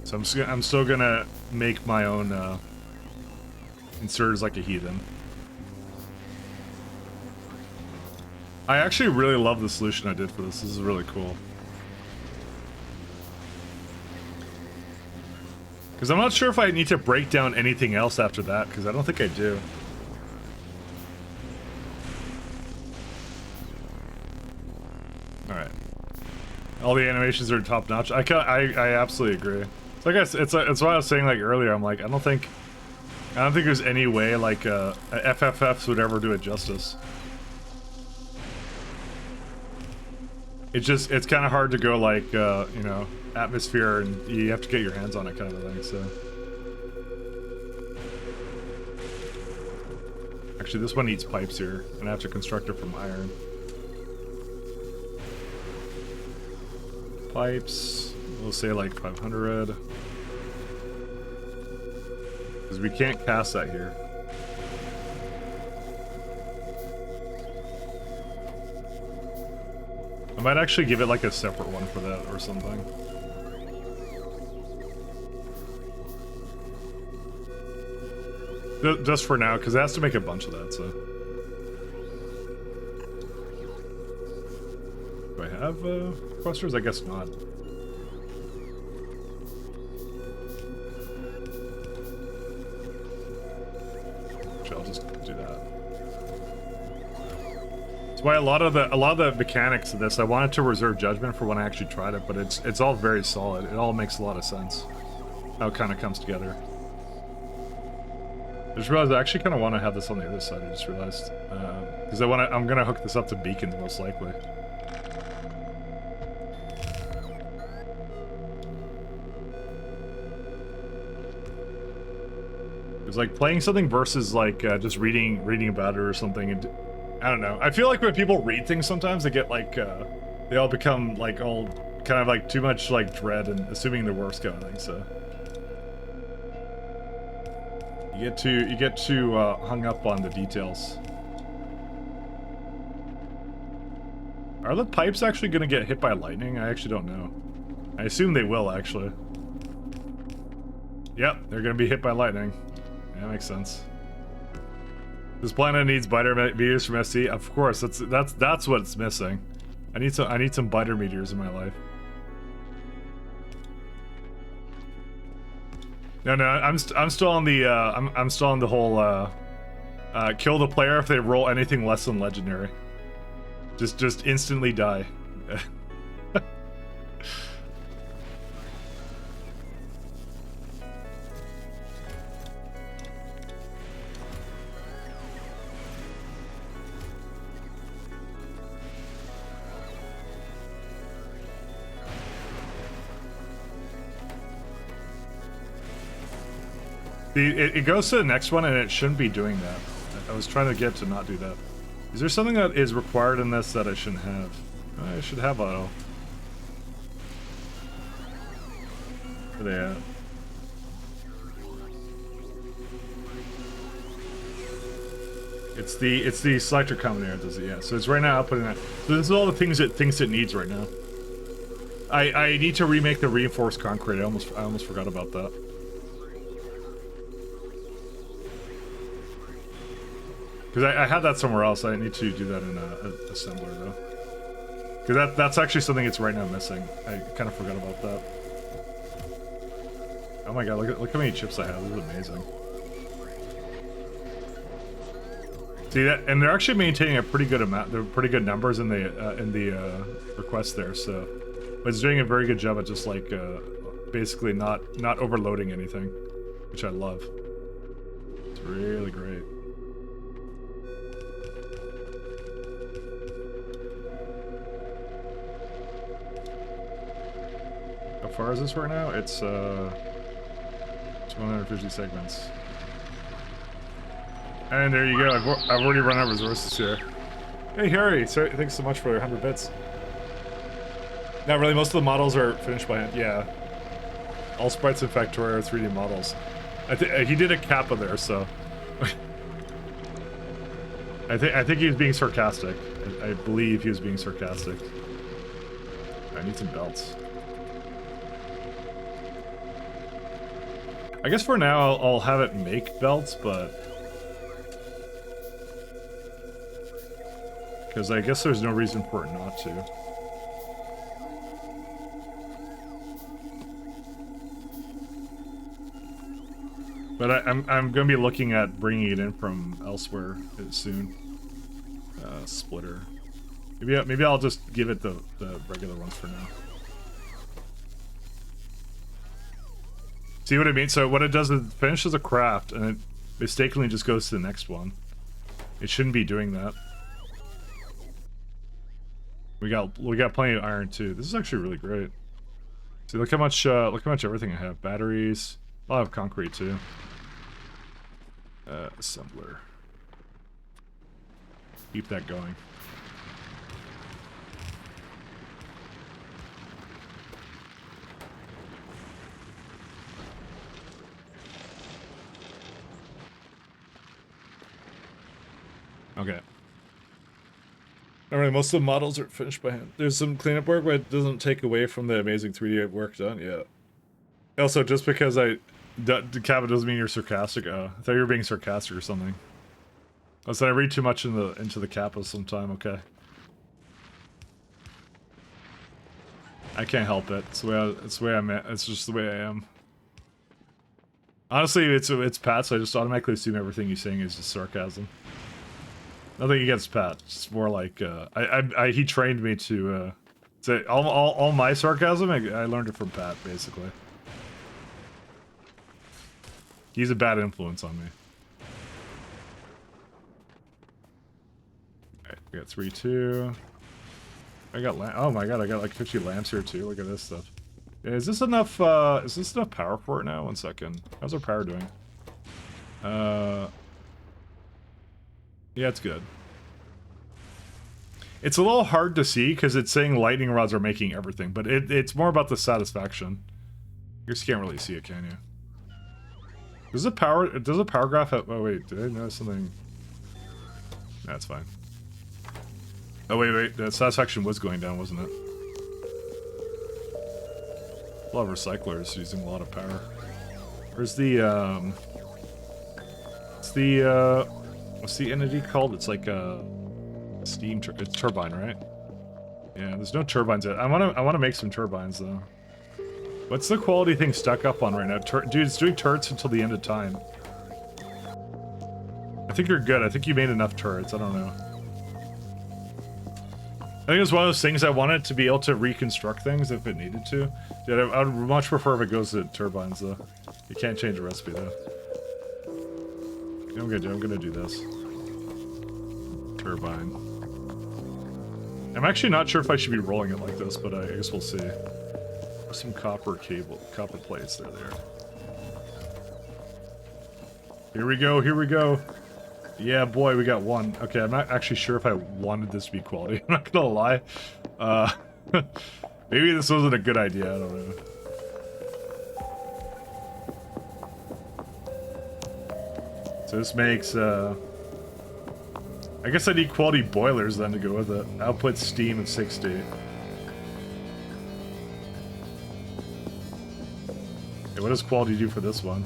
So I'm still gonna make my own inserters like a heathen. I actually really love the solution I did for this. This is really cool. Because I'm not sure if I need to break down anything else after that, because I don't think I do. Alright. All the animations are top notch. I absolutely agree. It's like it's what I was saying like earlier. I'm like, I don't think I don't think there's any way like FFFs would ever do it justice. It's kind of hard to go like, you know, atmosphere, and you have to get your hands on it kind of a thing, so. Actually, this one needs pipes here, and I have to construct it from iron. Pipes, we'll say like 500. Because we can't cast that here. I might actually give it like a separate one for that or something. Just for now, because it has to make a bunch of that, so. Do I have clusters? I guess not. Actually, I'll just do that. That's why a lot of the mechanics of this, I wanted to reserve judgment for when I actually tried it, but it's all very solid. It all makes a lot of sense. How it kind of comes together. I just realized I actually kind of want to have this on the other side. I just realized because I'm gonna hook this up to beacons most likely. It's like playing something versus like just reading about it or something. And I don't know. I feel like when people read things, sometimes they get like they all become like all kind of like too much like dread and assuming the worst kind of thing. So. You get too hung up on the details. Are the pipes actually gonna get hit by lightning? I actually don't know. I assume they will, actually. Yep, they're gonna be hit by lightning. Yeah, that makes sense. This planet needs biter meters from SC. Of course, that's what's missing. I need some biter meters in my life. No, I'm still on the I'm still on the whole kill the player if they roll anything less than legendary. Just instantly die. It goes to the next one, and it shouldn't be doing that. I was trying to get to not do that. Is there something that is required in this that I shouldn't have? I should have auto. Where they at? It's the selector combinator does it, yeah. So it's right now outputting that. So this is all the things it needs right now. I need to remake the reinforced concrete. I almost forgot about that. Because I had that somewhere else. I need to do that in an assembler though. Because that's actually something it's right now missing. I kind of forgot about that. Oh my god! Look how many chips I have. This is amazing. See that, and they're actually maintaining a pretty good amount. They're pretty good numbers in the request there. So, but it's doing a very good job at just like basically not overloading anything, which I love. It's really great. How far is this right now? It's 250 segments. And there you go. I've already run out of resources here. Hey Harry, so thanks so much for your 100 bits. Not really. Most of the models are finished by hand. Yeah. All sprites in Factorio are 3D models. He did a kappa there, so. I think he was being sarcastic. I believe he was being sarcastic. I need some belts. I guess for now I'll have it make belts, but because I guess there's no reason for it not to. But I'm gonna be looking at bringing it in from elsewhere soon. Splitter. Maybe I'll just give it the regular ones for now. See what I mean? So what it does is it finishes a craft, and mistakenly just goes to the next one. It shouldn't be doing that. We got plenty of iron too. This is actually really great. See, look how much everything I have. Batteries. I'll have concrete too. Assembler. Keep that going. Okay. Alright, most of the models are finished by hand. There's some cleanup work, but it doesn't take away from the amazing 3D work done. Yeah. Also, just because Cabot doesn't mean you're sarcastic. I thought you were being sarcastic or something. I said I read too much into the kappa sometime. Okay. I can't help it. It's the way I'm at. It's just the way I am. Honestly, it's Pat, so I just automatically assume everything he's saying is just sarcasm. Nothing against Pat. It's more like he trained me to say all my sarcasm. I learned it from Pat, basically. He's a bad influence on me. Alright, we got 3-2. I got oh my god, I got like 50 lamps here too. Look at this stuff. Yeah, is this enough power for it now? 1 second. How's our power doing? Yeah, it's good. It's a little hard to see because it's saying lightning rods are making everything, but it's more about the satisfaction. You just can't really see it, can you? Does the power graph have... Oh wait, did I notice something? That's fine. Oh wait, the satisfaction was going down, wasn't it? A lot of recyclers using a lot of power. Where's the what's the entity called? It's like a steam it's turbine, right? Yeah, there's no turbines yet. I wanna make some turbines though. What's the quality thing stuck up on right now? Dude, it's doing turrets until the end of time. I think you're good. I think you made enough turrets. I don't know. I think it's one of those things I wanted to be able to reconstruct things if it needed to. Dude, I would much prefer if it goes to turbines though. You can't change the recipe though. I'm gonna do this. Turbine. I'm actually not sure if I should be rolling it like this, but I guess we'll see. There's some copper plates there. Here we go. Yeah, boy, we got one. Okay, I'm not actually sure if I wanted this to be quality. I'm not gonna lie. Maybe this wasn't a good idea, I don't know. So this makes, I guess I need quality boilers then to go with it. Output steam at 60. Okay, what does quality do for this one?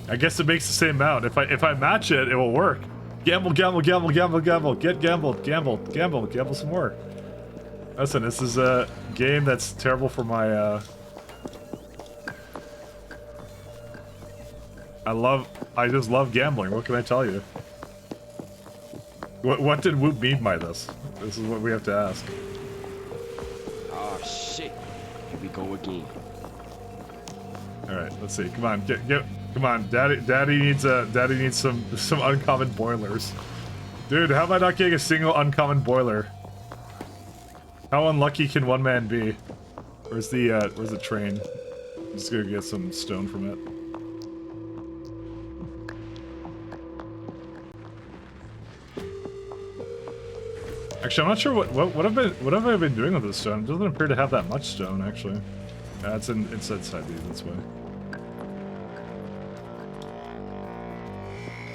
I guess it makes the same amount. If I match it, it will work. Gamble. Get gamble some more. Listen, this is a game that's terrible for my, I just love gambling. What can I tell you? What did Whoop mean by this? This is what we have to ask. Oh shit! Here we go again. All right, let's see. Come on, come on. Daddy needs some uncommon boilers. Dude, how am I not getting a single uncommon boiler? How unlucky can one man be? Where's the train? I'm just gonna get some stone from it. Actually, I'm not sure what have I been doing with this stone. It doesn't appear to have that much stone, actually. It's inside these, that's why.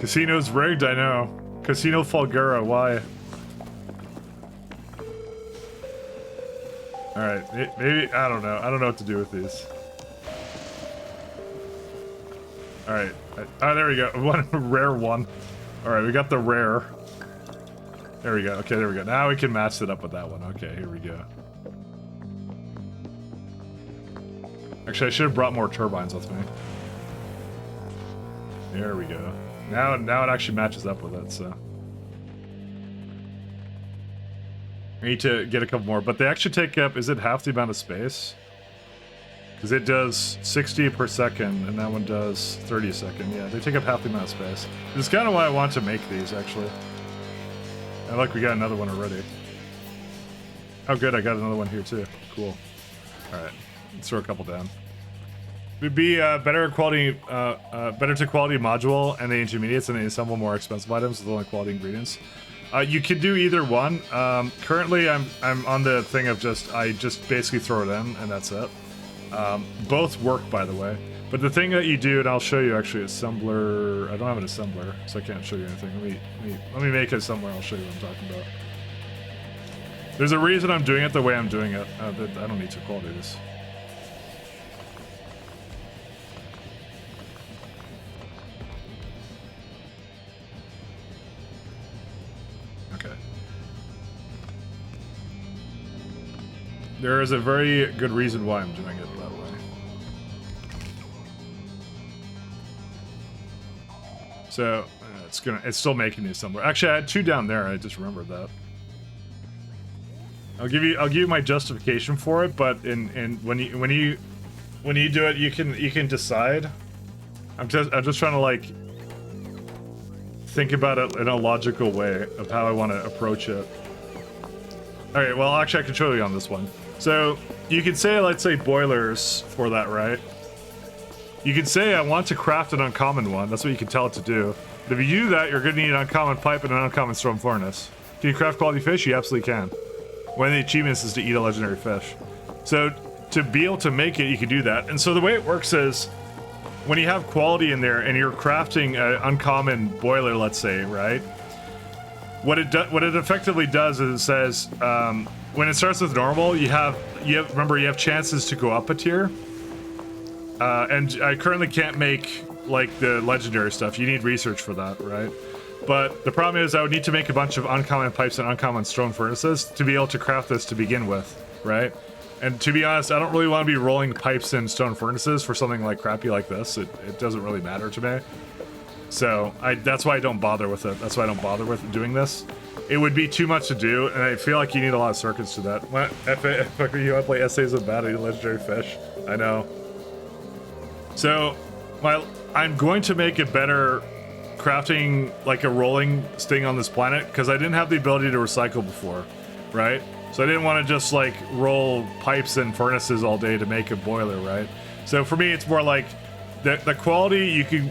Casino's rigged, I know. Casino Fulgura, why? Alright, maybe, I don't know. I don't know what to do with these. Alright. Oh, there we go. One rare one. Alright, we got the rare. There we go. Okay, there we go. Now we can match it up with that one. Okay, here we go. Actually, I should have brought more turbines with me. There we go. Now it actually matches up with it, so. I need to get a couple more, but they actually take up, is it half the amount of space? Because it does 60 per second, and that one does 30 a second. Yeah, they take up half the amount of space. This is kind of why I want to make these, actually. And like we got another one already. Oh, good, I got another one here, too. Cool. Alright, let's throw a couple down. It would be better quality, better to quality module and the intermediates, and they assemble more expensive items with only quality ingredients. You could do either one. Currently, I'm on the thing of I just basically throw it in, and that's it. Both work, by the way. But the thing that you do, and I'll show you actually, assembler. I don't have an assembler, so I can't show you anything. Let me make it somewhere. I'll show you what I'm talking about. There's a reason I'm doing it the way I'm doing it. I don't need to quality this. Okay. There is a very good reason why I'm doing it that way. So it's still making the assembler. Actually, I had two down there. I just remembered that. I'll give you my justification for it, but when you do it, you can decide. I'm just trying to like think about it in a logical way of how I want to approach it. All right, well, actually, I can show you on this one. So you can say, let's say, boilers for that, right? You can say, I want to craft an uncommon one. That's what you can tell it to do. But if you do that, you're going to need an uncommon pipe and an uncommon storm furnace. Can you craft quality fish? You absolutely can. One of the achievements is to eat a legendary fish. So to be able to make it, you can do that. And so the way it works is, when you have quality in there and you're crafting an uncommon boiler, let's say, right? What it effectively does is it says, when it starts with normal, you have chances to go up a tier. And I currently can't make like the legendary stuff. You need research for that, right? But the problem is I would need to make a bunch of uncommon pipes and uncommon stone furnaces to be able to craft this to begin with, right? And to be honest, I don't really want to be rolling pipes and stone furnaces for something like crappy like this. It doesn't really matter to me. So that's why I don't bother with it. That's why I don't bother with doing this. It would be too much to do, and I feel like you need a lot of circuits to that. What? You want to play essays of battle legendary fish? I know. So, I'm going to make it better crafting like a rolling thing on this planet because I didn't have the ability to recycle before, right? So I didn't want to just like roll pipes and furnaces all day to make a boiler, right? So for me, it's more like the quality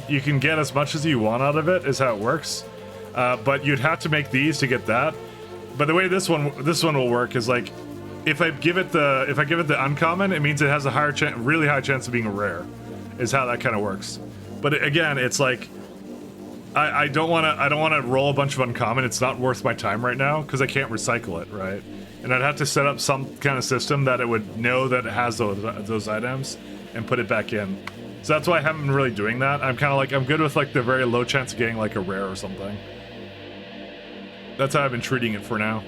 you can get as much as you want out of it is how it works, but you'd have to make these to get that. But the way this one will work is like if I give it the uncommon, it means it has a really high chance of being a rare. Is how that kind of works. But again, it's like I don't want to roll a bunch of uncommon. It's not worth my time right now because I can't recycle it, right? And I'd have to set up some kind of system that it would know that it has those items and put it back in. So that's why I haven't been really doing that. I'm kind of like I'm good with like the very low chance of getting like a rare or something. That's how I've been treating it for now.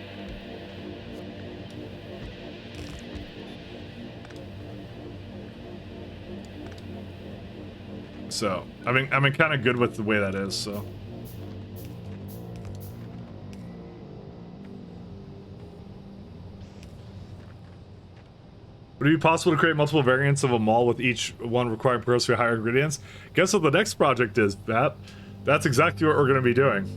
So, I mean, I'm kind of good with the way that is, so. Would it be possible to create multiple variants of a mall with each one requiring progressively higher ingredients? Guess what the next project is, Pat? That's exactly what we're going to be doing.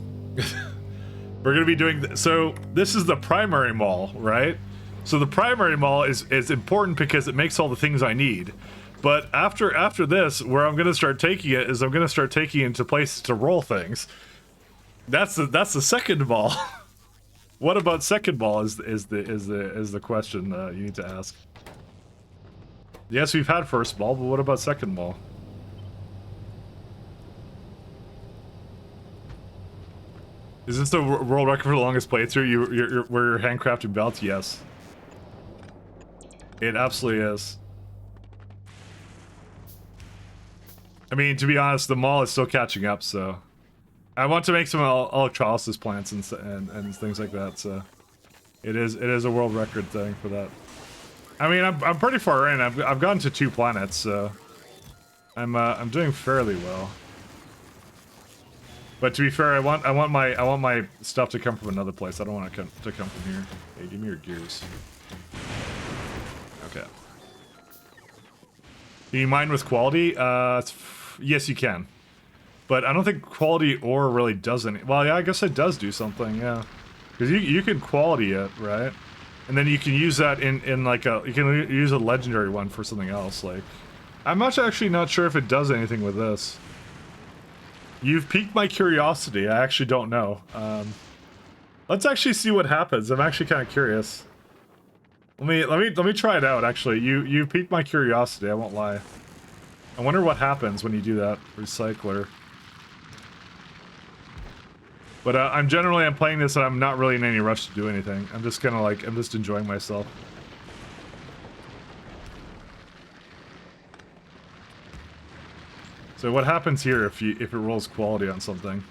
We're going to be doing... So, this is the primary mall, right? So the primary mall is important because it makes all the things I need. But after this, where I'm gonna start taking it is I'm gonna start taking it into places to roll things. That's the second ball. What about second ball is the question you need to ask. Yes, we've had first ball, but what about second ball? Is this the world record for the longest playthrough? Where you're handcrafting belts? Yes. It absolutely is. I mean, to be honest, the mall is still catching up, so... I want to make some electrolysis plants and things like that, so... It is a world record thing for that. I mean, I'm pretty far in. I've gotten to 2 planets, so... I'm doing fairly well. But to be fair, I want my stuff to come from another place. I don't want it to come from here. Hey, give me your gears. Okay. Can you mine with quality? Yes, you can. But I don't think quality ore really does any. Well, yeah, I guess it does do something, yeah. Because you can quality it, right? And then you can use that in like a... You can use a legendary one for something else, like... I'm actually not sure if it does anything with this. You've piqued my curiosity. I actually don't know. Let's actually see what happens. I'm actually kind of curious. Let me try it out. Actually, you piqued my curiosity. I won't lie. I wonder what happens when you do that. Recycler. But I'm playing this and I'm not really in any rush to do anything. I'm just kind of like I'm just enjoying myself. So what happens here if it rolls quality on something?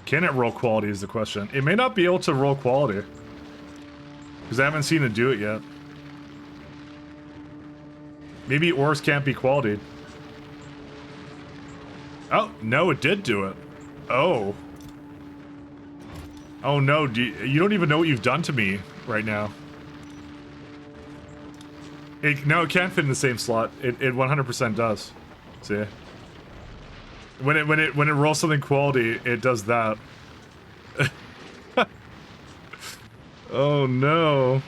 Can it roll quality is the question. It may not be able to roll quality. Because I haven't seen it do it yet. Maybe ores can't be qualityed. Oh, no, it did do it. Oh. Oh no, you don't even know what you've done to me right now. No, it can't fit in the same slot. It 100% does. See? When it rolls something quality, it does that. Oh no.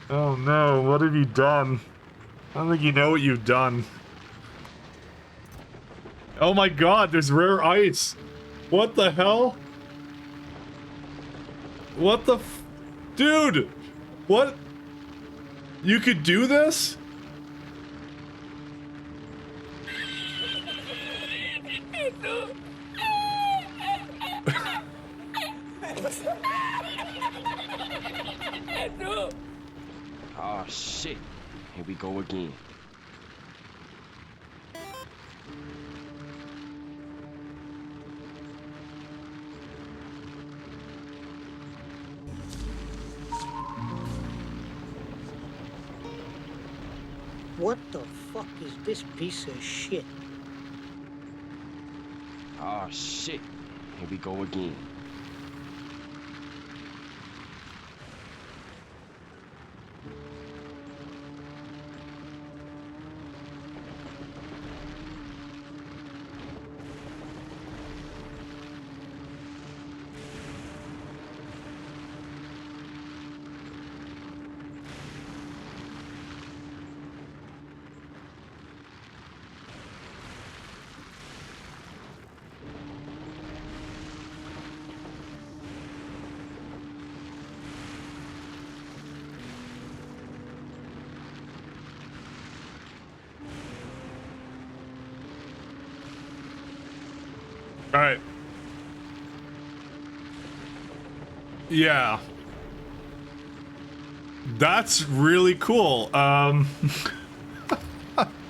Oh no, what have you done? I don't think you know what you've done. Oh my god, there's rare ice. What the hell? What the Dude! What? You could do this? Oh shit. Here we go again. What the fuck is this piece of shit? Oh shit. Here we go again. Alright. Yeah. That's really cool.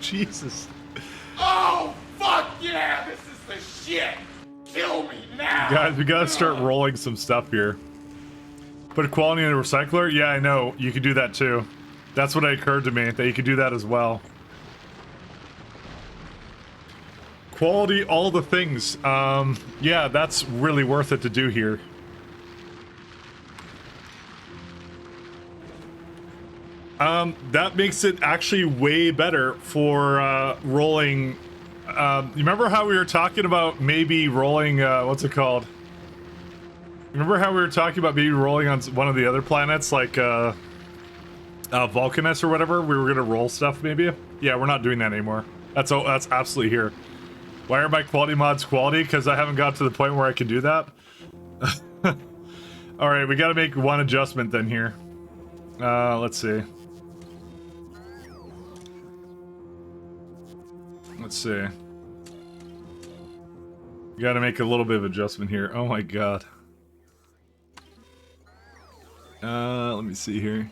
Jesus. Oh, fuck yeah! This is the shit! Kill me now! Guys, we gotta start rolling some stuff here. Put quality in a recycler? Yeah, I know. You could do that too. That's what occurred to me, that you could do that as well. Quality, all the things. Yeah, that's really worth it to do here. That makes it actually way better for rolling. You remember how we were talking about maybe rolling, what's it called? Remember how we were talking about maybe rolling on one of the other planets, like Vulcanus or whatever? We were gonna roll stuff maybe? Yeah, we're not doing that anymore. That's absolutely here. Why are my quality mods quality? Because I haven't got to the point where I can do that. Alright, we gotta make one adjustment then here. Let's see. Let's see. We gotta make a little bit of adjustment here. Oh my god. Let me see here.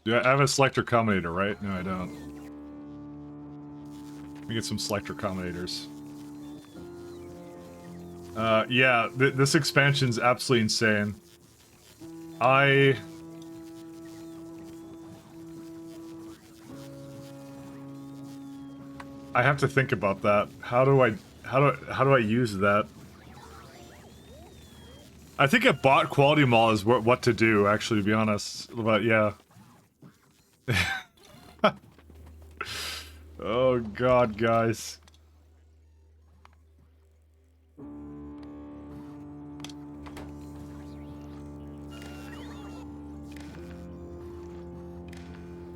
Do I have a selector combinator, right? No, I don't. Let me get some selector combinators. Yeah, this expansion's absolutely insane. I have to think about that. How do I use that? I think a bot quality mall is what to do, actually, to be honest. But yeah. Oh god, guys.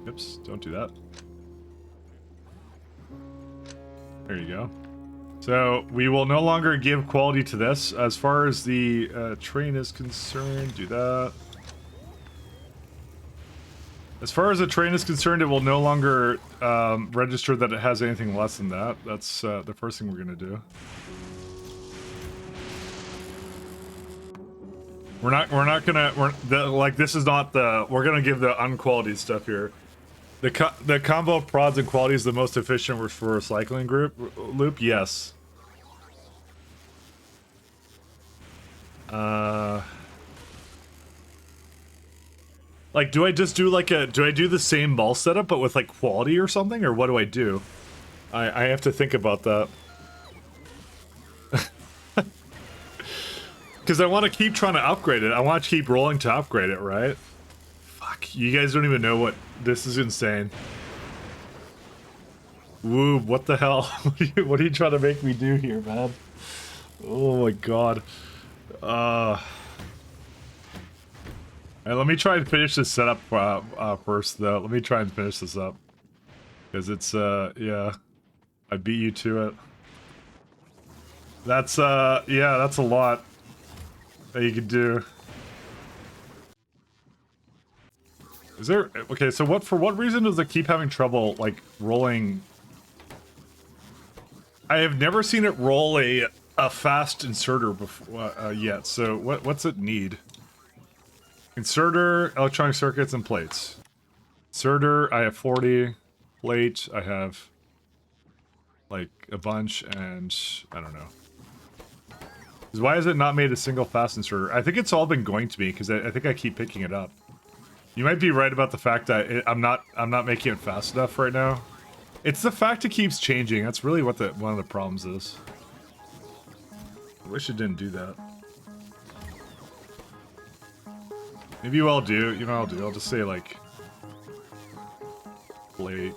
Oops, don't do that. There you go. So, we will no longer give quality to this. As far as the train is concerned, do that. As far as the train is concerned, it will no longer register that it has anything less than that. That's the first thing we're going to do. We're not gonna, this is not the, we're going to give the unquality stuff here. The combo of prods and quality is the most efficient for recycling loop? Yes. Like, do I just do do I do the same ball setup but with like quality or something? Or what do I do? I have to think about that. Because I want to keep trying to upgrade it. I want to keep rolling to upgrade it, right? Fuck, you guys don't even know what... This is insane. Woo, what the hell? What are you trying to make me do here, man? Oh my god. And let me try and finish this setup first, though. Let me try and finish this up. Because it's, yeah. I beat you to it. That's, yeah, that's a lot that you could do. Is there... Okay, so for what reason does it keep having trouble, like, rolling... I have never seen it roll a fast inserter before, yet, so what's it need? Inserter, electronic circuits, and plates. Inserter, I have 40. Plate, I have, like, a bunch, and... I don't know. Why has it not made a single fast inserter? I think it's all been going to me, because I think I keep picking it up. You might be right about the fact that I'm not making it fast enough right now. It's the fact it keeps changing. That's really what one of the problems is. I wish it didn't do that. Maybe what I'll do, you know what I'll do? I'll just say, like... Plate.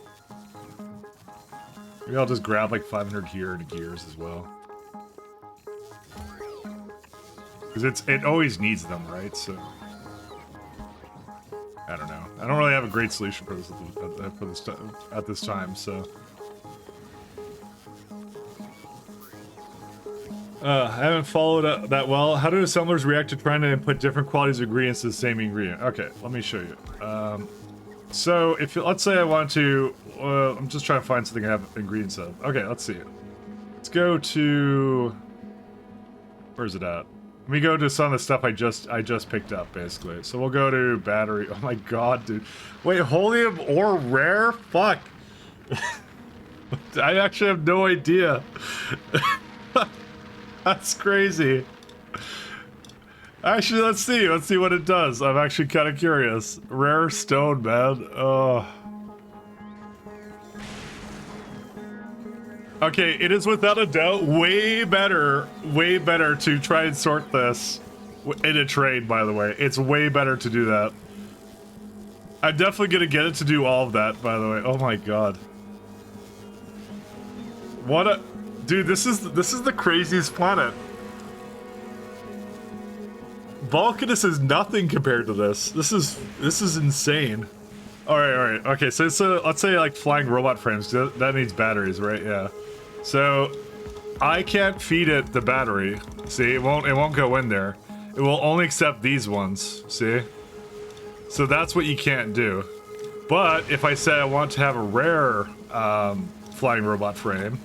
Maybe I'll just grab, like, 500 here and gears as well. Because it always needs them, right? So... I don't know. I don't really have a great solution for this at this time, so... I haven't followed up that well. How do assemblers react to trying to input different qualities of ingredients to the same ingredient? Okay, let me show you. So, let's say I want to... I'm just trying to find something I have ingredients of. Okay, let's see. Let's go to... Where's it at? Let me go to some of the stuff I just picked up, basically. So we'll go to battery. Oh my god, dude. Wait, holium or rare? Fuck. I actually have no idea. That's crazy. Actually, let's see. Let's see what it does. I'm actually kind of curious. Rare stone, man. Oh. Okay, it is without a doubt way better to try and sort this in a trade, by the way. It's way better to do that. I'm definitely gonna get it to do all of that, by the way. Oh my god. What a... Dude, this is the craziest planet. Vulcanus is nothing compared to this. This is insane. Alright. Okay, so let's say like flying robot frames. That needs batteries, right? Yeah. So I can't feed it the battery. See, it won't go in there. It will only accept these ones. See? So that's what you can't do. But if I say I want to have a rare flying robot frame,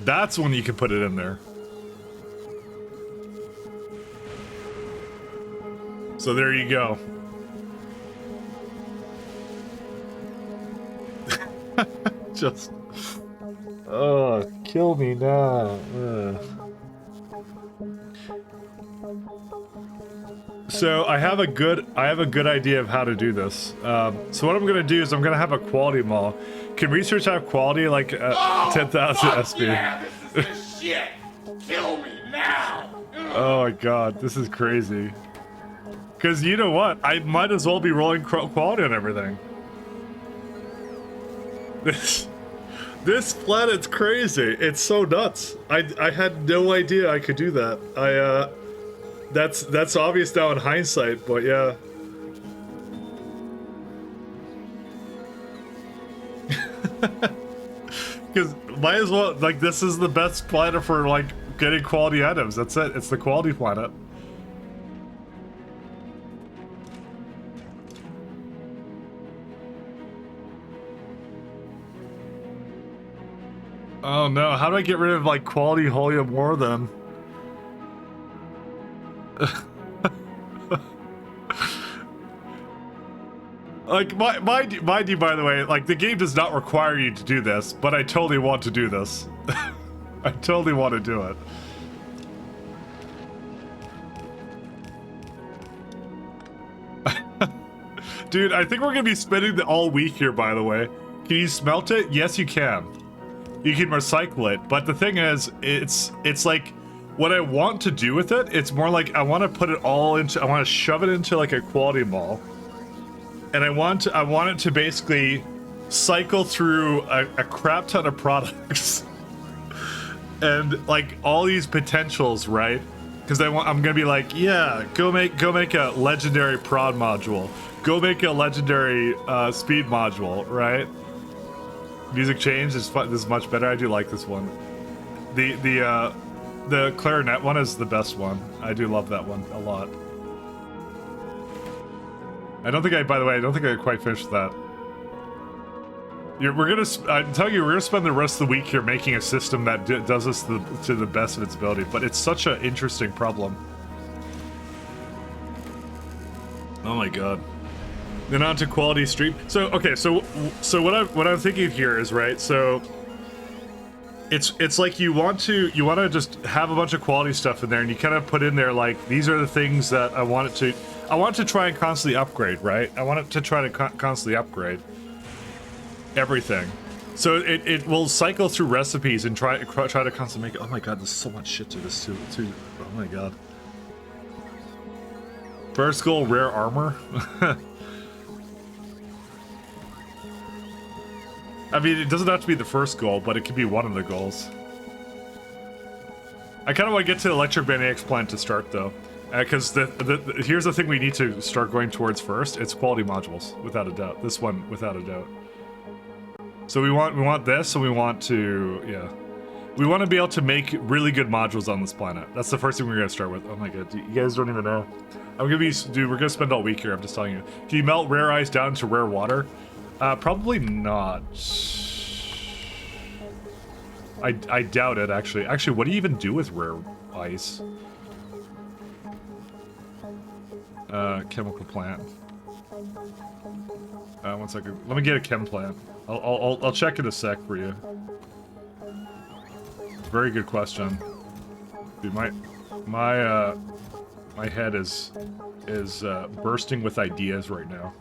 that's when you can put it in there. So there you go. Just... Oh, kill me now. So I have a good idea of how to do this. So what I'm gonna do is I'm gonna have a quality mall. Can research have quality like 10,000 SP? Yeah, this is the shit. Kill me now. Oh my god, this is crazy. Because you know what? I might as well be rolling quality on everything. This planet's crazy. It's so nuts. I had no idea I could do that. That's obvious now in hindsight, but yeah. Because might as well, like, this is the best planet for, like, getting quality items. That's it. It's the quality planet. Oh no, how do I get rid of, like, quality helium ore then? Like, mind you, by the way, like, the game does not require you to do this, but I totally want to do this. I totally want to do it. Dude, I think we're gonna be spending all week here, by the way. Can you smelt it? Yes, you can. You can recycle it, but the thing is, it's like, what I want to do with it, it's more like, I want to put it all into, I want to shove it into, like, a quality mall. And I want it to basically cycle through a crap ton of products. And, like, all these potentials, right? Because I'm gonna be like, yeah, go make a legendary prod module. Go make a legendary speed module, right? Music change is fun. This is much better. I do like this one. The clarinet one is the best one. I do love that one a lot. I don't think by the way, I don't think I quite finished that. I'm telling you, we're gonna spend the rest of the week here making a system that does this to the best of its ability, but it's such an interesting problem. Oh my god. Then on to quality stream. So, okay, so what I'm thinking here is, right, so it's like you want to just have a bunch of quality stuff in there, and you kind of put in there, like, these are the things that I want it to try and constantly upgrade, right? I want it to try to constantly upgrade everything. So it will cycle through recipes and try to constantly make it. Oh my god, there's so much shit to this too. Oh my god. First goal, rare armor. I mean, it doesn't have to be the first goal, but it could be one of the goals. I kind of want to get to the Electric Magnetics plant to start, though. Because here's the thing we need to start going towards first. It's quality modules, without a doubt. This one, without a doubt. So we want this, and we want to, yeah. We want to be able to make really good modules on this planet. That's the first thing we're going to start with. Oh my god, you guys don't even know. Dude, we're going to spend all week here, I'm just telling you. Can you melt rare ice down to rare water? Probably not. I doubt it, actually. Actually, what do you even do with rare ice? Chemical plant. 1 second. Let me get a chem plant. I'll check in a sec for you. Very good question. Dude, my head is bursting with ideas right now.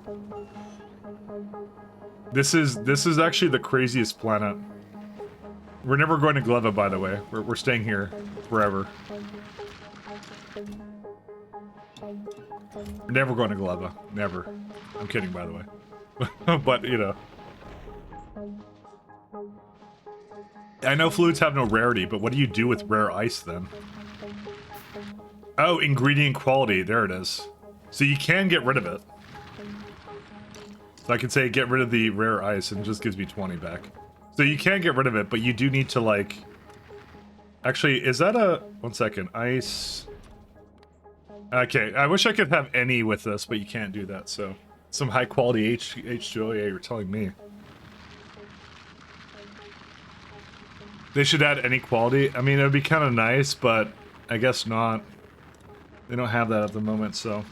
This is actually the craziest planet. We're never going to Gleva, by the way. We're staying here forever. We're never going to Gleva. Never. I'm kidding, by the way. But, you know. I know fluids have no rarity, but what do you do with rare ice, then? Oh, ingredient quality. There it is. So you can get rid of it. So I can say get rid of the rare ice, and it just gives me 20 back. So you can get rid of it, but you do need to, like... Actually, is that a... 1 second. Ice... Okay, I wish I could have any with this, but you can't do that, so... Some high-quality H2O, yeah, you're telling me. They should add any quality. I mean, it would be kind of nice, but I guess not. They don't have that at the moment, so...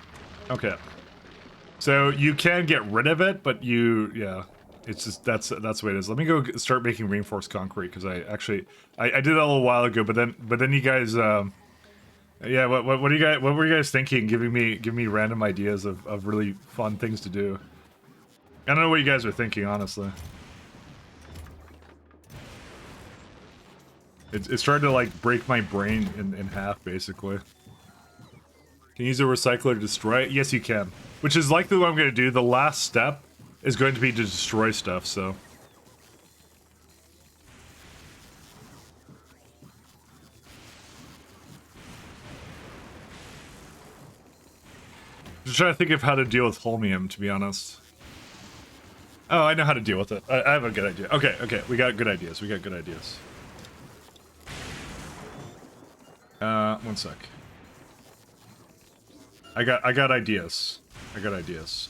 Okay. So you can get rid of it, but yeah, it's just that's the way it is. Let me go start making reinforced concrete, because I did that a little while ago, but then you guys, yeah, what were you guys thinking? Giving me random ideas of really fun things to do. I don't know what you guys are thinking, honestly. It's trying to, like, break my brain in half, basically. Can you use a recycler to destroy it? Yes, you can. Which is likely what I'm going to do. The last step is going to be to destroy stuff, so... Just trying to think of how to deal with holmium, to be honest. Oh, I know how to deal with it. I have a good idea. Okay, okay, we got good ideas. We got good ideas. One sec. I got ideas. I got ideas.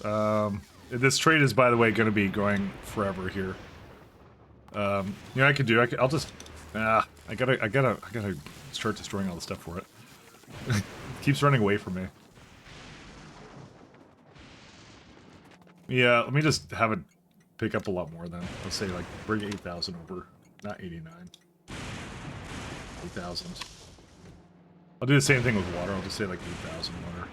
This trade is, by the way, going to be going forever here. You know, I could do. I'll just. I gotta start destroying all the stuff for it. It keeps running away from me. Yeah, let me just have it pick up a lot more then. Let's say, like, bring 8,000 over. Not 89. 8,000. I'll do the same thing with water. I'll just say, like, 8,000 water.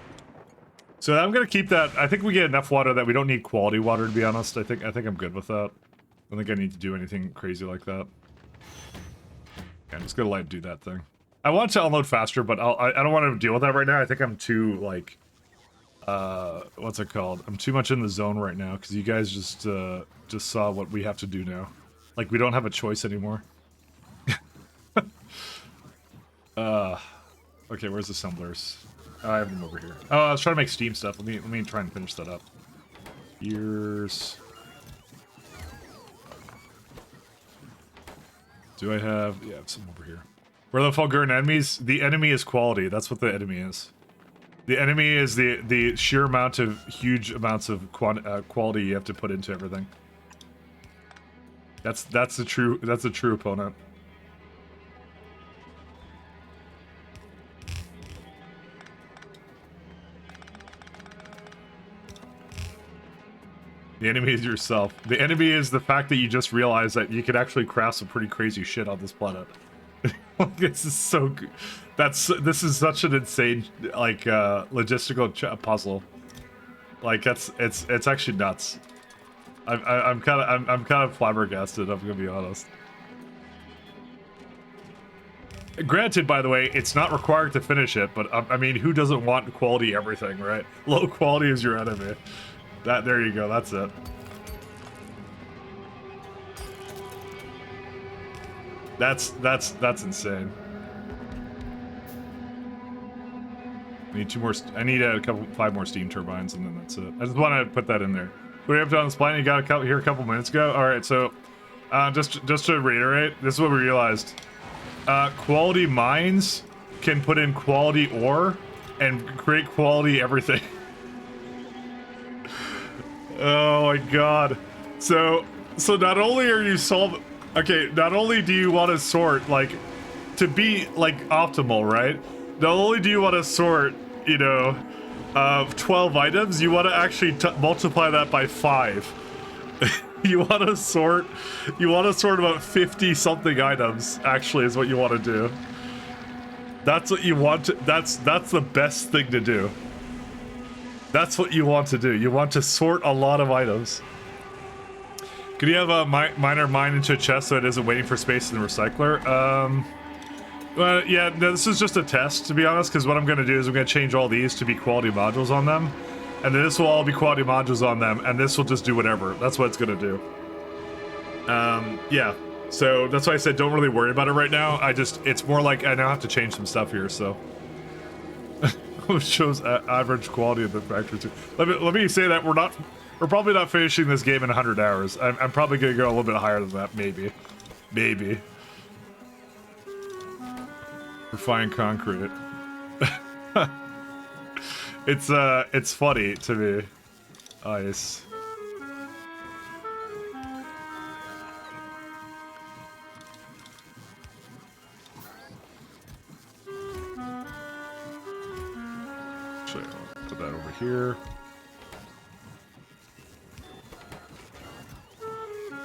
So I'm gonna keep that. I think we get enough water that we don't need quality water, to be honest. I think I'm good with that. I don't think I need to do anything crazy like that. Okay, I'm just gonna let it do that thing. I want to unload faster, but I don't want to deal with that right now. I think I'm too, like... what's it called? I'm too much in the zone right now, because you guys just saw what we have to do now. Like, we don't have a choice anymore. Okay, where's the assemblers? Oh, I have them over here. Oh, I was trying to make Steam stuff. Let me try and finish that up. Here's... Do I have... Yeah, I have some over here. Where the Fulgurant enemies? The enemy is quality. That's what the enemy is. The enemy is the sheer amount of huge amounts of quality you have to put into everything. That's the true opponent. The enemy is yourself. The enemy is the fact that you just realized that you could actually craft some pretty crazy shit on this planet. This is so good. This is such an insane, like, logistical puzzle. Like, it's actually nuts. I'm kind of flabbergasted. I'm gonna be honest. Granted, by the way, it's not required to finish it, but I mean, who doesn't want quality everything, right? Low quality is your enemy. There you go. That's it. That's insane. I need 2 more. I need 5 more steam turbines, and then that's it. I just want to put that in there. We have done this plan. You got here a couple minutes ago. All right, so just to reiterate, this is what we realized. Quality mines can put in quality ore and create quality everything. Oh my god. So not only are you not only do you want to sort, like, to be, like, optimal, right? Not only do you want to sort, you know, 12 items, you want to actually multiply that by 5. You want to sort about 50 something items, actually, is what you want to do. That's what you want to, that's the best thing to do. That's what you want to do. You want to sort a lot of items. Could you have a miner mine into a chest so it isn't waiting for space in the recycler? Well, yeah, no, this is just a test, to be honest, because what I'm going to do is I'm going to change all these to be quality modules on them. And then this will all be quality modules on them, and this will just do whatever. That's what it's going to do. Yeah. So that's why I said don't really worry about it right now. It's more like I now have to change some stuff here, so... It shows average quality of the factory too. Let me say that we're probably not finishing this game in 100 hours. I'm probably gonna go a little bit higher than that, maybe. Refined concrete. It's funny to me. Ice. Put that over here.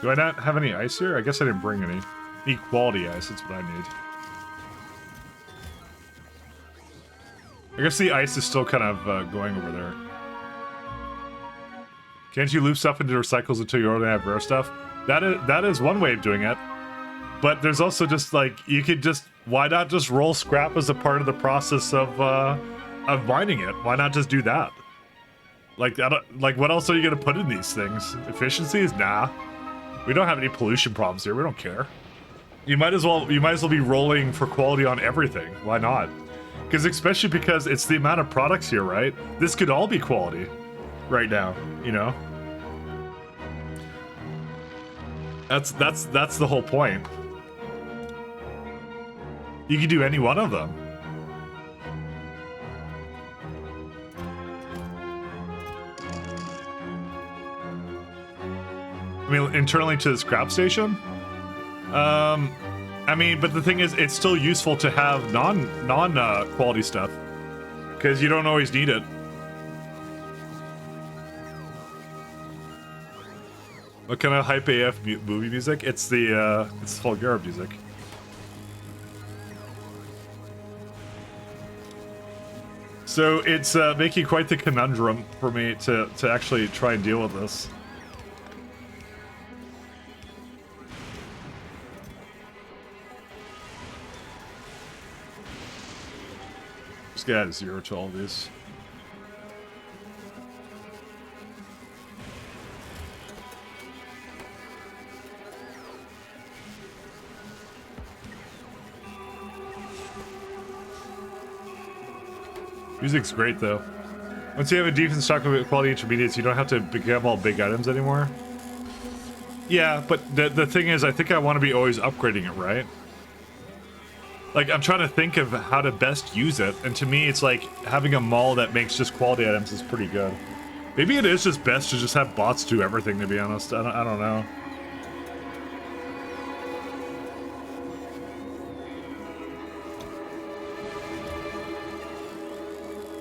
Do I not have any ice here? I guess I didn't bring any. Need quality ice, that's what I need. I guess the ice is still kind of going over there. Can't you loop stuff into recycles until you already have rare stuff? That is one way of doing it. But there's also just, like, you could just... Why not just roll scrap as a part of the process of mining it? Why not just do that? Like, what else are you gonna put in these things? Efficiencies? Nah. We don't have any pollution problems here. We don't care. You might as well be rolling for quality on everything. Why not? Because especially because it's the amount of products here, right? This could all be quality right now, you know? That's the whole point. You could do any one of them. I mean, internally to the scrap station? I mean, but the thing is, it's still useful to have quality stuff. Because you don't always need it. What kind of hype AF movie music? It's the Fulgura music. So it's making quite the conundrum for me to actually try and deal with this. Just gotta add 0 to all these. Music's great though. Once you have a decent stock of quality intermediates, you don't have to become all big items anymore. Yeah, but the thing is, I think I want to be always upgrading it, right? Like, I'm trying to think of how to best use it, and to me, it's like having a mall that makes just quality items is pretty good. Maybe it is just best to just have bots do everything, to be honest. I don't know.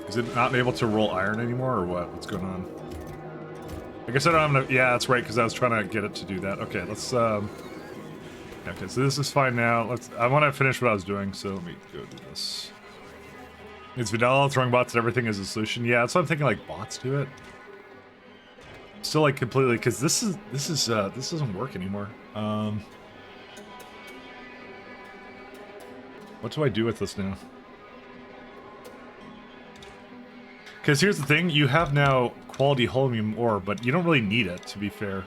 Is it not able to roll iron anymore, or what? What's going on? I guess I don't have enough. Yeah, that's right, because I was trying to get it to do that. Okay, let's, okay, so this is fine now. I want to finish what I was doing, so let me go do this. It's vanilla, throwing bots and everything is a solution. Yeah, that's what I'm thinking, like, bots do it. Still, like, completely, because this doesn't work anymore. What do I do with this now? Because here's the thing, you have now quality holmium ore, but you don't really need it, to be fair.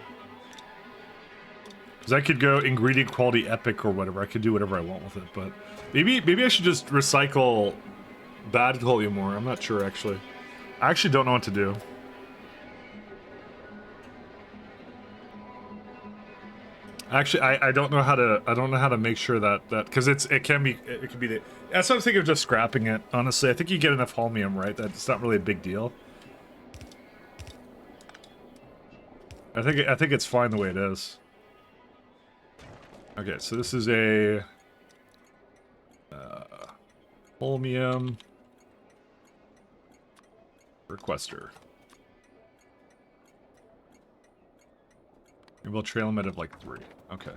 Because I could go ingredient quality epic or whatever, I could do whatever I want with it, but... Maybe I should just recycle bad holmium ore, I'm not sure, actually. I actually don't know what to do. Actually, I don't know how to make sure that because it can be the that's what I'm thinking of, just scrapping it. Honestly, I think you get enough holmium, right? That it's not really a big deal. I think it's fine the way it is. Okay, so this is a holmium requester. Maybe we'll trail him at like 3. Okay.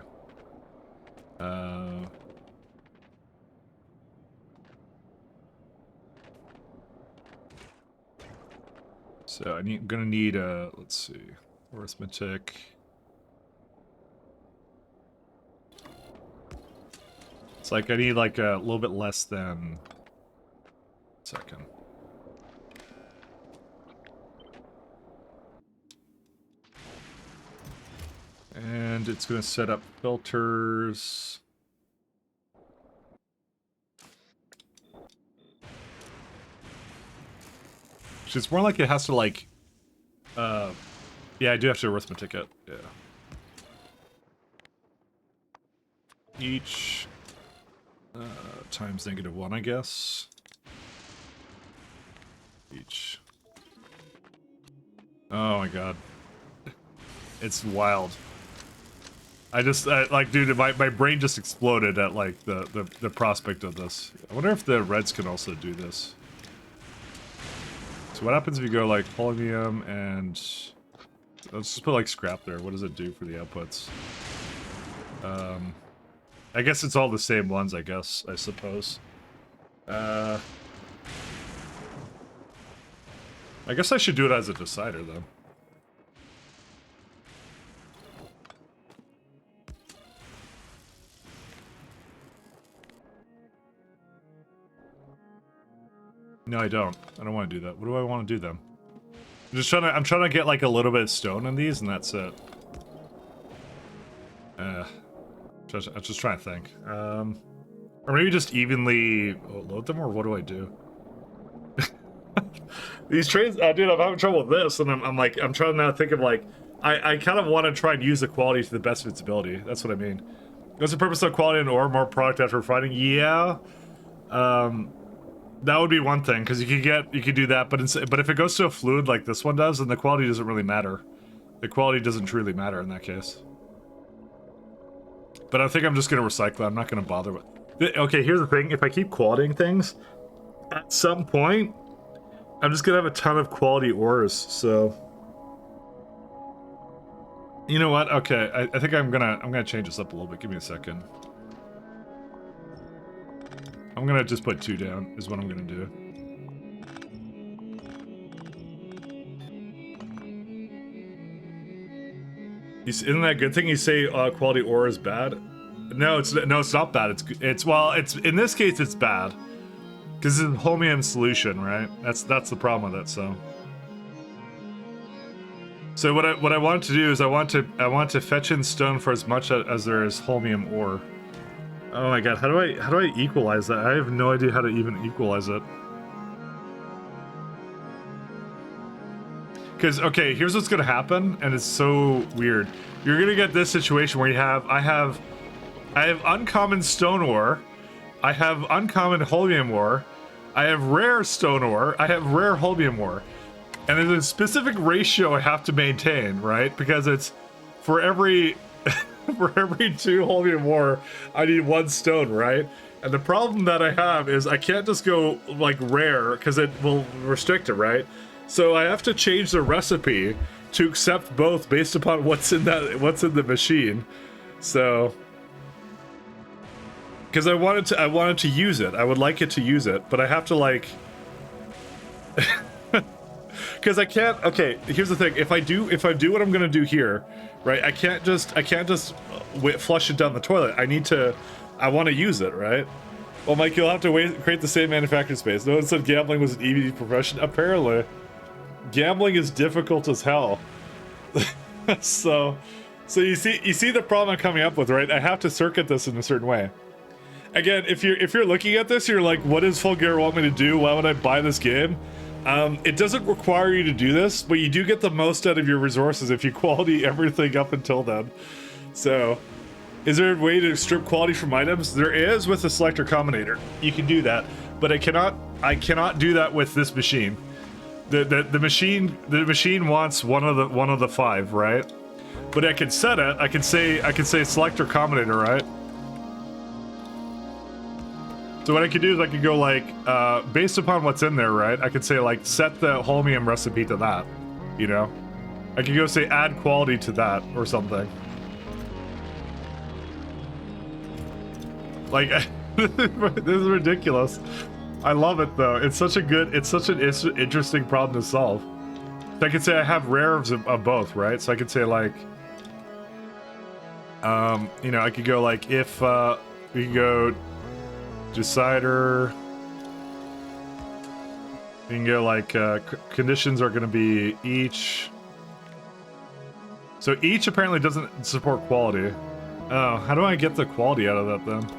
So I'm gonna need a, let's see, arithmetic. It's like I need like a little bit less than a second. And it's going to set up filters. It's more like it has to like, yeah, I do have to arithmetic it, yeah. Each times -1, I guess. Each. Oh my god. It's wild. Like, dude, my brain just exploded at, like, the prospect of this. I wonder if the reds can also do this. So what happens if you go, like, holmium and... Let's just put, like, scrap there. What does it do for the outputs? I guess it's all the same ones, I suppose. I guess I should do it as a decider, though. No, I don't. I don't want to do that. What do I want to do then? I'm trying to get like a little bit of stone in these, and that's it. I'm just trying to think. Or maybe just evenly load them, or what do I do? These trains, dude, I'm having trouble with this, and I'm trying to now think of like, I kind of want to try and use the quality to the best of its ability. That's what I mean. What's the purpose of quality in ore, more product after refining? Yeah, that would be one thing, because you could do that, but if it goes to a fluid like this one does, then the quality doesn't really matter. The quality doesn't truly matter in that case. But I think I'm just gonna recycle it. I'm not gonna bother with. Okay, here's the thing. If I keep qualitying things, at some point, I'm just gonna have a ton of quality ores. So, you know what? Okay, I think I'm gonna change this up a little bit. Give me a second. I'm gonna just put 2 down. Is what I'm gonna do. Isn't that a good thing? You say quality ore is bad? No, it's not bad. It's in this case it's bad because it's a holmium solution, right? That's the problem with it. So what I want to do is I want to fetch in stone for as much as there is holmium ore. Oh my god, how do I equalize that? I have no idea how to even equalize it. Because, okay, here's what's gonna happen, and it's so weird. You're gonna get this situation where I have uncommon stone ore, I have uncommon holmium ore, I have rare stone ore, I have rare holmium ore. And there's a specific ratio I have to maintain, right? Because it's for every for every 2 holmium ore, I need 1 stone, right? And the problem that I have is I can't just go like rare because it will restrict it, right? So I have to change the recipe to accept both based upon what's in the machine. So, because I wanted to use it, I would like it to use it, but I have to like, because I can't. Okay, here's the thing: if I do what I'm gonna do here, right? I can't just flush it down the toilet. I want to use it, right? Well, Mike, you'll have to create the same manufacturing space. No one said gambling was an easy profession. Apparently. Gambling is difficult as hell. so you see the problem I'm coming up with, right? I have to circuit this in a certain way. Again, if you're looking at this, you're like, what does Fulgara want me to do? Why would I buy this game? It doesn't require you to do this, but you do get the most out of your resources if you quality everything up until then. So, is there a way to strip quality from items? There is with the selector combinator. You can do that, but I cannot do that with this machine. The machine wants one of the 5, right? But I can set it. I can say selector combinator, right? So what I could do is I could go like based upon what's in there, right? I could say like set the holmium recipe to that, you know? I could go say add quality to that or something. Like this is ridiculous. I love it though. It's such an interesting problem to solve. So I could say I have rares of both, right? So I could say like, you know, I could go like if we could go decider. You can go like conditions are going to be each. So each apparently doesn't support quality. Oh, how do I get the quality out of that then?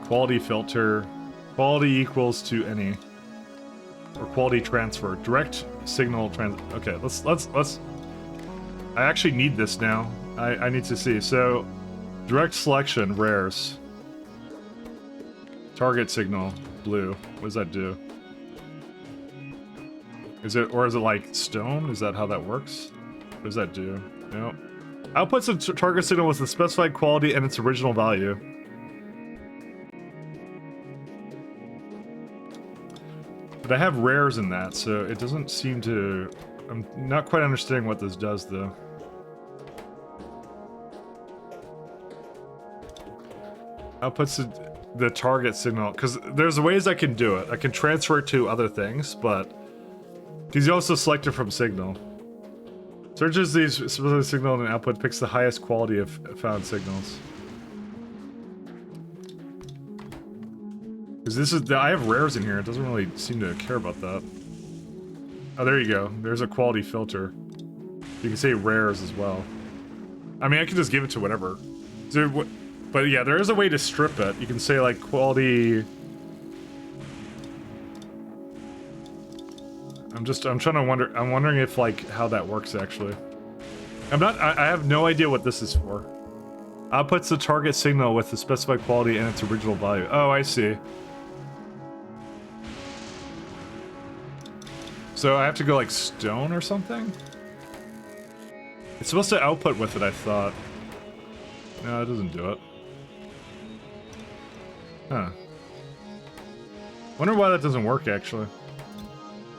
Quality filter, quality equals to any, or quality transfer, direct signal trans. Okay, let's. I actually need this now. I need to see. So, direct selection rares. Target signal blue. What does that do? Is it like stone? Is that how that works? What does that do? No. Outputs a target signal with the specified quality and its original value. But I have rares in that, so it doesn't seem to... I'm not quite understanding what this does, though. Outputs the target signal, because there's ways I can do it. I can transfer it to other things, but... Because you also select it from signal. Searches these specific signal and output, picks the highest quality of found signals. Because this is... I have rares in here, it doesn't really seem to care about that. Oh, there you go. There's a quality filter. You can say rares as well. I mean, I could just give it to whatever. But yeah, there is a way to strip it. You can say like quality. I'm trying to wonder. I'm wondering if like how that works actually. I have no idea what this is for. Outputs the target signal with the specified quality and its original value. Oh, I see. So I have to go like stone or something? It's supposed to output with it, I thought. No, it doesn't do it. Huh. Wonder why that doesn't work, actually.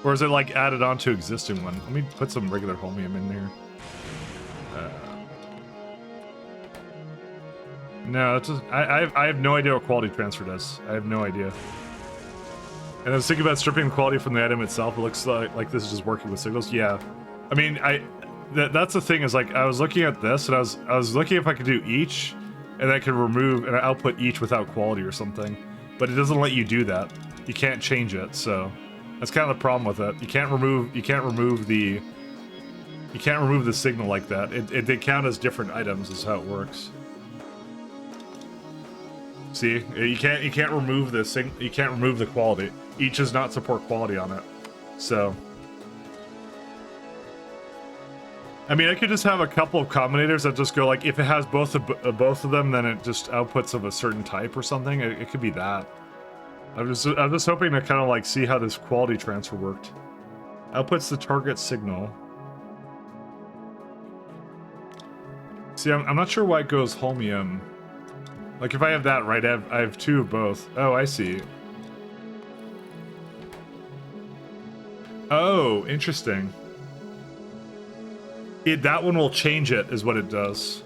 Or is it, like, added on to existing one? Let me put some regular holmium in here. No, it's just... I have no idea what quality transfer does. I have no idea. And I was thinking about stripping quality from the item itself. It looks like this is just working with signals. Yeah. I mean, that's the thing is, like, I was looking at this, and I was looking if I could do each, and I could remove and output each without quality or something. But it doesn't let you do that. You can't change it, so that's kind of the problem with it. You can't remove the signal like that. They count as different items is how it works. See? You can't remove the you can't remove the quality. Each does not support quality on it. So I mean, I could just have a couple of combinators that just go like, if it has both of them, then it just outputs of a certain type or something. It could be that. I'm just hoping to kind of like see how this quality transfer worked. Outputs the target signal. See, I'm not sure why it goes holmium. Like if I have that right, I have two of both. Oh, I see. Oh, interesting. That one will change it, is what it does.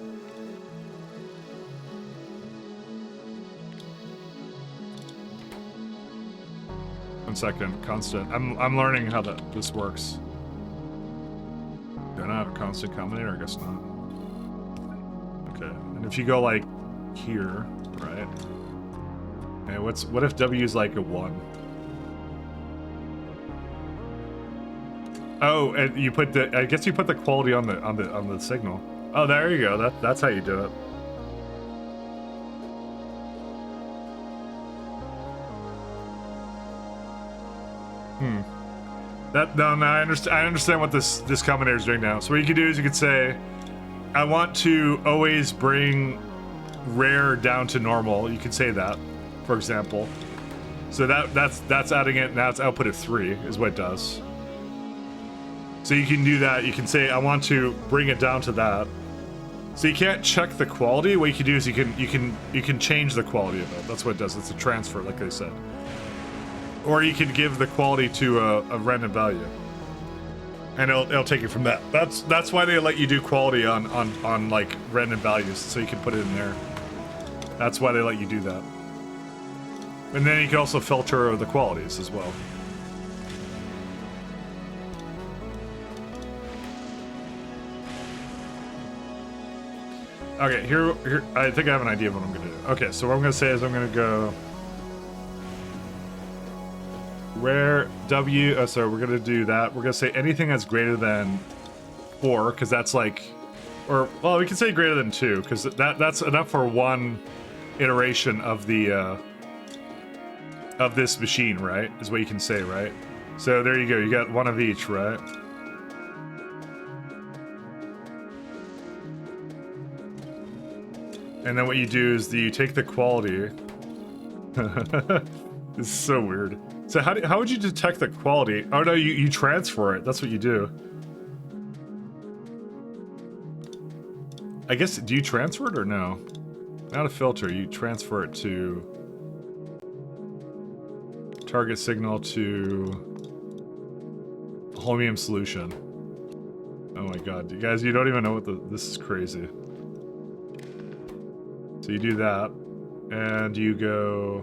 One second, constant. I'm learning how this works. Do I not have a constant combinator? I guess not. Okay, and if you go like here, right? Okay, what if W is like a 1? Oh, and you put the. I guess you put the quality on the signal. Oh, there you go. That's how you do it. No, I understand what this combinator is doing now. So what you could do is you could say, I want to always bring rare down to normal. You could say that, for example. So that's adding it. Now it's output of 3 is what it does. So you can do that. You can say, I want to bring it down to that. So you can't check the quality. What you can do is you can change the quality of it. That's what it does. It's a transfer, like I said. Or you can give the quality to a random value, and it'll take it from that. That's why they let you do quality on like random values, so you can put it in there. That's why they let you do that. And then you can also filter the qualities as well. Okay, here, I think I have an idea of what I'm gonna do. Okay, so what I'm gonna say is I'm gonna go rare W. So we're gonna do that. We're gonna say anything that's greater than 4, because that's like, or well, we can say greater than 2, because that's enough for one iteration of the of this machine, right? Is what you can say, right? So there you go. You got one of each, right? And then what you do is you take the quality. This is so weird. So how would you detect the quality? Oh no, you transfer it. That's what you do. I guess, do you transfer it or no? Not a filter, you transfer it to target signal to holmium solution. Oh my god, you guys, you don't even know what this is crazy. So you do that, and you go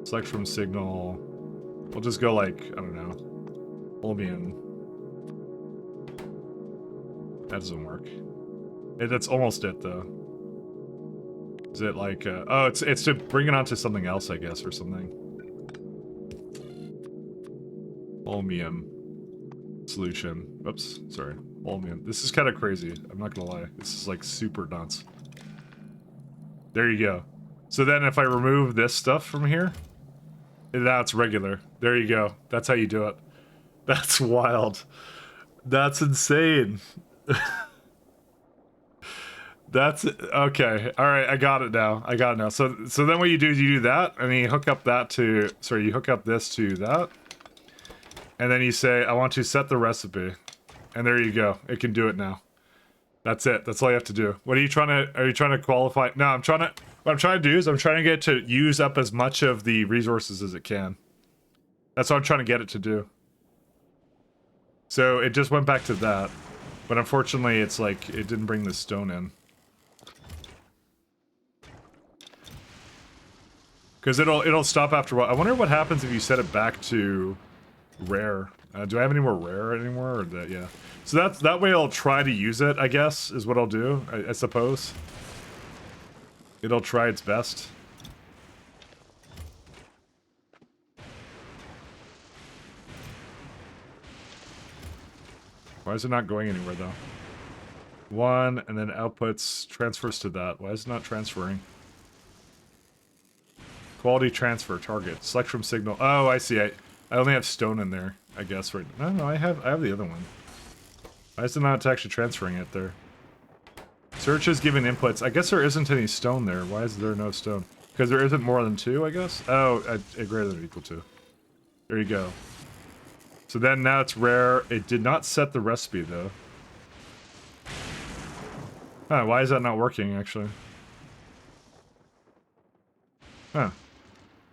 select from signal. We'll just go like, I don't know, holmium. That doesn't work. That's almost it though. Is it like, oh, it's to bring it onto something else, I guess, or something. Holmium solution. Oops, sorry. Oh man, this is kind of crazy. I'm not gonna lie. This is like super nuts. There you go. So then if I remove this stuff from here, now it's regular. There you go. That's how you do it. That's wild. That's insane. That's okay. All right, I got it now. I got it now. So then what you do is you do that, and then you hook up that to. Sorry, you hook up this to that, and then you say, "I want to set the recipe," and there you go. It can do it now. That's it. That's all you have to do. What are you trying to? Are you trying to qualify? No, I'm trying to. What I'm trying to do is I'm trying to get it to use up as much of the resources as it can. That's what I'm trying to get it to do. So it just went back to that, but unfortunately, it's like it didn't bring the stone in. Because it'll stop after a while. I wonder what happens if you set it back to rare. Do I have any more rare anymore? Or that, yeah. So that way I'll try to use it, I guess, is what I'll do, I suppose. It'll try its best. Why is it not going anywhere, though? 1, and then outputs transfers to that. Why is it not transferring? Quality transfer target. Select from signal. Oh, I see. I only have stone in there, I guess, right. No, I have the other one. Why is it not actually transferring it there? Search is given inputs. I guess there isn't any stone there. Why is there no stone? Because there isn't more than 2, I guess? Oh, greater than or equal to. There you go. So then now it's rare. It did not set the recipe, though. Huh, why is that not working, actually? Huh.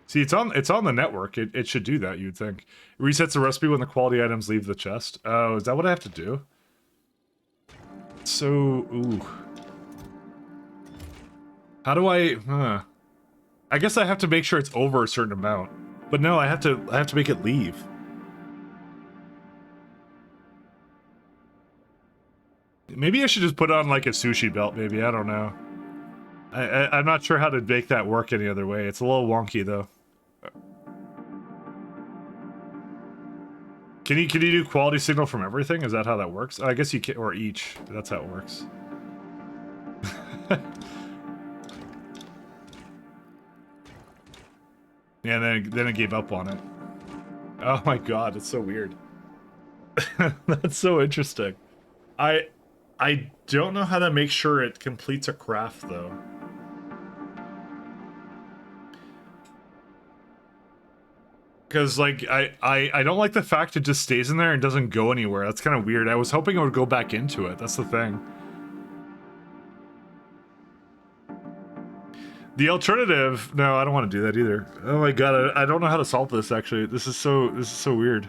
See, it's on the network. It should do that, you'd think. It resets the recipe when the quality items leave the chest. Oh, is that what I have to do? So, ooh. How do I, I guess I have to make sure it's over a certain amount. But no, I have to make it leave. Maybe I should just put on like a sushi belt, maybe, I don't know. I'm not sure how to make that work any other way. It's a little wonky, though. Can you do quality signal from everything? Is that how that works? I guess you can, or each. That's how it works. Yeah, then it gave up on it. Oh my god, it's so weird. That's so interesting. I don't know how to make sure it completes a craft, though. Because, like, I don't like the fact it just stays in there and doesn't go anywhere. That's kind of weird. I was hoping it would go back into it. That's the thing. The alternative... No, I don't want to do that either. Oh my god, I don't know how to solve this, actually. This is so weird.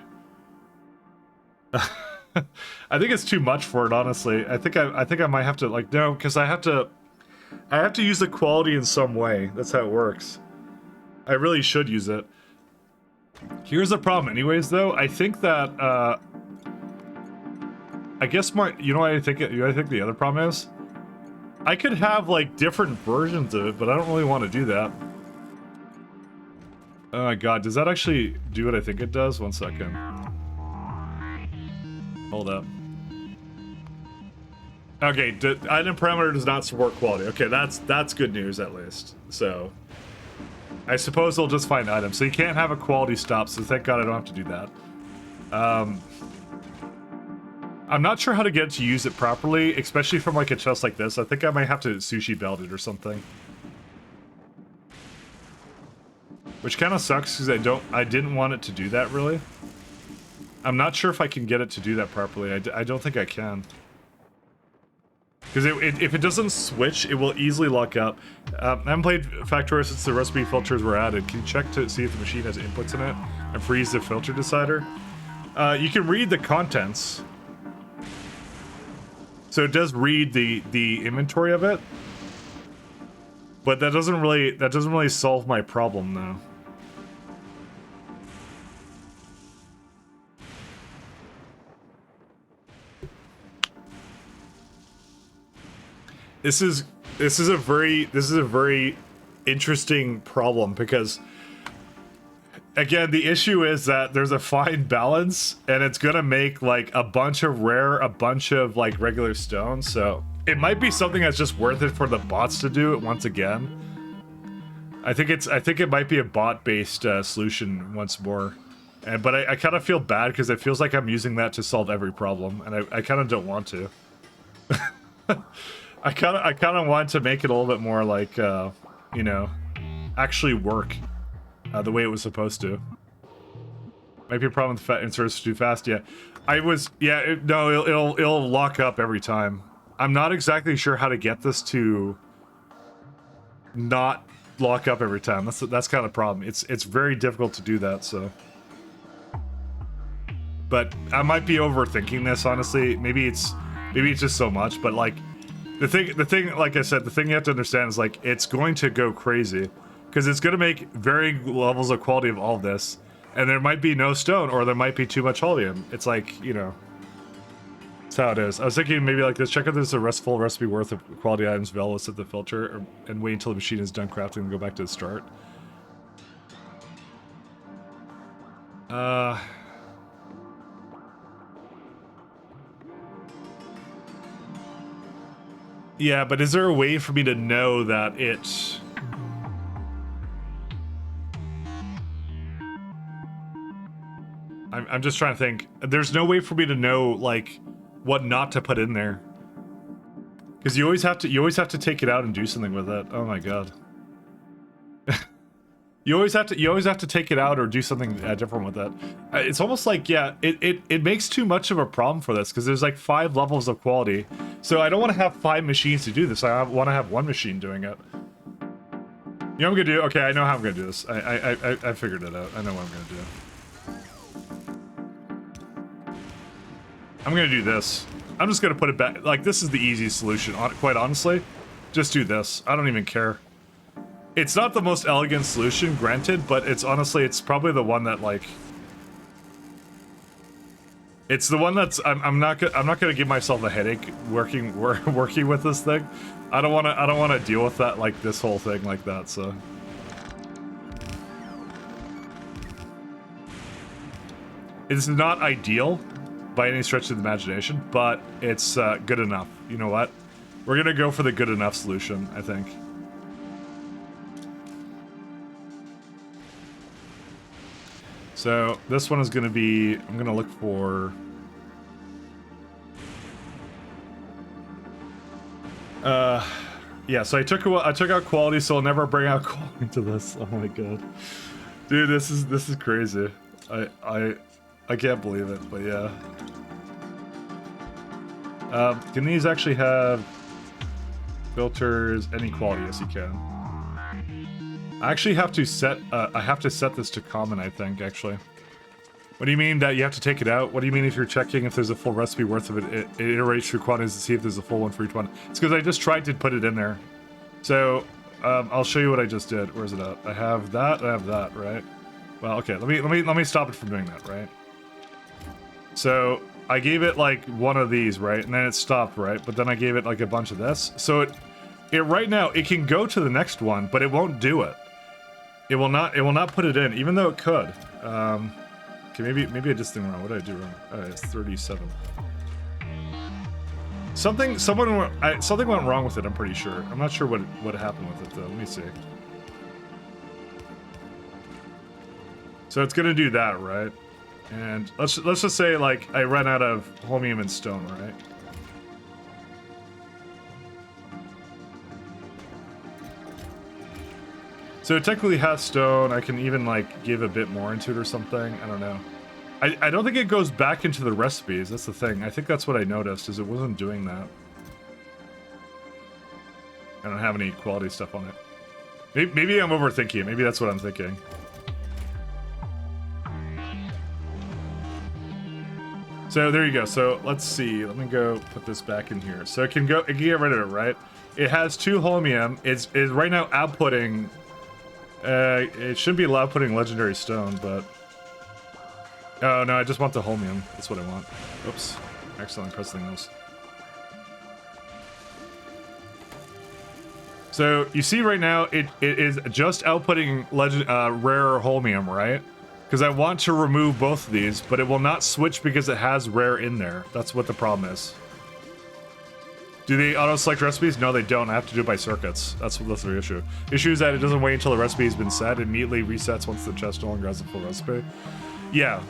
I think it's too much for it, honestly. I think I might have to, like, no, because I have to use the quality in some way. That's how it works. I really should use it. Here's the problem anyways, though. I think that, I guess you know what I think the other problem is? I could have, like, different versions of it, but I don't really want to do that. Oh my god, does that actually do what I think it does? 1 second. Hold up. Okay, item parameter does not support quality. Okay, that's good news, at least. So... I suppose they'll just find items. So you can't have a quality stop, so thank god I don't have to do that. I'm not sure how to get it to use it properly, especially from like a chest like this. I think I might have to sushi belt it or something. Which kind of sucks because I didn't want it to do that, really. I'm not sure if I can get it to do that properly. I don't think I can. Because if it doesn't switch, it will easily lock up. I haven't played Factorio since the recipe filters were added. Can you check to see if the machine has inputs in it and freeze the filter decider? You can read the contents. So it does read the inventory of it. But that doesn't really solve my problem, though. This is a very interesting problem because again, the issue is that there's a fine balance, and it's gonna make like a bunch of rare, a bunch of like regular stone. So it might be something that's just worth it for the bots to do it once again. I think it might be a bot-based solution once more. But I kind of feel bad because it feels like I'm using that to solve every problem, and I kind of don't want to. I kind of want to make it a little bit more like, you know, actually work the way it was supposed to. Might be a problem with inserts too fast. Yeah, it'll lock up every time. I'm not exactly sure how to get this to not lock up every time. That's kind of the problem. It's very difficult to do that. So. But I might be overthinking this, honestly. Maybe it's just so much, but like the thing, like I said, the thing you have to understand is like it's going to go crazy because it's going to make varying levels of quality of all of this, and there might be no stone or there might be too much holmium. It's like, you know, that's how it is. I was thinking maybe like this. Check if there's a full recipe worth of quality items available. Set the filter and wait until the machine is done crafting and go back to the start. Yeah, but is there a way for me to know that it... I'm just trying to think. There's no way for me to know, like, what not to put in there. Because you always have to take it out and do something with it. Oh my god. You always have to take it out or do something different with it. It's almost like, yeah, it makes too much of a problem for this because there's like 5 levels of quality. So I don't want to have 5 machines to do this. I want to have 1 machine doing it. You know what I'm gonna do? Okay, I know how I'm gonna do this. I figured it out. I know what I'm gonna do. I'm gonna do this. I'm just gonna put it back. Like, this is the easiest solution, quite honestly. Just do this. I don't even care. It's not the most elegant solution, granted, but it's honestly, it's probably the one that, like... It's the one that's... I'm not gonna give myself a headache working with this thing. I don't wanna deal with that, like, this whole thing like that, so... It's not ideal, by any stretch of the imagination, but it's good enough. You know what? We're gonna go for the good enough solution, I think. So this one is going to be, I'm going to look for, yeah, so I took out quality, so I'll never bring out quality to this. Oh my god. Dude, this is crazy. I can't believe it, but yeah. Can these actually have filters, any quality? Yes, you can. I actually have to set, I have to set this to common, I think, actually. What do you mean that you have to take it out? What do you mean if you're checking if there's a full recipe worth of it, it iterates through quantities to see if there's a full one for each one? It's because I just tried to put it in there. So, I'll show you what I just did. Where's it at? I have that, right? Well, okay, let me stop it from doing that, right? So, I gave it like one of these, right? And then it stopped, right? But then I gave it like a bunch of this. So it right now, it can go to the next one, but it won't do it. It will not put it in, even though it could. Okay, maybe I just did wrong. What did I do wrong? It's 37. Something went wrong with it, I'm pretty sure. I'm not sure what happened with it though. Let me see. So it's gonna do that, right? And let's just say like I ran out of holmium and stone, right? So it technically has stone. I can even like give a bit more into it or something. I don't know. I don't think it goes back into the recipes. That's the thing. I think that's what I noticed, is it wasn't doing that. I don't have any quality stuff on it. Maybe I'm overthinking it. Maybe that's what I'm thinking. So there you go. So let's see. Let me go put this back in here. So it can get rid of it, right? It has 2 holmium. It's right now outputting. It shouldn't be allowed putting legendary stone, but... Oh, no, I just want the holmium. That's what I want. Oops. Accidentally pressing those. So, you see right now, it is just outputting rare holmium, right? Because I want to remove both of these, but it will not switch because it has rare in there. That's what the problem is. Do they auto-select recipes? No, they don't. I have to do it by circuits. That's the issue. The issue is that it doesn't wait until the recipe has been set. It immediately resets once the chest no longer has a full recipe. Yeah.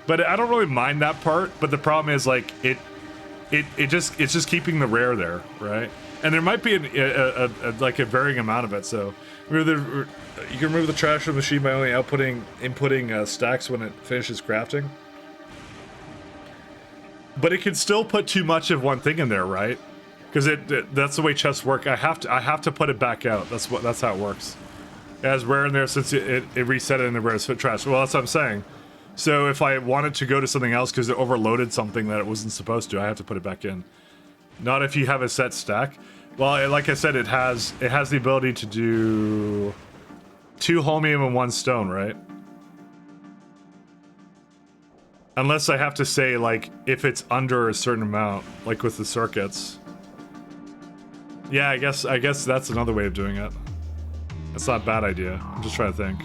But I don't really mind that part, but the problem is, like, it's just keeping the rare there, right? And there might be like a varying amount of it, so you can remove the trash from the machine by only inputting stacks when it finishes crafting. But it can still put too much of one thing in there, right? Because that's the way chests work. I have to put it back out. That's how it works. It has rare in there since it reset it in the rare trash. Well, that's what I'm saying. So if I wanted to go to something else because it overloaded something that it wasn't supposed to, I have to put it back in. Not if you have a set stack. Well, like I said, it has the ability to do 2 holmium and 1 stone, right? Unless I have to say, like, if it's under a certain amount, like with the circuits. Yeah, I guess that's another way of doing it. That's not a bad idea. I'm just trying to think.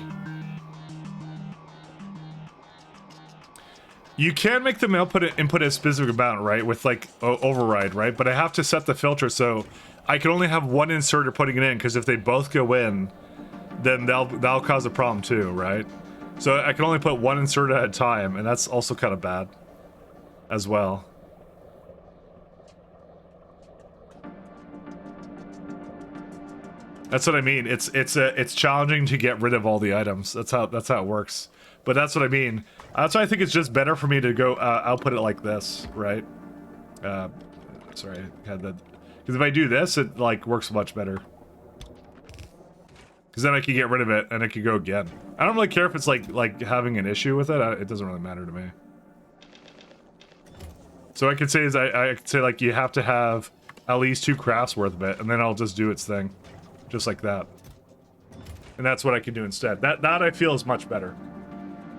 You can make them input a specific amount, right? With, like, override, right? But I have to set the filter so I can only have one inserter putting it in, because if they both go in, then that'll cause a problem too, right? So I can only put one insert at a time, and that's also kind of bad as well. That's what I mean. It's challenging to get rid of all the items. That's how it works. But that's what I mean. That's why I think it's just better for me to go output it like this, right? Sorry, I had that. Because if I do this, it like works much better. Because then I can get rid of it and it can go again. I don't really care if it's like having an issue with it. It doesn't really matter to me. So I could say I could say like you have to have at least 2 crafts worth of it, and then I'll just do its thing, just like that. And that's what I can do instead. That I feel is much better.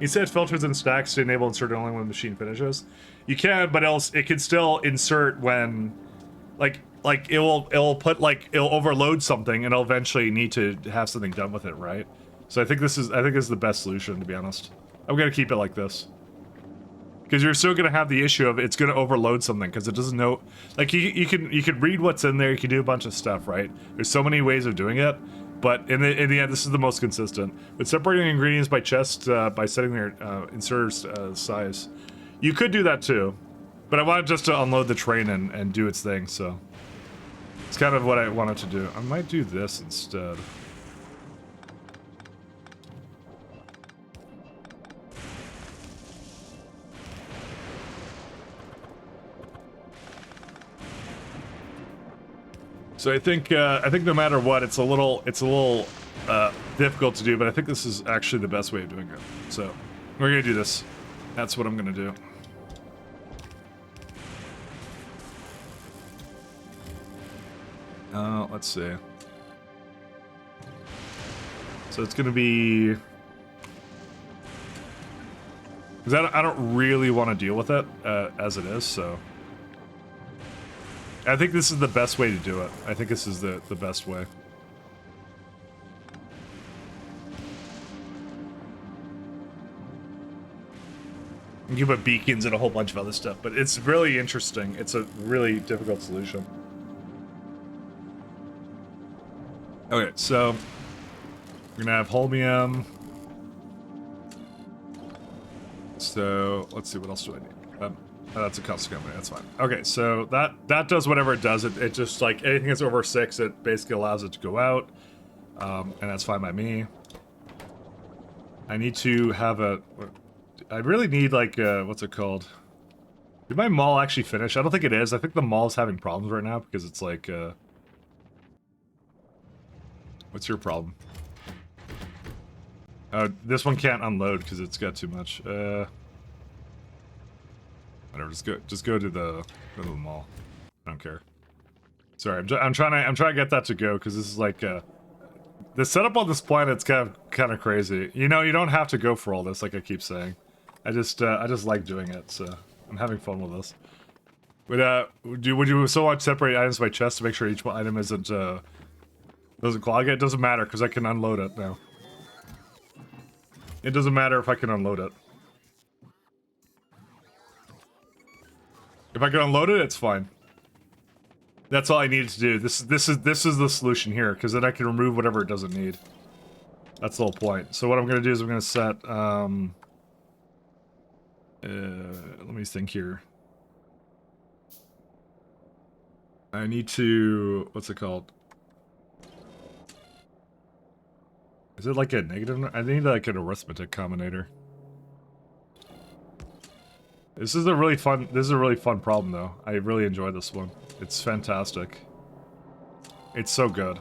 You said filters and stacks to enable insert only when the machine finishes. You can, but else it can still insert when, like it'll overload something and it'll eventually need to have something done with it, right? So I think this is the best solution, to be honest. I'm gonna keep it like this. Because you're still gonna have the issue of it's gonna overload something because it doesn't know. Like you can read what's in there. You can do a bunch of stuff, right? There's so many ways of doing it, but in the end, this is the most consistent. With separating ingredients by chest by setting their inserters size, you could do that too. But I wanted just to unload the train and do its thing, so it's kind of what I wanted to do. I might do this instead. So I think no matter what, it's a little difficult to do, but I think this is actually the best way of doing it. So we're gonna do this. That's what I'm gonna do. Let's see. So it's gonna be, because I don't really want to deal with it as it is, so. I think this is the best way to do it. I think this is the best way. You can put beacons and a whole bunch of other stuff, but it's really interesting. It's a really difficult solution. Okay, so we're gonna have holmium. So let's see, what else do I need? Oh, that's a custom company, that's fine. Okay, so that does whatever it does. It just, like, anything that's over 6, it basically allows it to go out. And that's fine by me. I need to have a... I really need, like, what's it called? Did my mall actually finish? I don't think it is. I think the mall's having problems right now because it's like, what's your problem? This one can't unload because it's got too much. Whatever, just go to the mall. I don't care. Sorry, I'm trying to get that to go because this is like the setup on this planet's kind of crazy. You know, you don't have to go for all this, like I keep saying. I just like doing it, so I'm having fun with this. Would you so want to separate items by chest to make sure each item doesn't clog it? It doesn't matter because I can unload it now. It doesn't matter if I can unload it. If I can unload it, it's fine. That's all I needed to do. This is the solution here, because then I can remove whatever it doesn't need. That's the whole point. So what I'm gonna do is I'm gonna set let me think here. I need to, what's it called? Is it like a negative? I need like an arithmetic combinator. This is a really fun problem though. I really enjoy this one. It's fantastic. It's so good.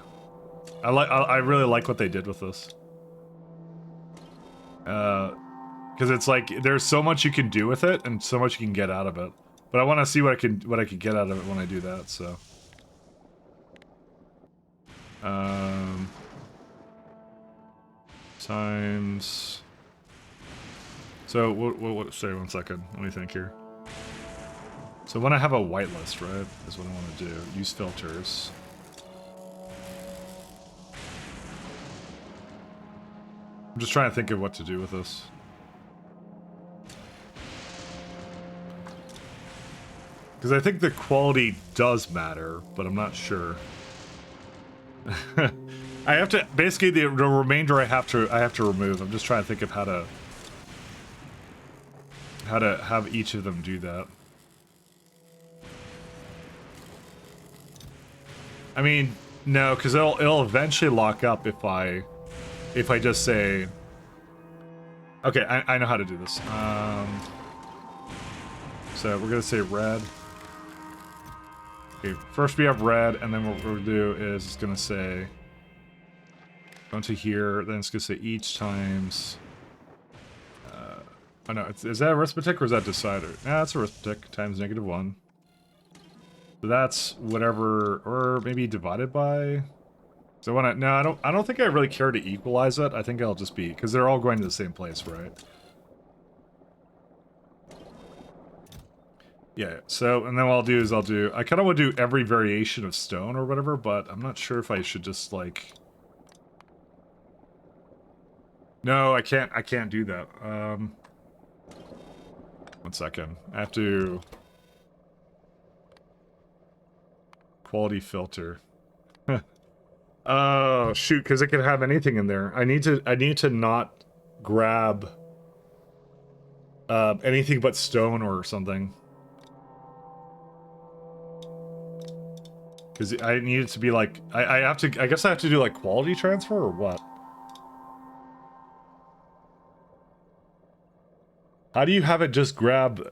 I really like what they did with this. Because it's like there's so much you can do with it and so much you can get out of it. But I want to see what I can get out of it when I do that. So, times. So what? Sorry, 1 second. Let me think here. So when I have a whitelist, right, is what I want to do. Use filters. I'm just trying to think of what to do with this. Because I think the quality does matter, but I'm not sure. I have to basically the remainder I have to remove. I'm just trying to think of how to have each of them do that. I mean, no, because it'll eventually lock up if I just say. Okay, I know how to do this. So we're gonna say red. Okay, first we have red, and then what we're gonna do is it's gonna say onto here. Then it's gonna say each times. Oh no, is that arithmetic or is that decider? Nah, that's arithmetic times -1. So that's whatever, or maybe divided by. So when I don't think I really care to equalize it. I think I'll just be, because they're all going to the same place, right? Yeah, so, and then what I'll do is I kind of want to do every variation of stone or whatever, but I'm not sure if I should just, like... No, I can't do that. 1 second. I have to... Quality filter. Oh, shoot, because it could have anything in there. I need to not grab anything but stone or something. Because I need it to be like, I guess I have to do like quality transfer or what? How do you have it just grab?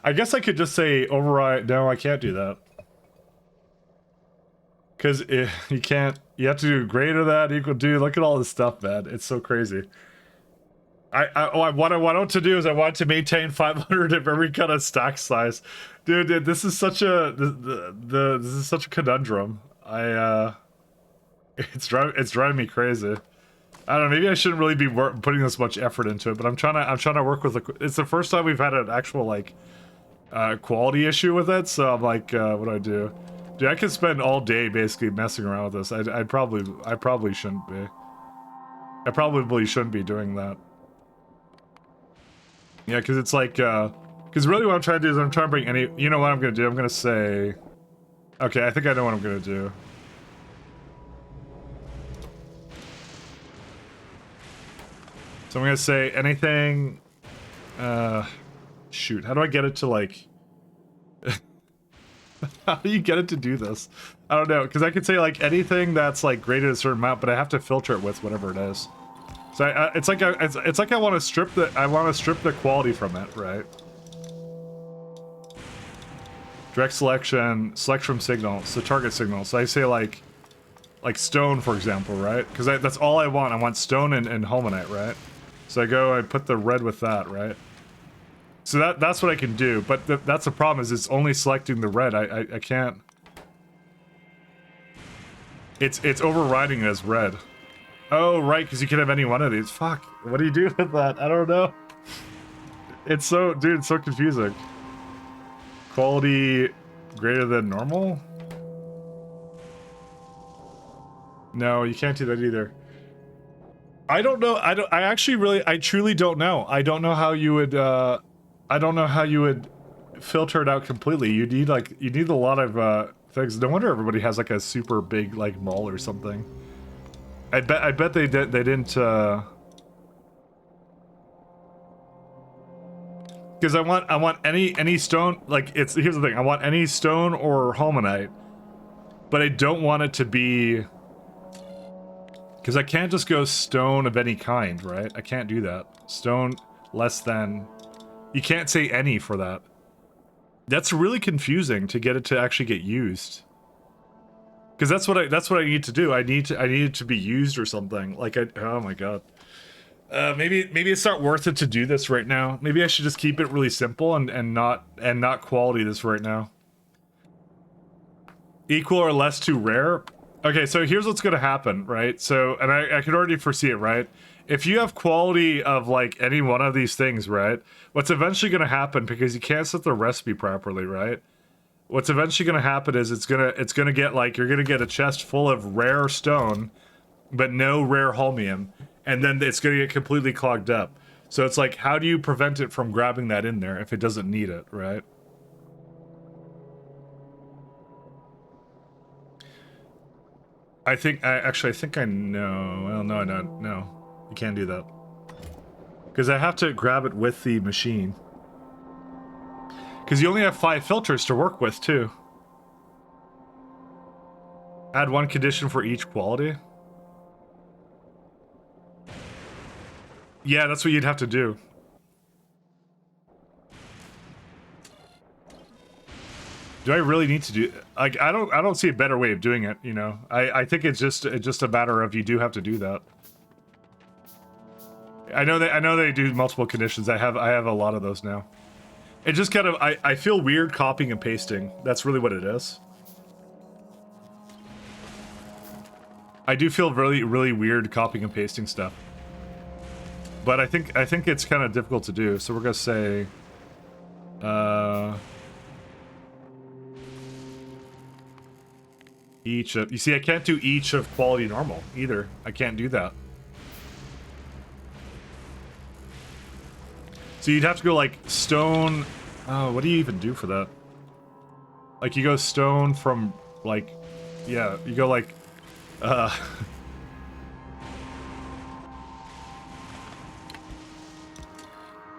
I guess I could just say override. No, I can't do that. Because you can't, you have to do greater than, equal to, look at all this stuff, man. It's so crazy. What I want to do is I want to maintain 500 of every kind of stack size. Dude, this is such a, this is such a conundrum. It's driving me crazy. I don't know, maybe I shouldn't really be putting this much effort into it, but I'm trying to work with it's the first time we've had an actual, like, quality issue with it, so I'm like, what do I do? Dude, I could spend all day basically messing around with this. I probably shouldn't be. I probably shouldn't be doing that. Yeah, because it's like, because really what I'm trying to do is I'm trying to bring any, you know what I'm going to do? I'm going to say, okay, I think I know what I'm going to do. So I'm going to say anything, shoot, how do I get it to like, how do you get it to do this? I don't know, because I could say like anything that's like graded a certain amount, but I have to filter it with whatever it is. So it's like I want to strip the quality from it, right? Direct selection, select from signal, so target signal. So I say like stone, for example, right? Because that's all I want. I want stone and homonite, right? So I put the red with that, right? So that's what I can do, but that's the problem is it's only selecting the red. I can't. It's overriding it as red. Oh, right, because you can have any one of these. Fuck, what do you do with that? I don't know. It's so, dude, it's so confusing. Quality greater than normal? No, you can't do that either. I don't know. I truly don't know. I don't know how you would, I don't know how you would filter it out completely. You need a lot of, things. No wonder everybody has like a super big, like, mall or something. I bet they didn't, because I want any stone, like, here's the thing, I want any stone or homonite, but I don't want it to be, because I can't just go stone of any kind, right? I can't do that. Stone less than, you can't say any for that. That's really confusing to get it to actually get used. Because that's what I need to do. I need it to be used or something. Like, oh my god. Maybe it's not worth it to do this right now. Maybe I should just keep it really simple and not quality this right now. Equal or less to rare? Okay, so here's what's gonna happen, right? So, and I can already foresee it, right? If you have quality of, like, any one of these things, right? What's eventually gonna happen, because you can't set the recipe properly, right? What's eventually gonna happen is it's gonna get, like, you're gonna get a chest full of rare stone, but no rare holmium, and then it's gonna get completely clogged up. So it's like, how do you prevent it from grabbing that in there if it doesn't need it, right? I think I know. Well, no, I don't. No, you can't do that because I have to grab it with the machine. Because you only have 5 filters to work with too. Add 1 condition for each quality. Yeah, that's what you'd have to do. Do I really need to do, like, I don't see a better way of doing it, you know. I think it's just a matter of you do have to do that. I know they do multiple conditions. I have a lot of those now. It just kind of, I feel weird copying and pasting. That's really what it is. I do feel really, really weird copying and pasting stuff. But I think it's kind of difficult to do. So we're gonna say, each of, you see, I can't do each of quality normal either. I can't do that. So you'd have to go like stone. Oh, what do you even do for that? Like you go stone from like, yeah, you go like,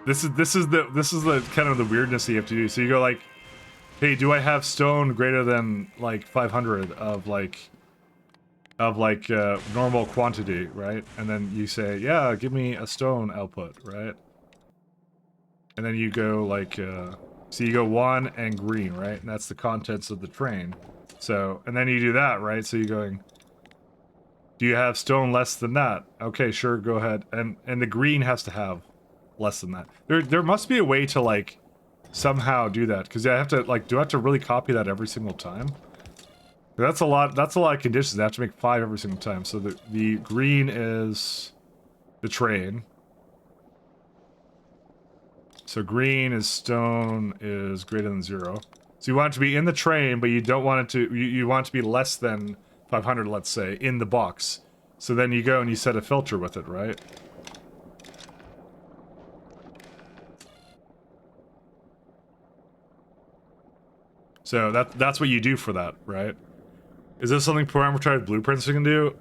This is the kind of the weirdness you have to do. So you go like, hey, do I have stone greater than like 500 of normal quantity, right? And then you say, yeah, give me a stone output, right? And then you go like, so you go 1 and green, right? And that's the contents of the train. So, and then you do that, right? So you're going, do you have stone less than that? Okay, sure, go ahead. And the green has to have less than that. There must be a way to like somehow do that, because I have to like, do I have to really copy that every single time? That's a lot of conditions. I have to make 5 every single time. So the green is the train. So green is stone is greater than 0. So you want it to be in the train, but you don't want it to, you want it to be less than 500, let's say, in the box. So then you go and you set a filter with it, right? So that's what you do for that, right? Is this something parameterized blueprints can do?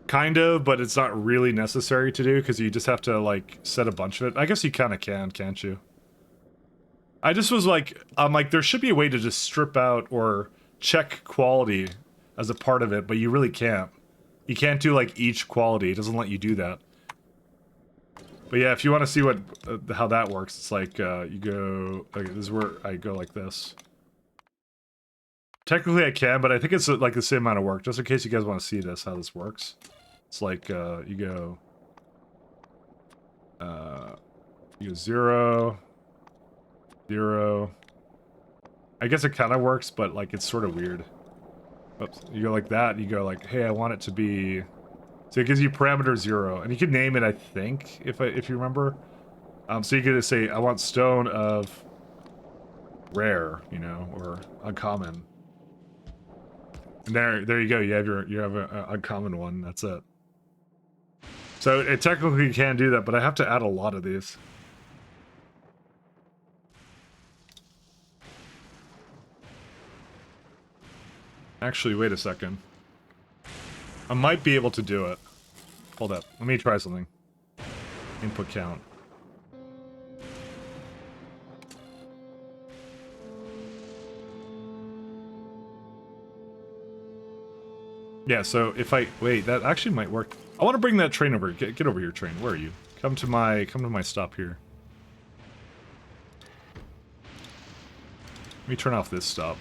Kind of, but it's not really necessary to do because you just have to like set a bunch of it. I guess you kind of can, can't you? I just was like, I'm like, there should be a way to just strip out or check quality as a part of it, but you really can't. You can't do like each quality. It doesn't let you do that. But yeah, if you want to see what how that works, it's like you go. Okay, this is where I go like this. Technically, I can, but I think it's like the same amount of work. Just in case you guys want to see this, how this works. It's like you go 0, 0. I guess it kind of works, but like it's sort of weird. Oops. You go like that, and you go like, hey, I want it to be. So it gives you parameter 0, and you can name it, I think, if you remember. So you could just say, I want stone of rare, you know, or uncommon. And there you go. You have an uncommon one. That's it. So it technically can do that, but I have to add a lot of these. Actually, wait a second. I might be able to do it. Hold up. Let me try something. Input count. Yeah, so if I wait, that actually might work. I want to bring that train over. Get over here, train. Where are you? Come to my stop here. Let me turn off this stop.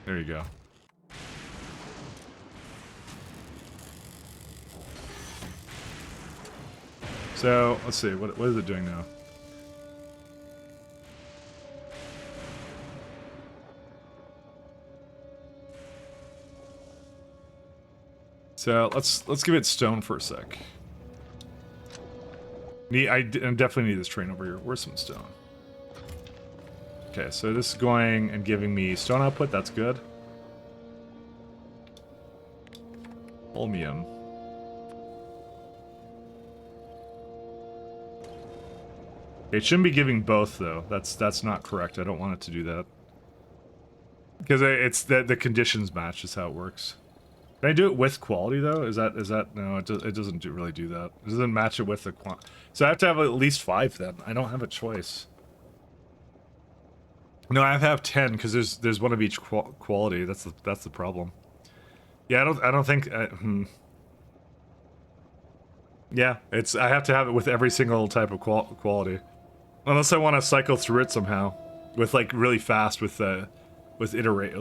There you go. So, let's see, what is it doing now? So, let's give it stone for a sec. I definitely need this train over here. Where's some stone? Okay, so this is going and giving me stone output, that's good. Holmium. It shouldn't be giving both though. That's not correct. I don't want it to do that. Because it's the conditions match is how it works. Can I do it with quality though? Is that no? It doesn't really do that. It doesn't match it with the So I have to have at least 5 then. I don't have a choice. No, I have 10 because there's one of each quality. That's the problem. Yeah, I don't think. Yeah, I have to have it with every single type of quality, unless I want to cycle through it somehow, with like really fast with iterate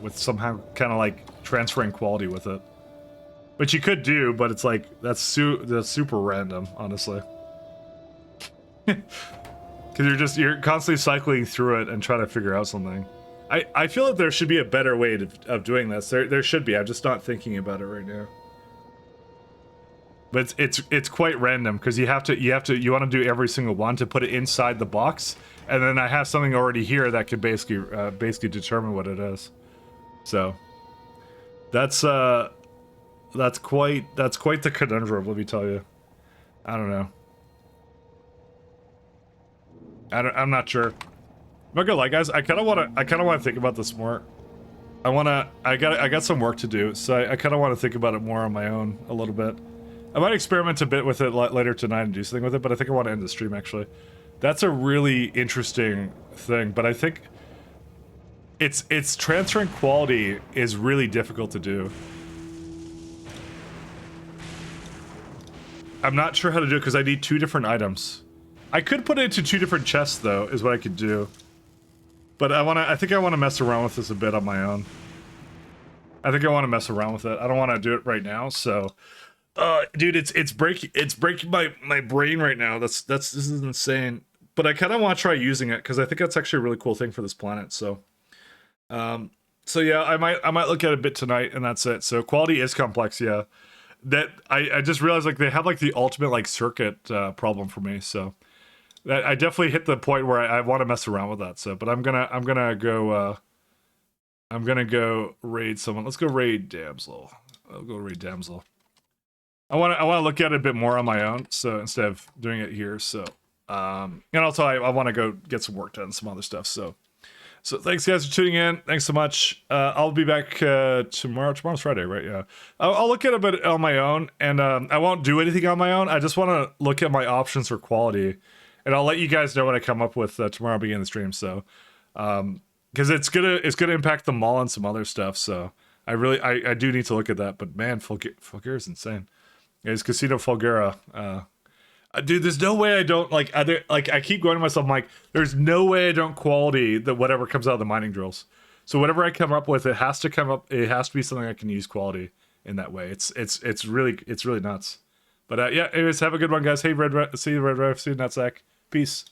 with somehow kind of like transferring quality with it, which you could do, but it's like that's super random, honestly. Because you're constantly cycling through it and trying to figure out something. I feel that there should be a better way of doing this. There should be. I'm just not thinking about it right now. But it's quite random because you want to do every single one to put it inside the box, and then I have something already here that could basically determine what it is. So that's quite the conundrum. Let me tell you. I don't know. I'm not sure. I'm not gonna lie, guys. I kind of want to think about this more. I got some work to do, so I kind of want to think about it more on my own a little bit. I might experiment a bit with it later tonight and do something with it, but I think I want to end the stream actually. That's a really interesting thing, but I think it's transferring quality is really difficult to do. I'm not sure how to do it because I need 2 different items. I could put it into 2 different chests though, is what I could do. But I think I want to mess around with this a bit on my own. I think I want to mess around with it. I don't want to do it right now, so dude, it's breaking my brain right now. This is insane. But I kind of want to try using it because I think that's actually a really cool thing for this planet. So so yeah, I might look at it a bit tonight, and that's it. So quality is complex, yeah. That I just realized like they have like the ultimate like circuit problem for me. So that I definitely hit the point where I want to mess around with that. So, but I'm gonna go raid someone. Let's go raid Damsel. I'll go raid Damsel. I want to look at it a bit more on my own. So instead of doing it here, so and also I want to go get some work done, some other stuff. So thanks guys for tuning in. Thanks so much. I'll be back tomorrow. Tomorrow's Friday, right? Yeah. I'll look at it a bit on my own, and I won't do anything on my own. I just want to look at my options for quality, and I'll let you guys know what I come up with tomorrow beginning the stream. So, because it's gonna impact the mall and some other stuff. So I do need to look at that. But man, Fulgura is insane. It's Casino Fulgura. Dude, there's no way I don't I keep going to myself, Mike. There's no way I don't quality whatever comes out of the mining drills. So whatever I come up with, it has to be something I can use quality in that way. It's really nuts. But yeah, anyways, have a good one, guys. Hey, see you, Red. See you, Nutsack. Peace.